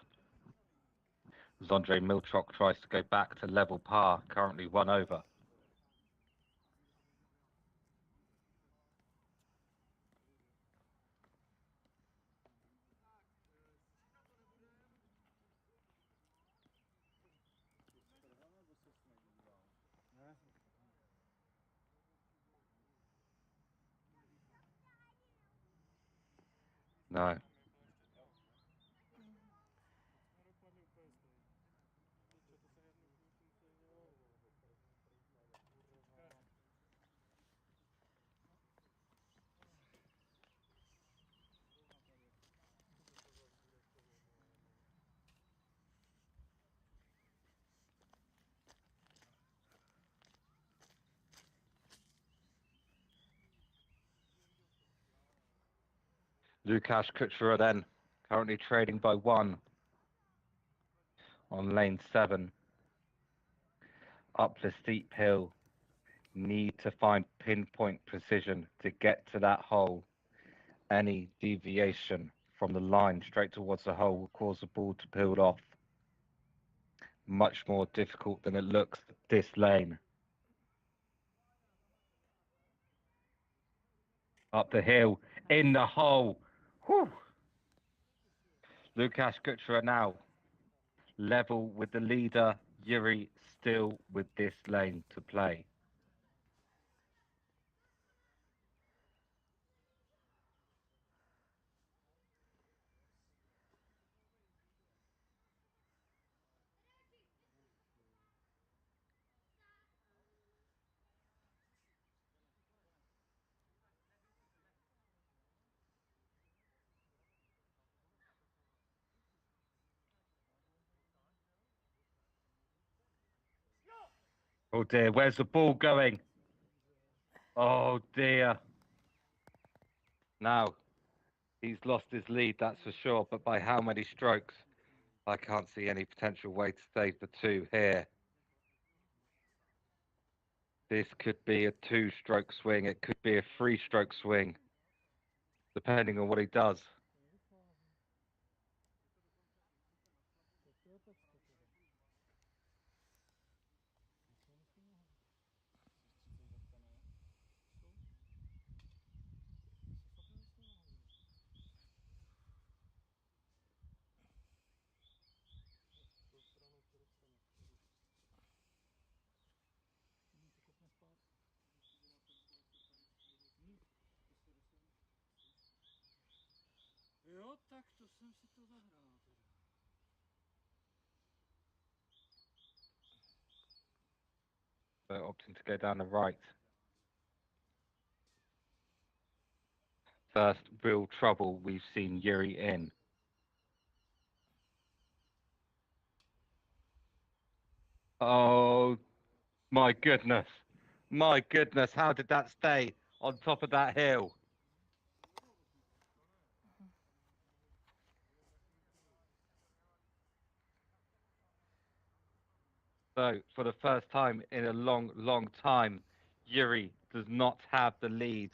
As Andre Milchok tries to go back to level par, currently 1 over. No. Lukasz Kuchera then, currently trading by 1 on lane 7. Up the steep hill. Need to find pinpoint precision to get to that hole. Any deviation from the line straight towards the hole will cause the ball to peel off. Much more difficult than it looks this lane. Up the hill, in the hole. Whew. Lukasz Kuchera now level with the leader. Yuri still with this lane to play. Oh dear, where's the ball going? Oh dear. Now, he's lost his lead, that's for sure, but by how many strokes? I can't see any potential way to save the 2 here. This could be a 2-stroke swing, it could be a 3-stroke swing, depending on what he does. Jo, tak to jsem si to zahrál teda. So opting to go down the right. First real trouble we've seen Yuri in. Oh my goodness. My goodness, how did that stay on top of that hill? So for the first time in a long, long time, Yuri does not have the lead.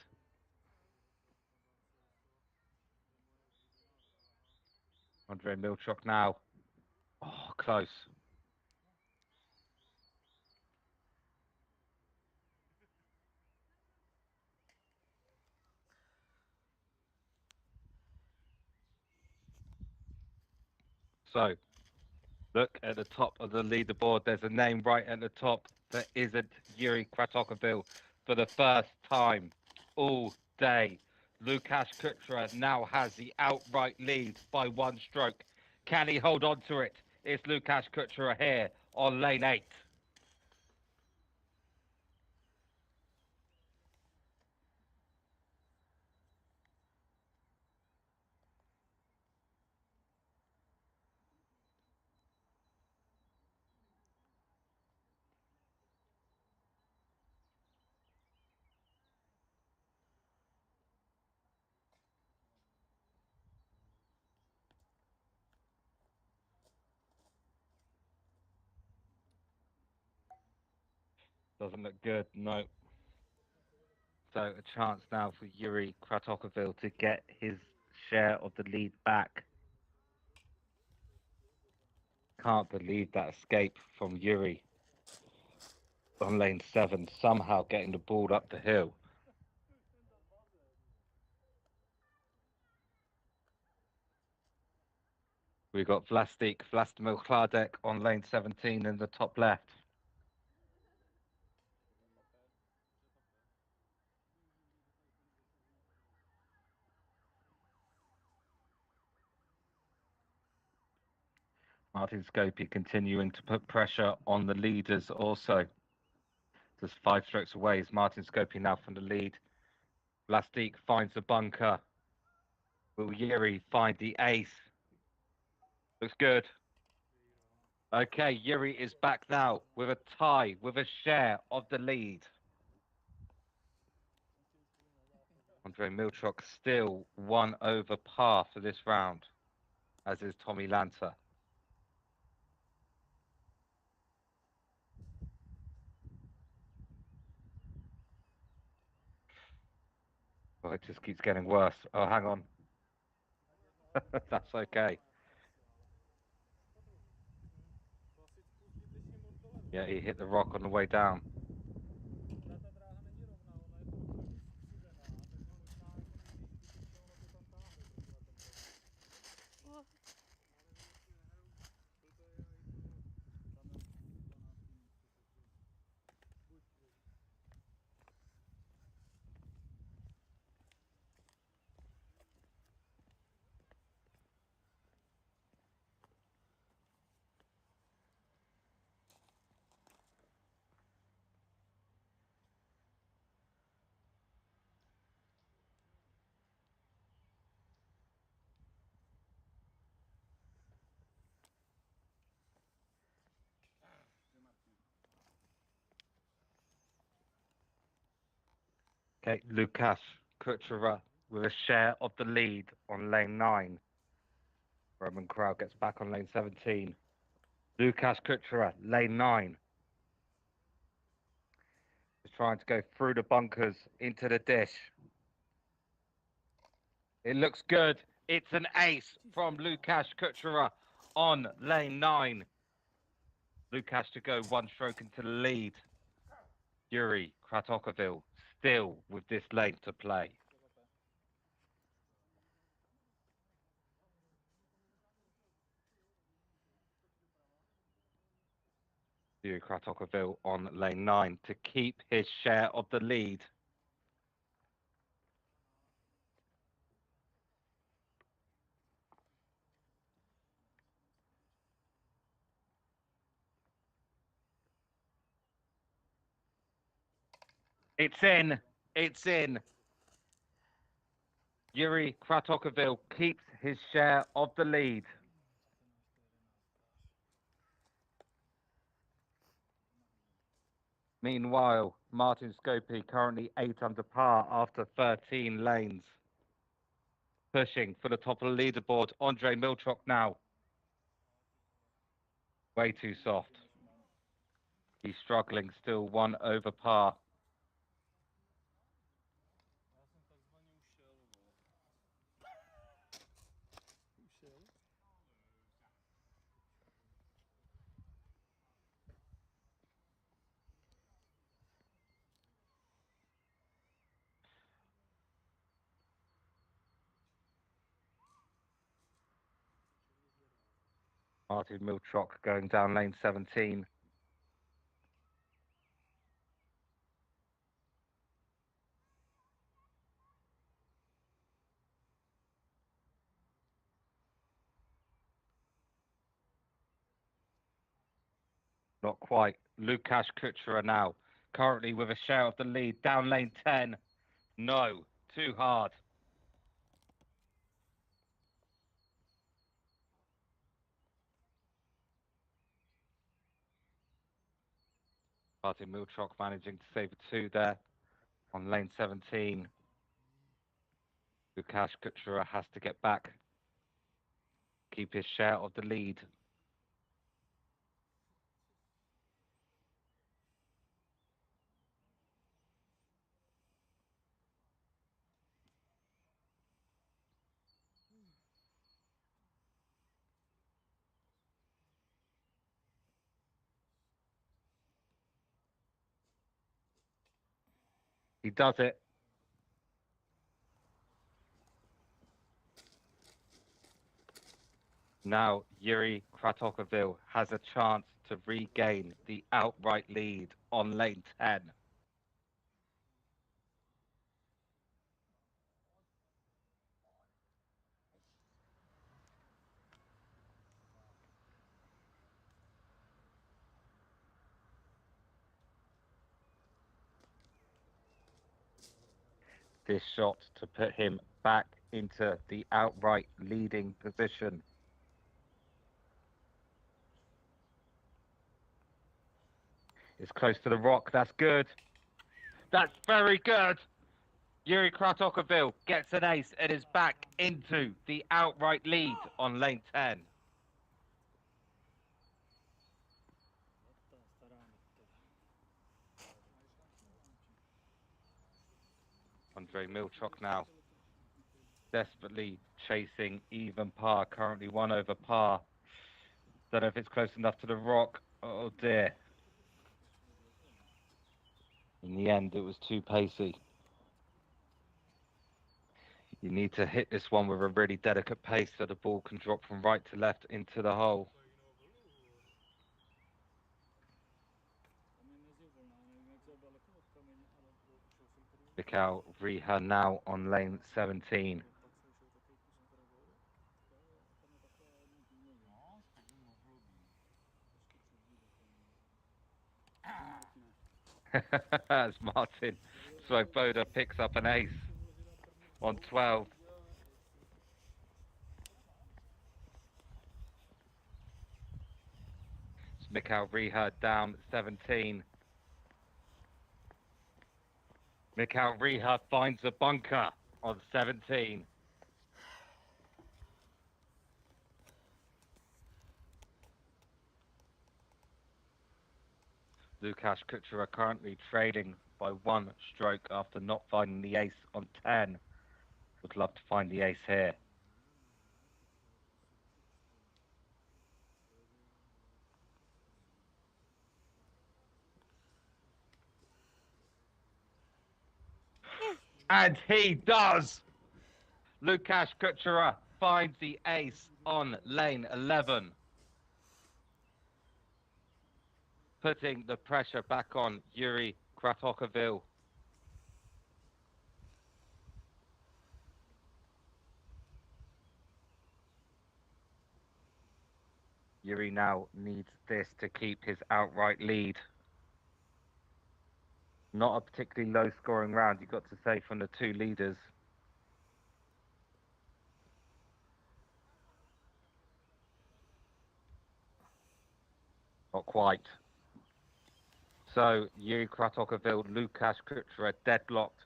Andre Milchok now. Oh, close. So, look at the top of the leaderboard. There's a name right at the top that isn't Yuri Kratokovil for the first time all day. Lukasz Kuchera now has the outright lead by 1 stroke. Can he hold on to it? It's Lukasz Kuchera here on lane 8. Doesn't look good, no. So a chance now for Yuri Kratokovil to get his share of the lead back. Can't believe that escape from Yuri on lane 7, somehow getting the ball up the hill. We've got Vlastimil Kladek on lane 17 in the top left. Martin Scopy continuing to put pressure on the leaders also. Just 5 strokes away is Martin Scopy now from the lead. Vlastik finds the bunker. Will Yuri find the ace? Looks good. Okay, Yuri is back now with a tie, with a share of the lead. Andrei Milchok still 1 over par for this round, as is Tommy Lancer. Oh, it just keeps getting worse. Oh, hang on. That's okay. Yeah, he hit the rock on the way down. Ta dráha není rovná, ona je trochu jako skřivená, takže možná jako nejspíš ono to tam táhne trochu na ten roh. Okay, Lukasz Kuchera with a share of the lead on lane 9. Roman Crowd gets back on lane 17. Lukasz Kuchera, lane 9. Is trying to go through the bunkers into the dish. It looks good. It's an ace from Lukasz Kuchera on lane 9. Lukasz to go 1 stroke into the lead. Yuri Kratokovil still with this lane to play. Yuri Kratokovil on lane 9 to keep his share of the lead. It's in. It's in. Yuri Kratokovil keeps his share of the lead. Meanwhile, Martin Scopy currently 8 under par after 13 lanes. Pushing for the top of the leaderboard. Andrei Milchok now. Way too soft. He's struggling still 1 over par. Martin Milchok going down lane 17. Not quite. Lukasz Kuchera now, currently with a share of the lead, down lane 10. No, too hard. Martin Milchok managing to save a 2 there on lane 17. Lukasz Kuchera has to get back, keep his share of the lead. He does it. Now Yuri Kratokovil has a chance to regain the outright lead on lane 10. This shot to put him back into the outright leading position. It's close to the rock. That's good. That's very good. Yuri Kratokovil gets an ace and is back into the outright lead on lane 10. Andrei Milchok now desperately chasing even par, currently 1 over par. Don't know if it's close enough to the rock. Oh dear. In the end, it was too pacey. You need to hit this one with a really delicate pace so the ball can drop from right to left into the hole. Mikhail Riha now on lane 17. As Martin Swoboda picks up an ace on 12. It's Mikhail Riha down 17. Mikhail Riha finds a bunker on 17. Lukasz Kuchera currently trailing by 1 stroke after not finding the ace on 10. Would love to find the ace here. And he does! Lukasz Kuchera finds the ace on lane 11. Putting the pressure back on Yuri Kratokovil. Yuri now needs this to keep his outright lead. Not a particularly low scoring round, you've got to say, from the two leaders. Not quite. So Yuri Kratokovil, Lukasz Kuchera deadlocked,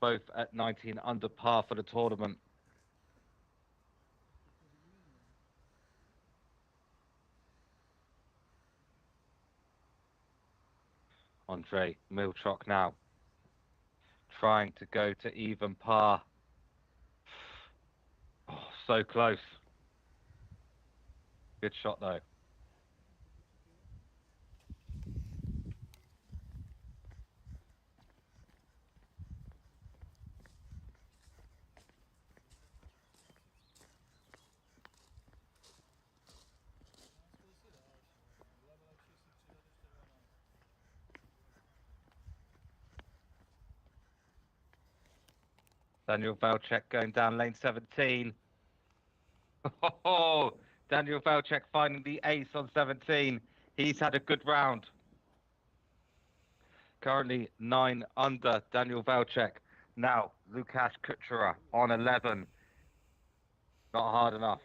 both at 19 under par for the tournament. Andrei Milchok now trying to go to even par. Oh, so close. Good shot though. Daniel Valchek going down lane 17. Oh, Daniel Valchek finding the ace on 17. He's had a good round. Currently 9 under, Daniel Valchek. Now Lukasz Kuchera on 11. Not hard enough.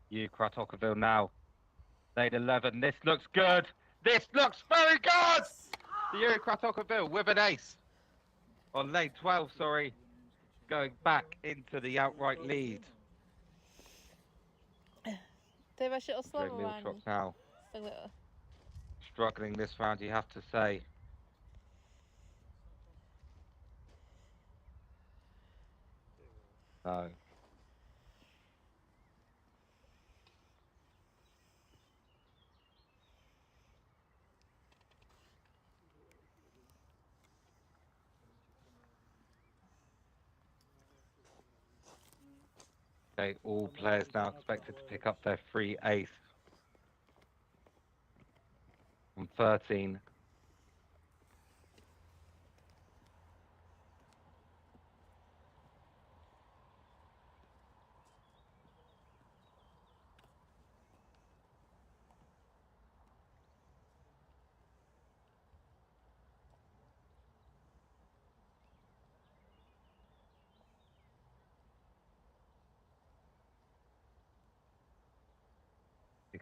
You, Kratokoville now. Lane 11. This looks good. This looks very good. You, Kratokoville with an ace. On lane 12, sorry. Going back into the outright lead. To je vaše Joe oslavování. Miltrops now. Takhle. Struggling this round, you have to say. No. Okay, all players now expected to pick up their free ace. On 13.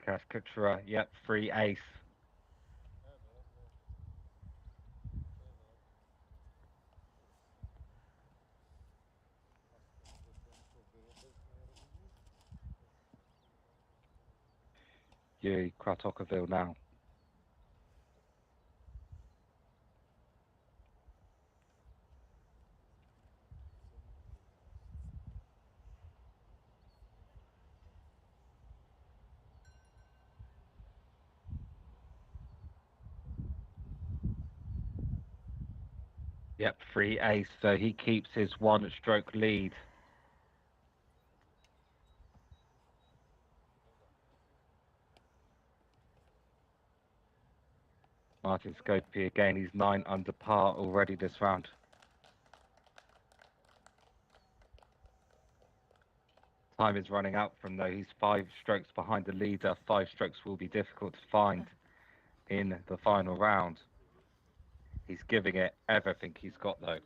Lukas Kuchera, yep, free ace. You, Kratokoville now. Yep, free ace, so he keeps his one-stroke lead. Martin Scopy again, he's 9 under par already this round. Time is running out from though, he's 5 strokes behind the leader. 5 strokes will be difficult to find in the final round. He's giving it everything he's got though.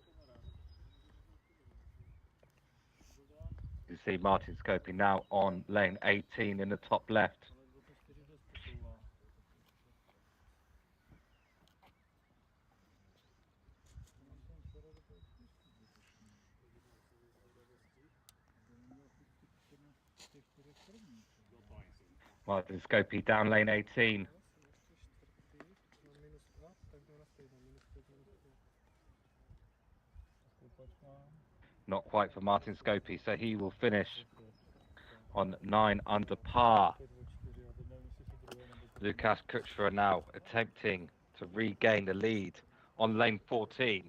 You see Martin Scopy now on lane 18 in the top left. Martin Scopy down lane 18. Not quite for Martin Scopy, so he will finish on 9 under par. Lukas Kuchera now attempting to regain the lead on lane 14.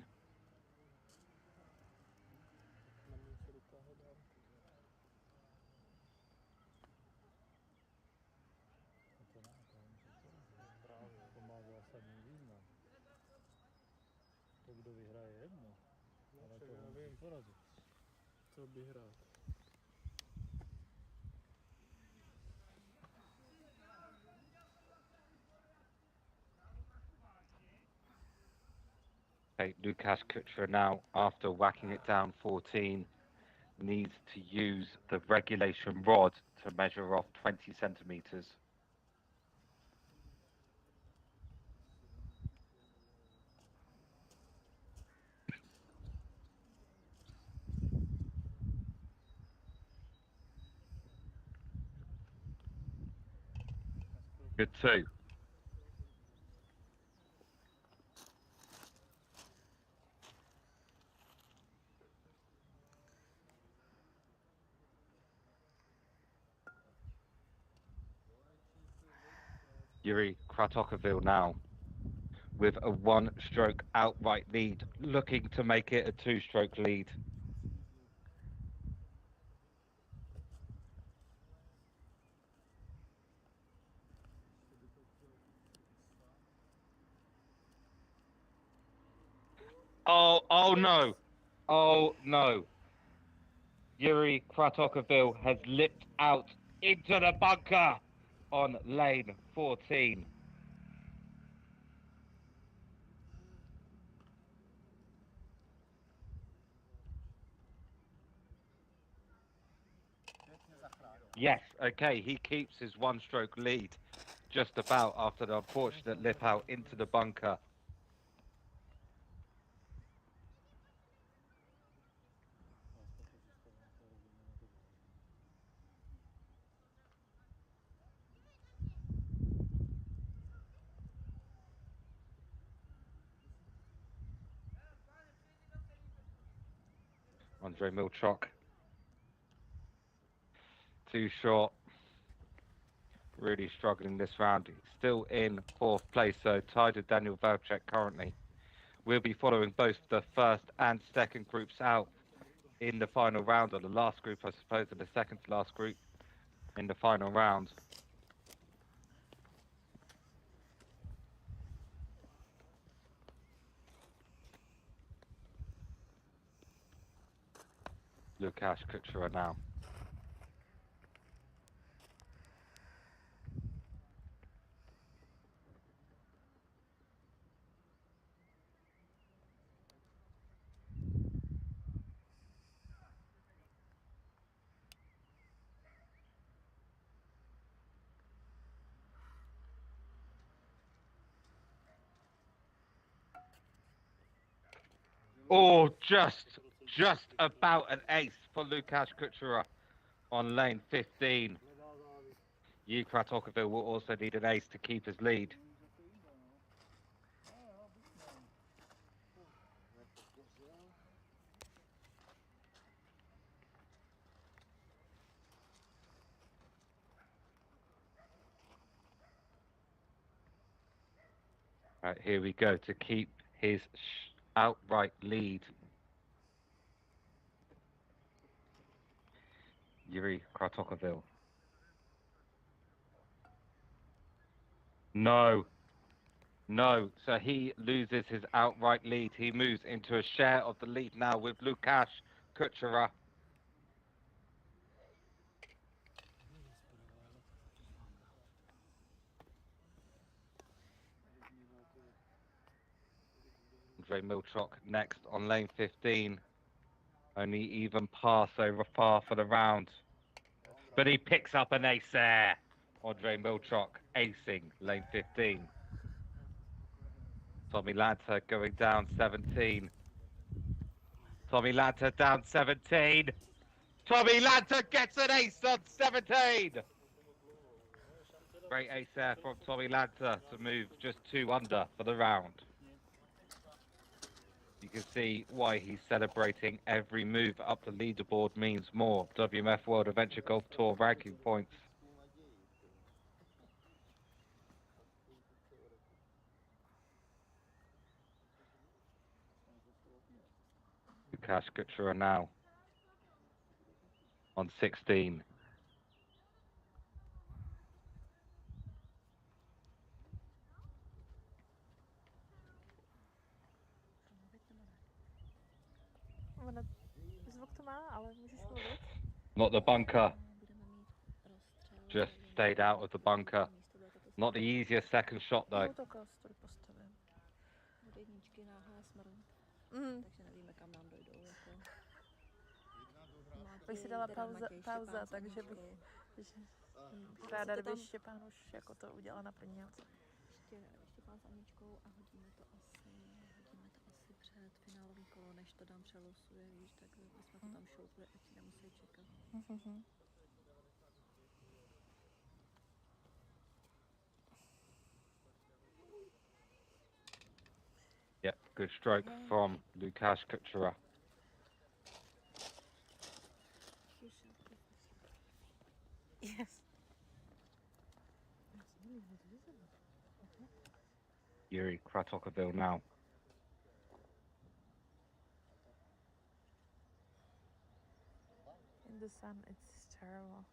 To, kdo vyhraje jedno, ale to musí porazit. Chtěl bych hrát. Okay, Lukas Kuchera now, after whacking it down 14, needs to use the regulation rod to measure off 20 centimetres. Good too. Yuri Kratokoville now with a 1-stroke outright lead, looking to make it a 2-stroke lead. Oh no. Oh no. Yuri Kratokoville has lipped out into the bunker on lane 14. Yes, okay, he keeps his one-stroke lead just about after the unfortunate lip out into the bunker. Andre Milchok. Too short. Really struggling this round. He's still in 4th place, so tied with Daniel Valchek currently. We'll be following both the first and second groups out in the final round, or the last group, I suppose, or the second to last group in the final round. Lukáš Kučera now. Oh, just about an ace for Lukáš Kučera on lane 15. Jukra Tocqueville will also need an ace to keep his lead. Right, here we go to keep his outright lead. Yuri Kratokovil. No. No, so he loses his outright lead. He moves into a share of the lead now with Lukáš Kučera. Andre Milchok next on lane 15. Only even pass over par for the round. But he picks up an ace there. Andre Milchok acing lane 15. Tommy Lanta going down 17. Tommy Lanta down 17. Tommy Lanta gets an ace on 17. Great ace there from Tommy Lanta to move just 2 under for the round. You can see why he's celebrating. Every move up the leaderboard means more WMF World Adventure Golf Tour ranking points. Lukáš Kučera now on 16. Zvuk to má, ale můžeš mluvit. Not the bunker. Just stayed out of the bunker. Not the easiest second shot though. Autokaz tady postavím. Od jedničky náhle smrnt. Takže nevíme, kam nám dojdou. Jako. Bych si dala pauza, takže bych ráda, kdyby Štěpán už jako to udělal na první noc. Štěpán s Aničkou a hodíme to asi před finálový kolo, než to dám přelosuje, víš, tak bychom to tam šoupli, ať nemusí čekat. Yeah, good stroke from Lukáš Kučera. Yes. Yuri Kratokovil now. In the sun, it's terrible.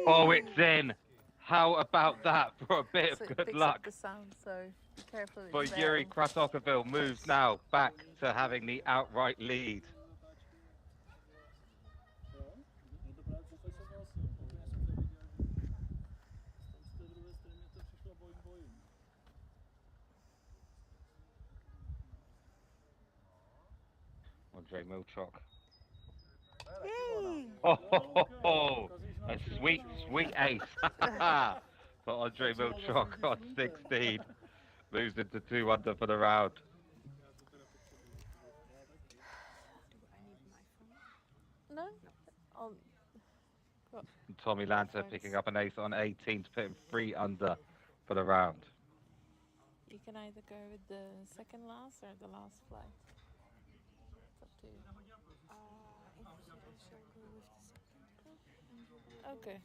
Oh, it's in. How about that for a bit So of it good picks luck? up the sound, so be careful. For it's Yuri there. Kratokovil moves now back to having the outright lead. Andre Milchok Yay! Oh, a sweet, sweet ace for Andre Milchok on 16. Moves into 2 under for the round. No? I'll And Tommy Lanter picking up an ace on 18 to put him 3 under for the round. You can either go with the second last or the last flight. It's up to you. Okay. Okay.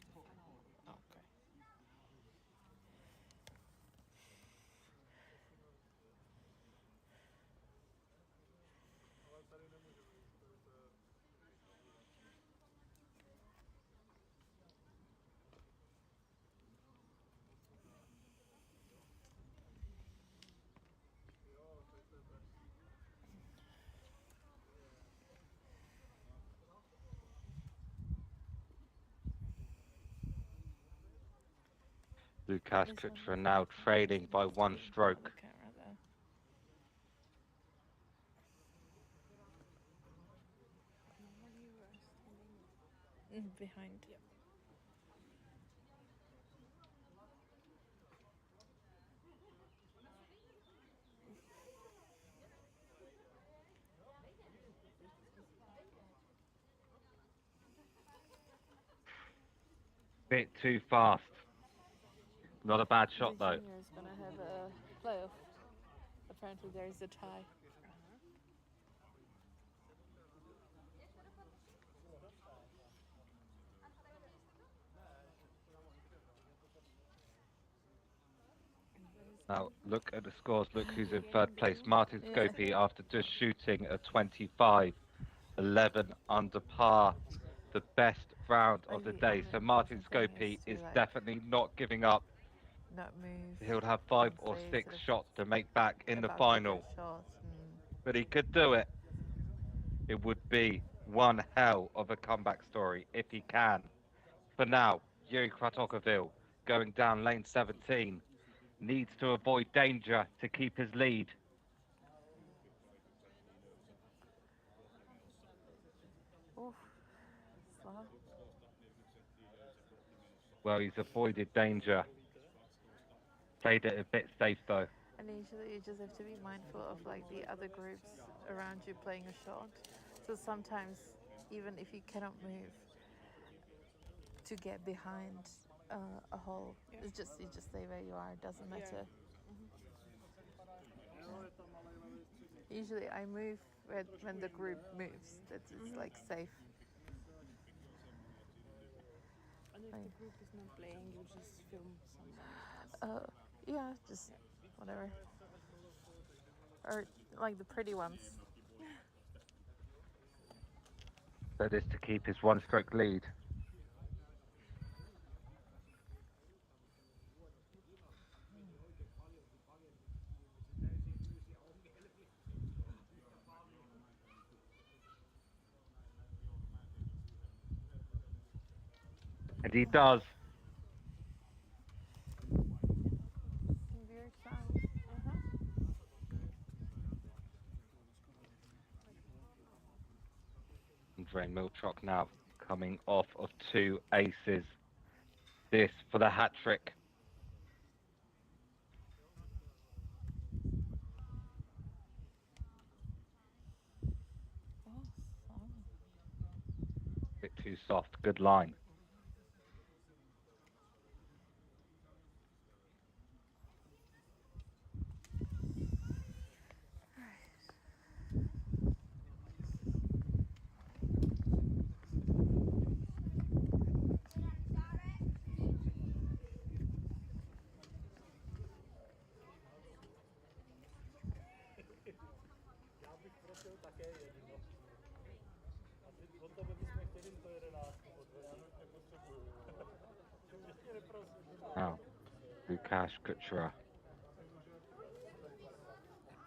Lukasz This one Kuchera is now the trailing by 1 the stroke. camera there. Behind. Bit too fast. Not a bad shot The though. junior is gonna have a playoff. Apparently there is a tie. Now look at the scores. Look who's in third place. Martin Yeah. Scopy after just shooting a 25, 11 under par. The best round of the day. So Martin Scopy is definitely not giving up. Not move. He'll have 5 and or say 6 sort of shots to make back in the about to get final. shot. But he could do it. It would be one hell of a comeback story if he can. For now, Yuri Kratokovil going down lane 17. Needs to avoid danger to keep his lead. Oof. Slow. Well, he's avoided danger. Played it a bit safe though. And usually you just have to be mindful of like the other groups around you playing a shot. So sometimes even if you cannot move to get behind a hole, it's just you just stay where you are. It doesn't matter. Usually I move when the group moves. That's it's like safe. And if the group is not playing, you just film someone else. Yeah, just whatever. Or like the pretty ones. So this to keep his 1-stroke lead. And he does. Weird sound. Andre Milchok now coming off of 2 aces. This for the hat trick. Oh, sound. Bit too soft. Good line. Já bych prosil také jedno. A teď od tebe bychom chtěli 111 já nepotřebuju. Ještě neprosím. Now, Lukasz Kuchera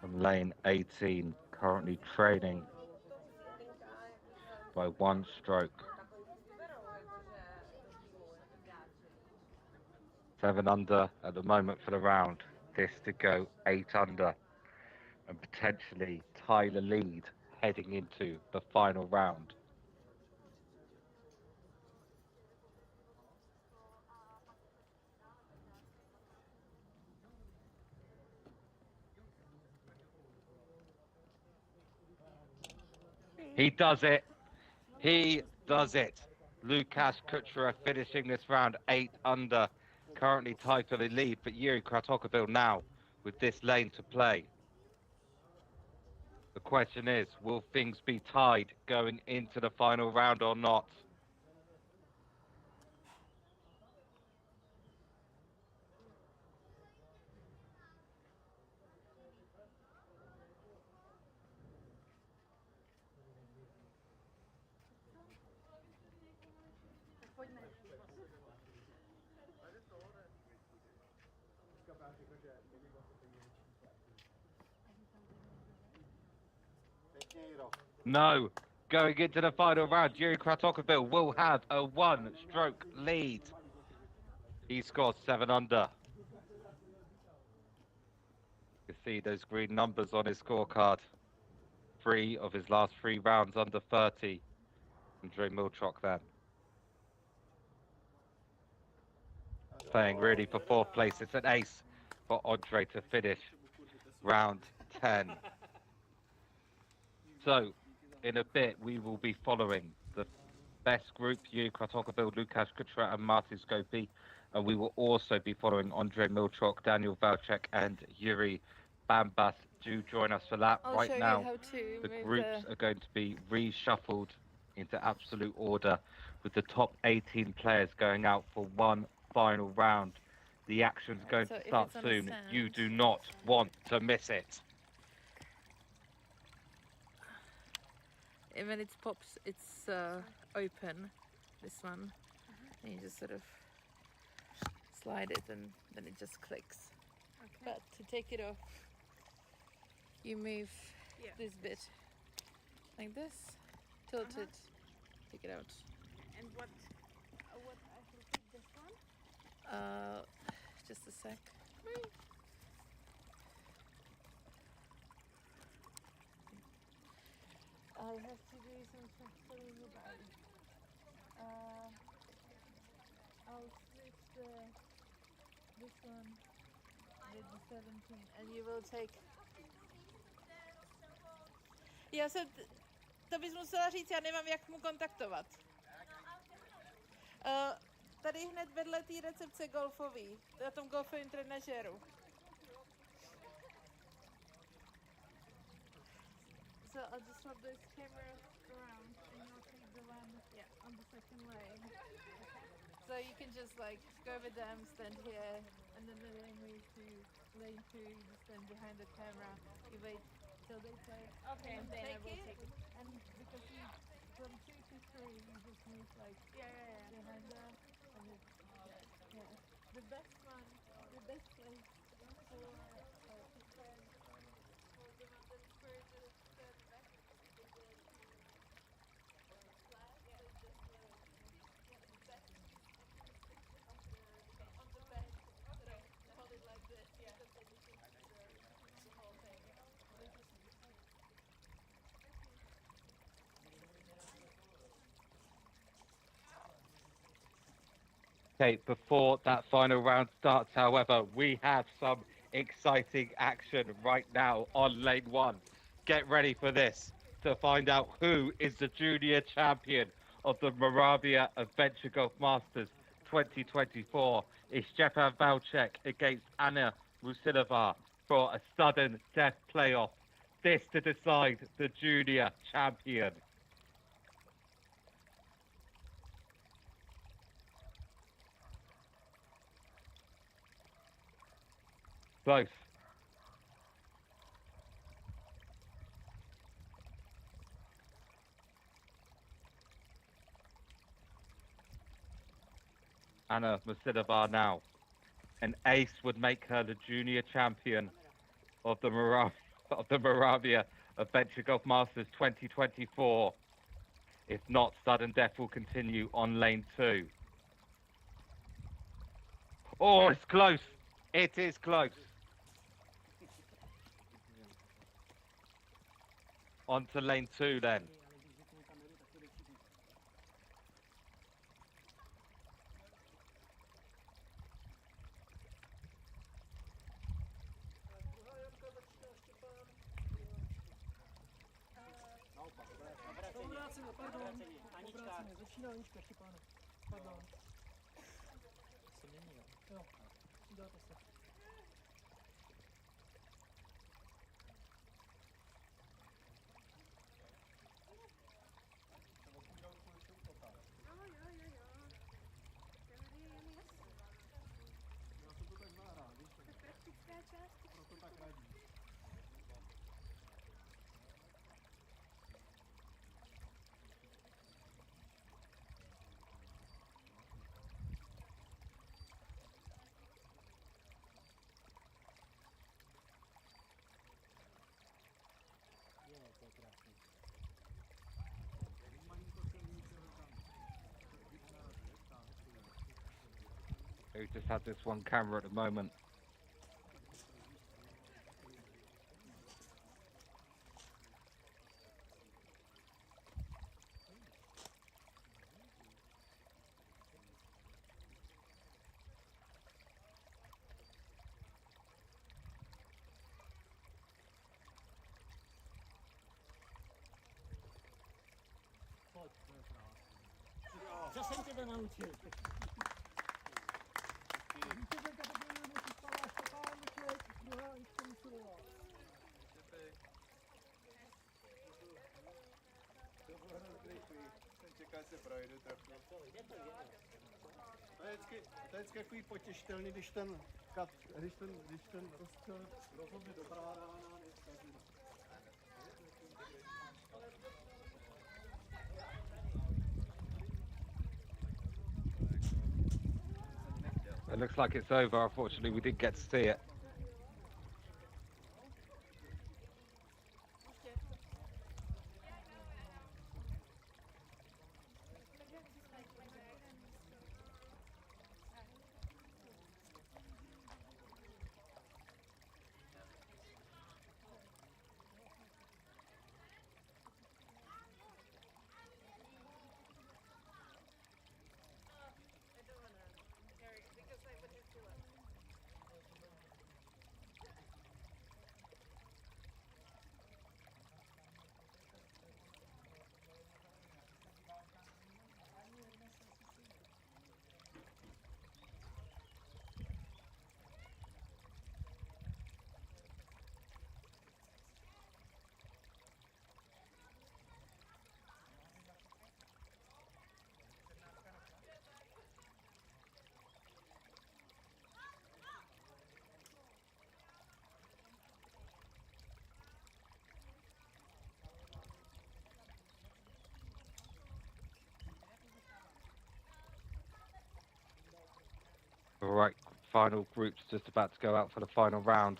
from lane 18, currently trailing by 1 stroke. 7 under at the moment for the round. This to go 8 under and potentially tie the lead heading into the final round. He does it. He does it. Lukasz Kuchera finishing this round 8 under, currently tied for the lead, but Yuri Kratokovil now with this lane to play. The question is, will things be tied going into the final round or not? No. Going into the final round, Yuri Kratokovil will have a 1-stroke lead. He scores 7 under. You see those green numbers on his scorecard. 3 of his last 3 rounds under 30. Andrei Milchok then. Playing really for 4th place. It's an ace for Andre to finish round 10. So, in a bit, we will be following the best group, Yuri Kratokovil, Lukasz Kuchera and Martin Skopi. And we will also be following Andrei Milchok, Daniel Valchek and Yuri Bambas. Do join us for that. I'll Right show now, you how to the move groups are going to be reshuffled into absolute order with the top 18 players going out for one final round. The action's going So to if start it's on a soon. sand- You do not want to miss it. And when it pops, it's open, this one, and you just sort of slide it and then it just clicks. Okay. But to take it off, you move Yeah. this bit like this, tilt it, take it out. And what I should pick this one? Just a sec. I have to do some shuffling about it. I'll switch this one with the 17 and you will take... To bys musela říct, já nemám jak mu kontaktovat. Tady hned vedle té recepce golfový, na tom golfovém trenažéru. So I'll just swap this camera around and you'll take the one on the second lane. So you can just like go with them, stand here, and then when they move to lane 2, you just stand behind the camera, you wait till they play, Okay, and then I take will it, take it. and because you, from 2 to 3, you just move like Yeah. behind them, and it's, the best one, the best place for the one that's furthest back is the flag, so just the best on the back, sort of hold it like this, because then you can see the whole thing. Okay, before that final round starts, however, we have some exciting action right now on lane 1. Get ready for this to find out who is the junior champion of the Moravia Adventure Golf Masters 2024. It's Stepan Valchek against Anna Musilova for a sudden death playoff. This to decide the junior champion. Close. Anna Musilova now. An ace would make her the junior champion of the Moravia Adventure Golf Masters 2024. If not, sudden death will continue on lane 2. Oh, it's close. It is close. On to lane 2 then. Obráceně, pardon. Obráceně, začíná Anička, Štěpáne. Pardon. Se mění, jo. Jo, přidáte se. Já jsem to tak zahrál, víš? Ta praktická část. Proto tak radí. Jo, to je krásný. Malinko se ničeho tam. We just have this one camera at the moment. Pojď, to je krásný. Co jsem tě to naučil? Víte, že kategorie musí spává Štěpánek, druhá Anička Musulová. To bylo rychlý. Jsem čekal, že se projdu trochu. Jde to. To je vždycky takový potěšitelný, když ten rozstřel rozhodne dobrá rána, než It looks like it's over. Unfortunately, we didn't get to see it. All right, final group's just about to go out for the final round.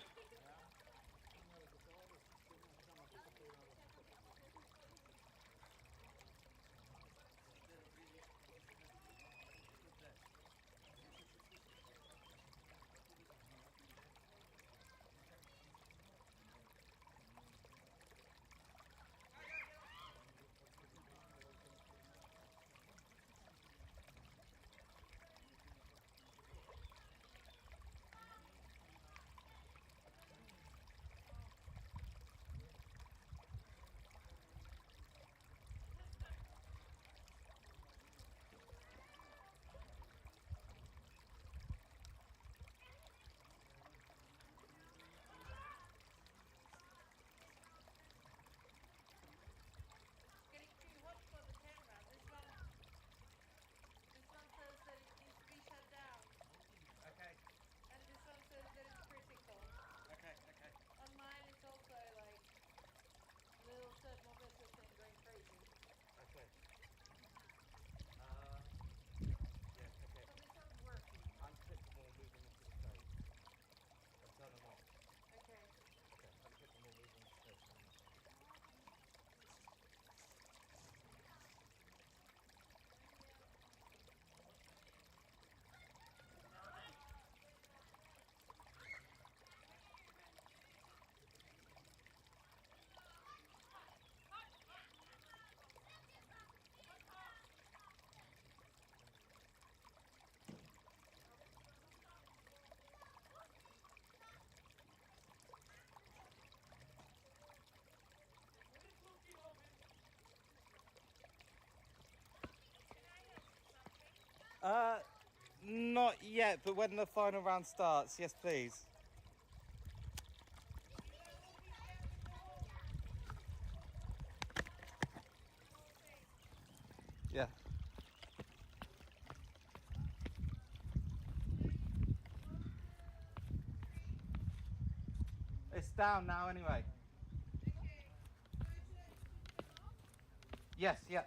Not yet, but when the final round starts, yes, please. Yeah. It's down now anyway. Yes, yeah.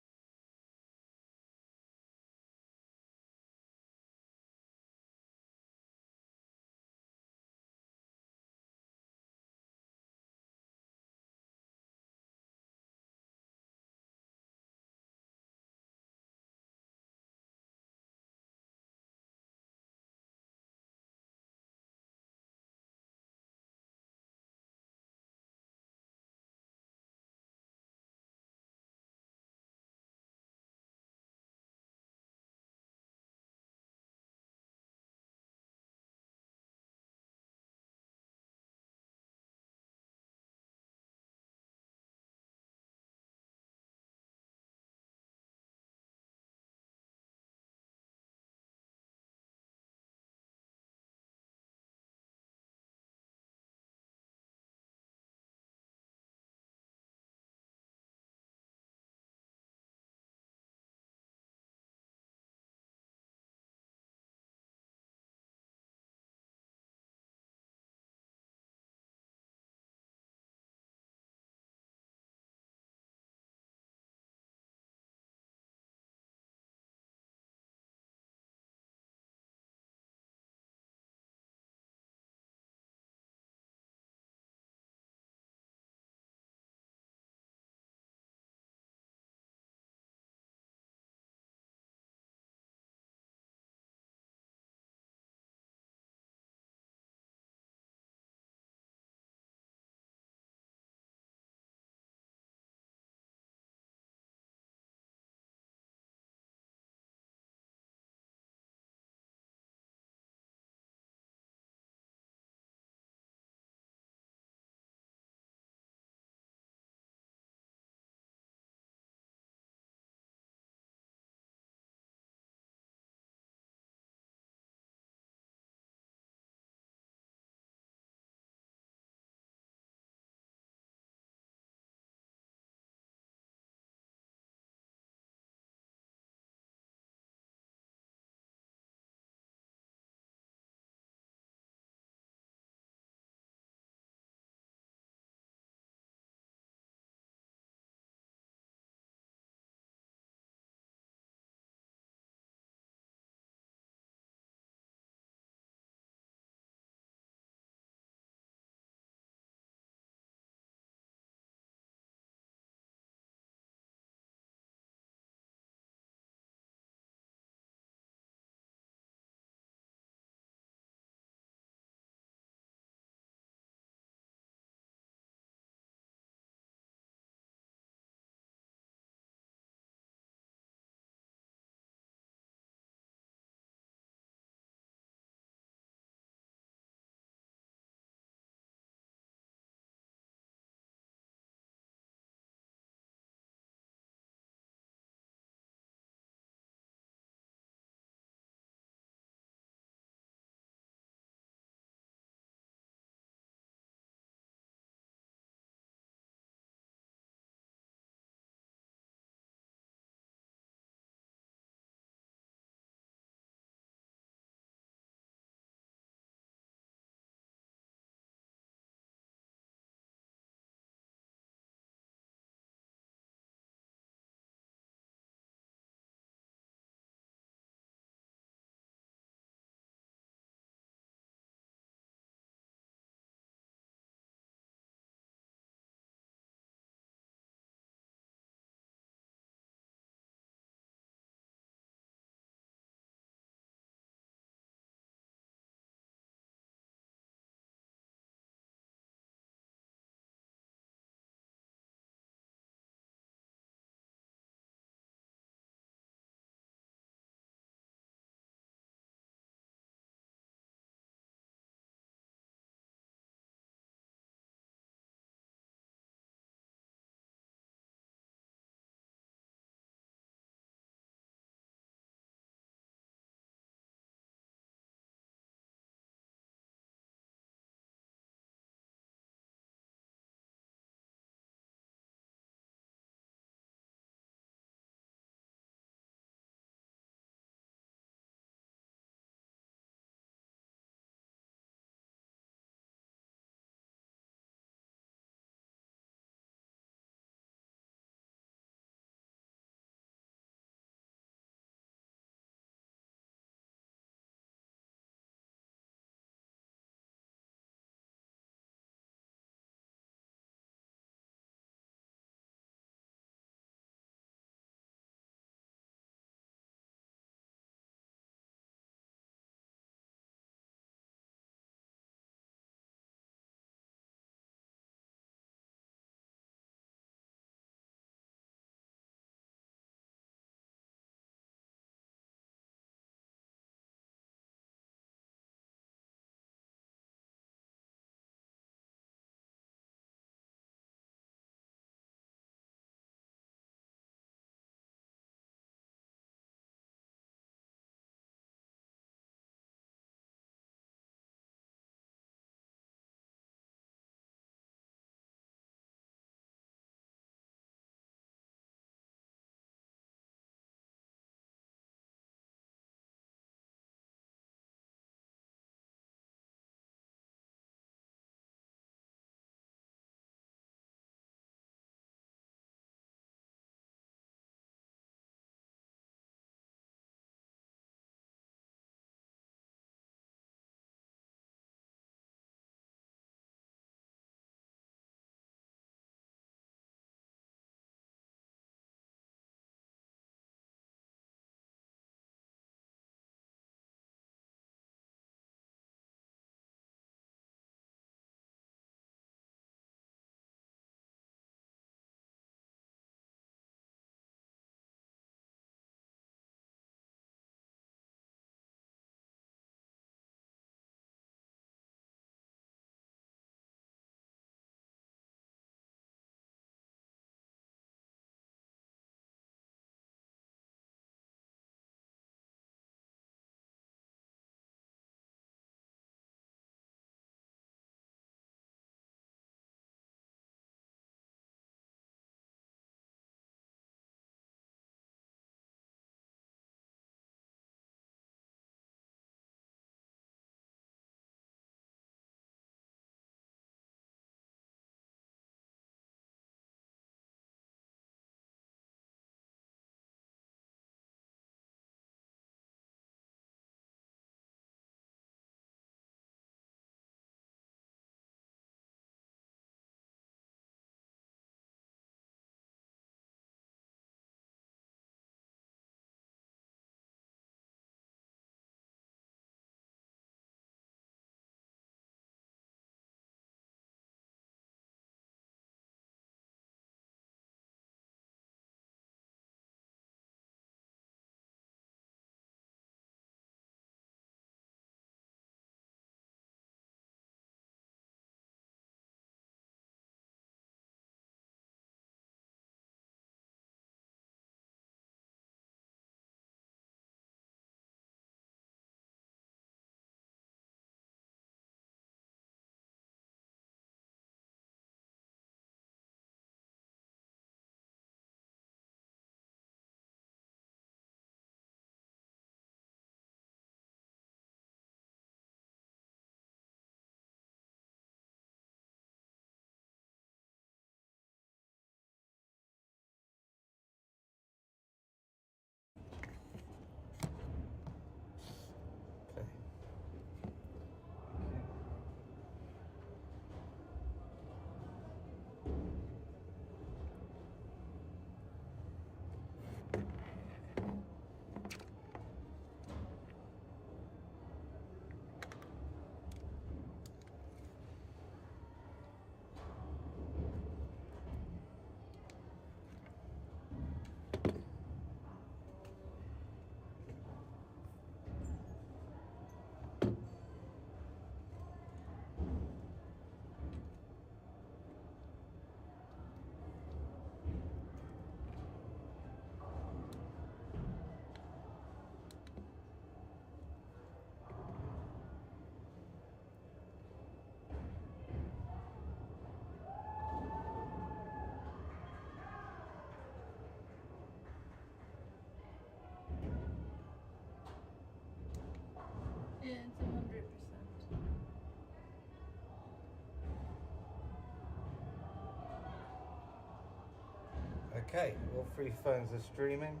Okay, all three phones are streaming.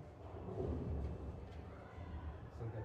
So good.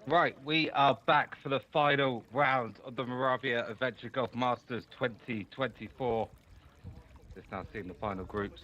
Right, we are back for the final round of the Moravia Adventure Golf Masters 2024. Just now seeing the final groups.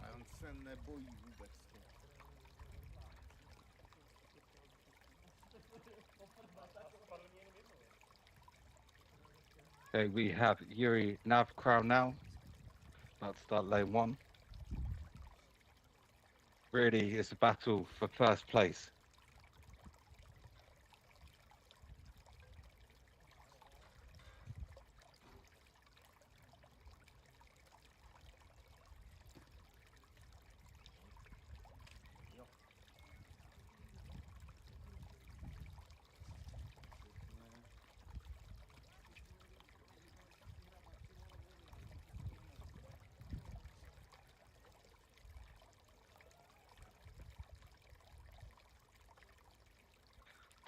A on se nebojí vůbec to. Okay, we have Yuri Navkrow now. About to start lane one. Really, it's a battle for first place.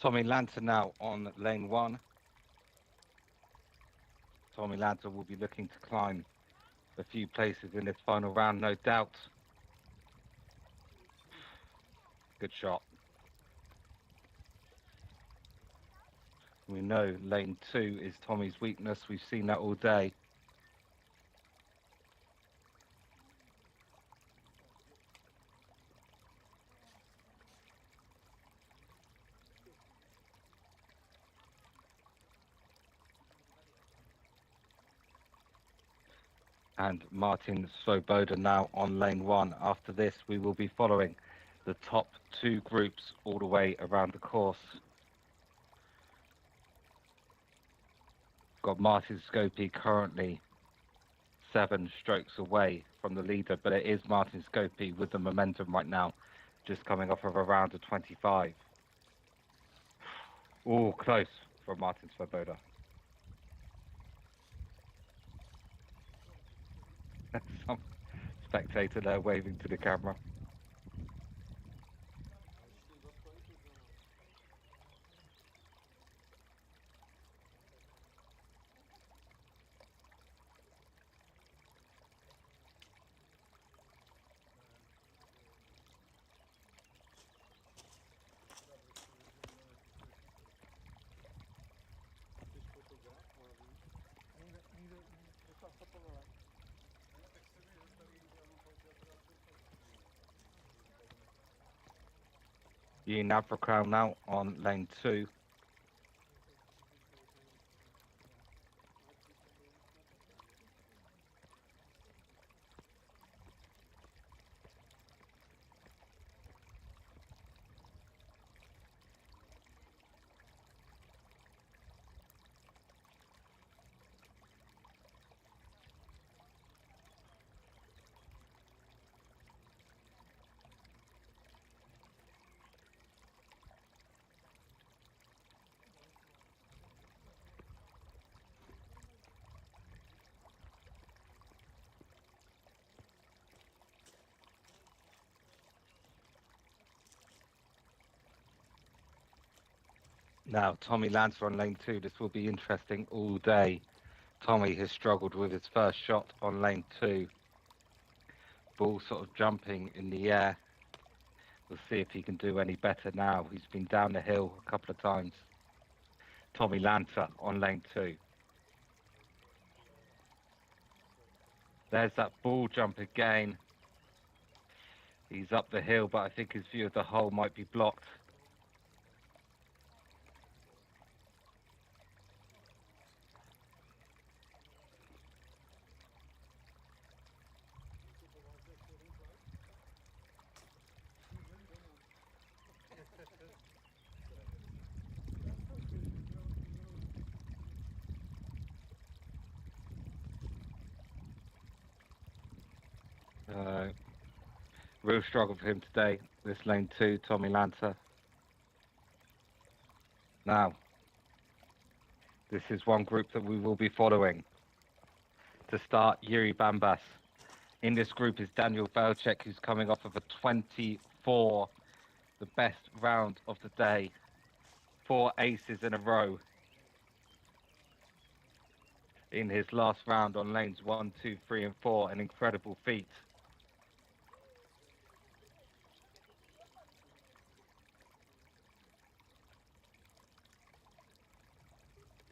Tommy Lanta now on lane one. Tommy Lanta will be looking to climb a few places in this final round, no doubt. Good shot. We know lane two is Tommy's weakness. We've seen that all day. And Martin Swoboda now on lane one. After this, we will be following the top two groups all the way around the course. Got Martin Scopey currently 7 strokes away from the leader, but it is Martin Scopey with the momentum right now, just coming off of a round of 25. Oh, close from Martin Swoboda. Some spectator there waving to the camera. You Navra now on lane 2. Now, Tommy Lancer on lane 2. This will be interesting all day. Tommy has struggled with his first shot on lane 2. Ball sort of jumping in the air. We'll see if he can do any better now. He's been down the hill a couple of times. Tommy Lancer on lane 2. There's that ball jump again. He's up the hill, but I think his view of the hole might be blocked. Real struggle for him today. This lane 2, Tommy Lancer. Now, this is one group that we will be following. To start, Yuri Bambas. In this group is Daniel Velcek, who's coming off of a 24, the best round of the day. 4 aces in a row in his last round on lanes 1, 2, 3, and 4. An incredible feat.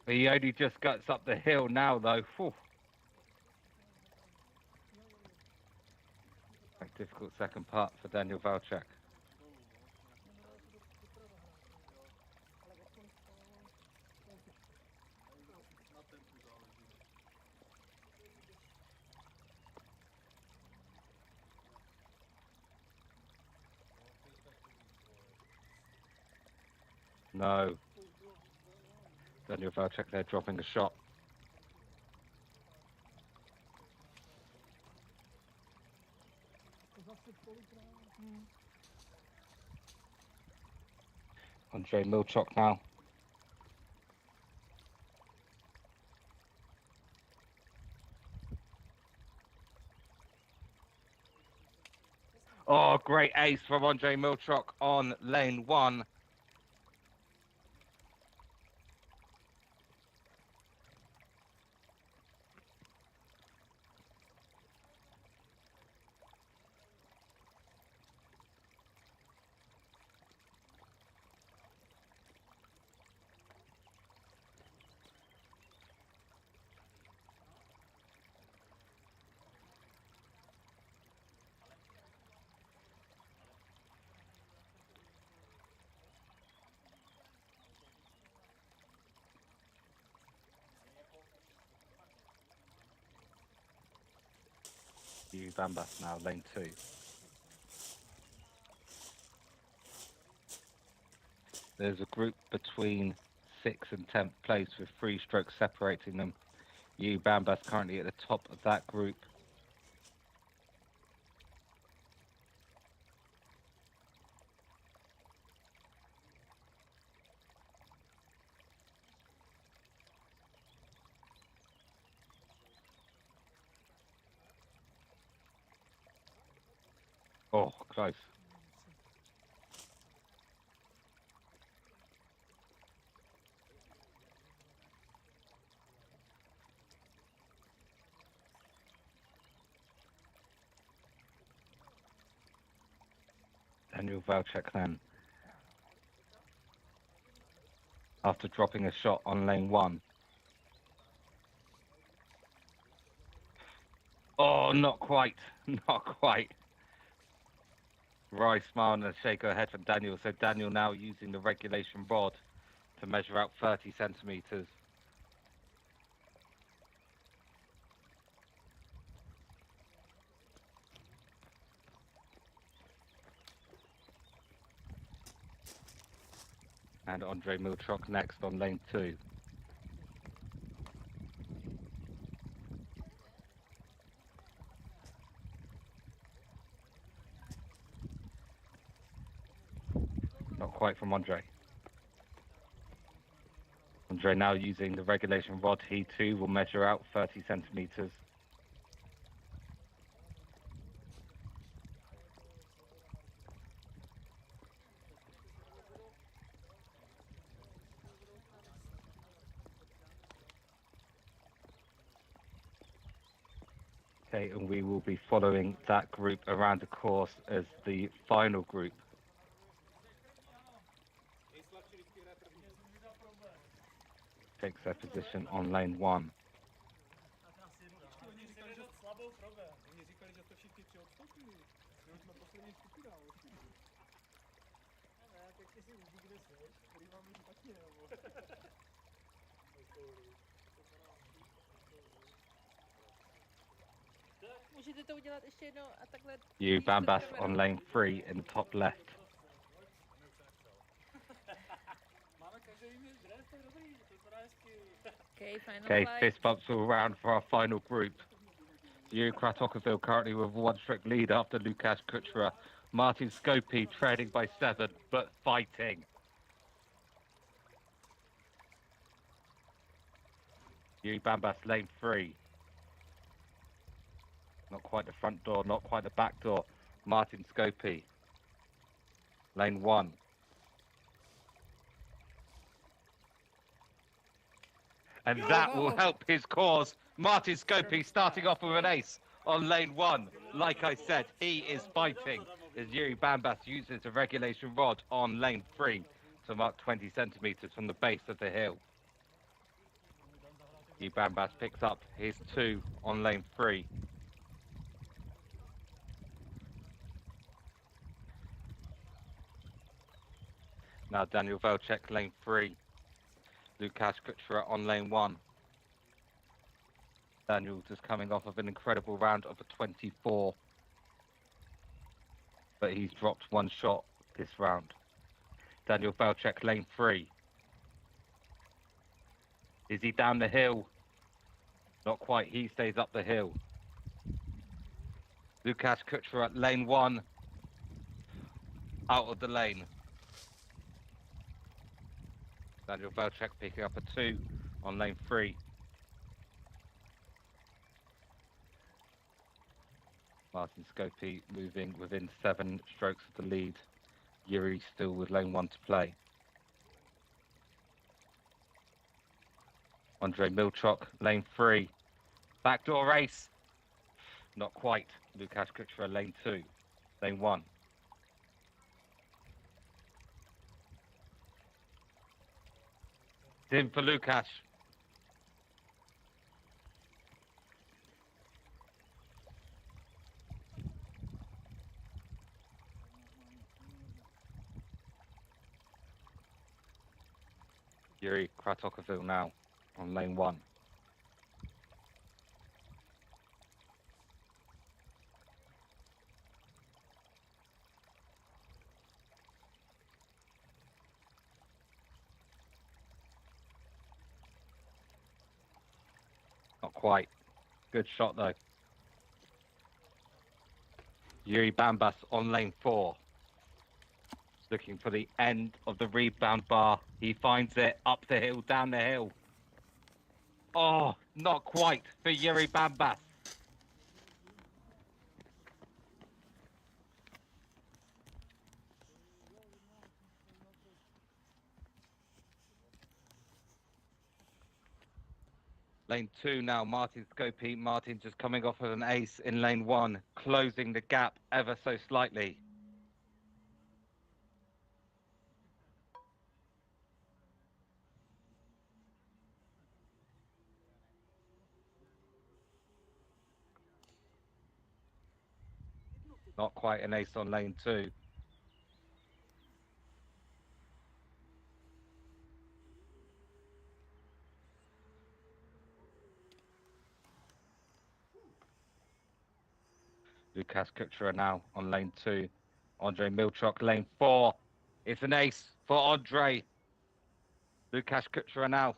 He only just gets up the hill now, though. Whew. A difficult second putt for Daniel Velcek. No. Daniel Velcek there dropping a shot. Andrei Milchok now. Oh, great ace from Andrei Milchok on lane 1. You Bambas now, lane 2. There's a group between 6th and 10th place with 3 strokes separating them. You Bambas currently at the top of that group. Oh, close. Daniel Velcek then. After dropping a shot on lane 1. Oh, not quite. Not quite. Roy smiled and a shake her head from Daniel. So Daniel now using the regulation rod to measure out 30 centimeters. And Andre Milchok next on lane 2. Not quite from Andre. Andre now using the regulation rod. He too will measure out 30 centimeters. Okay, and we will be following that group around the course as the final group. Takes their position on lane 1. Oni říkali, že to všichni 3 odstoupili. My jsme poslední skupina, ne, tak ty si uvidí, kde seš, který vám je špatně, nebo... Můžete to udělat ještě jednou a takhle... You Bambas on lane 3 in the top left. Okay, fist bumps all around for our final group. Yuri Kratokovil currently with a 1-stroke lead after Lukasz Kuchera. Martin Scopy trailing by 7, but fighting. Yuri Bambas lane 3. Not quite the front door, not quite the back door. Martin Scopy. Lane 1. And that will help his cause. Martin Scopy starting off with an ace on lane 1. Like I said, he is fighting as Yuri Bambas uses a regulation rod on lane 3 to mark 20 centimeters from the base of the hill. Yuri Bambas picks up his 2 on lane 3. Now Daniel Velchek lane 3. Lukasz Kuchera on lane 1. Daniel just coming off of an incredible round of a 24. But he's dropped 1 shot this round. Daniel Velchek lane 3. Is he down the hill? Not quite, he stays up the hill. Lukasz Kuchera at lane 1. Out of the lane. Daniel Velchek picking up a 2 on lane 3. Martin Scopy moving within 7 strokes of the lead. Yuri still with lane 1 to play. Andre Milchok, lane 3. Backdoor race. Not quite. Lukasz Kuchera, lane 2. Lane 1. It's in for Lukasz. Yuri Kratokovil now on lane 1. Not quite. Good shot though. Yuri Bambas on lane 4. Looking for the end of the rebound bar. He finds it up the hill, down the hill. Oh, not quite for Yuri Bambas. Lane 2 now, Martin Scopy. Martin just coming off of an ace in lane 1, closing the gap ever so slightly. Not quite an ace on lane 2. Lukas Kuchera now on lane 2. Andre Milchok, lane 4. It's an ace for Andre. Lukas Kuchera now.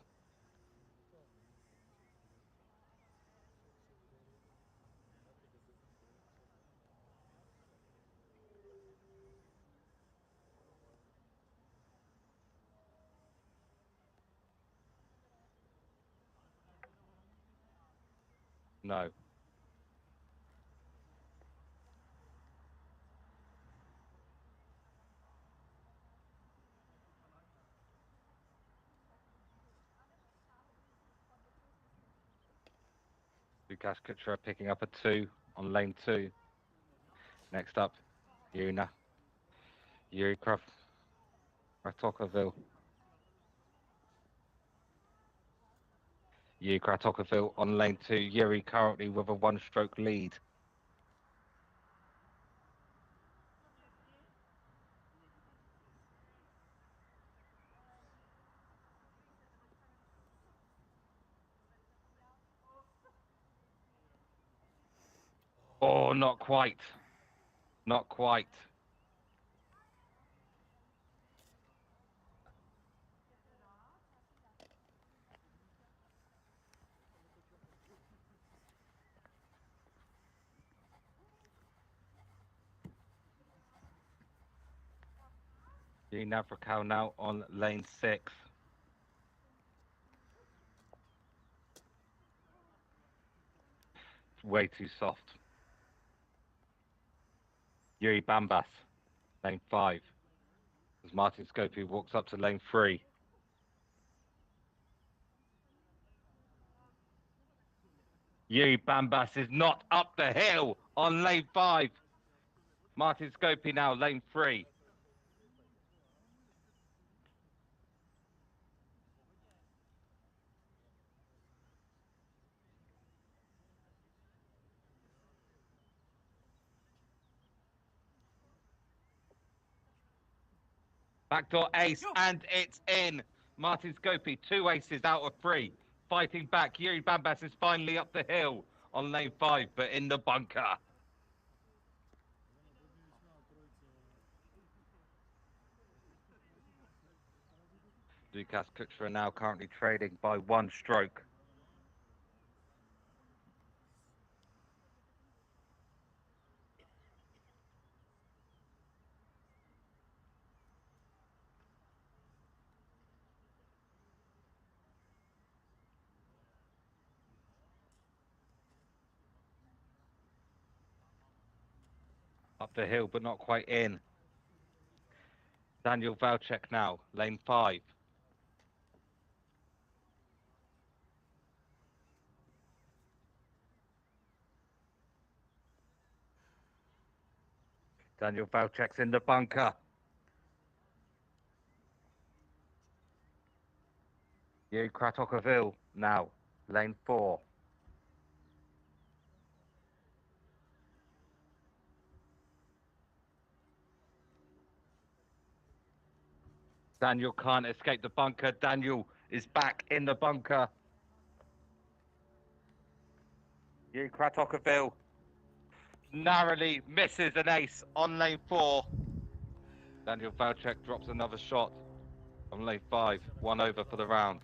No. Lukas Kuchera picking up a 2 on lane 2. Next up, Yuri Kratokoville. Yuri Kratokoville on lane 2. Yuri currently with a 1-stroke lead. Oh, not quite. Not quite. Yuri Navrakal now on lane 6. Way too soft. Yuri Bambas, lane 5. As Martin Scopey walks up to lane 3. Yuri Bambas is not up the hill on lane 5. Martin Scopey now, lane 3. Backdoor ace, and it's in. Martin Scopey, 2 aces out of 3. Fighting back, Yuri Bambas is finally up the hill on lane 5, but in the bunker. Lukas Kuchera now currently trading by 1 stroke. Up the hill, but not quite in. Daniel Valchek now, lane 5. Daniel Valchek's in the bunker. Yuri Kratokoville now, lane 4. Daniel can't escape the bunker. Daniel is back in the bunker. Yuri Kratokoville narrowly misses an ace on lane 4. Daniel Valchek drops another shot on lane 5. 1 over for the round.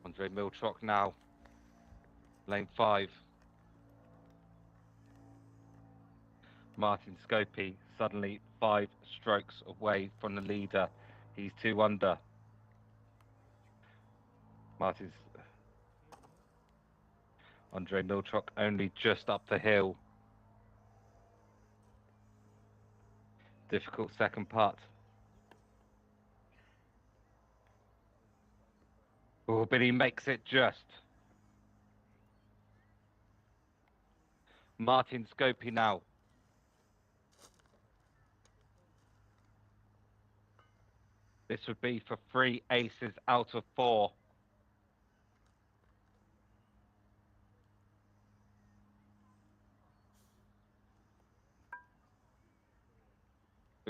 Andre Milchok now, lane 5. Martin Scopey suddenly 5 strokes away from the leader. He's 2 under. Andre Milchok only just up the hill. Difficult second putt. Oh, but he makes it just. Martin Scopey now. This would be for 3 aces out of 4.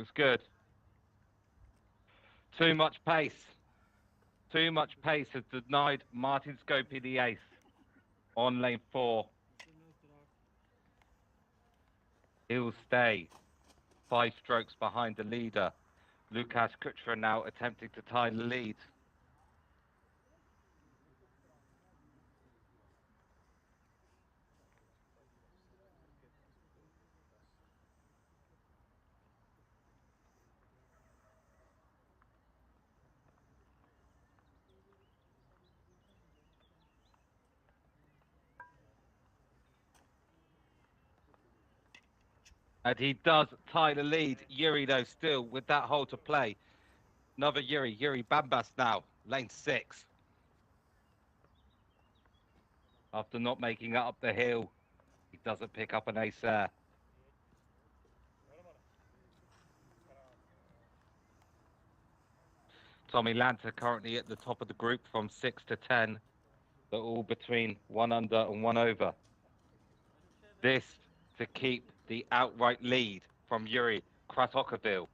looks good. Too much pace. Too much pace has denied Martin Scopey the ace on lane 4. He'll stay 5 strokes behind the leader. Lukasz Kuchera now attempting to tie the lead. And he does tie the lead. Yuri, though, still with that hole to play. Another Yuri Bambas now, lane 6. After not making it up the hill, he doesn't pick up an ace there. Tommy Lanter currently at the top of the group from 6 to 10. They're all between 1 under and 1 over. This to keep the outright lead from Yuri Kratokovil.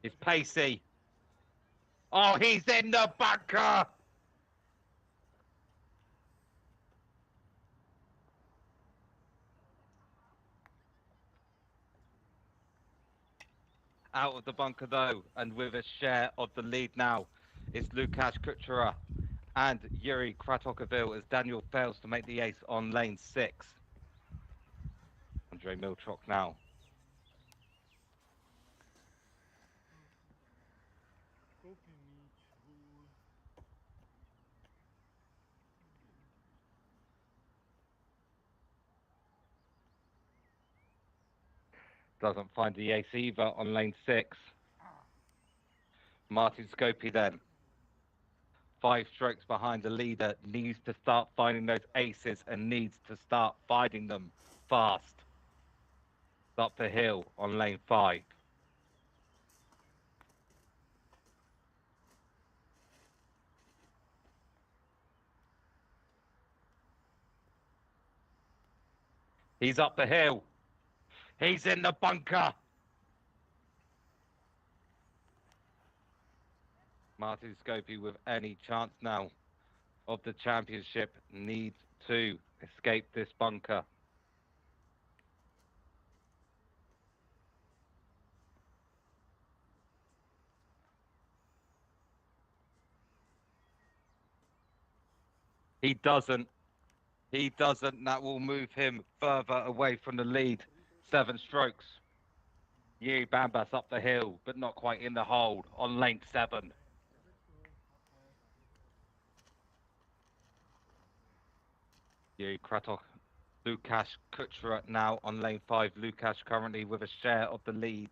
It's pacey. Oh, he's in the bunker! Out of the bunker though, and with a share of the lead now, it's Lukasz Kuchera and Yuri Kratokovil as Daniel fails to make the ace on lane 6. Andrei Milchok now. Doesn't find the ace either on lane 6. Martin Scopey then. 5 strokes behind the leader, needs to start finding those aces and needs to start finding them fast. Up the hill on lane 5. He's up the hill. He's in the bunker. Martin Scopey with any chance now of the championship needs to escape this bunker. He doesn't. He doesn't. That will move him further away from the lead. 7 strokes. Yuri Bambas up the hill, but not quite in the hold on lane 7. Yuri Kratok, Lukasz Kuchera now on lane 5. Lukasz currently with a share of the lead.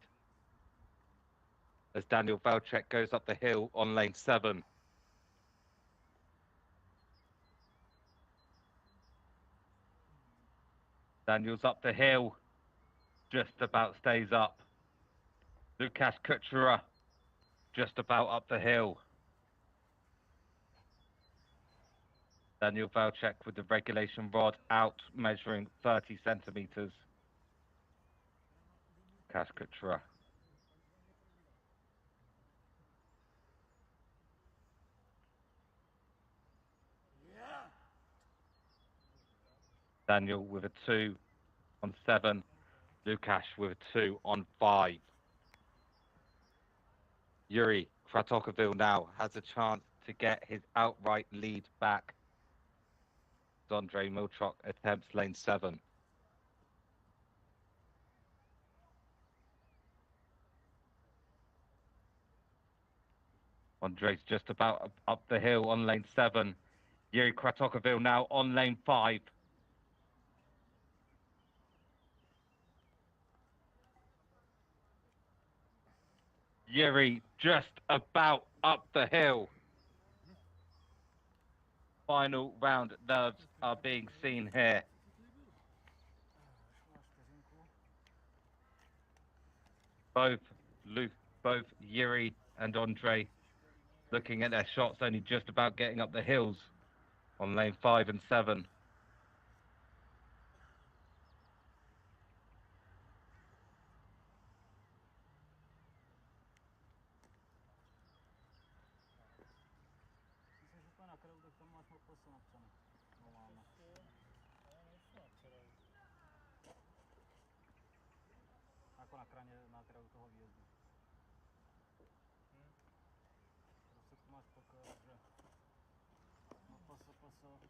As Daniel Valchek goes up the hill on lane 7. Daniel's up the hill, just about stays up. Lukasz Kuchera just about up the hill. Daniel Valchek with the regulation rod out, measuring 30 centimeters. Lukasz Kuchera. Daniel with a 2 on 7. Lukasz with a 2 on 5. Yuri Kratokovil now has a chance to get his outright lead back. Andrei Milchok attempts lane 7. Andrei's just about up the hill on lane 7. Yuri Kratokovil now on lane 5. Yuri just about up the hill. Final round nerves are being seen here. Both Yuri and Andrei looking at their shots, only just about getting up the hills on lane 5 and 7. straně na kraju toho výjezdu. Prostě to máš pokoj, že no paso.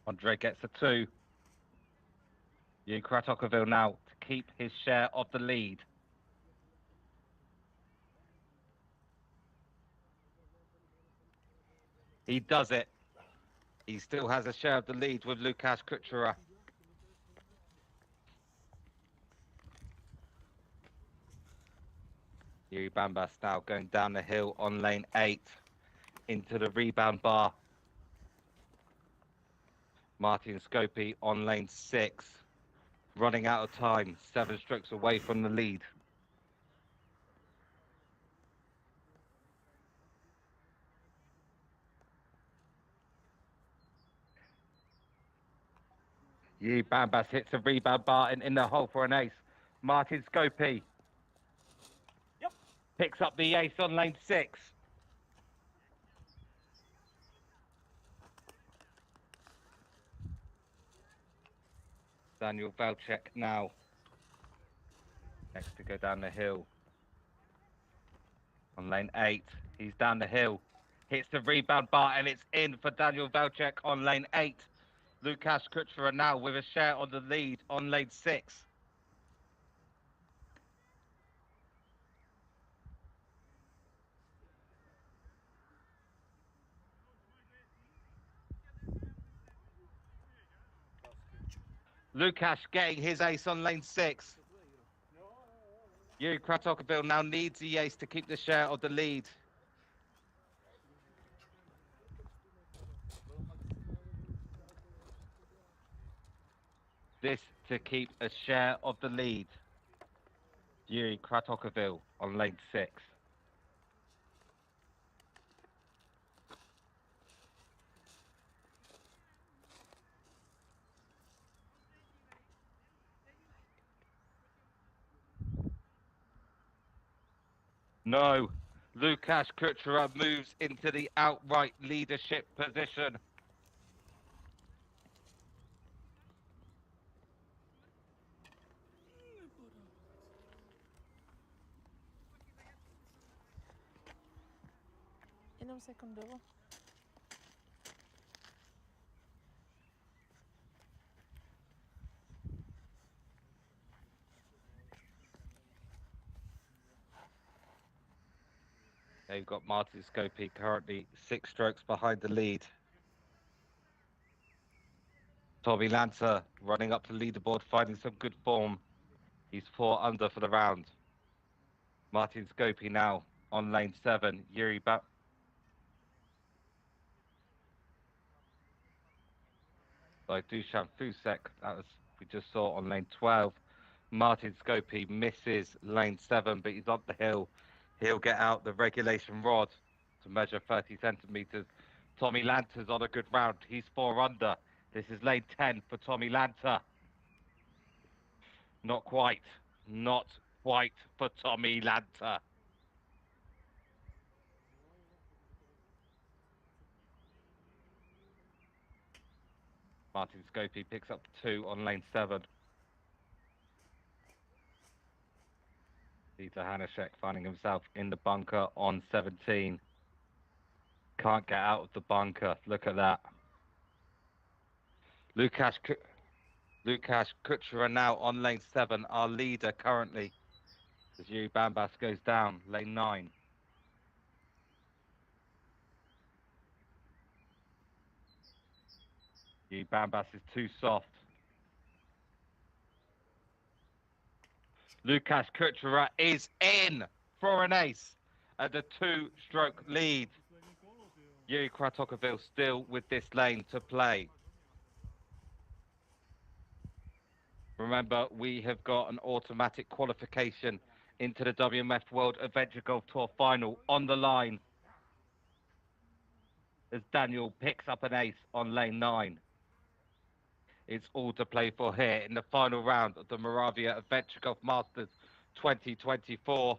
Andre gets a 2. Yuri Kratokovil now to keep his share of the lead. He does it. He still has a share of the lead with Lukáš Kučera. Yuri Bambas now going down the hill on lane 8 into the rebound bar. Martin Scopy on lane 6, running out of time, 7 strokes away from the lead. Yuri Bambas hits a rebound bar and in the hole for an ace. Martin Scopy picks up the ace on lane 6. Daniel Velček now next to go down the hill on lane 8. He's down the hill, hits the rebound bar and it's in for Daniel Velček on lane 8. Lukáš Kučera now with a share on the lead on lane 6. Lukáš getting his ace on lane 6. Yuri Kratokovil now needs the ace to keep the share of the lead. This to keep a share of the lead. Yuri Kratokovil on lane 6. No, Lukáš Kučera moves into the outright leadership position. Jenom sekundu. They've got Martin Scopy currently 6 strokes behind the lead. Tommy Lancer running up the leaderboard, finding some good form. He's 4 under for the round. Martin Scopy now on lane 7. Yuri by Dusan Fusek, that was we just saw on lane 12. Martin Scopy misses lane 7, but he's up the hill. He'll get out the regulation rod to measure 30 centimeters. Tommy Lanter's on a good round. He's 4 under. This is lane 10 for Tommy Lanter. Not quite for Tommy Lanter. Martin Scopy picks up 2 on lane 7. Peter Hanaszek finding himself in the bunker on 17. Can't get out of the bunker. Look at that. Lukáš Kučera now on lane 7, our leader currently. As Yuri Bambas goes down, lane 9. Yuri Bambas is too soft. Lukáš Kučera is in for an ace at the 2-stroke lead. Yuri Kratokovil still with this lane to play. Remember, we have got an automatic qualification into the WMF World Adventure Golf Tour final on the line as Daniel picks up an ace on lane 9. It's all to play for here in the final round of the Moravia Adventure Golf Masters 2024.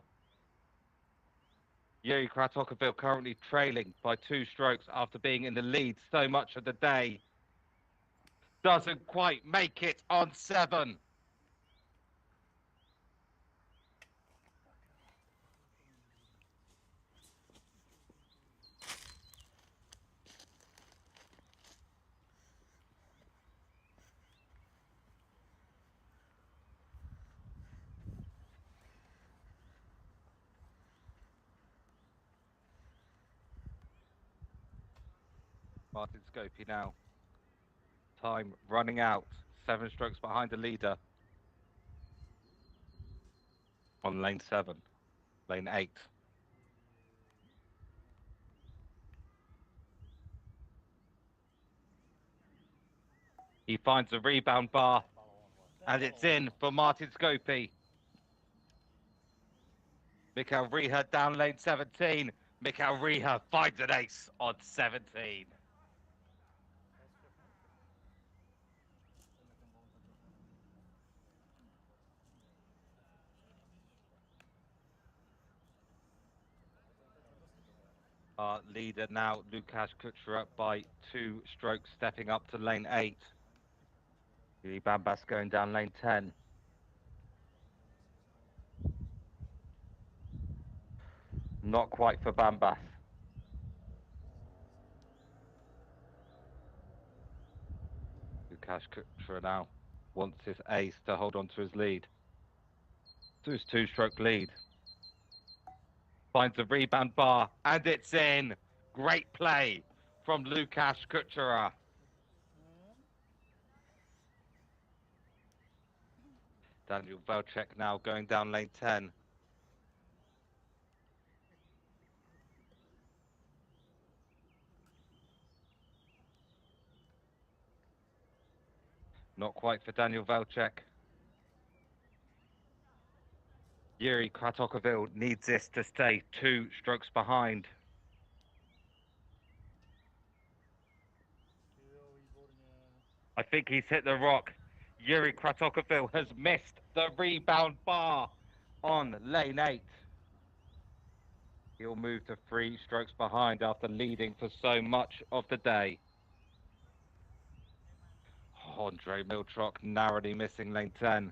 Yuri Kratokovil currently trailing by 2 strokes after being in the lead so much of the day. Doesn't quite make it on 7. Martin Scopey now. Time running out. 7 strokes behind the leader. On lane 7. Lane 8. He finds a rebound bar. And it's in for Martin Scopey. Mikhail Reha down lane 17. Mikhail Reha finds an ace on 17. Our leader now, Lukasz Kuchera, by 2 strokes, stepping up to lane 8. Yuri Bambas going down lane 10. Not quite for Bambas. Lukasz Kuchera now wants his ace to hold on to his lead. To his 2-stroke lead. Finds a rebound bar, and it's in. Great play from Lukasz Kuchera. Daniel Velcek now going down lane 10. Not quite for Daniel Velcek. Yuri Kratokovil needs this to stay 2 strokes behind. I think he's hit the rock. Yuri Kratokovil has missed the rebound bar on lane 8. He'll move to 3 strokes behind after leading for so much of the day. Andre Milchok narrowly missing lane 10.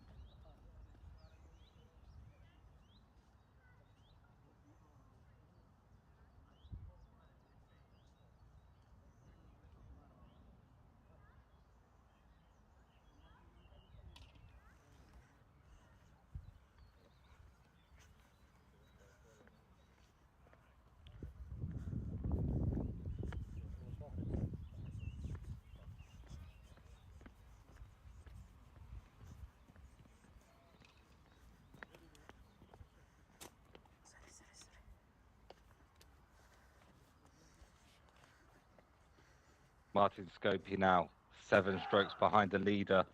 Martin Scopey now 7 strokes behind the leader.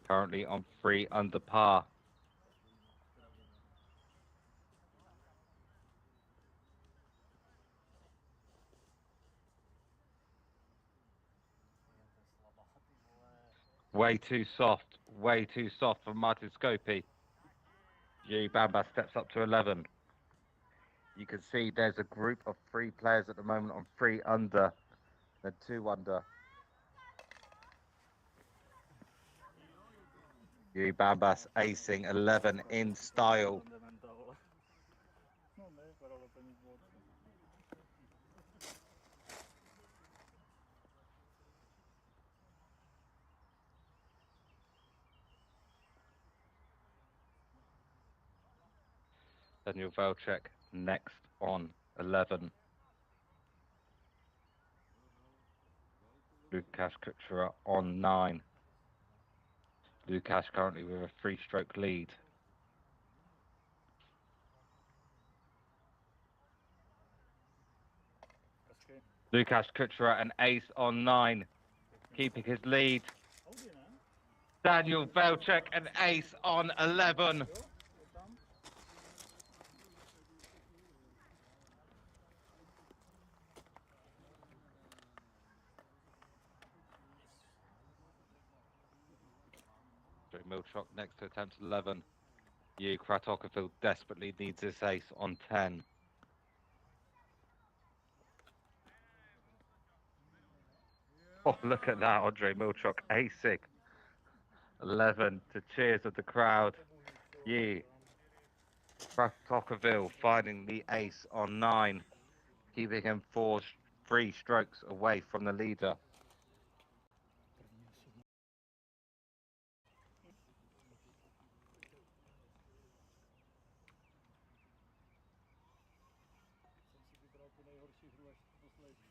Currently on 3 under par. Way too soft for Martin Scopey. Yuri Bambas steps up to 11. You can see there's a group of 3 players at the moment on 3 under, then 2 under. Yuri Bambas acing 11 in style. Daniel Velcek next on 11. Lukasz Kuchera on 9. Lukasz currently with a 3-stroke lead. Lukasz Kuchera an ace on 9, keeping his lead. Daniel Velcek an ace on 11. Milchok next to attempt 11. You, Kratochvil desperately needs this ace on 10. Oh, look at that, Andre Milchok acing. 11 to cheers of the crowd. Yi, Kratochvil finding the ace on 9, keeping him 3 strokes away from the leader. Jsem si vybral tu nejhorší hru až tu poslední.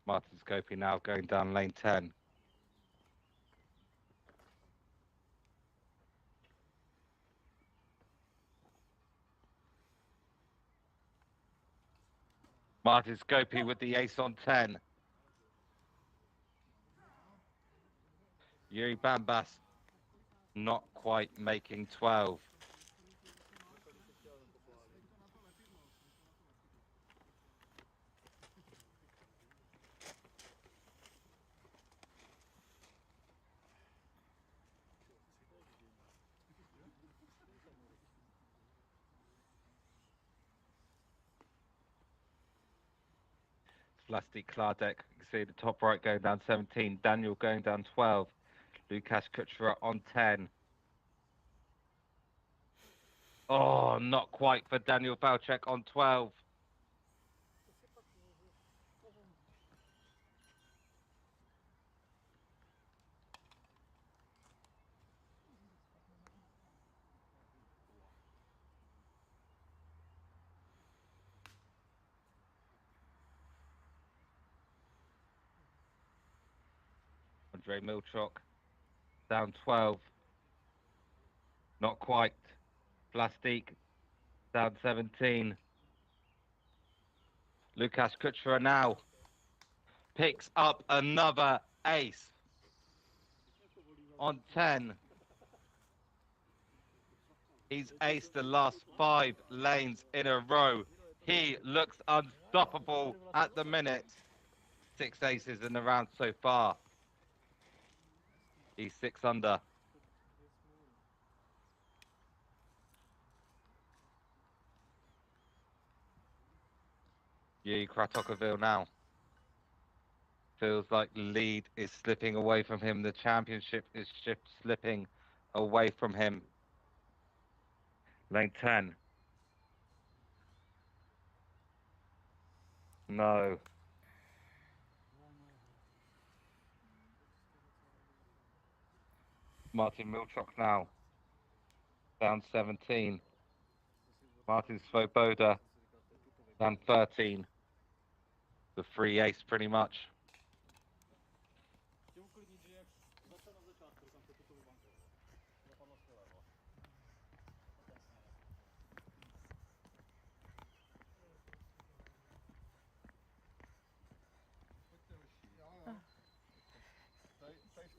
Martin Scopey now going down lane 10. Martin Scopey with the ace on 10. Yuri Bambas not quite making 12. Vlasti Klardek, you can see the top right going down 17. Daniel going down 12. Lukasz Kuchera on 10. Oh, not quite for Daniel Valchek on 12. Andre Milchok down 12. Not quite. Plastique down 17. Lukasz Kuchera now picks up another ace on 10. He's aced the last 5 lanes in a row. He looks unstoppable at the minute. 6 aces in the round so far. He's 6 under. Yuri Kratochvil now. Feels like the lead is slipping away from him. The championship is slipping away from him. Lane 10. No. Martin Milchok now. Down 17. Martin Svoboda down 13. The free ace pretty much. Chtěl uklidnit, že jak začal na začátku, tam se tuto bankou. Zapadlo zprava.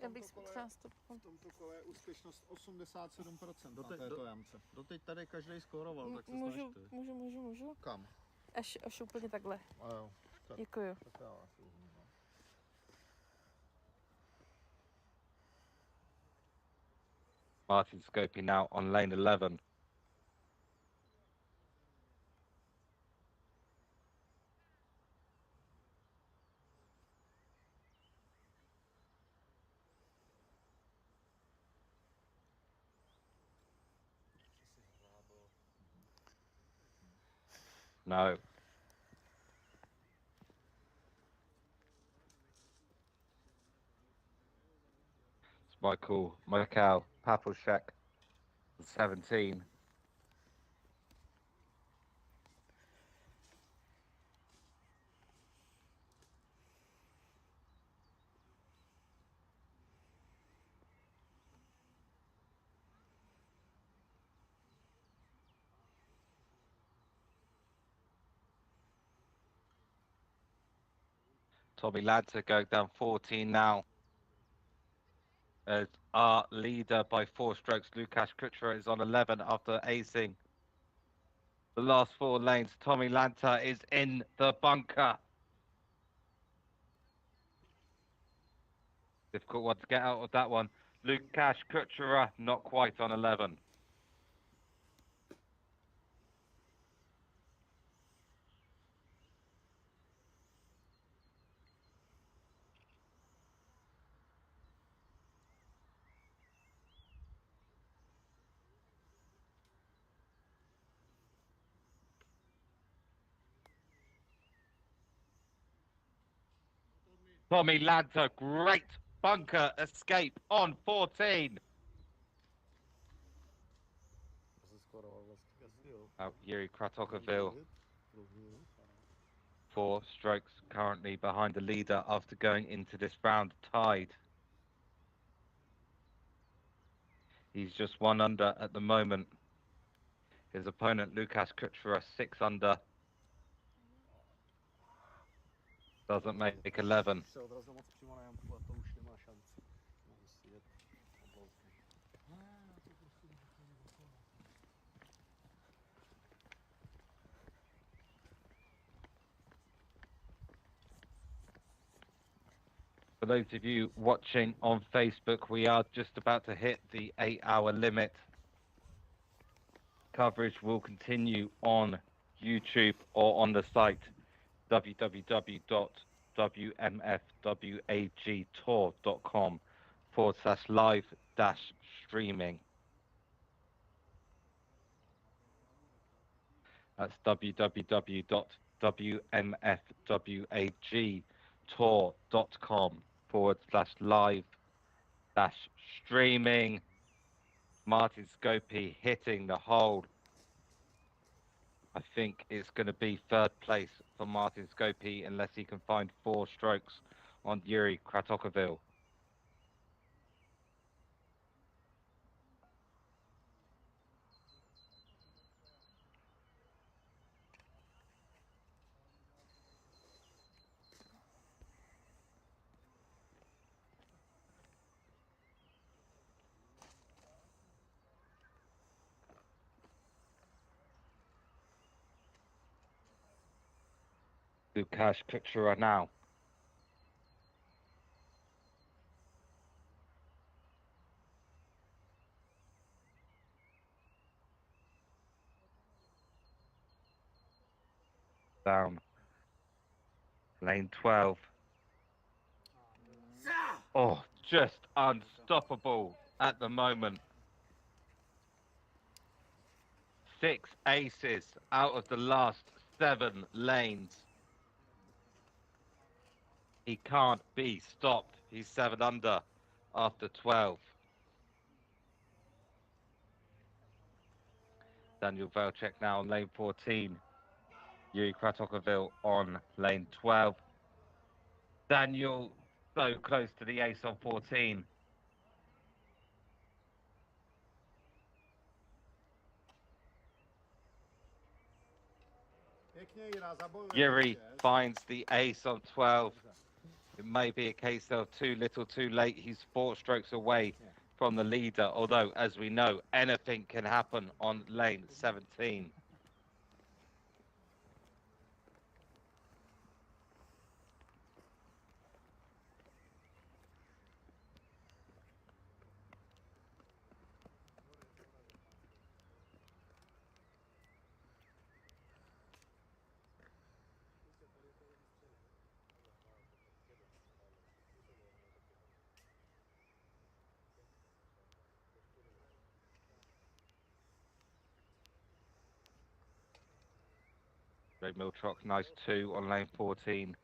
Já bych třeba stopnul. V tomto kole je úspěšnost 87% na této jamce. Doteď tady každý skóroval, tak se Můžu, snažte. můžu. Kam? Až úplně takhle. A jo. Děkuju. Tak já asi uzmu, no. Martin Scopey now on lane 11. No. It's Michael Papushek, 17. Tommy Lanta going down 14 now. As our leader by 4 strokes, Lukasz Kuchera, is on 11 after acing the last 4 lanes. Tommy Lanta is in the bunker. Difficult one to get out of that one. Lukasz Kuchera not quite on 11. Tommy Lanta, great bunker escape on 14. Yuri Kratokovil, 4 strokes currently behind the leader after going into this round tied. He's just 1 under at the moment. His opponent, Lukasz Kuchera, 6 under. Doesn't make 11. Se odrazil moc přímo na jamku a to už nemá šanci. Musí jet oblouzkem. For those of you watching on Facebook, we are just about to hit the 8-hour limit. Coverage will continue on YouTube or on the site www.wmfwagtour.com/live-streaming. That's www.wmfwagtour.com/live-streaming. Martin Scopy hitting the hold. I think it's going to be 3rd place for Martin Scopy unless he can find 4 strokes on Yuri Kratokovil. Lukasz Kuchera now. Down. Lane 12. Oh, just unstoppable at the moment. 6 aces out of the last 7 lanes. He can't be stopped. He's 7 under after 12. Daniel Velchek now on lane 14. Yuri Kratokovil on lane 12. Daniel so close to the ace on 14. Yuri finds the ace on 12. It may be a case of too little too late. He's 4 strokes away from the leader, although, as we know, anything can happen on lane 17. Ray Miltrock, nice 2 on lane 14.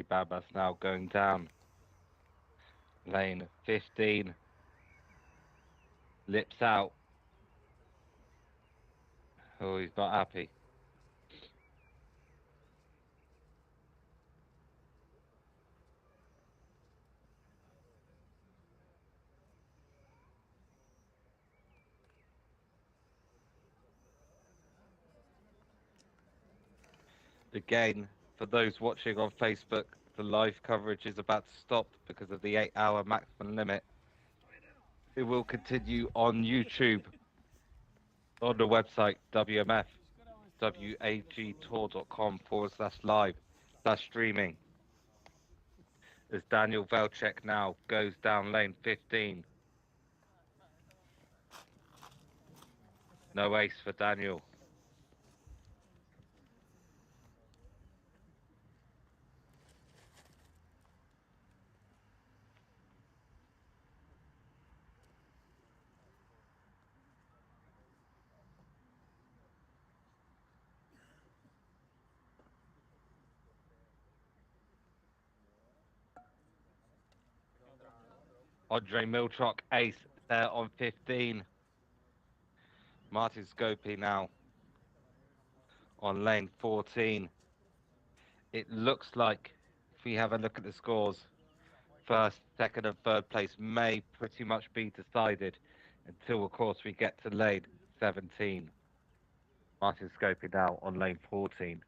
Babas now going down. Lane 15. Lips out. Oh, he's not happy. Again, for those watching on Facebook, the live coverage is about to stop because of the 8-hour maximum limit. It will continue on YouTube, on the website wmf.wagtour.com/live/streaming. As Daniel Velchek now goes down lane 15. No ace for Daniel. Andre Milchok ace there on 15. Martin Scopey now on lane 14. It looks like, if we have a look at the scores, first, second and third place may pretty much be decided until, of course, we get to lane 17. Martin Scopey now on lane 14.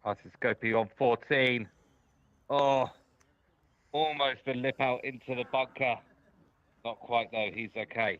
Martin Scopey on 14. Oh, almost a lip out into the bunker. Not quite though, he's okay.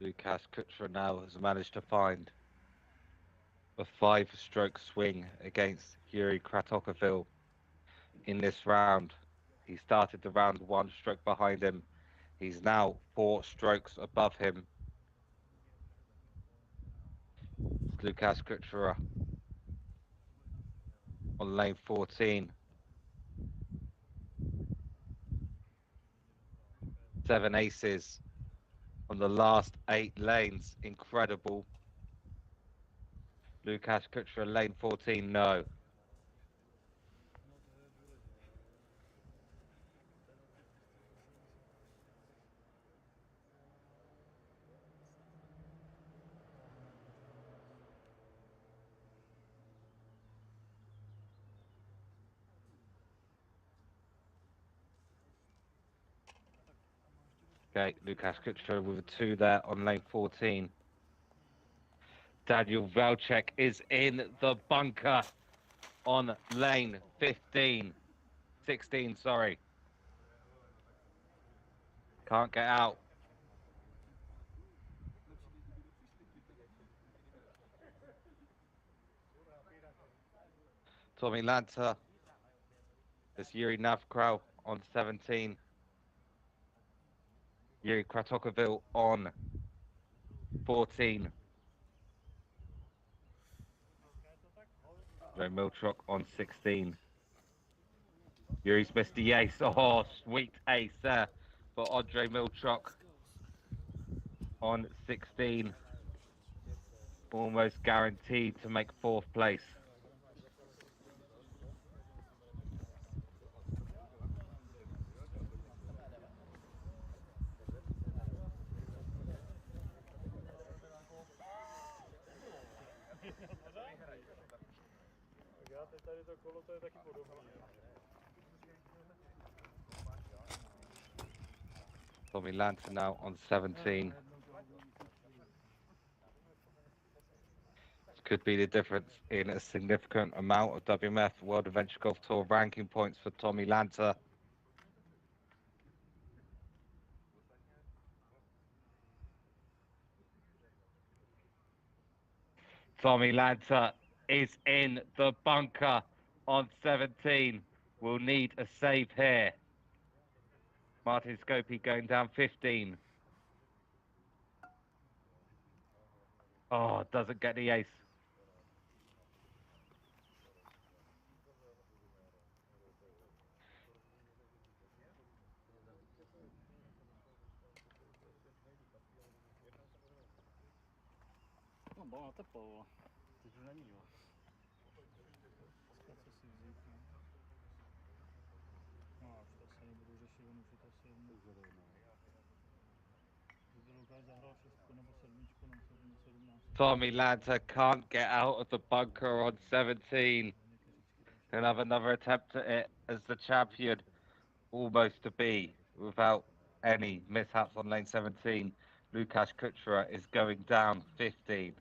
Lukas Kuchera now has managed to find a 5-stroke swing against Yuri Kratokovil in this round. He started the round 1 stroke behind him. He's now 4 strokes above him. It's Lukas Kuchera on lane 14. 7 aces on the last 8 lanes. Incredible. Lukas Kuchera, lane 14, no. Okay, Lukas Kuchera with a 2 there on lane 14. Daniel Velchek is in the bunker on lane 15. 16, sorry. Can't get out. Tommy Lanta. There's Yuri Navkrau on 17. Yuri Kratokovil on 14. Joe Milchok on 16. Yuri's missed the ace. Oh, sweet ace there for Andre Milchok on 16. Almost guaranteed to make 4th place. Já teď tady to kolo, to je taky podobné. Tommy Lanta now on 17. This could be the difference in a significant amount of WMF World Adventure Golf Tour ranking points for Tommy Lanta. Tommy Lanta is in the bunker on 17. We'll need a save here. Martin Scopey going down 15. Oh, doesn't get the ace. balon natepal, vole. Teď už není, jo. Co si vzít, no. No a už to asi nebudu řešit, on už je to asi jedno. Kdyby Lukáš zahrál 6 nebo 7 na 17. Tommy Lanta can't get out of the bunker on 17. He'll have another attempt at it as the champion, almost to be, without any mishaps on lane 17. Lukáš Kučera is going down 15.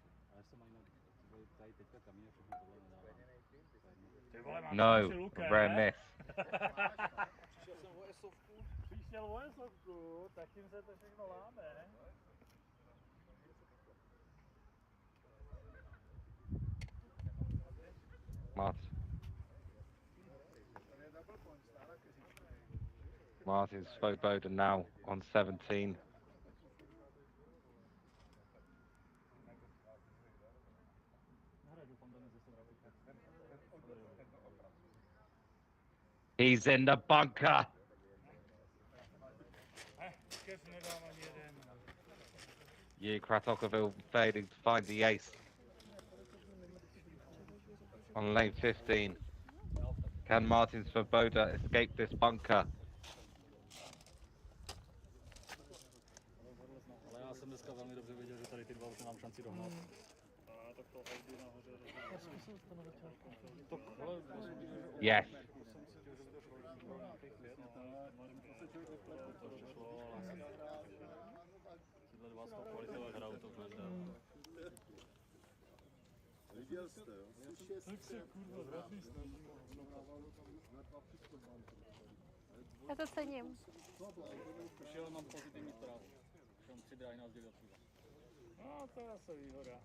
Ty vole, máš No, šanci, a Luke, rare ne? miss. Přišel jsem o esovku. Přišel o esovku, tak tím se to všechno láme. Martin Svoboda now on 17. He's in the bunker. Kev nedám ani jeden. Yuri Kratokovil failing to find the ace on lane 15. Can Martin Svoboda escape this bunker? Ale já jsem dneska velmi dobře věděl, že tady ty dva už mám šanci dohnat. A tak to Audi nahoře. Yes. Tyhle dva z toho kvalitové hrajou, to už nezdá. Viděl jste, jo? Tak se kurva zradný snažím. Já to cením. Už jo, mám pozitivní zprávu. Už mám 3 dráhy na rozdělil příva. No, to je asi výhoda.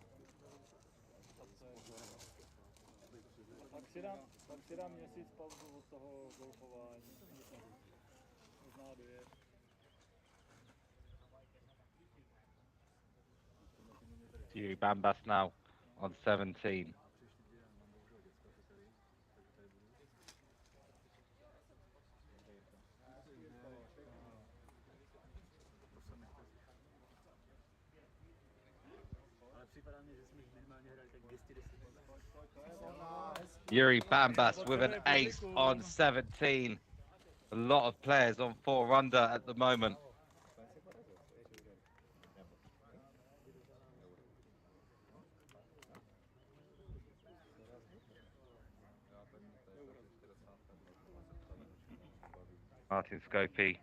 Pak si dám měsíc pauzu od toho golfování. Možná 2. Yuri Bambas now on 17. Yuri Bambas with an ace on 17. A lot of players on 4 under at the moment. Martin Scopey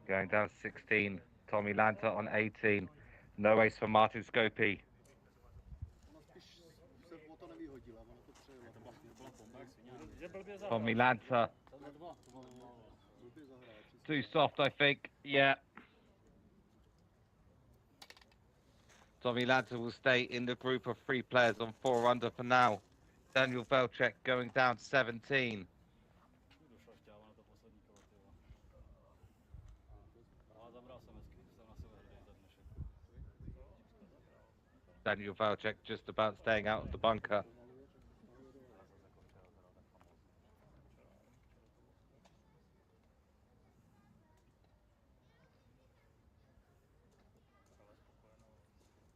going down 16. Tommy Lanta on 18. No ace for Martin Scopey. Ona spíš se o to nevyhodila, ona to přejela. Tommy Lanta. Blbě zahrál. Too soft, I think. Yeah. Tommy Lanta will stay in the group of 3 players on 4 under for now. Daniel Velček going down 17. Došla šťáva na to poslední kolo, ty vole. Ale zabral jsem hezky, jsem na sebe hrdý za dnešek. Daniel Velček just about staying out of the bunker.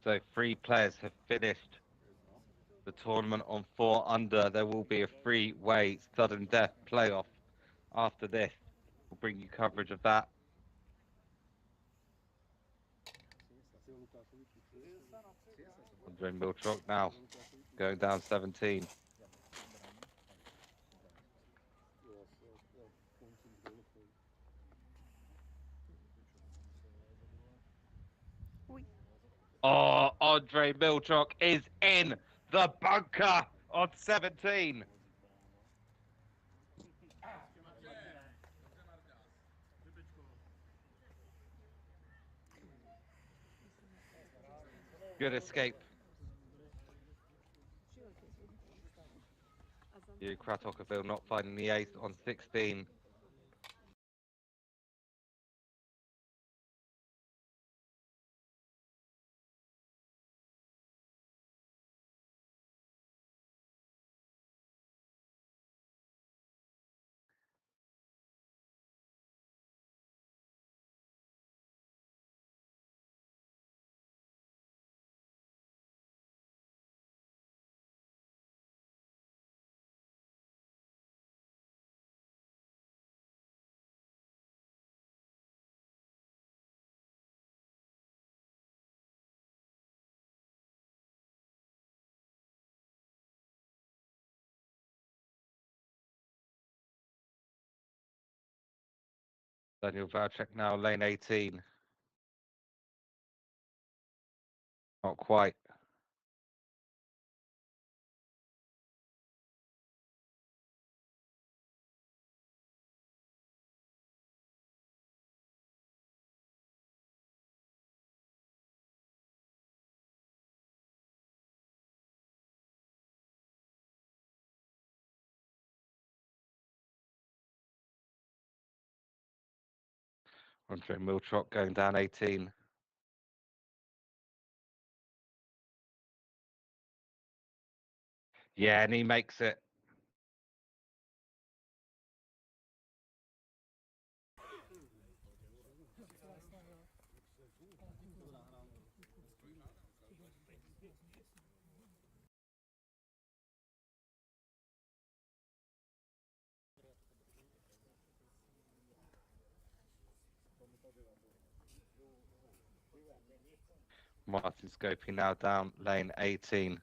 So 3 players have finished the tournament on 4 under. There will be a 3-way sudden death playoff after this. We'll bring you coverage of that. Andre Milchrock now going down 17. Oh, Andre Milchrock is in the bunker on 17. Good escape. Yuri Kratokovil not finding the ace on 16. Daniel Valchek now, lane 18. Not quite. Andre Milchrock going down 18. Yeah, and he makes it. Martin Scopey now down lane 18.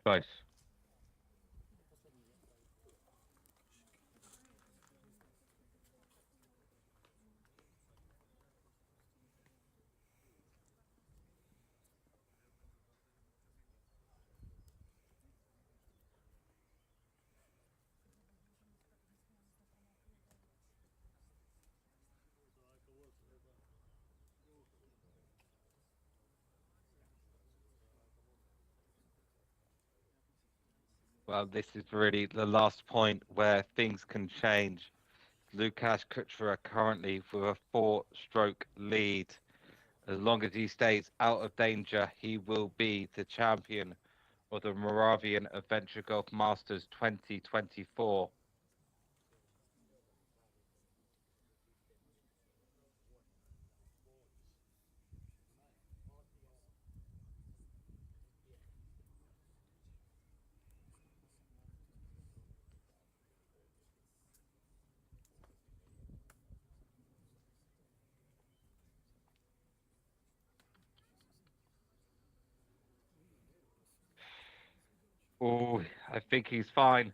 Close. Well, this is really the last point where things can change. Lukasz Kuchera currently with a 4-stroke lead. As long as he stays out of danger, he will be the champion of the Moravian Adventure Golf Masters 2024. Oh, I think he's fine.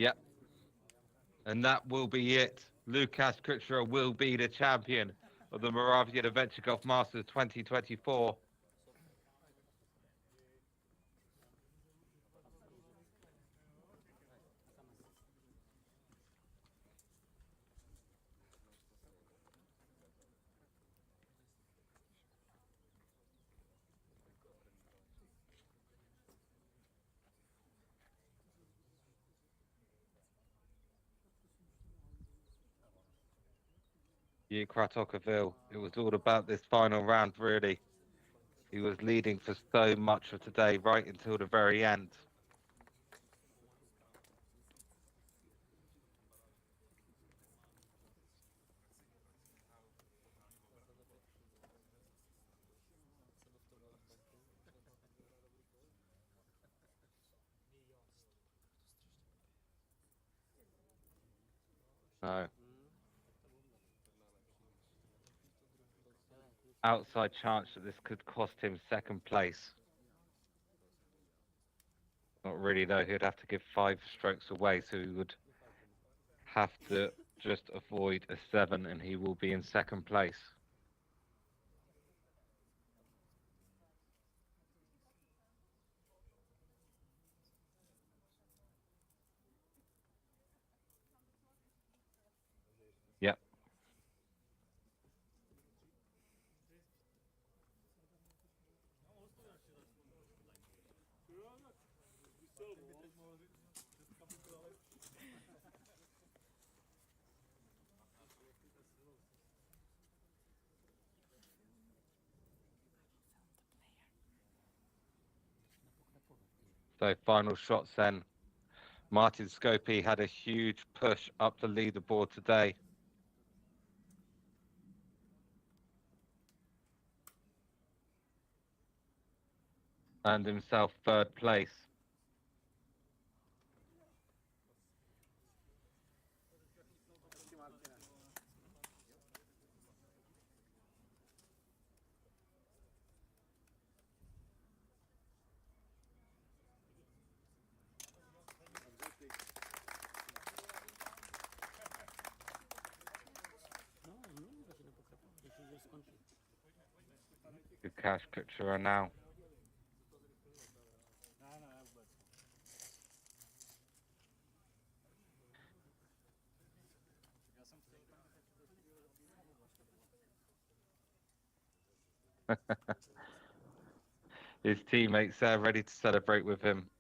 Yep. And that will be it. Lukasz Kuchera will be the champion of the Moravian Adventure Golf Masters 2024. Kratochvil. It was all about this final round, really. He was leading for so much of today, right until the very end. No. Outside chance that this could cost him second place. Not really, though. He'd have to give 5 strokes away, so he would have to just avoid a 7, and he will be in second place. Yep. So final shots then. Martin Scopey had a huge push up the leaderboard today. And himself third place. Good cash picture now. His teammates there ready to celebrate with him.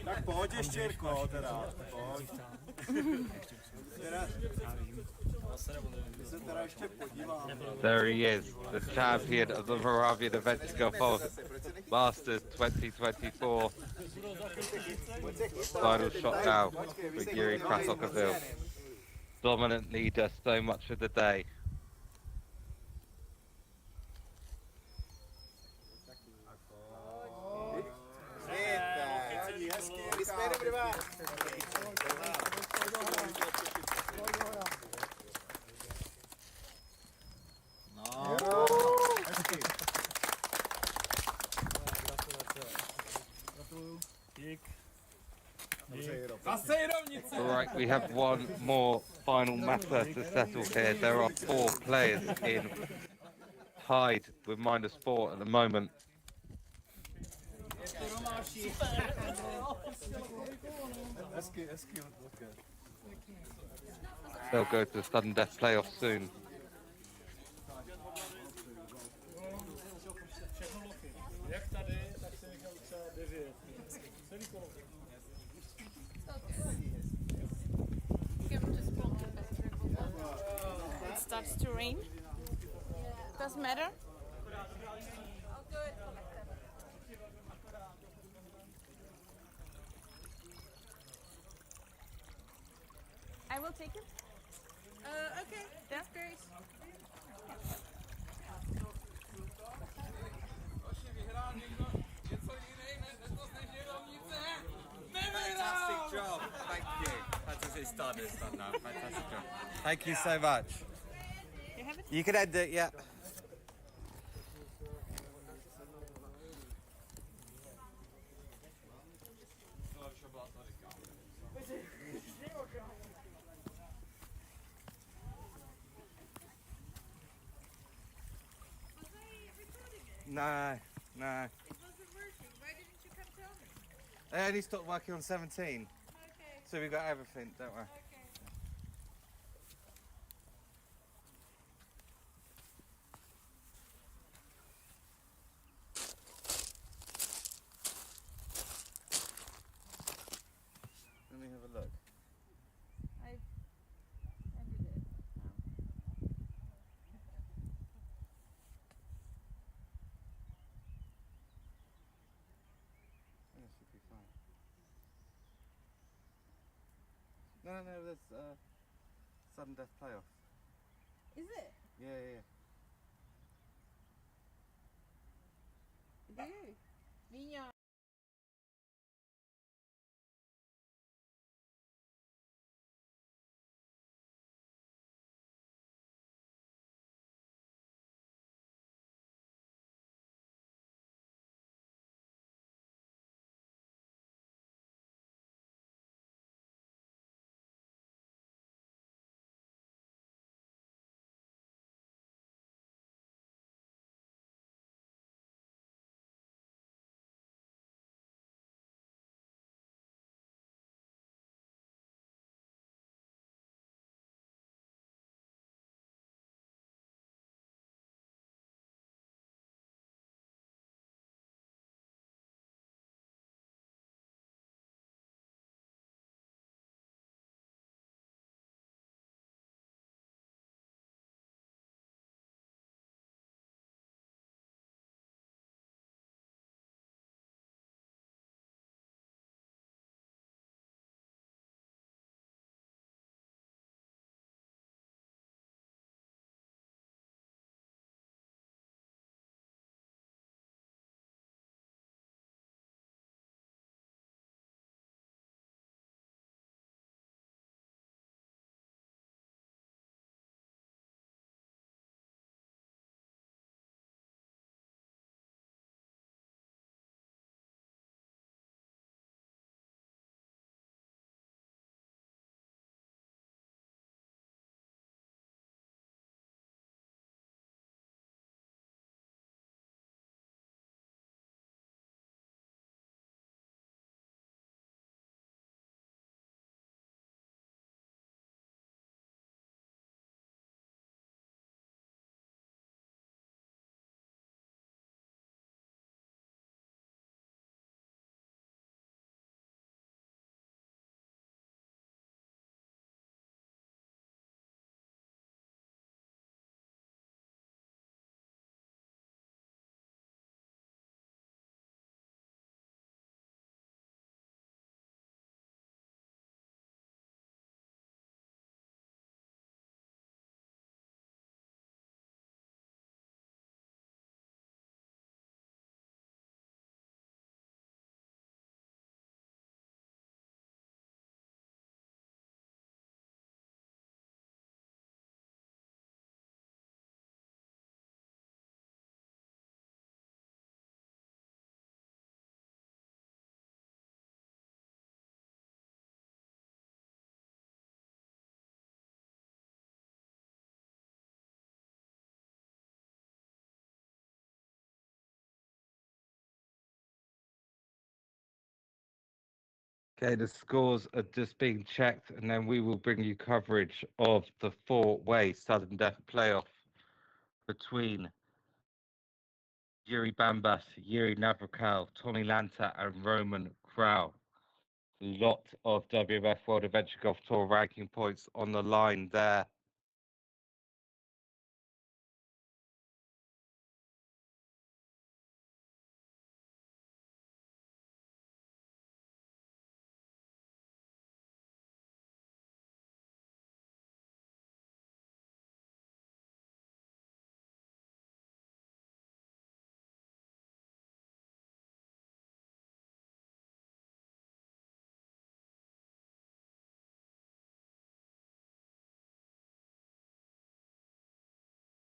Tak pojď ještě, Jirko, teda. Pojď. There he is, the champion of the Moravian Adventure Golf Masters 2024. Final shot now for Yuri Krasokaville. Dominant leader so much of the day. Right, we have one more final matter to settle here. There are 4 players in tied with -4 at the moment. They'll go to the sudden death playoff soon. It starts to rain. Doesn't matter. I will take it. Okay, that's great. Fantastic job. Thank you. Fantastic start this time now. Fantastic job. Thank you so much. You have it? You can end it, yeah. No, no. It wasn't working. Why didn't you come tell me? They only stopped working on 17. Okay. So we got everything, don't worry. Okay. Let me have a look. I ended it now. That should be fine. No, there's sudden death playoff. Is it? Yeah. Minha. Okay, the scores are just being checked, and then we will bring you coverage of the four-way sudden death playoff between Yuri Bambas, Yuri Navrakal, Tommy Lanta, and Roman Krau. Lot of WMF World Adventure Golf Tour ranking points on the line there.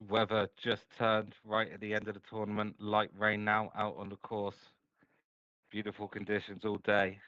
Weather just turned right at the end of the tournament. Light rain now out on the course. Beautiful conditions all day.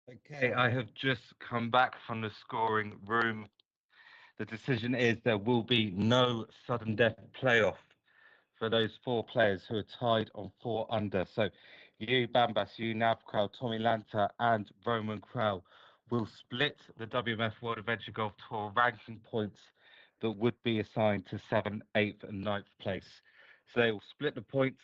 Okay, I have just come back from the scoring room. The decision is there will be no sudden death playoff for those four players who are tied on 4 under. So you, Bambas, you, Nav Tommy Lanta, and Roman Krell will split the WMF World Adventure Golf Tour ranking points that would be assigned to 7th, 8th, and 9th place. So they will split the points.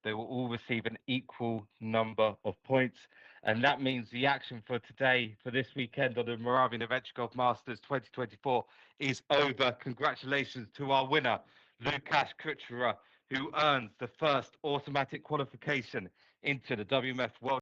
They will all receive an equal number of points. And that means the action for today, for this weekend on the Moravian Adventure Golf Masters 2024 is over. Congratulations to our winner, Lukasz Kuchera, who earns the first automatic qualification into the WMF World